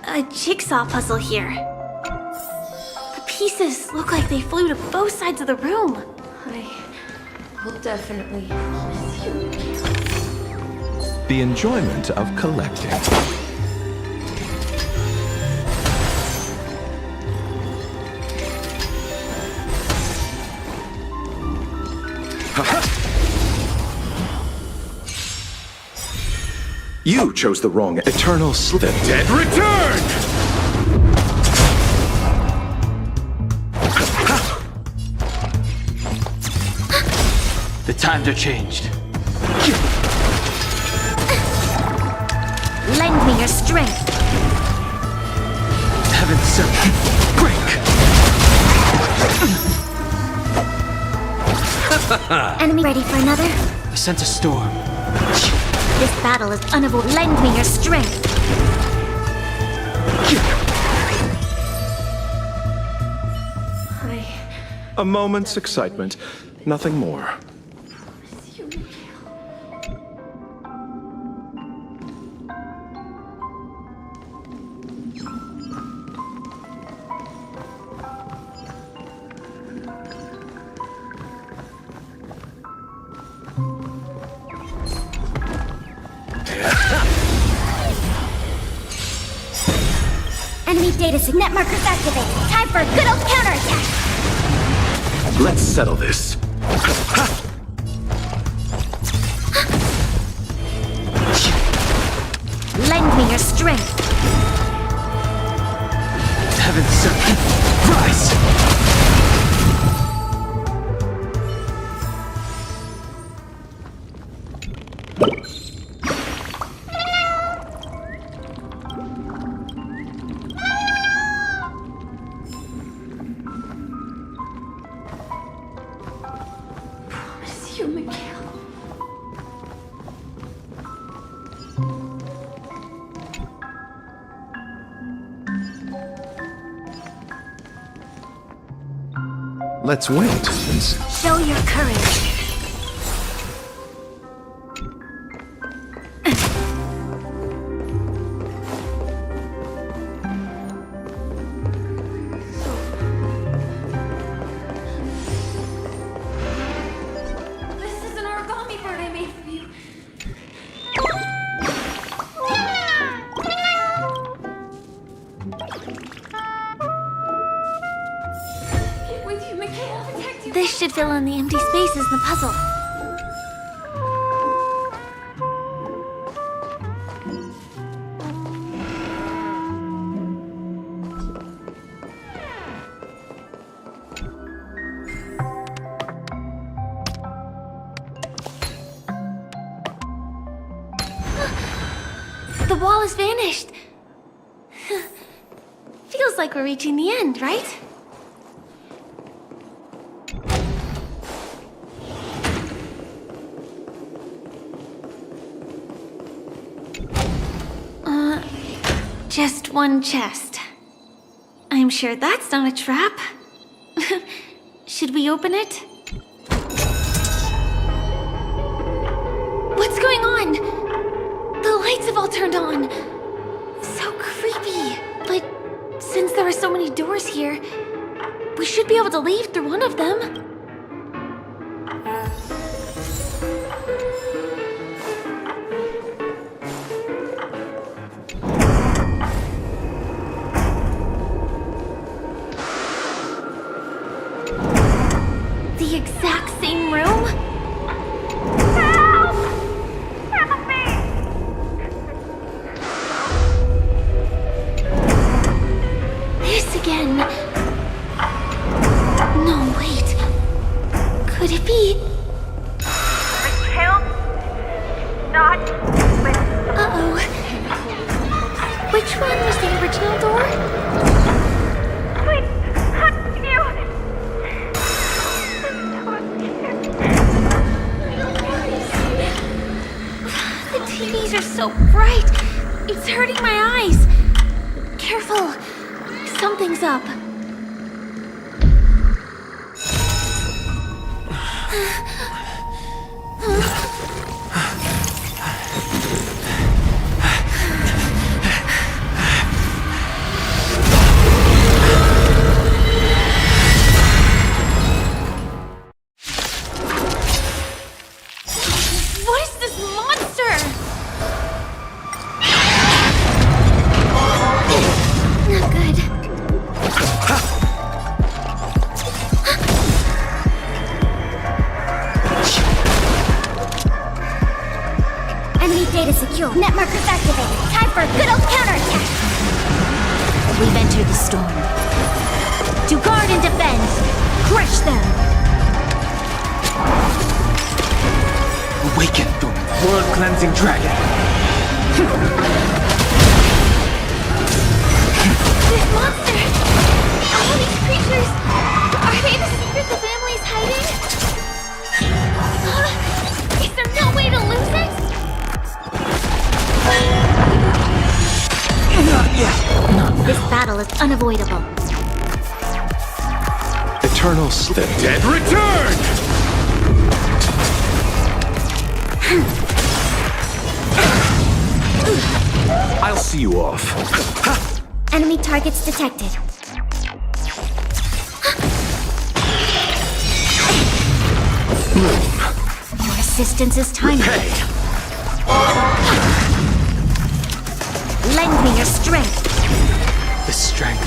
a jigsaw puzzle here. The pieces look like they flew to both sides of the room. I will definitely miss you. The enjoyment of collecting. You chose the wrong eternal slip. The dead return! The times are changed. Lend me your strength. Heaven sent. Break! Enemy ready for another? I sent a storm. This battle is unavoidable. Lend me your strength. A moment's excitement, nothing more. Enemy data net markers activated. Time for a good old counterattack. Let's settle this. Lend me your strength. Heaven sent. Rise! Promise you, Mikhail. Let's wait and Show your courage. This is an origami bird I made for you. Get with you, Mikhail. Protect you. This should fill in the empty spaces in the puzzle. The wall has vanished. Feels like we're reaching the end, right? Just one chest. I'm sure that's not a trap. Should we open it? What's going on? The lights have all turned on. So creepy. But since there are so many doors here, we should be able to leave through one of them. The exact same room? Help! Help me! This again. No, wait. Could it be? Mikhail? Not with... Uh-oh. Which one was the original door? Please, continue! The TVs are so bright. It's hurting my eyes. Careful. Something's up. What is this monster? Not good. Enemy data secure. Net markers activated. Time for a good old counterattack. We've entered the storm. To guard and defend. Crush them. Awaken, world-cleansing dragon! This monster! All these creatures! Are they the secret the family's hiding? Is there no way to lose it? Not yet! This battle is unavoidable. Eternal sleep. The dead return! I'll see you off. Enemy targets detected. Your assistance is timely. Hey! Lend me your strength. The strength.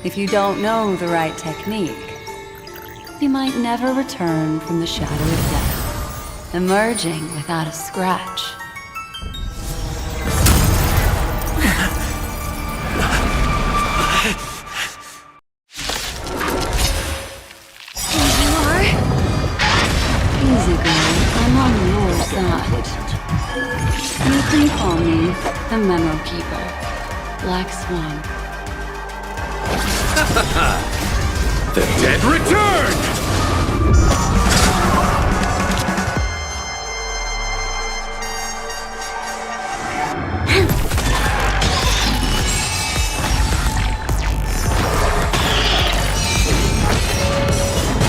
If you don't know the right technique, you might never return from the shadow of death, emerging without a scratch. You are? Easy, girl. I'm on your side. You can call me the Memo Keeper, Black Swan. The dead return!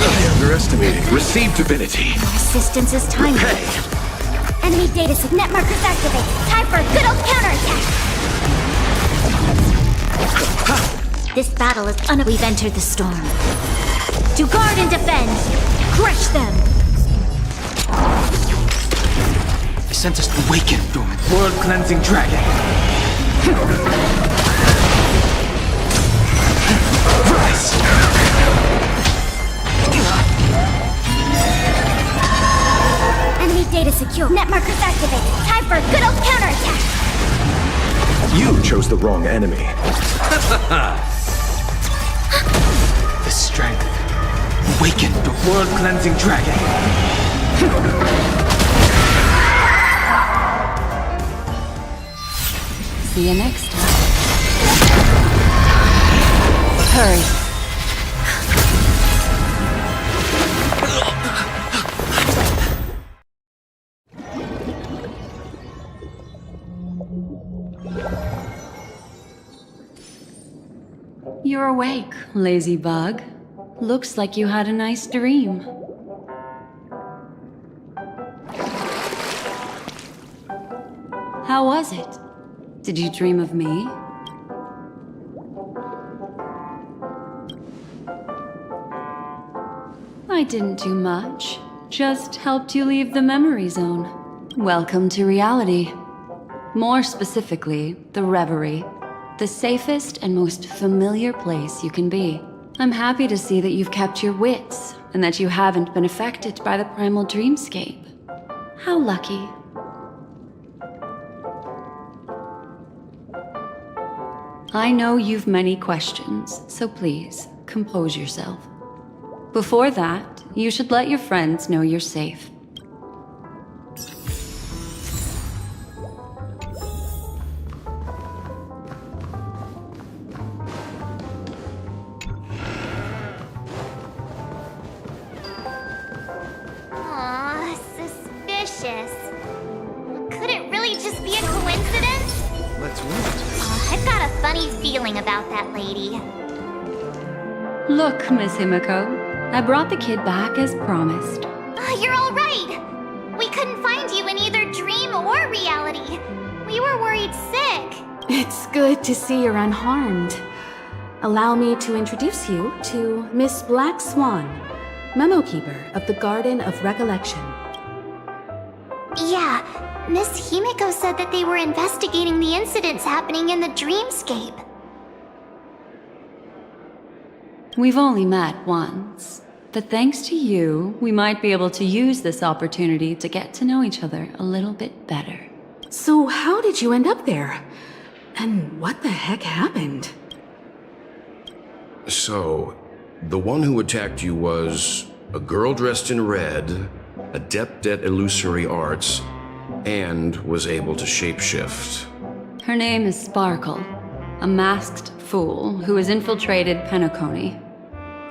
I underestimated. Received divinity. Your assistance is timely. Hey! Enemy data set. Net markers activated. Time for a good old counterattack. This battle is We've entered the storm. To guard and defend. Crush them. I sent us to awaken, world-cleansing dragon. Rise! Enemy data secure. Net markers activated. Time for a good old counterattack. You chose the wrong enemy. The strength. Awaken the world-cleansing dragon. See you next time. Hurry. You're awake, lazy bug. Looks like you had a nice dream. How was it? Did you dream of me? I didn't do much. Just helped you leave the memory zone. Welcome to reality. More specifically, the Reverie. The safest and most familiar place you can be. I'm happy to see that you've kept your wits, and that you haven't been affected by the primal dreamscape. How lucky. I know you've many questions, so please, compose yourself. Before that, You should let your friends know you're safe. Aw, suspicious. Could it really just be a coincidence? Let's wait. I've got a funny feeling about that lady. Look, Miss Himiko, I brought the kid back as promised. You're all right. We couldn't find you in either dream or reality. We were worried sick. It's good to see you're unharmed. Allow me to introduce you to Miss Black Swan, Memo Keeper of the Garden of Recollection. Yeah, Miss Himiko said that they were investigating the incidents happening in the dreamscape. We've only met once, but thanks to you, we might be able to use this opportunity to get to know each other a little bit better. So how did you end up there? And what the heck happened? So, the one who attacked you was a girl dressed in red, adept at illusory arts, and was able to shapeshift. Her name is Sparkle, a masked fool who has infiltrated Penacony.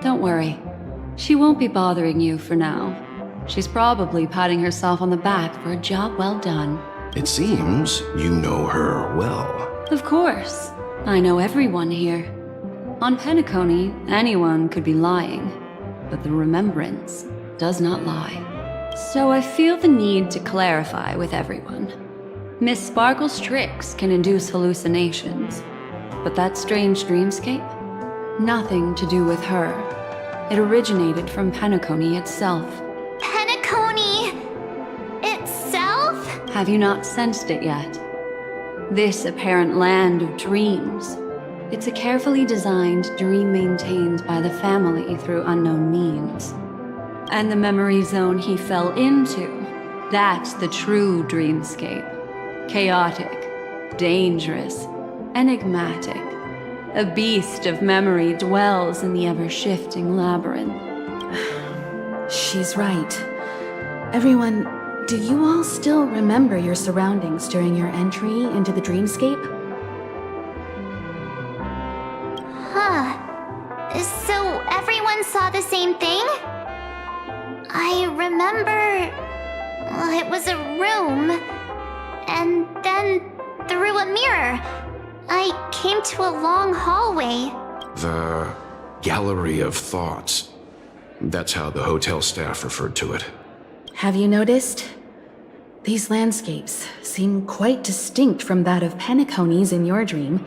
Don't worry, she won't be bothering you for now. She's probably patting herself on the back for a job well done. It seems you know her well. Of course, I know everyone here. On Penacony, anyone could be lying, but the remembrance does not lie. So I feel the need to clarify with everyone. Miss Sparkle's tricks can induce hallucinations, but that strange dreamscape? Nothing to do with her. It originated from Penacony itself. Penacony itself? Have you not sensed it yet? This apparent land of dreams. It's a carefully designed dream maintained by the family through unknown means. And the memory zone he fell into, that's the true dreamscape. Chaotic, dangerous, enigmatic. A beast of memory dwells in the ever-shifting labyrinth. She's right. Everyone, do you all still remember your surroundings during your entry into the dreamscape? Huh. So everyone saw the same thing? I remember... it was a room. And then, through a mirror, I came to a long hallway. The Gallery of Thoughts. That's how the hotel staff referred to it. Have you noticed? These landscapes seem quite distinct from that of Penacony's in your dream,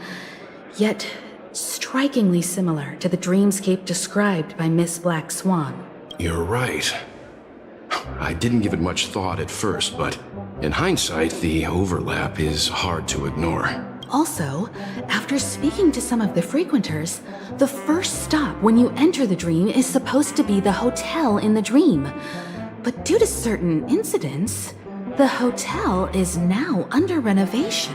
yet strikingly similar to the dreamscape described by Miss Black Swan. You're right. I didn't give it much thought at first, but in hindsight, the overlap is hard to ignore. Also, after speaking to some of the frequenters, the first stop when you enter the dream is supposed to be the hotel in the dream. But due to certain incidents, the hotel is now under renovation.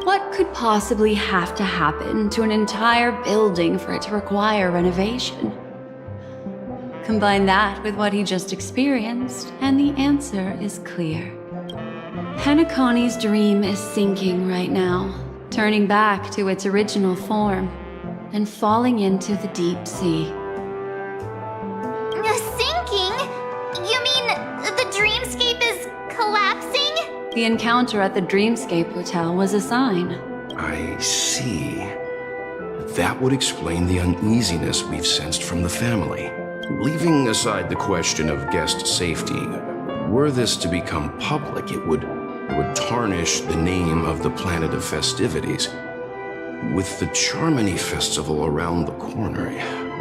What could possibly have to happen to an entire building for it to require renovation? Combine that with what he just experienced, and the answer is clear. Penacony's dream is sinking right now, turning back to its original form, and falling into the deep sea. Sinking? You mean the dreamscape is collapsing? The encounter at the Dreamscape Hotel was a sign. I see. That would explain the uneasiness we've sensed from the family. Leaving aside the question of guest safety, were this to become public, it would tarnish the name of the planet of festivities. With the Charmony Festival around the corner,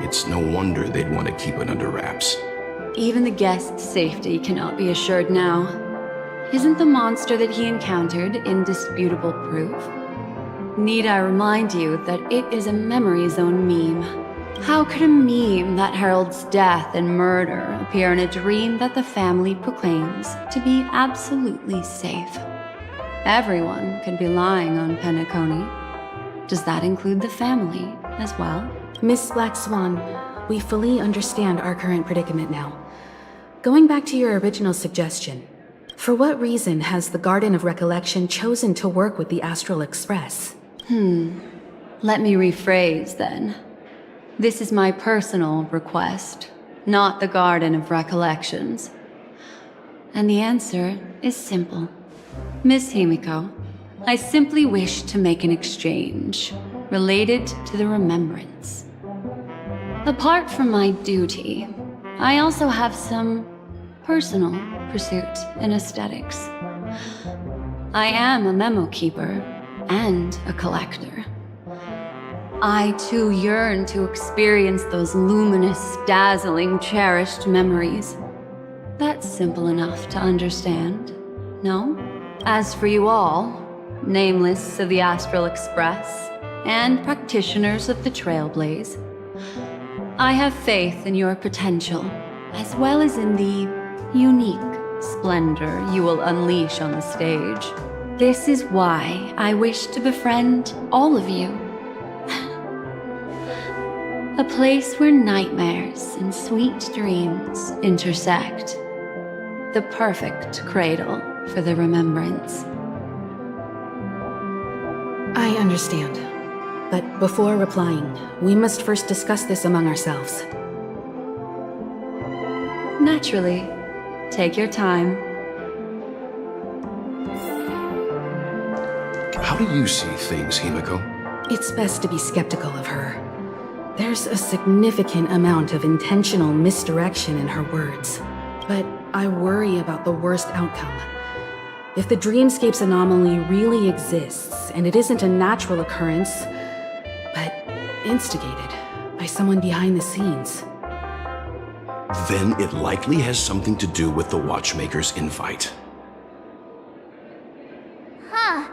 it's no wonder they'd want to keep it under wraps. Even the guest's safety cannot be assured now. Isn't the monster that he encountered indisputable proof? Need I remind you that it is a memory zone meme? How could a meme that heralds death and murder appear in a dream that the family proclaims to be absolutely safe? Everyone could be lying on Penacony. Does that include the family as well? Miss Black Swan, we fully understand our current predicament now. going back to your original suggestion, for what reason has the Garden of Recollection chosen to work with the Astral Express? Let me rephrase then. This is my personal request, not the Garden of Recollections. And the answer is simple. Miss Himiko, I simply wish to make an exchange related to the remembrance. Apart from my duty, I also have some personal pursuit in aesthetics. I am a memo keeper and a collector. I too yearn to experience those luminous, dazzling, cherished memories. That's simple enough to understand, no? As for you all, nameless of the Astral Express, and practitioners of the Trailblaze, I have faith in your potential, as well as in the unique splendor you will unleash on the stage. This is why I wish to befriend all of you. A place where nightmares and sweet dreams intersect. The perfect cradle for the remembrance. I understand. But before replying, we must first discuss this among ourselves. Naturally. Take your time. How do you see things, Himiko? It's best to be skeptical of her. There's a significant amount of intentional misdirection in her words. But I worry about the worst outcome. If the dreamscape's anomaly really exists, and it isn't a natural occurrence, but instigated by someone behind the scenes, then it likely has something to do with the Watchmaker's invite. Huh.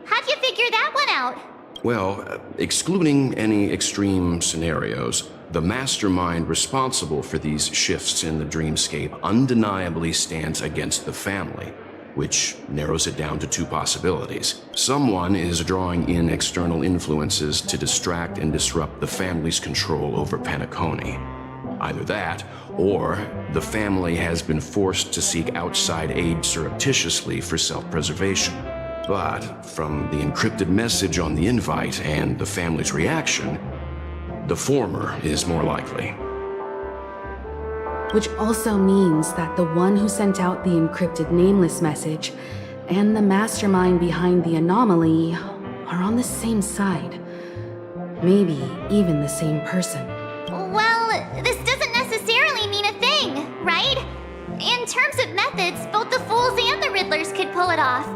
How'd you figure that one out? Well, excluding any extreme scenarios, the mastermind responsible for these shifts in the dreamscape undeniably stands against the family, which narrows it down to two possibilities. Someone is drawing in external influences to distract and disrupt the family's control over Penacony. Either that, or the family has been forced to seek outside aid surreptitiously for self-preservation. But from the encrypted message on the invite and the family's reaction, the former is more likely. which also means that the one who sent out the encrypted nameless message and the mastermind behind the anomaly are on the same side. Maybe even the same person. Well, this doesn't necessarily mean a thing, right? In terms of methods, both the Fools and the Riddlers could pull it off.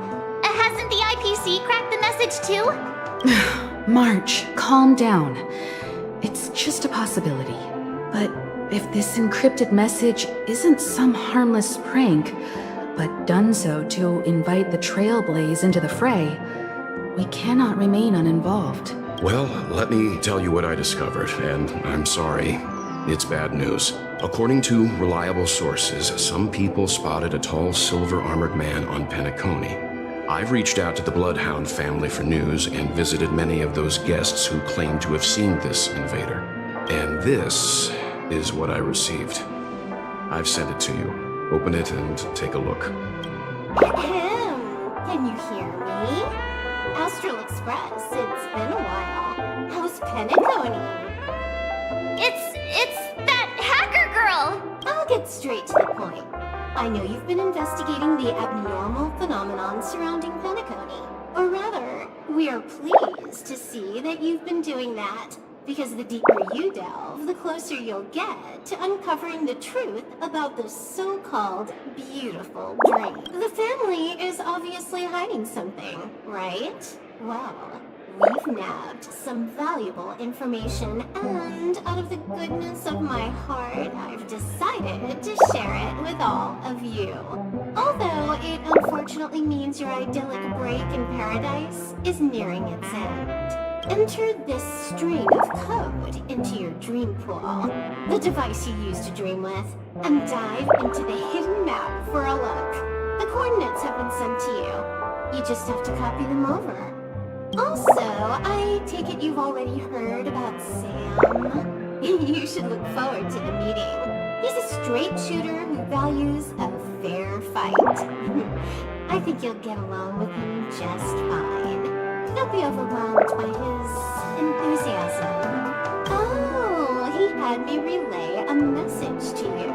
Hasn't the IPC cracked the message too? March, calm down. It's just a possibility. But if this encrypted message isn't some harmless prank, but done so to invite the Trailblaze into the fray, we cannot remain uninvolved. Well, let me tell you what I discovered, and I'm sorry. It's bad news. According to reliable sources, some people spotted a tall silver-armored man on Penacony. I've reached out to the Bloodhound family for news and visited many of those guests who claim to have seen this invader. And this is what I received. I've sent it to you. Open it and take a look. Can you hear me? Astral Express, it's been a while. How's Penacony? It's that hacker girl! I'll get straight to the point. I know you've been investigating the abnormal phenomenon surrounding Penacony. Or rather, we are pleased to see that you've been doing that, because the deeper you delve, the closer you'll get to uncovering the truth about this so-called beautiful dream. The family is obviously hiding something, right? Well, we've nabbed some valuable information, and out of the goodness of my heart, I've decided to share it with all of you. Although it unfortunately means your idyllic break in paradise is nearing its end. Enter this string of code into your dream pool, the device you use to dream with, and dive into the hidden map for a look. The coordinates have been sent to you. You just have to copy them over. Also, I take it you've already heard about Sam? You should look forward to the meeting. He's a straight shooter who values a fair fight. I think you'll get along with him just fine. Don't be overwhelmed by his enthusiasm. Oh, he had me relay a message to you.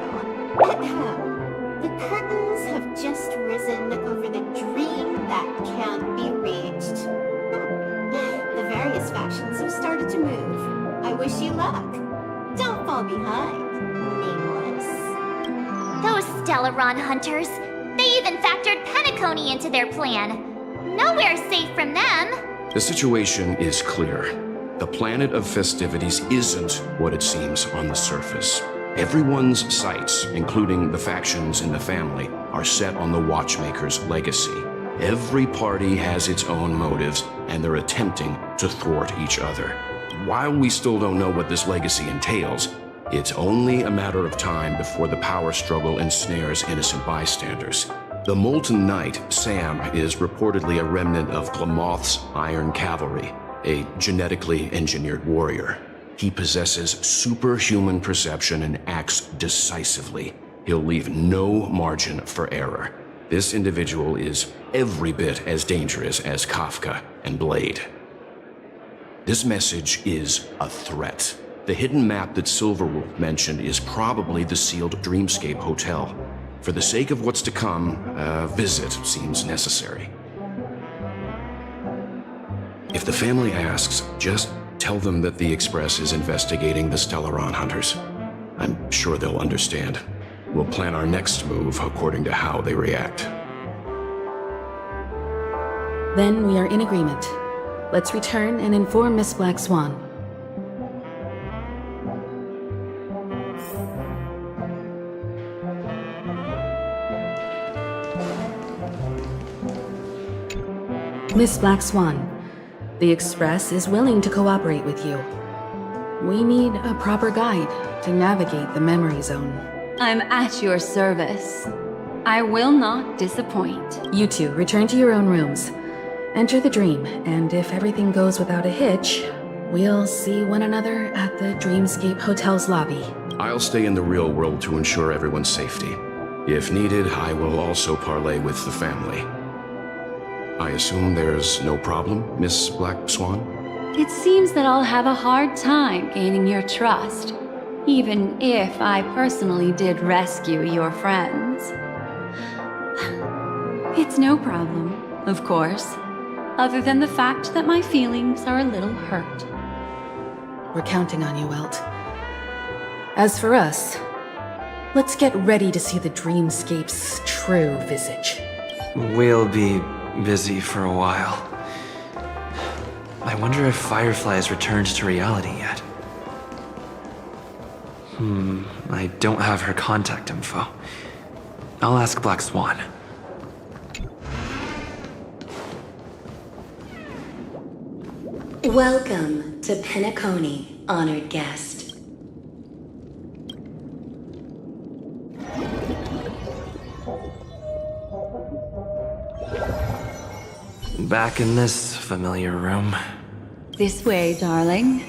The curtains have just risen over the dream that can't be reached. The various factions have started to move. I wish you luck. Don't fall behind, nameless. Those Stellaron hunters. They even factored Penacony into their plan. Nowhere safe from them. The situation is clear. The planet of festivities isn't what it seems on the surface. Everyone's sights, including the factions in the family, are set on the Watchmaker's legacy. Every party has its own motives, and they're attempting to thwart each other. While we still don't know what this legacy entails, it's only a matter of time before the power struggle ensnares innocent bystanders. The Molten Knight, Sam, is reportedly a remnant of Glamoth's Iron Cavalry, a genetically engineered warrior. He possesses superhuman perception and acts decisively. He'll leave no margin for error. This individual is every bit as dangerous as Kafka and Blade. This message is a threat. The hidden map that Silverwolf mentioned is probably the sealed Dreamscape Hotel. For the sake of what's to come, a visit seems necessary. If the family asks, just tell them that the Express is investigating the Stellaron hunters. I'm sure they'll understand. We'll plan our next move according to how they react. Then we are in agreement. Let's return and inform Miss Black Swan. Miss Black Swan, the Express is willing to cooperate with you. We need a proper guide to navigate the memory zone. I'm at your service. I will not disappoint. You two, return to your own rooms. Enter the dream, and if everything goes without a hitch, we'll see one another at the Dreamscape Hotel's lobby. I'll stay in the real world to ensure everyone's safety. If needed, I will also parley with the family. I assume there's no problem, Miss Black Swan? It seems that I'll have a hard time gaining your trust, even if I personally did rescue your friends. It's no problem, of course, other than the fact that my feelings are a little hurt. We're counting on you, Welt. As for us, let's get ready to see the Dreamscape's true visage. We'll be busy for a while. I wonder if Firefly has returned to reality yet. I don't have her contact info. I'll ask Black Swan. Welcome to Penacony, honored guest. Back in this familiar room. This way, darling.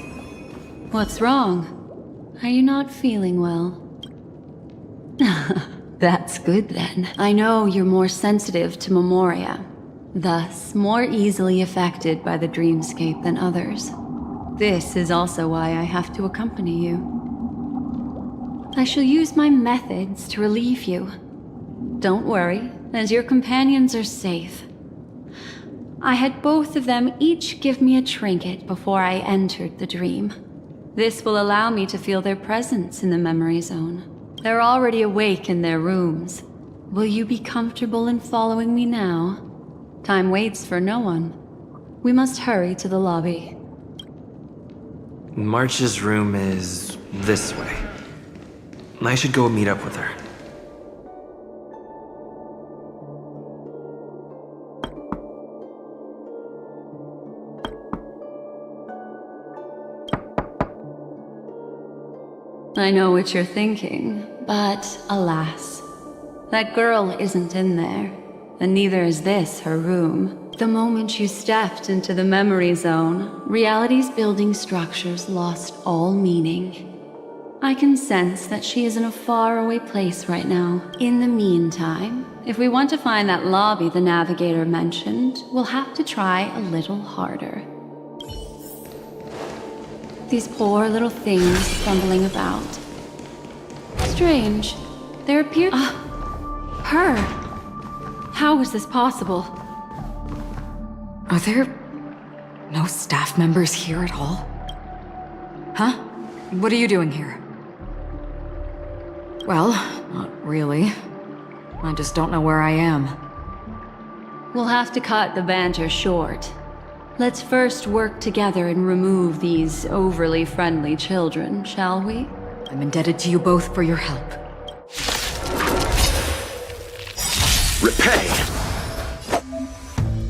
What's wrong? Are you not feeling well? That's good then. I know you're more sensitive to Memoria, thus more easily affected by the dreamscape than others. This is also why I have to accompany you. I shall use my methods to relieve you. Don't worry, as your companions are safe. I had both of them each give me a trinket before I entered the dream. This will allow me to feel their presence in the memory zone. They're already awake in their rooms. Will you be comfortable in following me now? Time waits for no one. We must hurry to the lobby. March's room is this way. I should go meet up with her. I know what you're thinking, but alas, that girl isn't in there, and neither is this her room. The moment you stepped into the memory zone, reality's building structures lost all meaning. I can sense that she is in a faraway place right now. In the meantime, if we want to find that lobby the navigator mentioned, we'll have to try a little harder. These poor little things stumbling about. Strange. There appear— her! How is this possible? Are there no staff members here at all? Huh? What are you doing here? Well, not really. I just don't know where I am. We'll have to cut the banter short. Let's first work together and remove these overly friendly children, shall we? I'm indebted to you both for your help. Repay!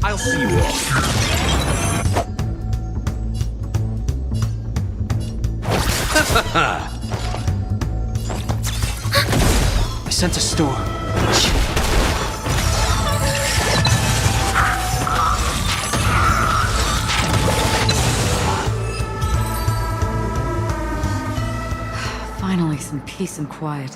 I'll see you off. I sense a storm. Finally, some peace and quiet.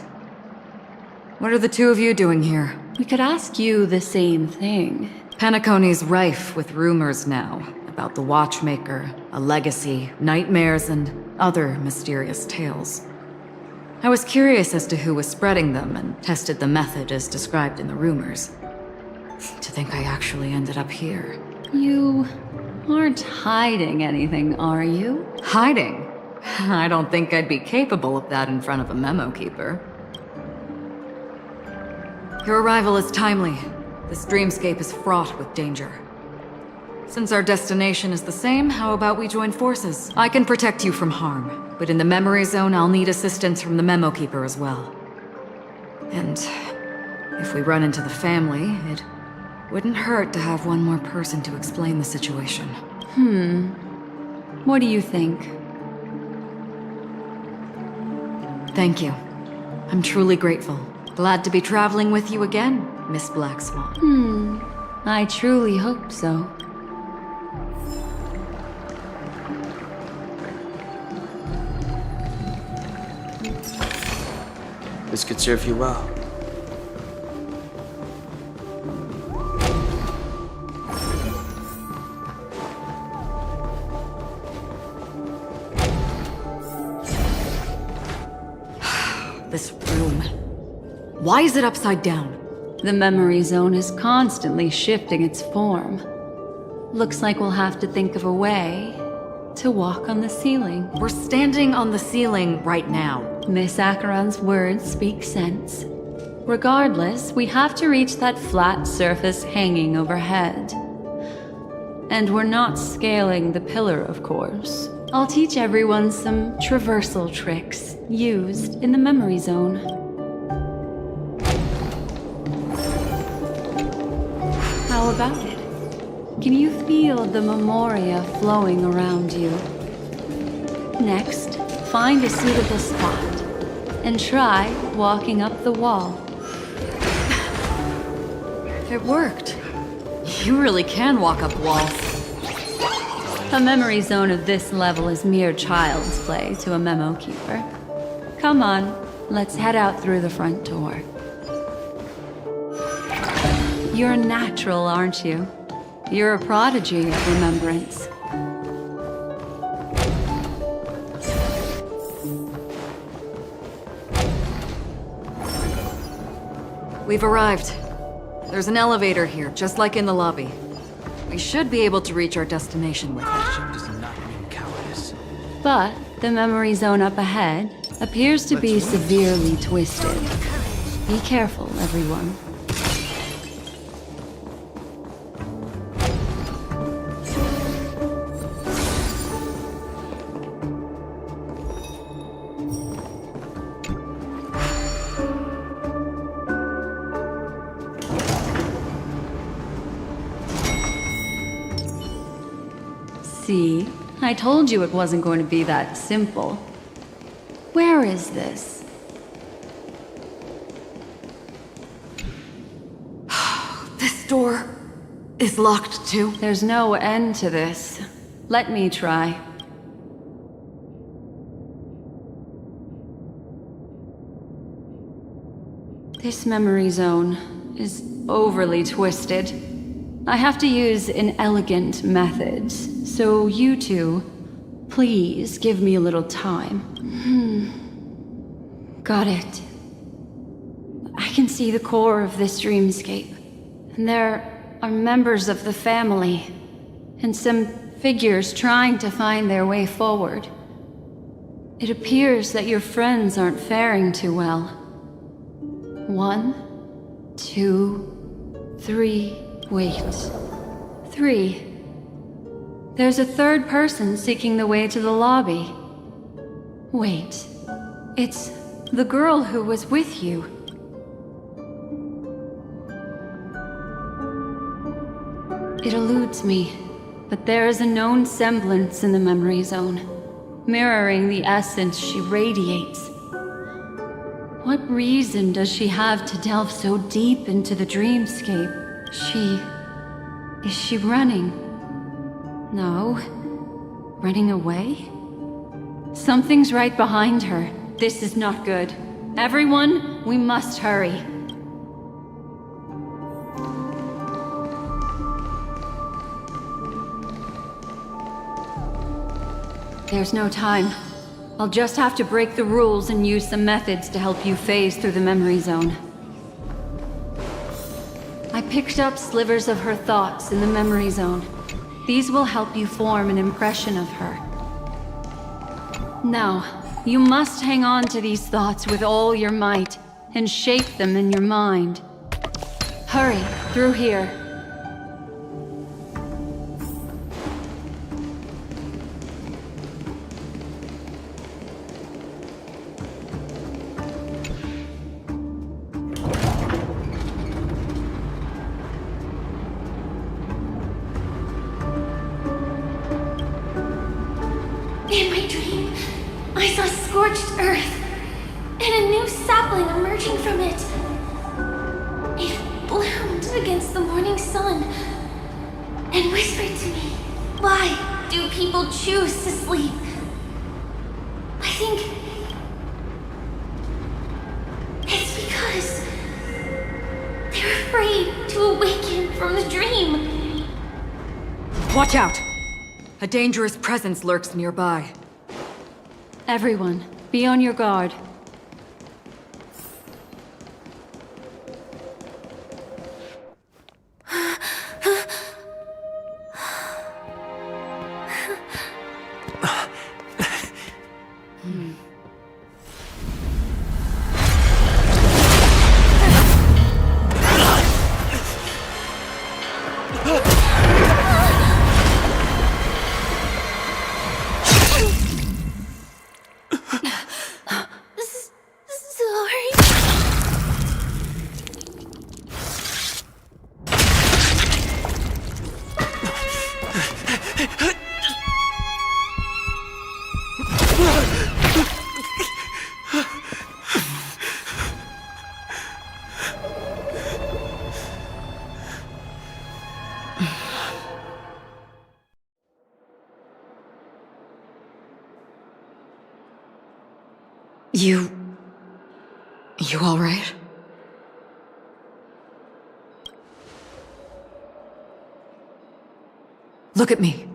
What are the two of you doing here? We could ask you the same thing. Penacony's rife with rumors now about the Watchmaker, a legacy, nightmares, and other mysterious tales. I was curious as to who was spreading them and tested the method as described in the rumors. To think I actually ended up here. You aren't hiding anything, are you? Hiding? I don't think I'd be capable of that in front of a memo keeper. Your arrival is timely. This dreamscape is fraught with danger. Since our destination is the same, how about we join forces? I can protect you from harm, but in the memory zone, I'll need assistance from the memo keeper as well. And if we run into the family, it wouldn't hurt to have one more person to explain the situation. What do you think? Thank you. I'm truly grateful. Glad to be traveling with you again, Miss Black Swan. I truly hope so. This could serve you well. This room. Why is it upside down? The memory zone is constantly shifting its form. Looks like we'll have to think of a way to walk on the ceiling. We're standing on the ceiling right now. Miss Acheron's words speak sense. Regardless, we have to reach that flat surface hanging overhead. And we're not scaling the pillar, of course. I'll teach everyone some traversal tricks used in the memory zone. How about it? Can you feel the memoria flowing around you? Next, find a suitable spot and try walking up the wall. It worked. You really can walk up walls. A memory zone of this level is mere child's play to a memo keeper. Come on, let's head out through the front door. You're a natural, aren't you? You're a prodigy of remembrance. We've arrived. There's an elevator here, just like in the lobby. We should be able to reach our destination with it. Does not mean cowardice. But the memory zone up ahead appears to be severely twisted. Be careful, everyone. See? I told you it wasn't going to be that simple. Where is this? This door is locked too. There's no end to this. Let me try. This memory zone is overly twisted. I have to use inelegant methods, so you two, please give me a little time. Got it. I can see the core of this dreamscape, and there are members of the family, and some figures trying to find their way forward. It appears that your friends aren't faring too well. 1, 2, 3, wait. 3. There's a third person seeking the way to the lobby. Wait, it's the girl who was with you. It eludes me, but there is a known semblance in the memory zone, mirroring the essence she radiates. What reason does she have to delve so deep into the dreamscape? Is she running? No. Running away? Something's right behind her. This is not good. Everyone, we must hurry. There's no time. I'll just have to break the rules and use some methods to help you phase through the memory zone. I picked up slivers of her thoughts in the memory zone. These will help you form an impression of her. Now, you must hang on to these thoughts with all your might and shape them in your mind. Hurry, through here. In my dream, I saw scorched earth and a new sapling emerging from it. It bloomed against the morning sun and whispered to me, "Why do people choose to sleep?" I think it's because they're afraid to awaken from the dream. Watch out! A dangerous presence lurks nearby. Everyone, be on your guard. You all right? Look at me.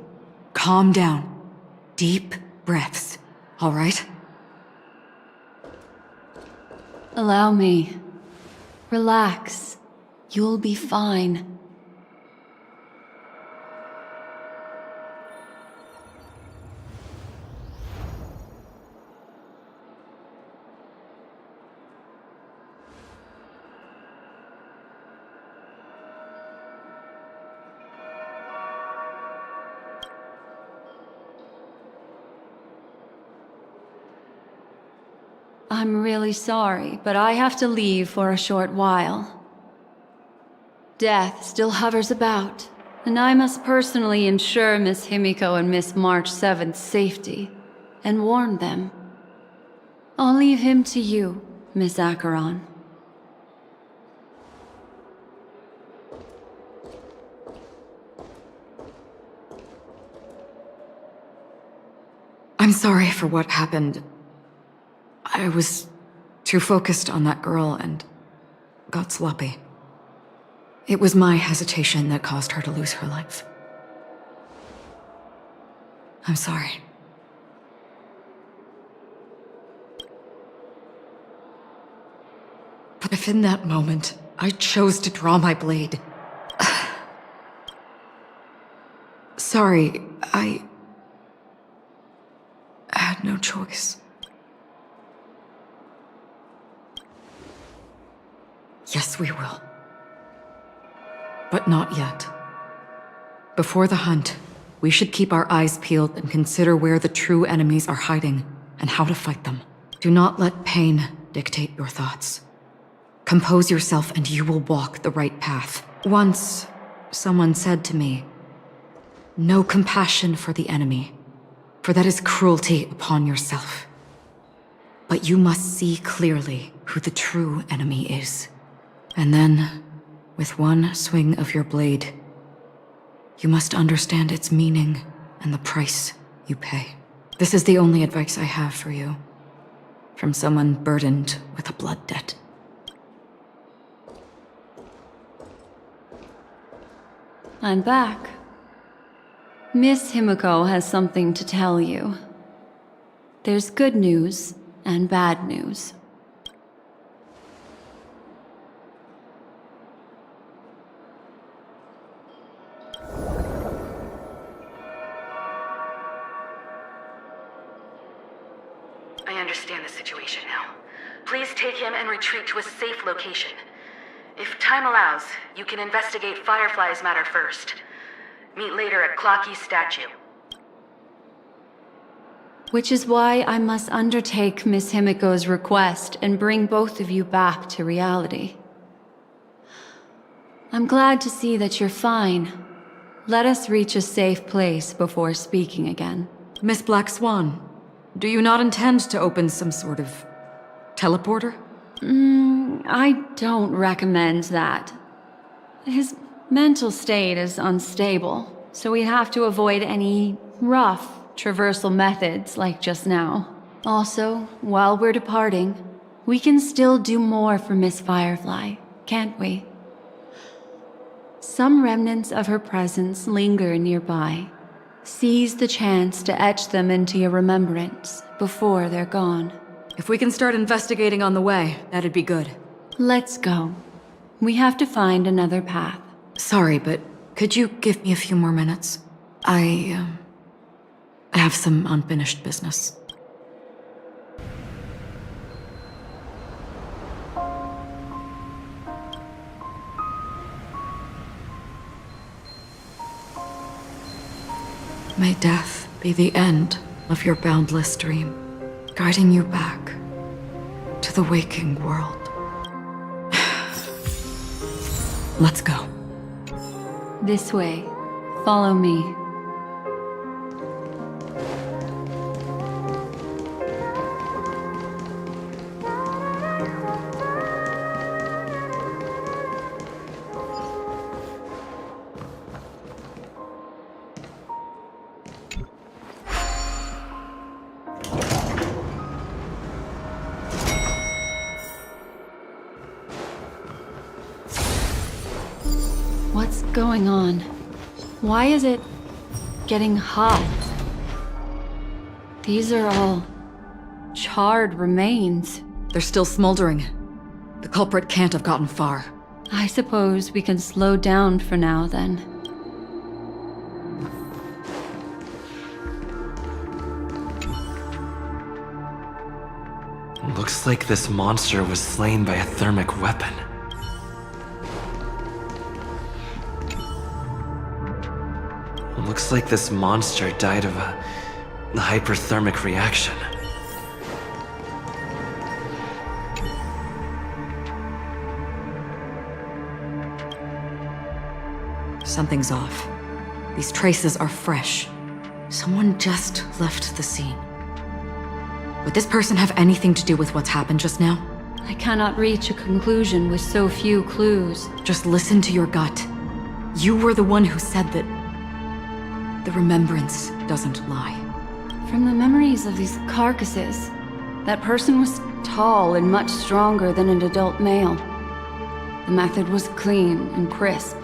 Calm down. Deep breaths, all right? Allow me. Relax. You'll be fine. I'm really sorry, but I have to leave for a short while. Death still hovers about, and I must personally ensure Miss Himiko and Miss March 7th's safety, and warn them. I'll leave him to you, Miss Acheron. I'm sorry for what happened. I was too focused on that girl, and got sloppy. It was my hesitation that caused her to lose her life. I'm sorry. But if in that moment I chose to draw my blade... Sorry, I had no choice. Yes, we will. But not yet. Before the hunt, we should keep our eyes peeled and consider where the true enemies are hiding and how to fight them. Do not let pain dictate your thoughts. Compose yourself and you will walk the right path. Once, someone said to me, "No compassion for the enemy, for that is cruelty upon yourself. But you must see clearly who the true enemy is. And then, with one swing of your blade, you must understand its meaning and the price you pay." This is the only advice I have for you, from someone burdened with a blood debt. I'm back. Miss Himiko has something to tell you. There's good news and bad news. I understand the situation now. Please take him and retreat to a safe location. If time allows, you can investigate Firefly's matter first. Meet later at Clocky's statue. Which is why I must undertake Miss Himiko's request and bring both of you back to reality. I'm glad to see that you're fine. Let us reach a safe place before speaking again. Miss Black Swan, do you not intend to open some sort of teleporter? I don't recommend that. His mental state is unstable, so we have to avoid any rough traversal methods like just now. Also, while we're departing, we can still do more for Miss Firefly, can't we? Some remnants of her presence linger nearby. Seize the chance to etch them into your remembrance before they're gone. If we can start investigating on the way, that'd be good. Let's go. We have to find another path. Sorry, but could you give me a few more minutes? I have some unfinished business. May death be the end of your boundless dream, guiding you back to the waking world. Let's go. This way. Follow me. What's going on? Why is it getting hot? These are all charred remains. They're still smoldering. The culprit can't have gotten far. I suppose we can slow down for now, then. Looks like this monster was slain by a thermic weapon. Looks like this monster died of a hyperthermic reaction. Something's off. These traces are fresh. Someone just left the scene. Would this person have anything to do with what's happened just now? I cannot reach a conclusion with so few clues. Just listen to your gut. You were the one who said that the remembrance doesn't lie. From the memories of these carcasses, that person was tall and much stronger than an adult male. The method was clean and crisp.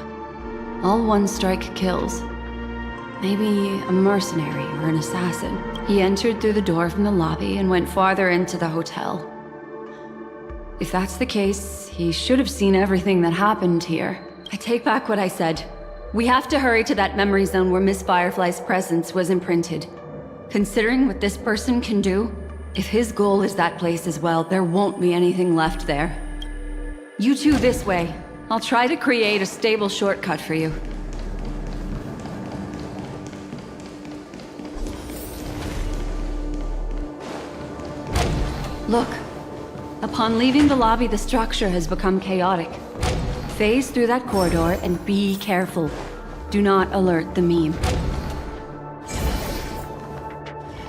All one-strike kills. Maybe a mercenary or an assassin. He entered through the door from the lobby and went farther into the hotel. If that's the case, he should have seen everything that happened here. I take back what I said. We have to hurry to that memory zone where Miss Firefly's presence was imprinted. Considering what this person can do, if his goal is that place as well, there won't be anything left there. You two this way. I'll try to create a stable shortcut for you. Look. Upon leaving the lobby, the structure has become chaotic. Phase through that corridor and be careful. Do not alert the meme.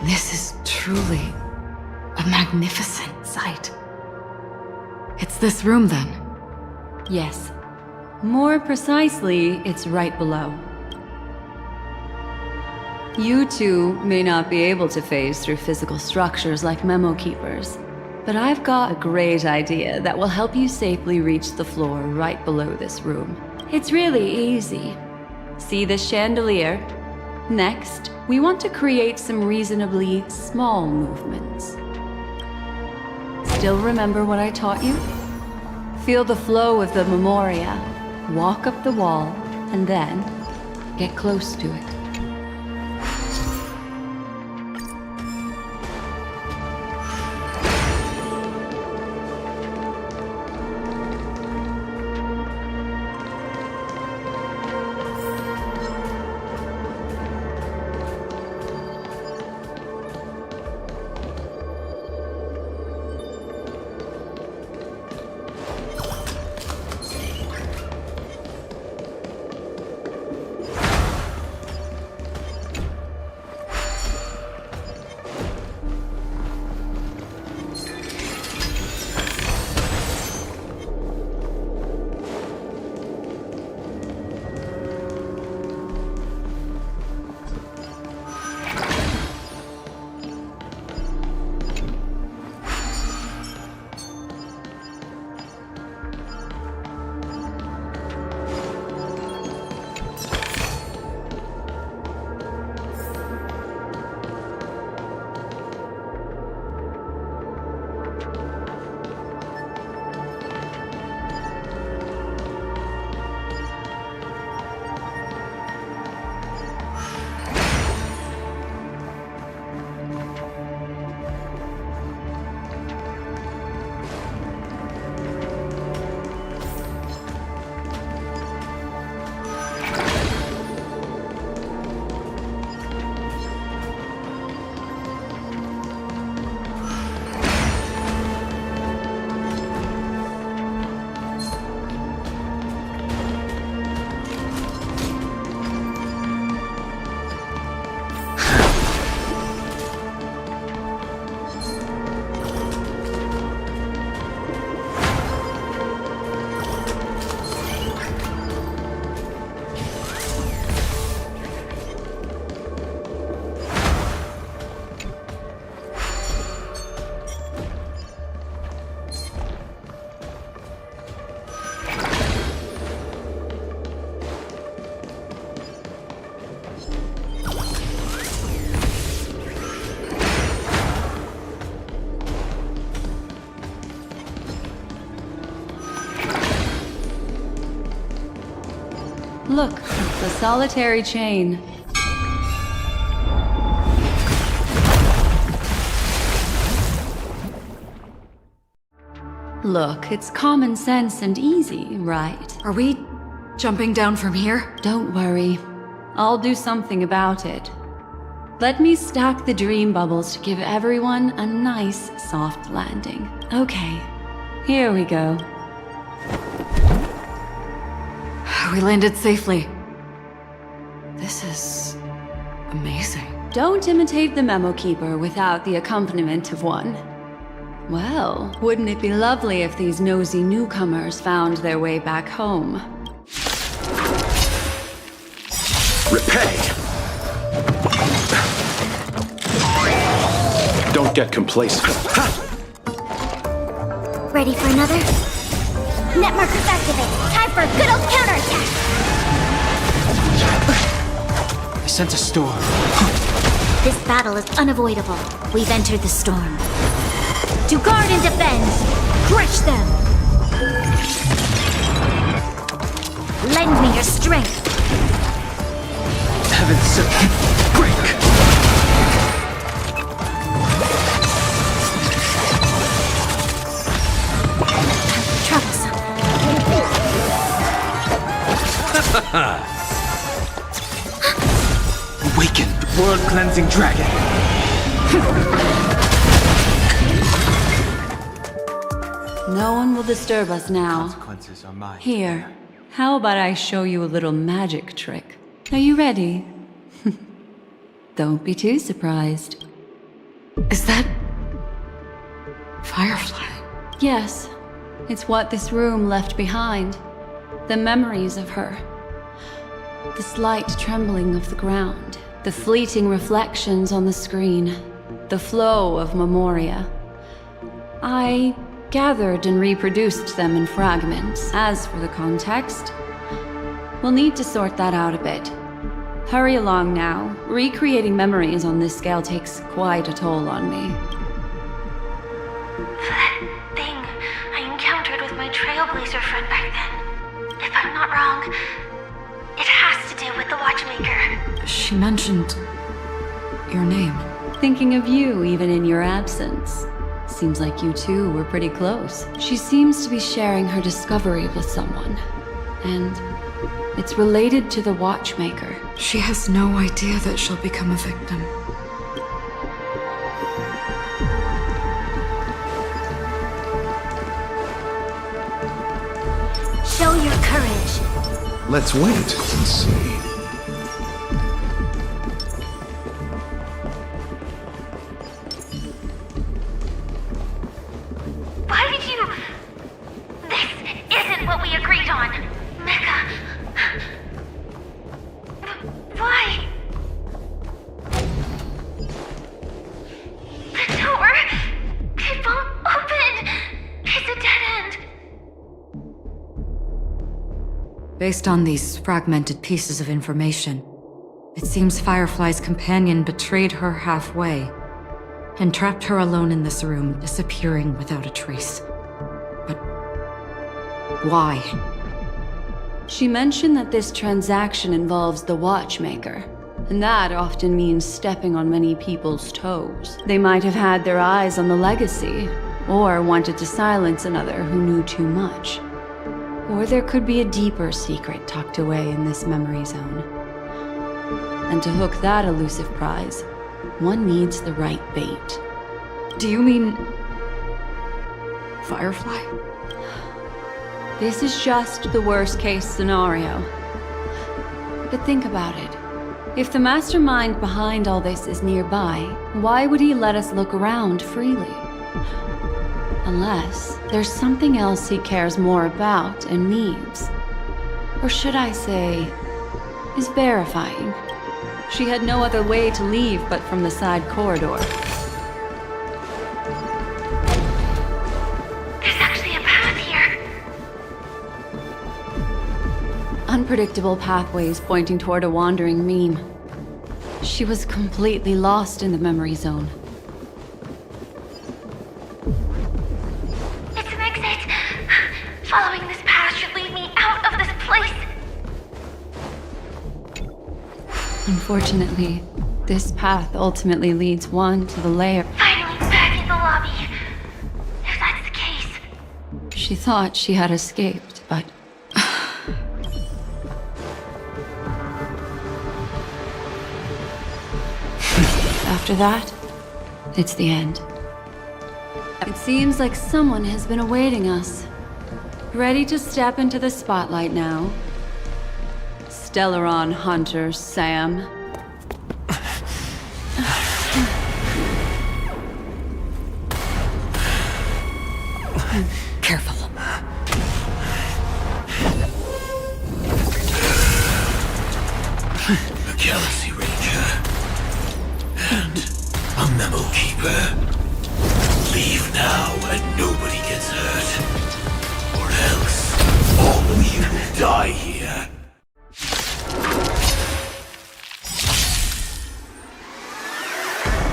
This is truly a magnificent sight. It's this room, then? Yes. More precisely, it's right below. You two may not be able to phase through physical structures like memo keepers, but I've got a great idea that will help you safely reach the floor right below this room. It's really easy. See this chandelier? Next, we want to create some reasonably small movements. Still remember what I taught you? Feel the flow of the memoria, walk up the wall, and then get close to it. Look, the solitary chain. Look, it's common sense and easy, right? Are we jumping down from here? Don't worry. I'll do something about it. Let me stack the dream bubbles to give everyone a nice, soft landing. Okay, here we go. We landed safely. This is amazing. Don't imitate the memo keeper without the accompaniment of one. Well, wouldn't it be lovely if these nosy newcomers found their way back home? Repay! Don't get complacent. Ready for another? Net markers activated. Time for a good old counterattack. I sense a storm. This battle is unavoidable. We've entered the storm. To guard and defend, crush them. Lend me your strength. Heavens, break! Troublesome. Awakened, world-cleansing dragon! No one will disturb us now. Consequences are mine. Here, how about I show you a little magic trick? Are you ready? Don't be too surprised. Is that... Firefly? Yes, it's what this room left behind. The memories of her. The slight trembling of the ground. The fleeting reflections on the screen. The flow of memoria. I gathered and reproduced them in fragments. As for the context, we'll need to sort that out a bit. Hurry along now. Recreating memories on this scale takes quite a toll on me. That thing I encountered with my Trailblazer friend back then. If I'm not wrong, it has to do with the Watchmaker. She mentioned... your name. Thinking of you even in your absence. Seems like you two were pretty close. She seems to be sharing her discovery with someone. And it's related to the Watchmaker. She has no idea that she'll become a victim. Show your courage. Let's wait and see. Why did you... This isn't what we agreed on. Mecca. Why? The door... It won't open. It's a dead end. Based on these fragmented pieces of information, it seems Firefly's companion betrayed her halfway and trapped her alone in this room, disappearing without a trace. But why? She mentioned that this transaction involves the Watchmaker, and that often means stepping on many people's toes. They might have had their eyes on the legacy, or wanted to silence another who knew too much. Or there could be a deeper secret tucked away in this memory zone. And to hook that elusive prize, one needs the right bait. Do you mean... Firefly? This is just the worst-case scenario. But think about it. If the mastermind behind all this is nearby, why would he let us look around freely? Unless there's something else he cares more about and needs. Or should I say, is verifying. She had no other way to leave but from the side corridor. There's actually a path here. Unpredictable pathways pointing toward a wandering meme. She was completely lost in the memory zone. It's an exit. Following this path should lead me out of this place. Unfortunately, this path ultimately leads one to the lair. Finally back in the lobby. If that's the case. She thought she had escaped, but... After that, it's the end. It seems like someone has been awaiting us. Ready to step into the spotlight now. Stellaron Hunter Sam. Careful. A Galaxy Ranger. And a Memo Keeper. Leave now and nobody gets hurt. Or else... believe die here.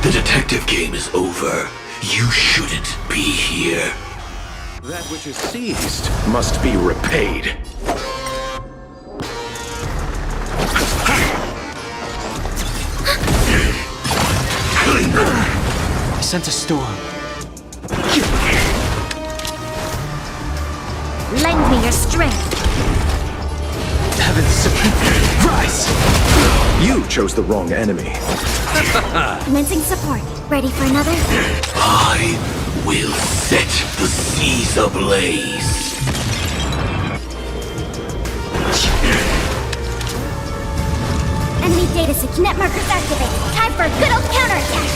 The detective game is over. You shouldn't be here. That which is seized must be repaid. I sent a storm. Lend me your strength. Heavens, rise! You chose the wrong enemy. Commencing support. Ready for another? I will set the seas ablaze. Enemy data sync. Net markers activated. Time for a good old counterattack.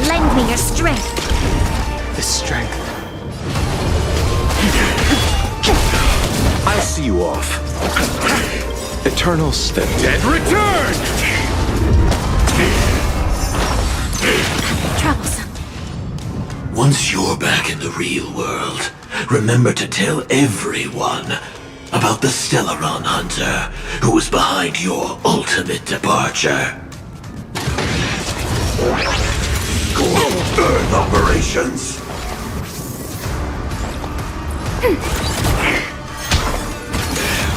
Lend me your strength. The strength. I'll see you off. Eternals, the dead return! Troublesome. Once you're back in the real world, remember to tell everyone about the Stellaron Hunter who was behind your ultimate departure. Earth operations!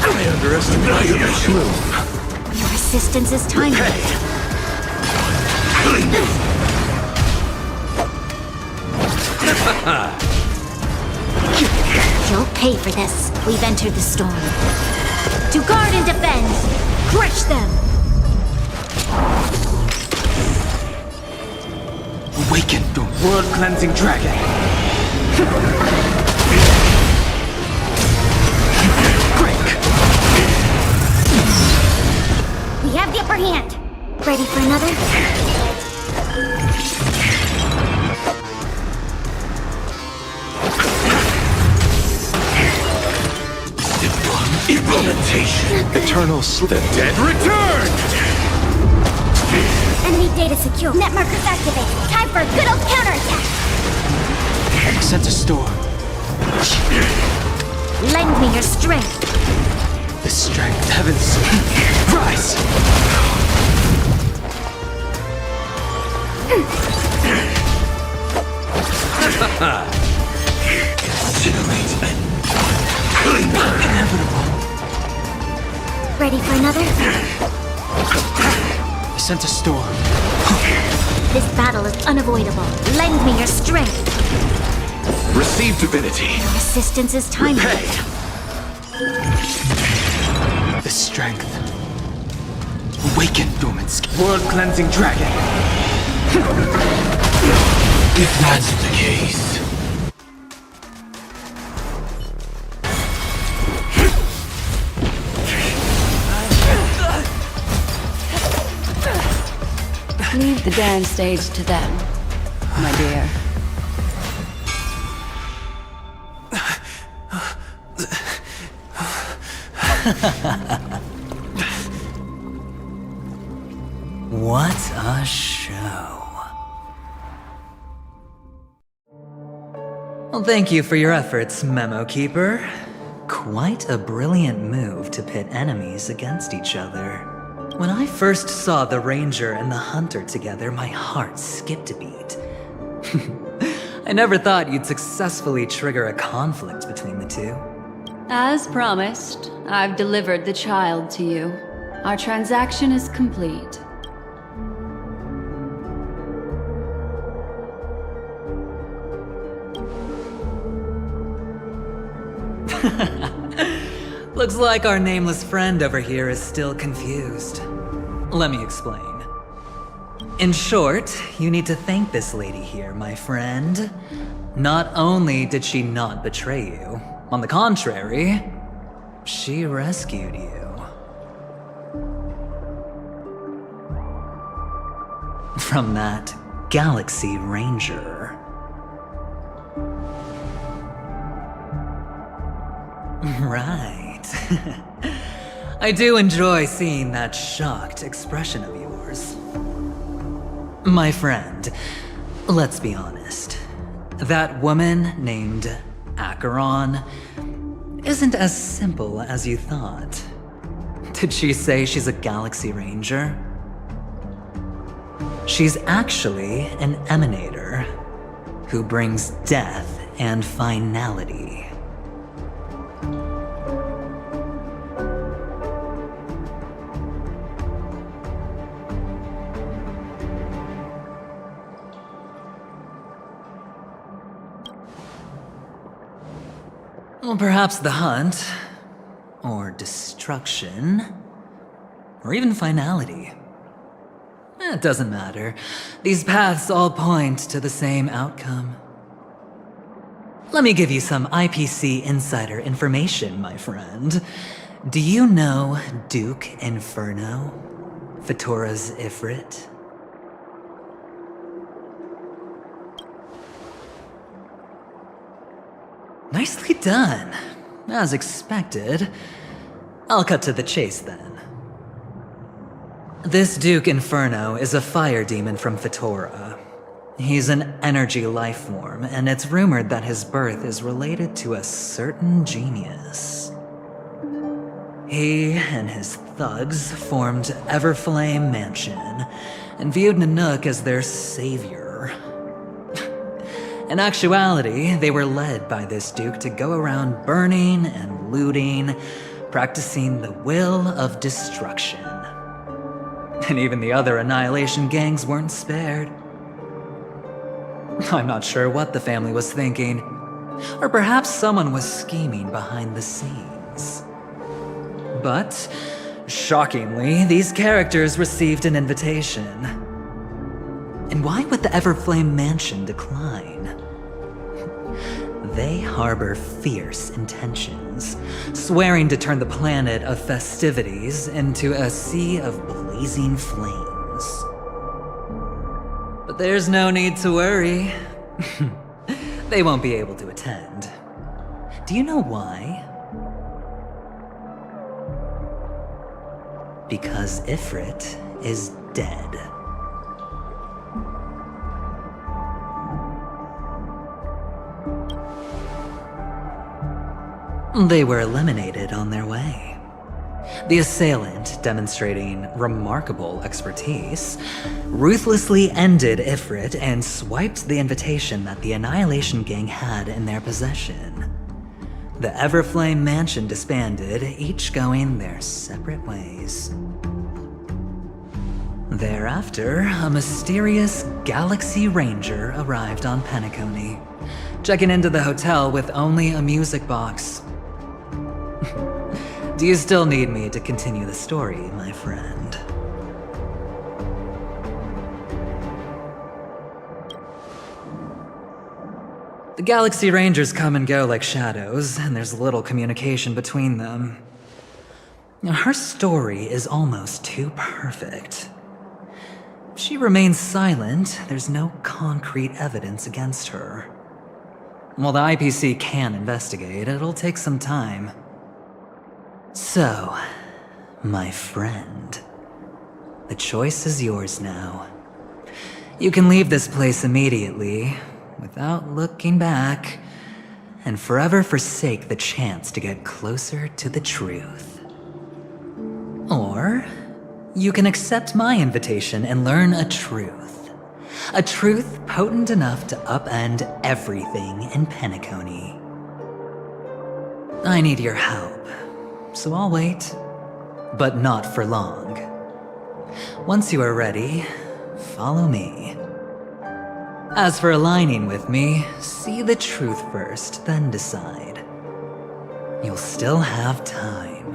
I underestimated your move. Your assistance is timely. You'll pay for this. We've entered the storm. To guard and defend! Crush them! Awaken the world-cleansing dragon! Break! We have the upper hand. Ready for another? Implementation. Eternals, the dead return! Enemy data secure. Net markers activated. Time for a good old counterattack. I sent a storm. Lend me your strength. The strength. Heavens, rise! Incinerate and inevitable. Ready for another? I sent a storm. This battle is unavoidable. Lend me your strength. Receive divinity. Your assistance is timely. The strength. Awaken, dormant world-cleansing dragon. If that's the case, Leave the dance stage to them, my dear. What a show. Well, thank you for your efforts, Memo Keeper. Quite a brilliant move to pit enemies against each other. When I first saw the Ranger and the Hunter together, my heart skipped a beat. I never thought you'd successfully trigger a conflict between the two. As promised, I've delivered the child to you. Our transaction is complete. Looks like our nameless friend over here is still confused. Let me explain. In short, you need to thank this lady here, my friend. Not only did she not betray you, on the contrary, she rescued you. From that Galaxy Ranger. Right. I do enjoy seeing that shocked expression of yours. My friend, let's be honest. That woman named Acheron, isn't as simple as you thought. Did she say she's a Galaxy Ranger? She's actually an emanator who brings death and finality. Well, perhaps the hunt, or destruction, or even finality. It doesn't matter. These paths all point to the same outcome. Let me give you some IPC insider information, my friend. Do you know Duke Inferno? Fatora's Ifrit? Nicely done. As expected. I'll cut to the chase then. This Duke Inferno is a fire demon from Fatora. He's an energy life form, and it's rumored that his birth is related to a certain genius. He and his thugs formed Everflame Mansion, and viewed Nanook as their savior. In actuality, they were led by this Duke to go around burning and looting, practicing the will of destruction. And even the other Annihilation gangs weren't spared. I'm not sure what the family was thinking, or perhaps someone was scheming behind the scenes. But, shockingly, these characters received an invitation. And why would the Everflame Mansion decline? They harbor fierce intentions, swearing to turn the planet of festivities into a sea of blazing flames. But there's no need to worry. They won't be able to attend. Do you know why? Because Ifrit is dead. They were eliminated on their way. The assailant, demonstrating remarkable expertise, ruthlessly ended Ifrit and swiped the invitation that the Annihilation Gang had in their possession. The Everflame Mansion disbanded, each going their separate ways. Thereafter, a mysterious Galaxy Ranger arrived on Penacony, checking into the hotel with only a music box. Do you still need me to continue the story, my friend? The Galaxy Rangers come and go like shadows, and there's little communication between them. Her story is almost too perfect. If she remains silent, there's no concrete evidence against her. While the IPC can investigate, it'll take some time. So, my friend, the choice is yours now. You can leave this place immediately, without looking back, and forever forsake the chance to get closer to the truth. Or, you can accept my invitation and learn a truth. A truth potent enough to upend everything in Penacony. I need your help. So I'll wait, but not for long. Once you are ready, follow me. As for aligning with me, see the truth first, then decide. You'll still have time.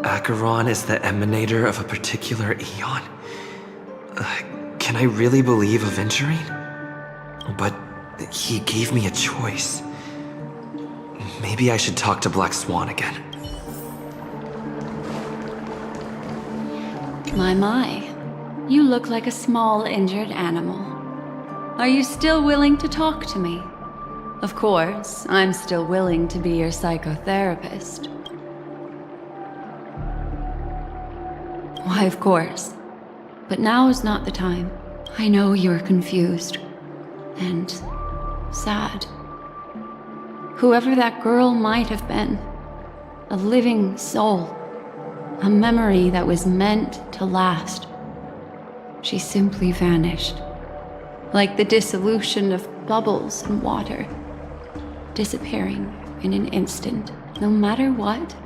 Acheron is the emanator of a particular eon? Can I really believe Aventurine? But he gave me a choice. Maybe I should talk to Black Swan again. My. You look like a small injured animal. Are you still willing to talk to me? Of course, I'm still willing to be your psychotherapist. Why, of course. But now is not the time. I know you're confused. And sad. Whoever that girl might have been, a living soul, a memory that was meant to last. She simply vanished, like the dissolution of bubbles in water, disappearing in an instant. No matter what,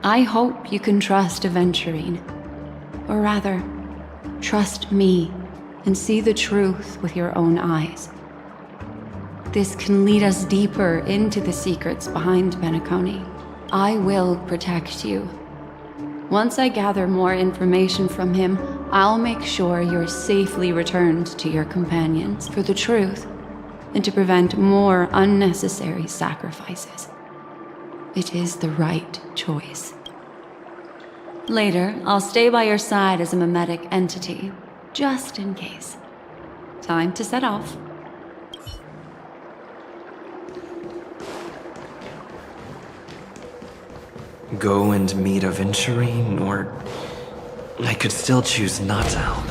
I hope you can trust Aventurine. Or rather, trust me and see the truth with your own eyes. This can lead us deeper into the secrets behind Penacony. I will protect you. Once I gather more information from him, I'll make sure you're safely returned to your companions for the truth and to prevent more unnecessary sacrifices. It is the right choice. Later, I'll stay by your side as a mimetic entity, just in case. Time to set off. Go and meet Aventurine, or I could still choose not to help.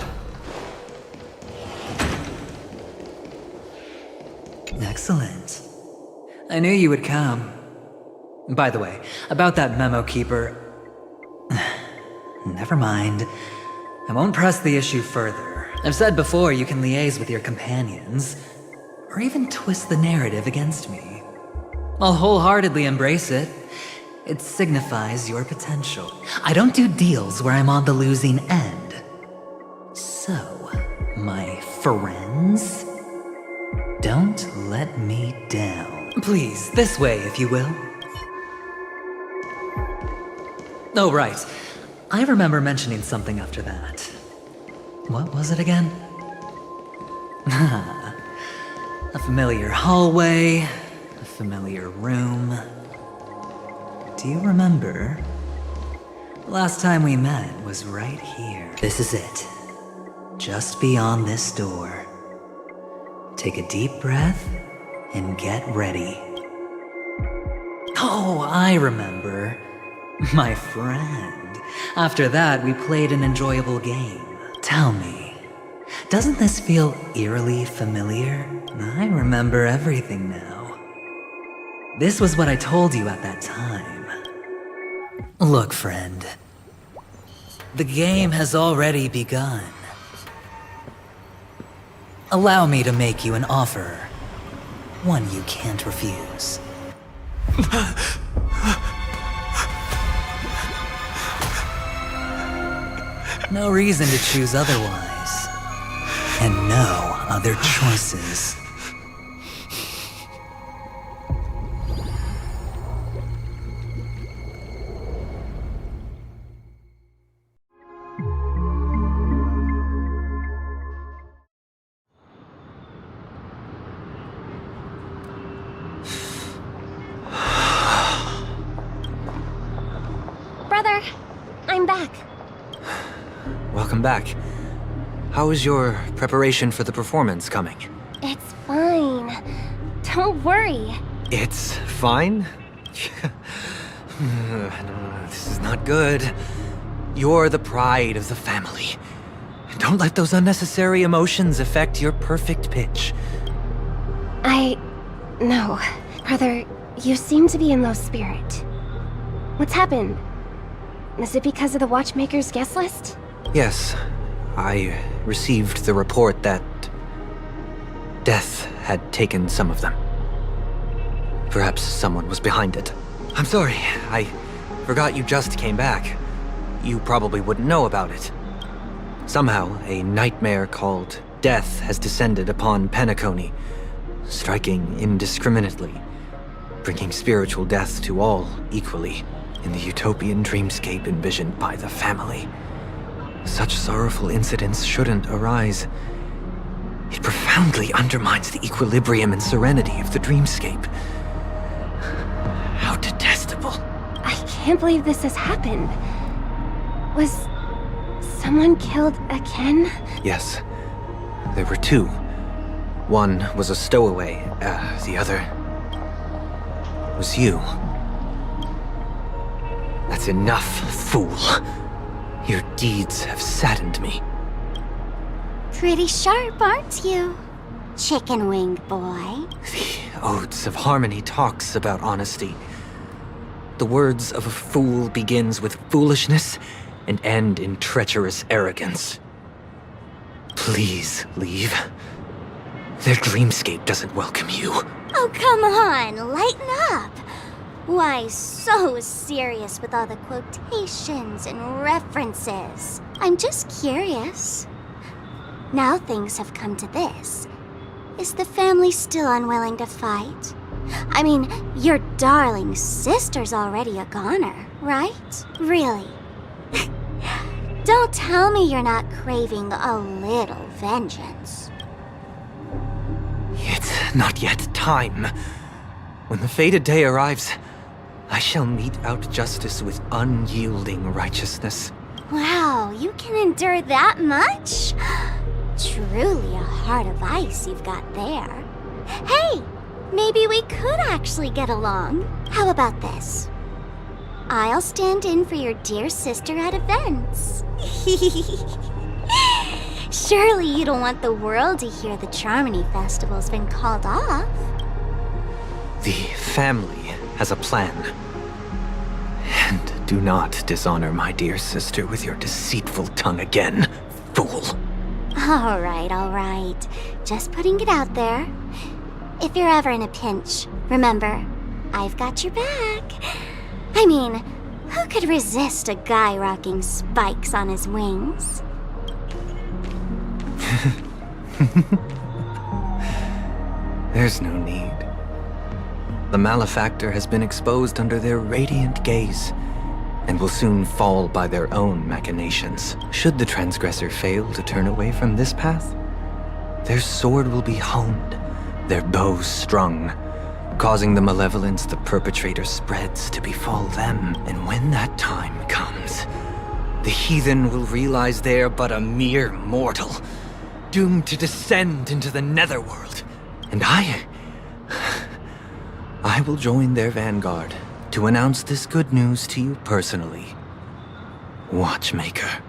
Excellent. I knew you would come. By the way, about that memo keeper... Never mind. I won't press the issue further. I've said before you can liaise with your companions, or even twist the narrative against me. I'll wholeheartedly embrace it. It signifies your potential. I don't do deals where I'm on the losing end. So, my friends, don't let me down. Please, this way, if you will. Oh, right. I remember mentioning something after that. What was it again? A familiar hallway, a familiar room. Do you remember? Last time we met was right here. This is it. Just beyond this door. Take a deep breath and get ready. Oh, I remember. My friend. After that, we played an enjoyable game. Tell me, doesn't this feel eerily familiar? I remember everything now. This was what I told you at that time. Look, friend. The game has already begun. Allow me to make you an offer. One you can't refuse. No reason to choose otherwise. And no other choices. Brother, I'm back. Welcome back. How is your preparation for the performance coming? It's fine. Don't worry. It's fine? This is not good. You're the pride of the family. Don't let those unnecessary emotions affect your perfect pitch. No. Brother, you seem to be in low spirit. What's happened? Is it because of the Watchmaker's guest list? Yes, I received the report that death had taken some of them. Perhaps someone was behind it. I'm sorry, I forgot you just came back. You probably wouldn't know about it. Somehow, a nightmare called death has descended upon Penacony, striking indiscriminately, bringing spiritual death to all equally in the utopian dreamscape envisioned by the family. Such sorrowful incidents shouldn't arise. It profoundly undermines the equilibrium and serenity of the dreamscape. How detestable. I can't believe this has happened. Was someone killed again? Yes, there were two. One was a stowaway, the other was you. That's enough, fool. Your deeds have saddened me. Pretty sharp, aren't you? Chicken-winged boy. The Odes of Harmony talks about honesty. The words of a fool begins with foolishness and end in treacherous arrogance. Please leave. Their dreamscape doesn't welcome you. Oh, come on, lighten up. Why so serious with all the quotations and references? I'm just curious. Now things have come to this. Is the family still unwilling to fight? I mean, your darling sister's already a goner, right? Really? Don't tell me you're not craving a little vengeance. It's not yet time. When the fated day arrives, I shall mete out justice with unyielding righteousness. Wow, you can endure that much? Truly a heart of ice you've got there. Hey, maybe we could actually get along. How about this? I'll stand in for your dear sister at events. Surely you don't want the world to hear the Charmony Festival's been called off. The family has a plan. And do not dishonor my dear sister with your deceitful tongue again, fool. All right. Just putting it out there. If you're ever in a pinch, remember, I've got your back. I mean, who could resist a guy rocking spikes on his wings? There's no need. The malefactor has been exposed under their radiant gaze, and will soon fall by their own machinations. Should the transgressor fail to turn away from this path, their sword will be honed, their bow strung, causing the malevolence the perpetrator spreads to befall them. And when that time comes, the heathen will realize they're but a mere mortal, doomed to descend into the netherworld. And I will join their vanguard to announce this good news to you personally, Watchmaker.